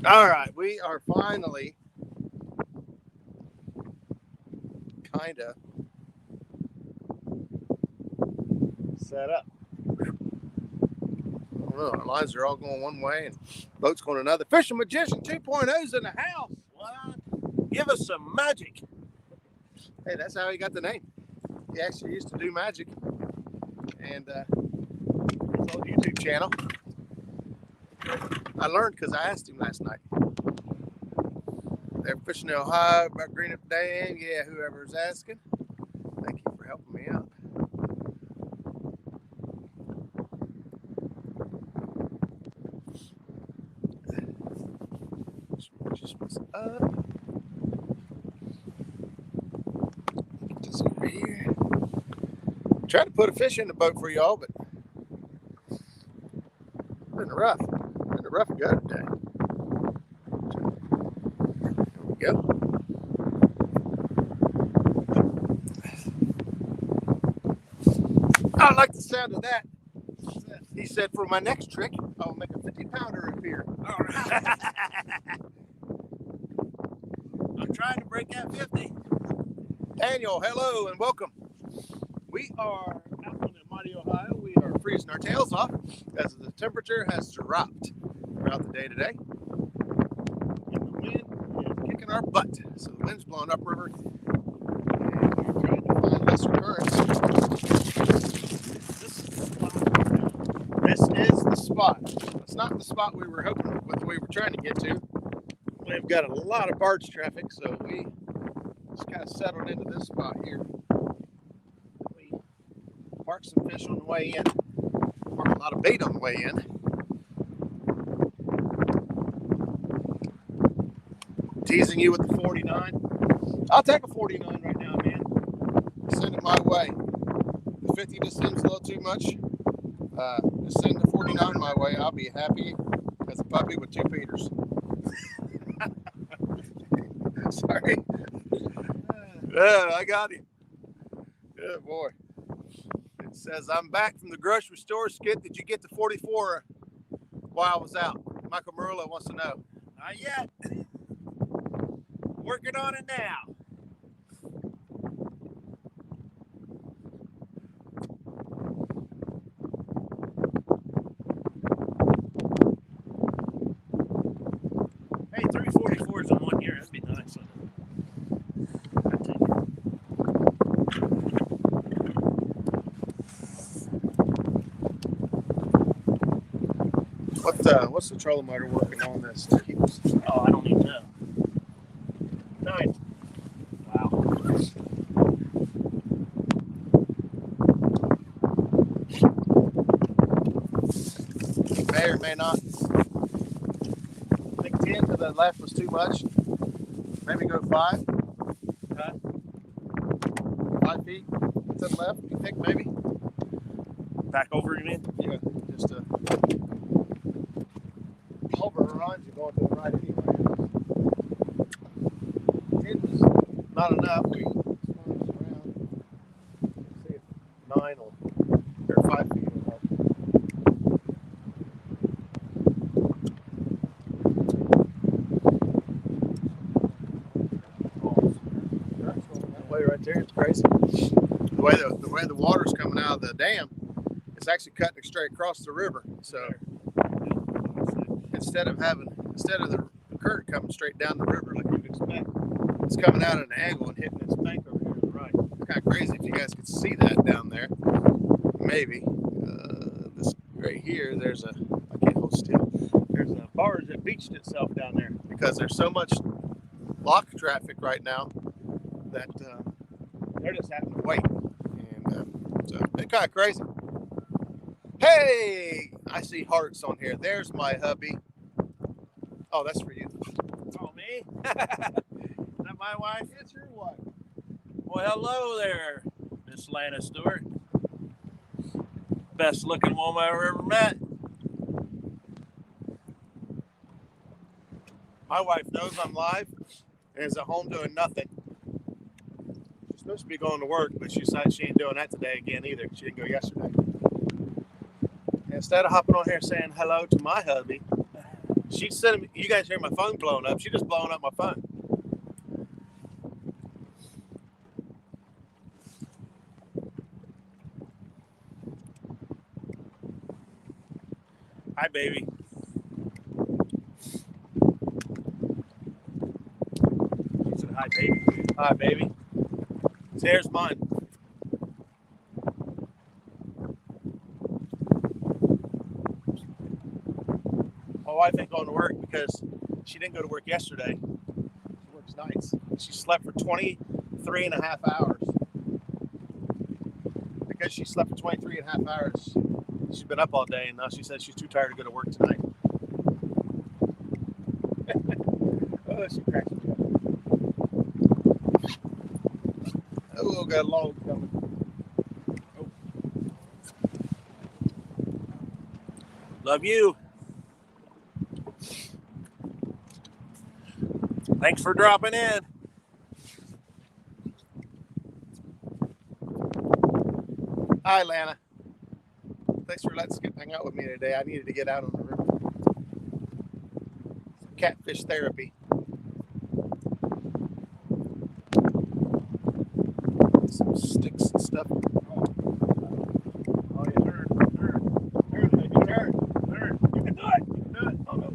All right, we are finally kind of set up. I don't know, our lines are all going one way and boat's going another. Fishing Magician 2.0's in the house. What? Give us some magic. Hey, that's how he got the name. He actually used to do magic. And his old YouTube channel. I learned because I asked him last night. They're fishing in Ohio about Green Up Dam. Yeah, whoever's asking. Thank you for helping me out. Just what's up. Get this over here. Tried to put a fish in the boat for y'all, but been rough. Been a rough go today. There we go. I like the sound of that. He said, for my next trick, I'll make a 50-pounder appear. All right. I'm trying to break that 50. Daniel, hello and welcome. We are out on the mighty Ohio. We are freezing our tails off as the temperature has dropped throughout the day today. And the wind is kicking our butt. So the wind's blowing upriver. And we're trying to find lesser currents. This is the spot. It's not the spot we were hoping, but we were trying to get to. We've got a lot of barge traffic, so we just kind of settled into this spot here. We parked some fish on the way in. Parked a lot of bait on the way in. Teasing you with the 49. I'll take a 49 right now, man. Send it my way. The 50 just seems a little too much. Just send the 49 my way. I'll be happy as a puppy with 2 Peters. Sorry. I got him. Good boy. It says, I'm back from the grocery store. Skip, did you get the 44 while I was out? Michael Marullo wants to know. Not yet. Working on it now. Hey, 344s on 1 year. That'd be nice. I'd take it. What's the trolling motor working on this to keep us? Oh, I don't even know. 9. Wow. May or may not. I think 10 to the left was too much. Maybe go 5. Okay. 5 feet to the left. You think maybe? Back over, you mean? Yeah. Just a pulverize you going to the right anyway. 10 was not enough. We squirmed around. See if 9 or 5 feet will help. That way right there, it's crazy. The way the water's coming out of the dam, it's actually cutting straight across the river. So instead of the current coming straight down the river like you'd expect, it's coming out at an angle and hitting this bank over here to the right. It's kind of crazy if you guys could see that down there. Maybe this right here, there's I can't hold still. There's a barge that beached itself down there because there's so much lock traffic right now that they're just having to wait. And so it's kind of crazy. Hey, I see hearts on here. There's my hubby. Oh, that's for you. Oh, me? Is that my wife? It's your wife. Well, hello there, Miss Lana Stewart. Best looking woman I've ever met. My wife knows I'm live and is at home doing nothing. She's supposed to be going to work, but she decided she ain't doing that today again either. She didn't go yesterday. And instead of hopping on here saying hello to my hubby, She's sending me, you guys hear my phone blowing up. She just blowing up my phone. Hi, baby. She said, hi, baby. Hi, baby. There's mine. My wife ain't going to work because she didn't go to work yesterday. She works nights. She slept for 23 and a half hours. Because she slept for 23 and a half hours, she's been up all day, and now she says she's too tired to go to work tonight. Oh, she cracks me up. Oh, got a log coming. Oh. Love you. Thanks for dropping in. Hi, Lana. Thanks for letting Skip hang out with me today. I needed to get out on the river. Catfish therapy. Some sticks and stuff. Oh, yeah, turn. Turn, baby, turn. You can do it. You can do it. Oh, no.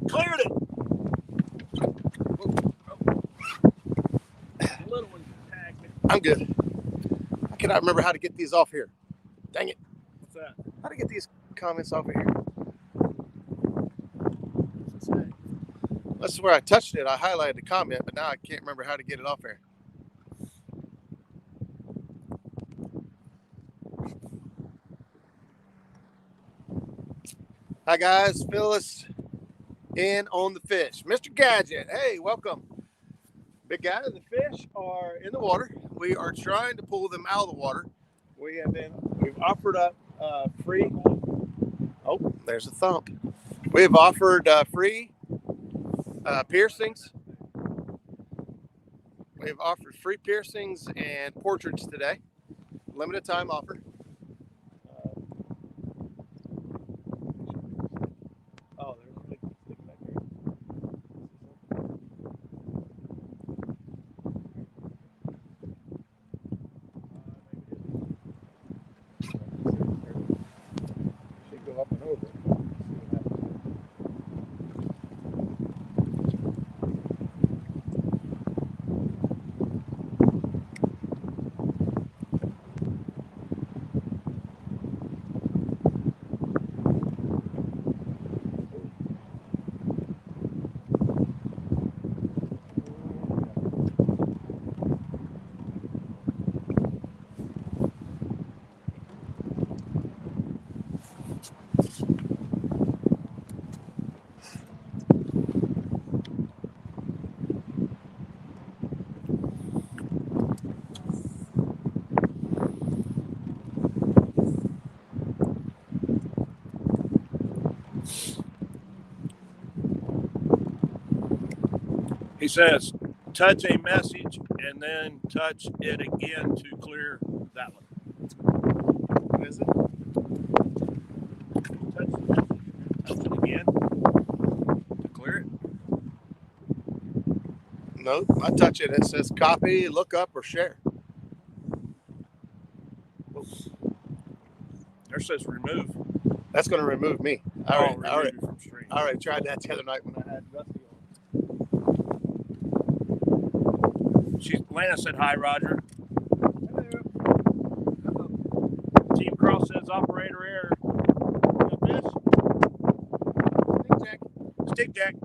Cleared it. Little one tagged me. I'm good. I cannot remember how to get these off here. Dang it. What's that? How to get these comments off of here? What's that say? That's where I touched it. I highlighted the comment, but now I can't remember how to get it off there. Hi guys, fill us in on the fish. Mr. Gadget, hey, welcome. Big guy, the fish are in the water. We are trying to pull them out of the water. We've offered up free. Oh, there's a thump. We've offered free piercings. We've offered free piercings and portraits today. Limited time offer. Oh, there's a big stick back here. Should go up and over. He says, touch a message and then touch it again to clear that one. What is it? Touch it again to clear it. No, I touch it. It says copy, look up, or share. There says remove. That's going to remove me. Remove you from stream. I already tried that the other night when I had Rusty on. Lana said hi, Roger. Hello. Team Cross says operator error. Fish. Stick jack.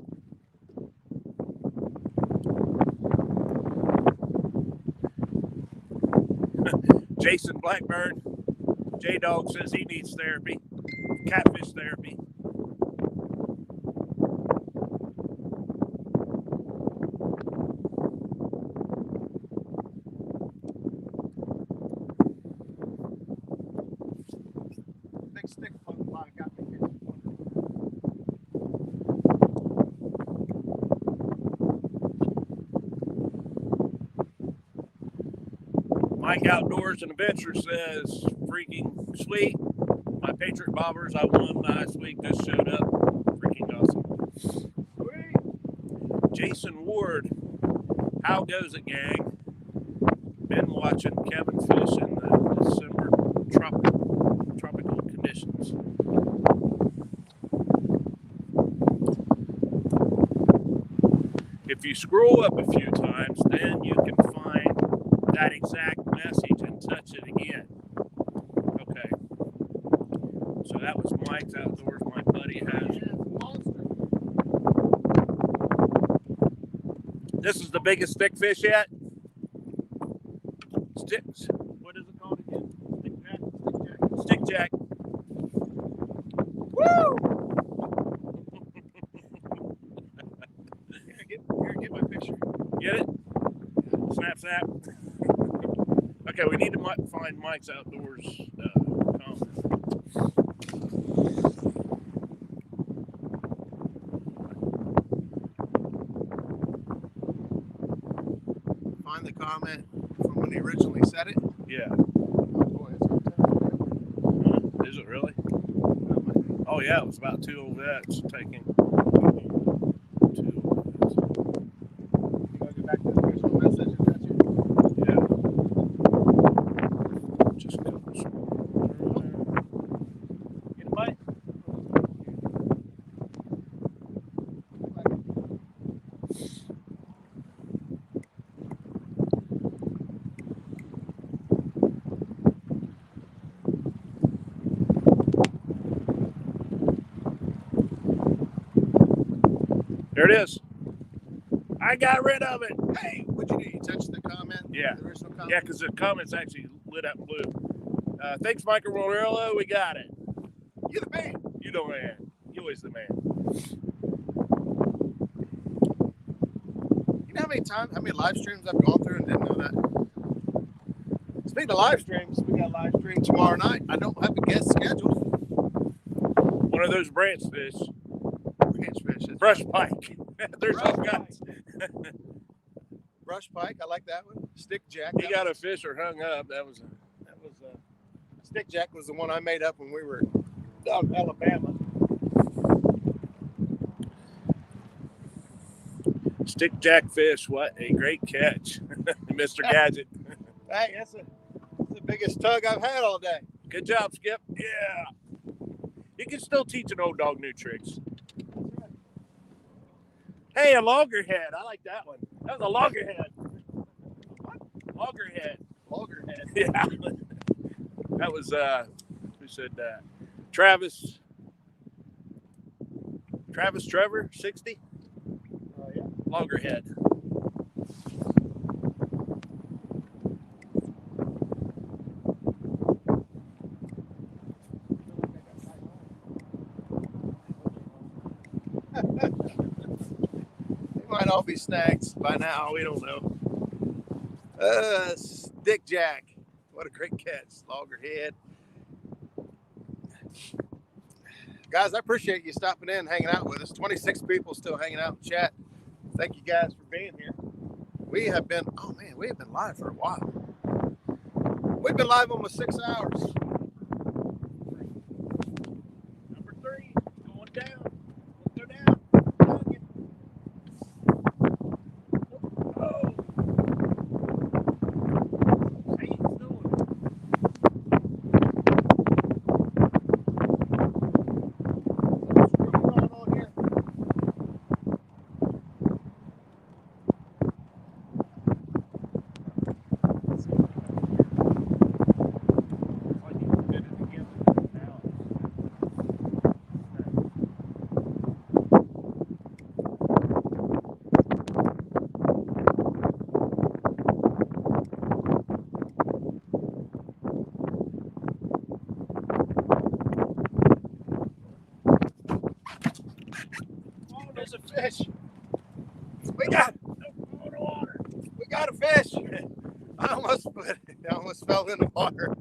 Jason Blackburn. J-Dog says he needs therapy. Catfish therapy. Big stick got me here. Mike Outdoors and Adventure says, freaking sweet. My Patriot Bobbers I won last week just showed up. Freaking awesome. Sweet. Jason Ward, how goes it, gang? Been watching Kevin fish in the December tropical conditions. If you scroll up a few times, then you can find that exact message and touch it again. Okay. So that was Mike's Outdoors. My buddy has Monster. This is the biggest stick fish yet. Sticks. What is it called again? Stick jack. Woo! Here, get my picture. Get it? Snap, snap. Okay, we need to find Mike's Outdoors comment. Find the comment from when he originally said it. Yeah. Oh boy, it's Is it really? Oh yeah, it was about 2 old vets taking 2 old vets. You want to go back to the original message? Is that you? Yeah. Just a couple small. Get a bite? There it is. I got rid of it. Hey, what'd you do? You touched the comment? Yeah. The original comment? Yeah, because the comment's actually lit up blue. Thanks, Michael Morello. We got it. You're the man. You the man. You always the man. You know how many live streams I've gone through and didn't know that? Speaking of live streams, we got a live stream tomorrow night. I don't have a guest scheduled. One of those branch fish. Branch fish. Brush pike. There's Brush all kinds. Brush pike. I like that one. Stick jack. He got a fisher hung up. That was Stick jack was the one I made up when we were down in Alabama. stick jack fish. What a great catch, Mr. Gadget. Hey, that's the biggest tug I've had all day. Good job, Skip. Yeah. You can still teach an old dog new tricks. Hey, a loggerhead. I like that one. That was a loggerhead. What? Loggerhead. Loggerhead. Yeah. That was, who said that? Travis Trevor, 60? Oh, yeah. Loggerhead. They might all be snags by now. We don't know. Stick jack. What a great catch. Loggerhead. Guys, I appreciate you stopping in and hanging out with us. 26 people still hanging out in chat. Thank you guys for being here. We have been live for a while. We've been live almost 6 hours. Number 3, going down. Let's go down. Oh. Hey, it's doing. What's going on here? There's a fish. We got a fish. I almost fell in the water.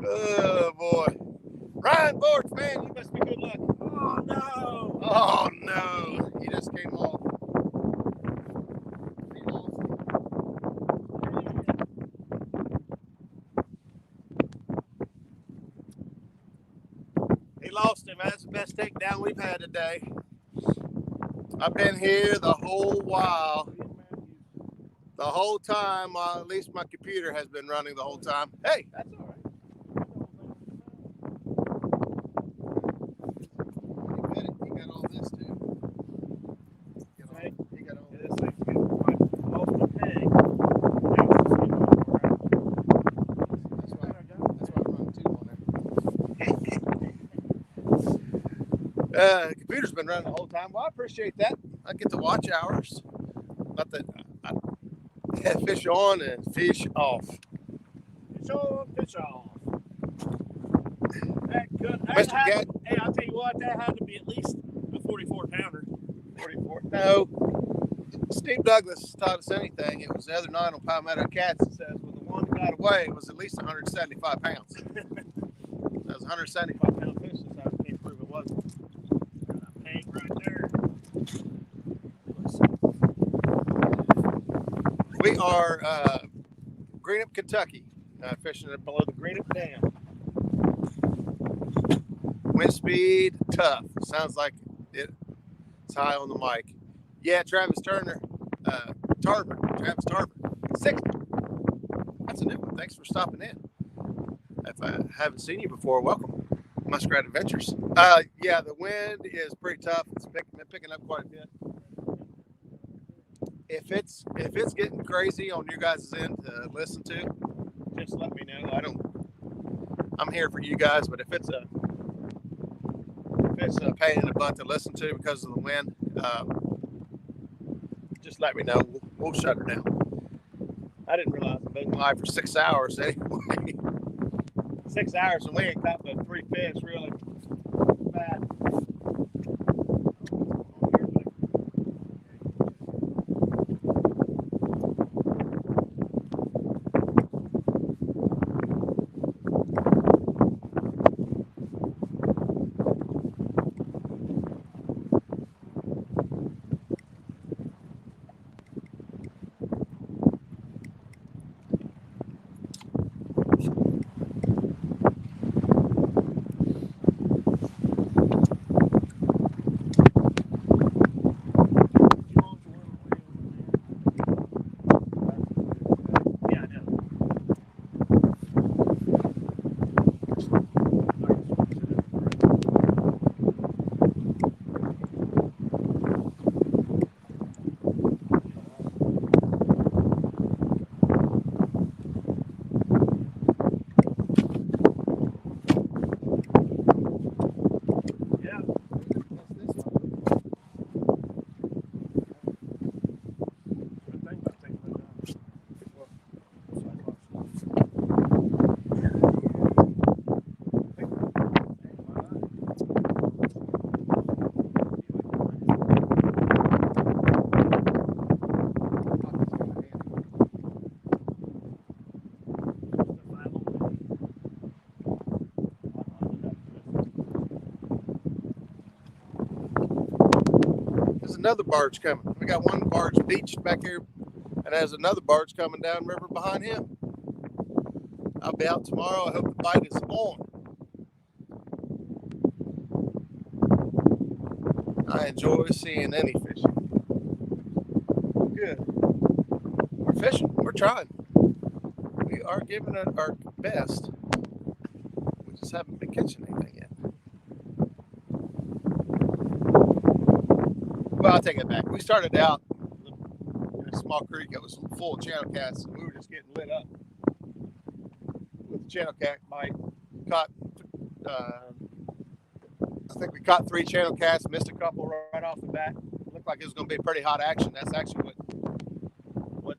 Oh boy. Ryan Bork, man, you must be good luck. Oh, no. Oh no. He just came off. He lost We lost him. That's the best takedown we've had today. I've been here the whole while. The whole time, at least my computer has been running the whole time. Hey, that's all right. He got all this too. He got all this. This thing's getting off the peg. That's why I'm running two on there. The computer's been running the whole time. Well, I appreciate that. I get the watch hours. Not that I fish on and fish off. Fish on, fish off. That could, Mr. Gat. Hey, I'll tell you what, that had to be at least a 44 pounder. 44. No. Steve Douglas taught us anything. It was the other night on Palmetto Cats. It says when the one got away, it was at least 175 pounds. That was 175 pound fish. So I can't prove it wasn't. Got a peg right there. We are Greenup, Kentucky, fishing below the Greenup Dam. Wind speed, tough. Sounds like it's high on the mic. Yeah, Travis Travis Tarver, 60. That's a new one. Thanks for stopping in. If I haven't seen you before, welcome. Muskrat Adventures. Yeah, the wind is pretty tough. It's picking up quite a bit. If it's getting crazy on your guys' end to listen to, just let me know. I'm here for you guys, but if it's a pain in the butt to listen to because of the wind, just let me know. We'll shut her down. I didn't realize I've been live for 6 hours anyway. 6 hours and we ain't caught but 3 fish really bad. Another barge coming. We got one barge beached back here, and there's another barge coming down river behind him. I'll be out tomorrow. I hope the bite is on. I enjoy seeing any fishing. Good. We're fishing. We're trying. We are giving it our best. We just haven't been catching anything yet. Well, I'll take it back. We started out in a small creek that was full of channel cats, and we were just getting lit up with the channel cat bite. Caught, I think we caught 3 channel cats, missed a couple right off the bat. Looked like it was going to be pretty hot action. That's actually what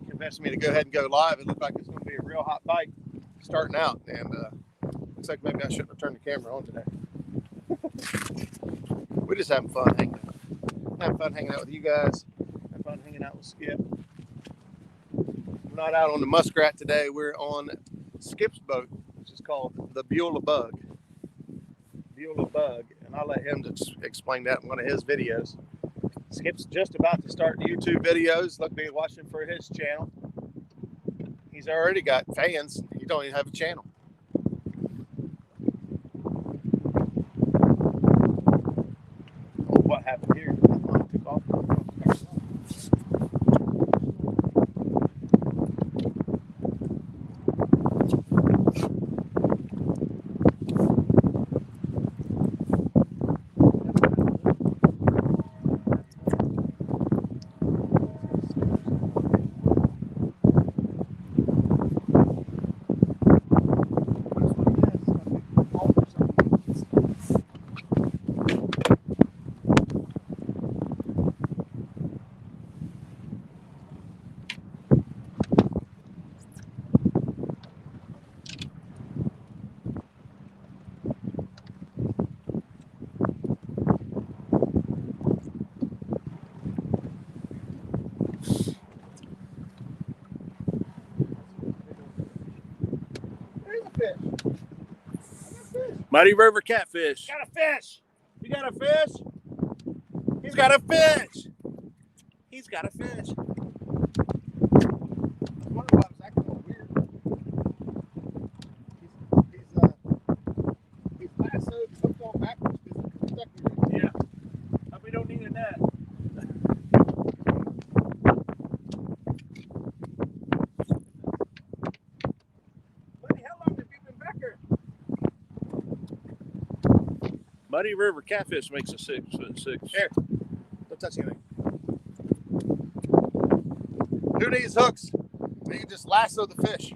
convinced me to go ahead and go live. It looked like it's going to be a real hot bite starting out, and looks like maybe I shouldn't have turned the camera on today. We're just having fun hanging out. Having fun hanging out with you guys. Having fun hanging out with Skip. We're not out on the muskrat today. We're on Skip's boat, which is called the Beulah Bug. Beulah Bug. And I'll let him explain that in one of his videos. Skip's just about to start YouTube videos. Look, be watching for his channel. He's already got fans. He don't even have a channel. happened here. That line took off. Muddy River catfish. Got a fish. You got a fish? He's got a fish. He's got a fish. I wonder why it was acting a little weird. He's lassoed, hooked on backwards because he's stuck here. Yeah. But we don't need a net. Buddy, how long have you been back here? Muddy River catfish makes a 6'6". Here. Don't touch anything. Who needs hooks? You can just lasso the fish.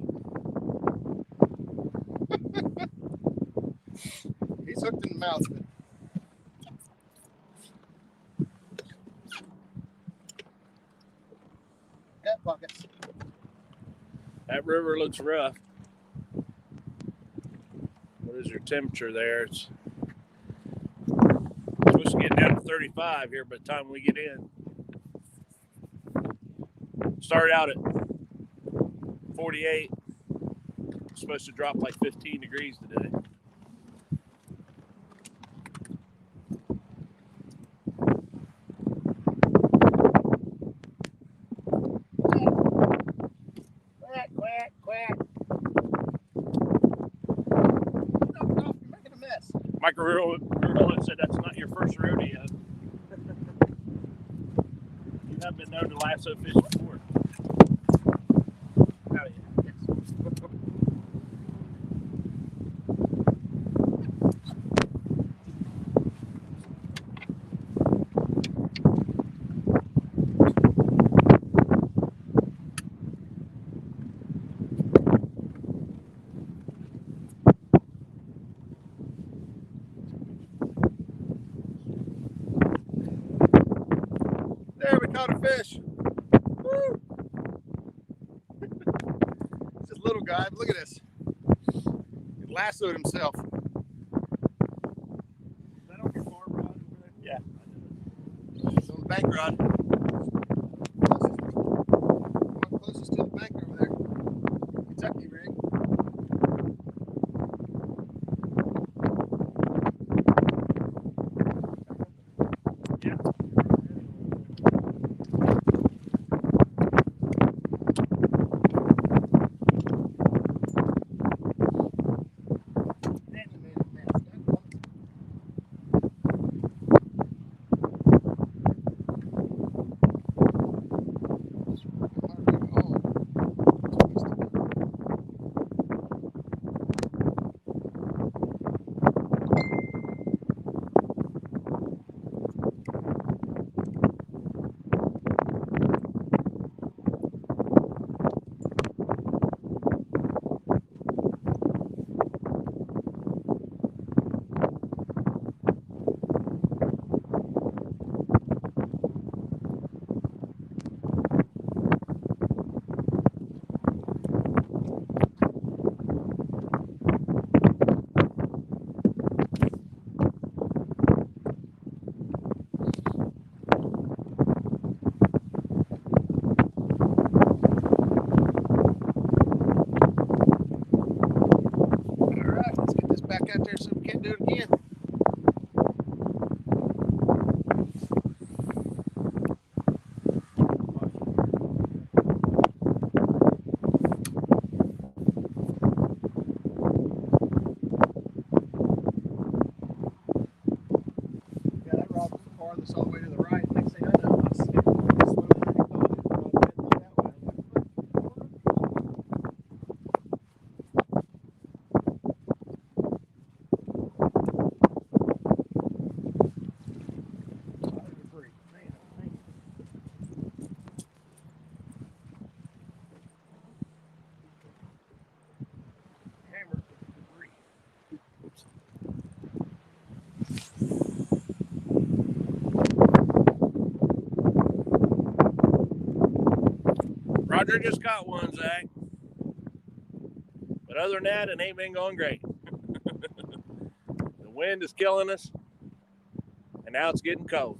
He's hooked in the mouth. Got buckets. That river looks rough. What is your temperature there? It's supposed to get down to 35 here by the time we get in. Started out at 48. It's supposed to drop like 15 degrees today. Quack, quack. Knock it off, you're making a mess. Micro Rural said that's not your first rodeo. You have been known to lasso fish before. Oh, yeah. Yes. There, we caught a fish. Woo! It's this little guy. Look at this. He lassoed himself. Is that on your bar rod over there? Yeah. It's on the bank rod. Closest to the bank over there. Kentucky rig. Yeah. Back out there so we can't do it again. Yeah, that rod was farthest off. Roger just got one, Zach. But other than that, it ain't been going great. The wind is killing us, and now it's getting cold.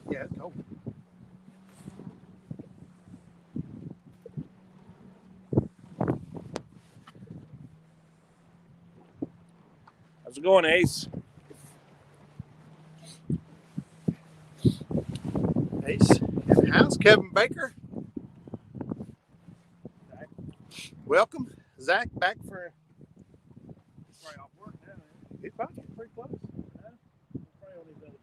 Yeah, it's cold. How's it going, Ace? Ace in the house. Kevin Baker. Zach. Welcome. Zach back for. He's probably off work now. He's probably pretty close. Huh? He's probably on his other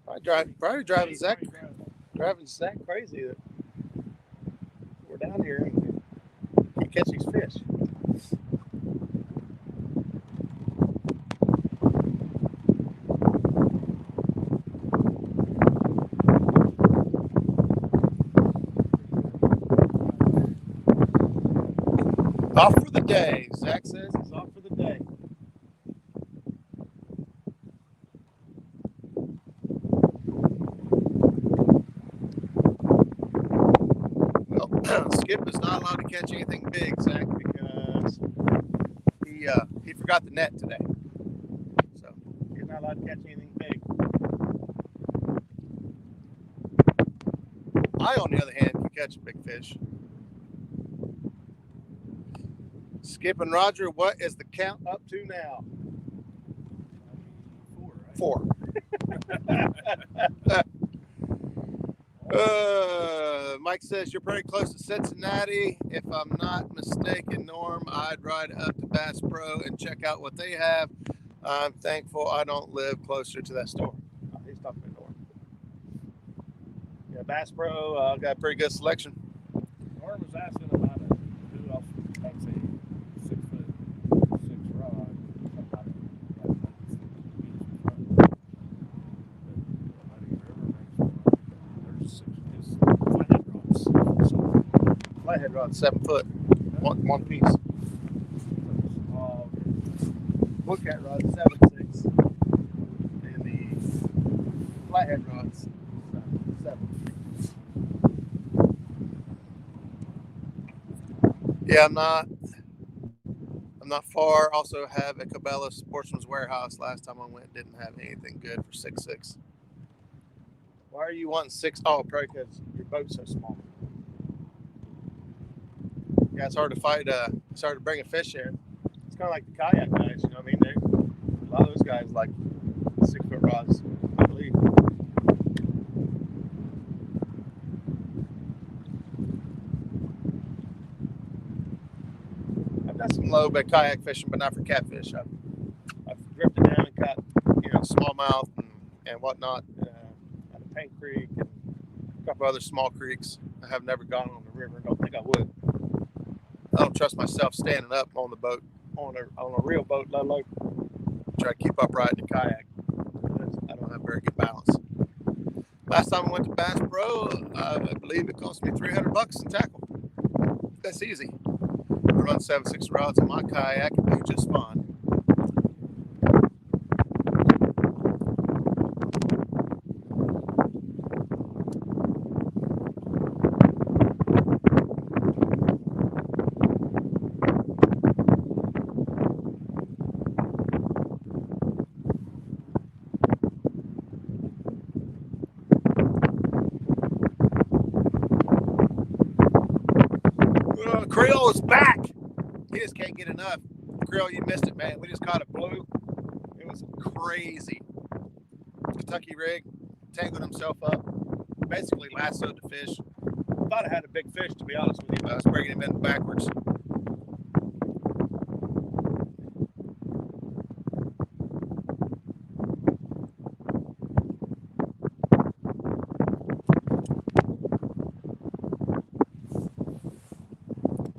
phone. Probably driving He's Zach. probably Driving Zach crazy that we're down here and can't catch these fish. Off for the day. Zach says he's off for the day. Well, Skip is not allowed to catch anything big, Zach, because he forgot the net today. So he's not allowed to catch anything big. I, on the other hand, can catch a big fish. Skip and Roger, what is the count up to now? 4, right? 4. Mike says you're pretty close to Cincinnati. If I'm not mistaken, Norm, I'd ride up to Bass Pro and check out what they have. I'm thankful I don't live closer to that store. Oh, he's talking to Norm. Yeah, Bass Pro got a pretty good selection. Norm was asking about a dude off, like, say, 6'6" rod. Flathead rod, 7 foot, one piece. Bluecat rod, 7.6, and the flathead rods, 7. Yeah, I'm not far. Also have a Cabela Sportsman's Warehouse. Last time I went, didn't have anything good for 6.6. Why are you wanting 6? Oh, probably because your boat's so small. Yeah, it's hard to fight. It's hard to bring a fish in. It's kind of like the kayak guys. You know what I mean? A lot of those guys like 6-foot rods, I believe. I've done some low bed kayak fishing, but not for catfish. I've drifted down and caught, smallmouth and whatnot out of Paint Creek and a couple other small creeks. I have never gone on the river and don't think I would. I don't trust myself standing up on the boat, on a real boat, let alone try to keep up riding a kayak. I don't have very good balance. Last time I went to Bass Pro, I believe it cost me $300 in tackle. That's easy. I run 7.6 rods in my kayak and do just fine. Creole is back. He just can't get enough. Creole, you missed it, man. We just caught a blue. It was crazy. Kentucky rig, tangled himself up, basically lassoed the fish. Thought I had a big fish, to be honest with you, but I was bringing him in backwards.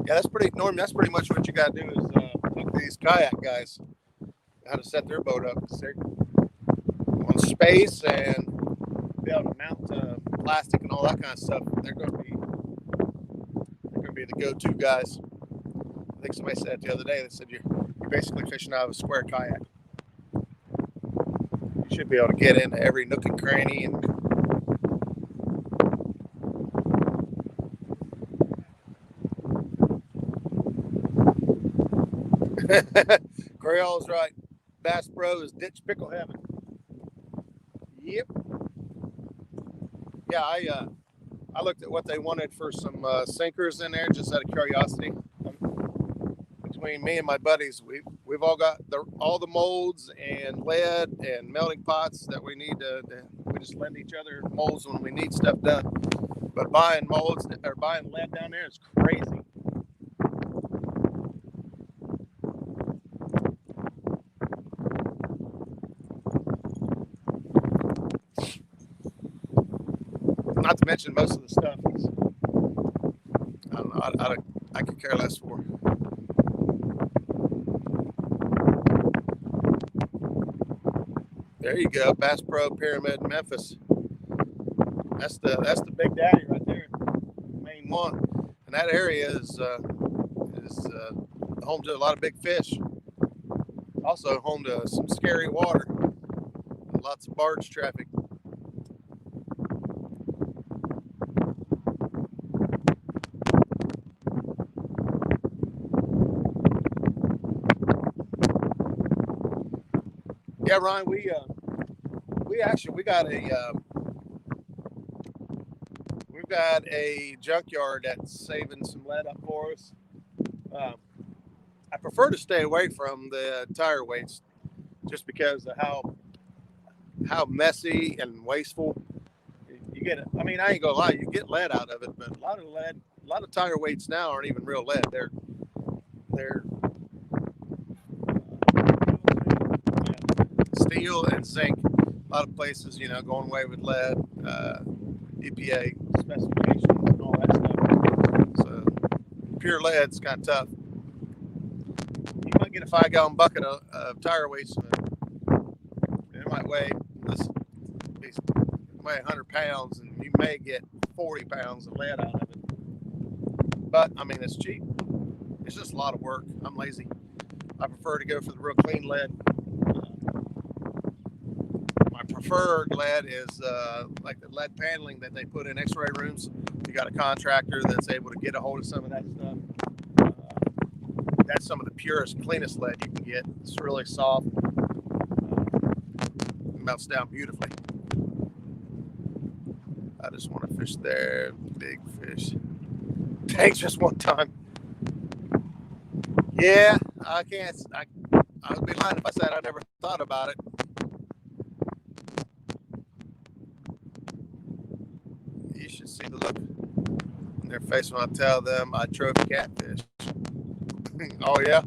Yeah, that's pretty much what you got to do is look at these kayak guys, how to set their boat up. Because they're on space and be able to mount plastic and all that kind of stuff. They're going to be the go-to guys. I think somebody said it the other day. They said you're basically fishing out of a square kayak. You should be able to get into every nook and cranny and Creole's right. Bass Pro is ditch pickle heaven. Yep. Yeah, I looked at what they wanted for some sinkers in there just out of curiosity. Between me and my buddies, we've all got all the molds and lead and melting pots that we need we just lend each other molds when we need stuff done. But buying molds or buying lead down there is crazy. Not to mention most of the stuff is, I don't know, I could care less for. There you go, Bass Pro Pyramid Memphis. That's the big daddy right there, main one, and that area is home to a lot of big fish. Also home to some scary water, lots of barge traffic. Yeah, Ryan, we we've got a junkyard that's saving some lead up for us. I prefer to stay away from the tire weights just because of how messy and wasteful you get it. I mean, I ain't gonna lie, you get lead out of it, but a lot of tire weights now aren't even real lead. They're steel and zinc. A lot of places, going away with lead, EPA specifications and all that stuff. So pure lead's kind of tough. You might get a 5-gallon bucket of tire weights, and it might weigh 100 pounds, and you may get 40 pounds of lead out of it. But I mean, it's cheap. It's just a lot of work. I'm lazy. I prefer to go for the real clean lead. My preferred lead is like the lead paneling that they put in x-ray rooms. You got a contractor that's able to get a hold of some of that stuff. That's some of the purest, cleanest lead you can get. It's really soft. It melts down beautifully. I just want to fish there. Big fish. Thanks, just one time. Yeah, I can't. I would be lying if I said I never thought about it. You should see the look on their face when I tell them I trophy catfish. Oh yeah,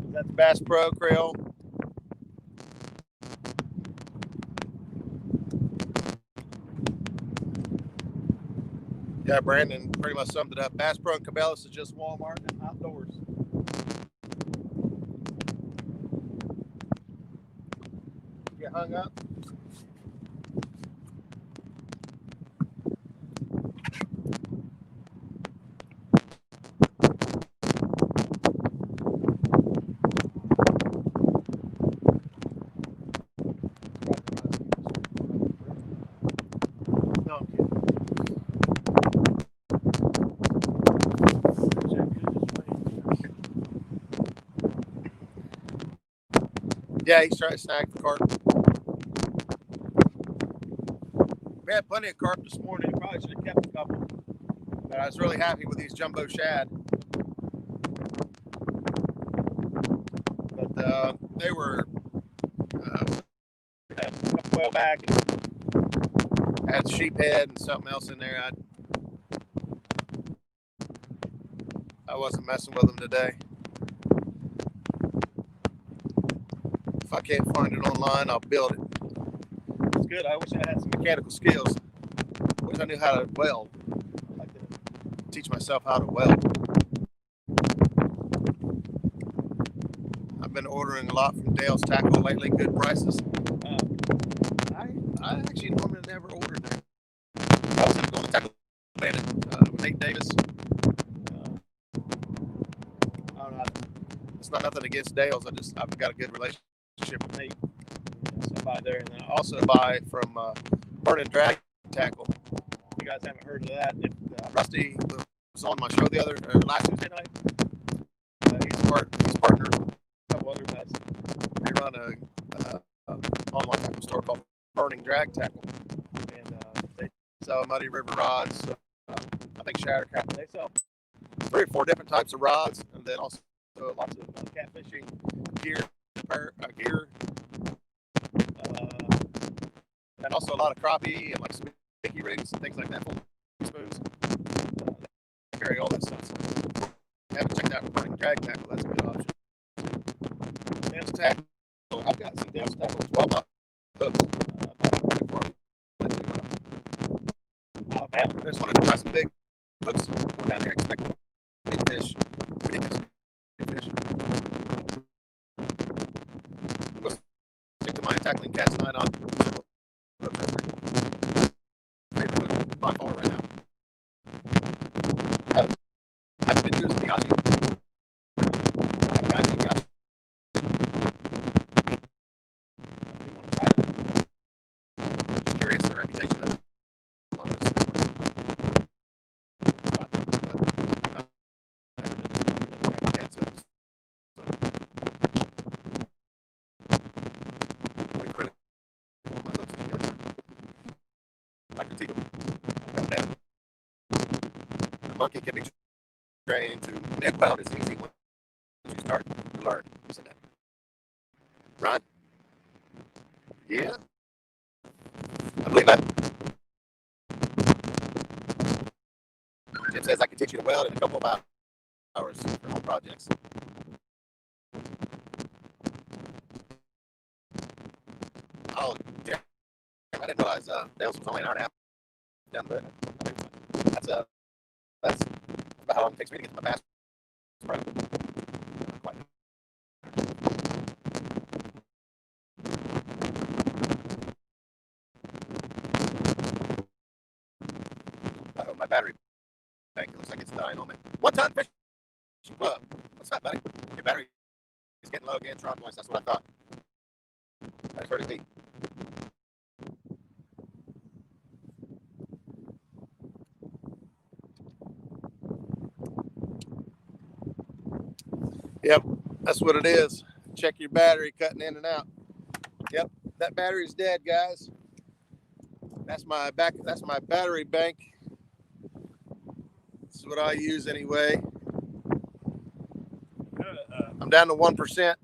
that's Bass Pro Creole. Yeah, Brandon pretty much summed it up. Bass Pro and Cabela's is just Walmart and outdoors. Get hung up. No, I'm kidding. Yeah, he's trying to snag the carp. We had plenty of carp this morning. Probably should have kept a couple. But I was really happy with these jumbo shad. But they were a couple well back. Had sheep head and something else in there. I wasn't messing with them today. If I can't find it online, I'll build it. It's good. I wish I had some mechanical skills. I wish I knew how to weld. I'd like to teach myself how to weld. I've been ordering a lot from Dale's Tackle lately. Good prices. I actually normally never ordered there. I was going to Tackle Planet with Nate Davis. I don't know. It's not nothing against Dale's. I've got a good relationship with Nate. So I buy there, and then I also buy from Burning Dragon Tackle. You guys haven't heard of that? Rusty was on my show last Tuesday night. He's his partner, a couple other guys. They run a online tackle store called Burning Drag Tackle, and they sell muddy river rods. I think Shattercraft. They sell 3 or 4 different types of rods, and then also lots of catfishing gear, and also a lot of crappie and like sticky rigs and things like that. Spoons. They carry all that stuff. So if you haven't checked out Burning Drag Tackle, that's a good option. Dance tackle. I've got some dance tackle as well. Hooks. Oh man, I just wanted to try some big hooks. Go down there expecting big fish. Big fish. We'll stick to my tackling cast line on. By far right now. I've been using the Aussie. I've got the Aussie. Just curious the reputation of the monkey can be trained to net bound as easy once you start to learn using that. Right? Yeah. I believe that. Jim says I can teach you to weld in a couple of hours for home projects. Oh, yeah. I didn't realize Dale's was only an hour and a half down the road. That's about how long it takes me to get to my bass pro. My battery bank looks like it's dying on me. 1-ton fishing club. What's that, buddy? Your battery is getting low again. Tron twice. That's what I thought. That's pretty neat. Yep, that's what it is. Check your battery cutting in and out. Yep, that battery's dead, guys. That's my battery bank. This is what I use anyway. I'm down to 1%.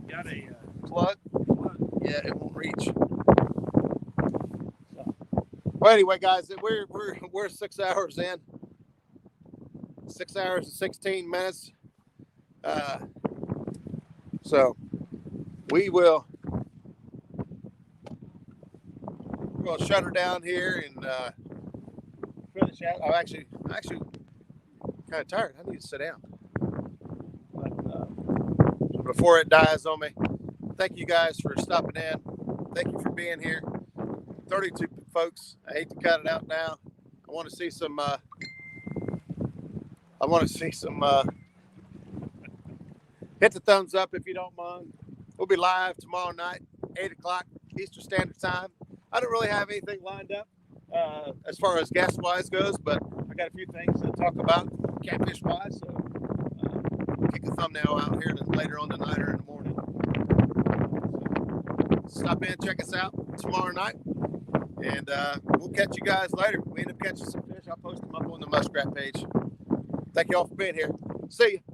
Got a Plug? Yeah, it won't reach. Well, anyway, guys, we're 6 hours in. 6 hours and 16 minutes. So we'll shut her down here and finish out. I'm actually kind of tired. I need to sit down. But before it dies on me, thank you guys for stopping in. Thank you for being here. 32 folks. I hate to cut it out now. I want to see some. Hit the thumbs up if you don't mind. We'll be live tomorrow night, 8 o'clock Eastern Standard Time. I don't really have anything lined up as far as guest-wise goes, but I got a few things to talk about catfish-wise. So kick a thumbnail out here later on tonight or in the morning. So stop in, check us out tomorrow night, and we'll catch you guys later. If we end up catching some fish, I'll post them up on the Muskrat page. Thank you all for being here. See you.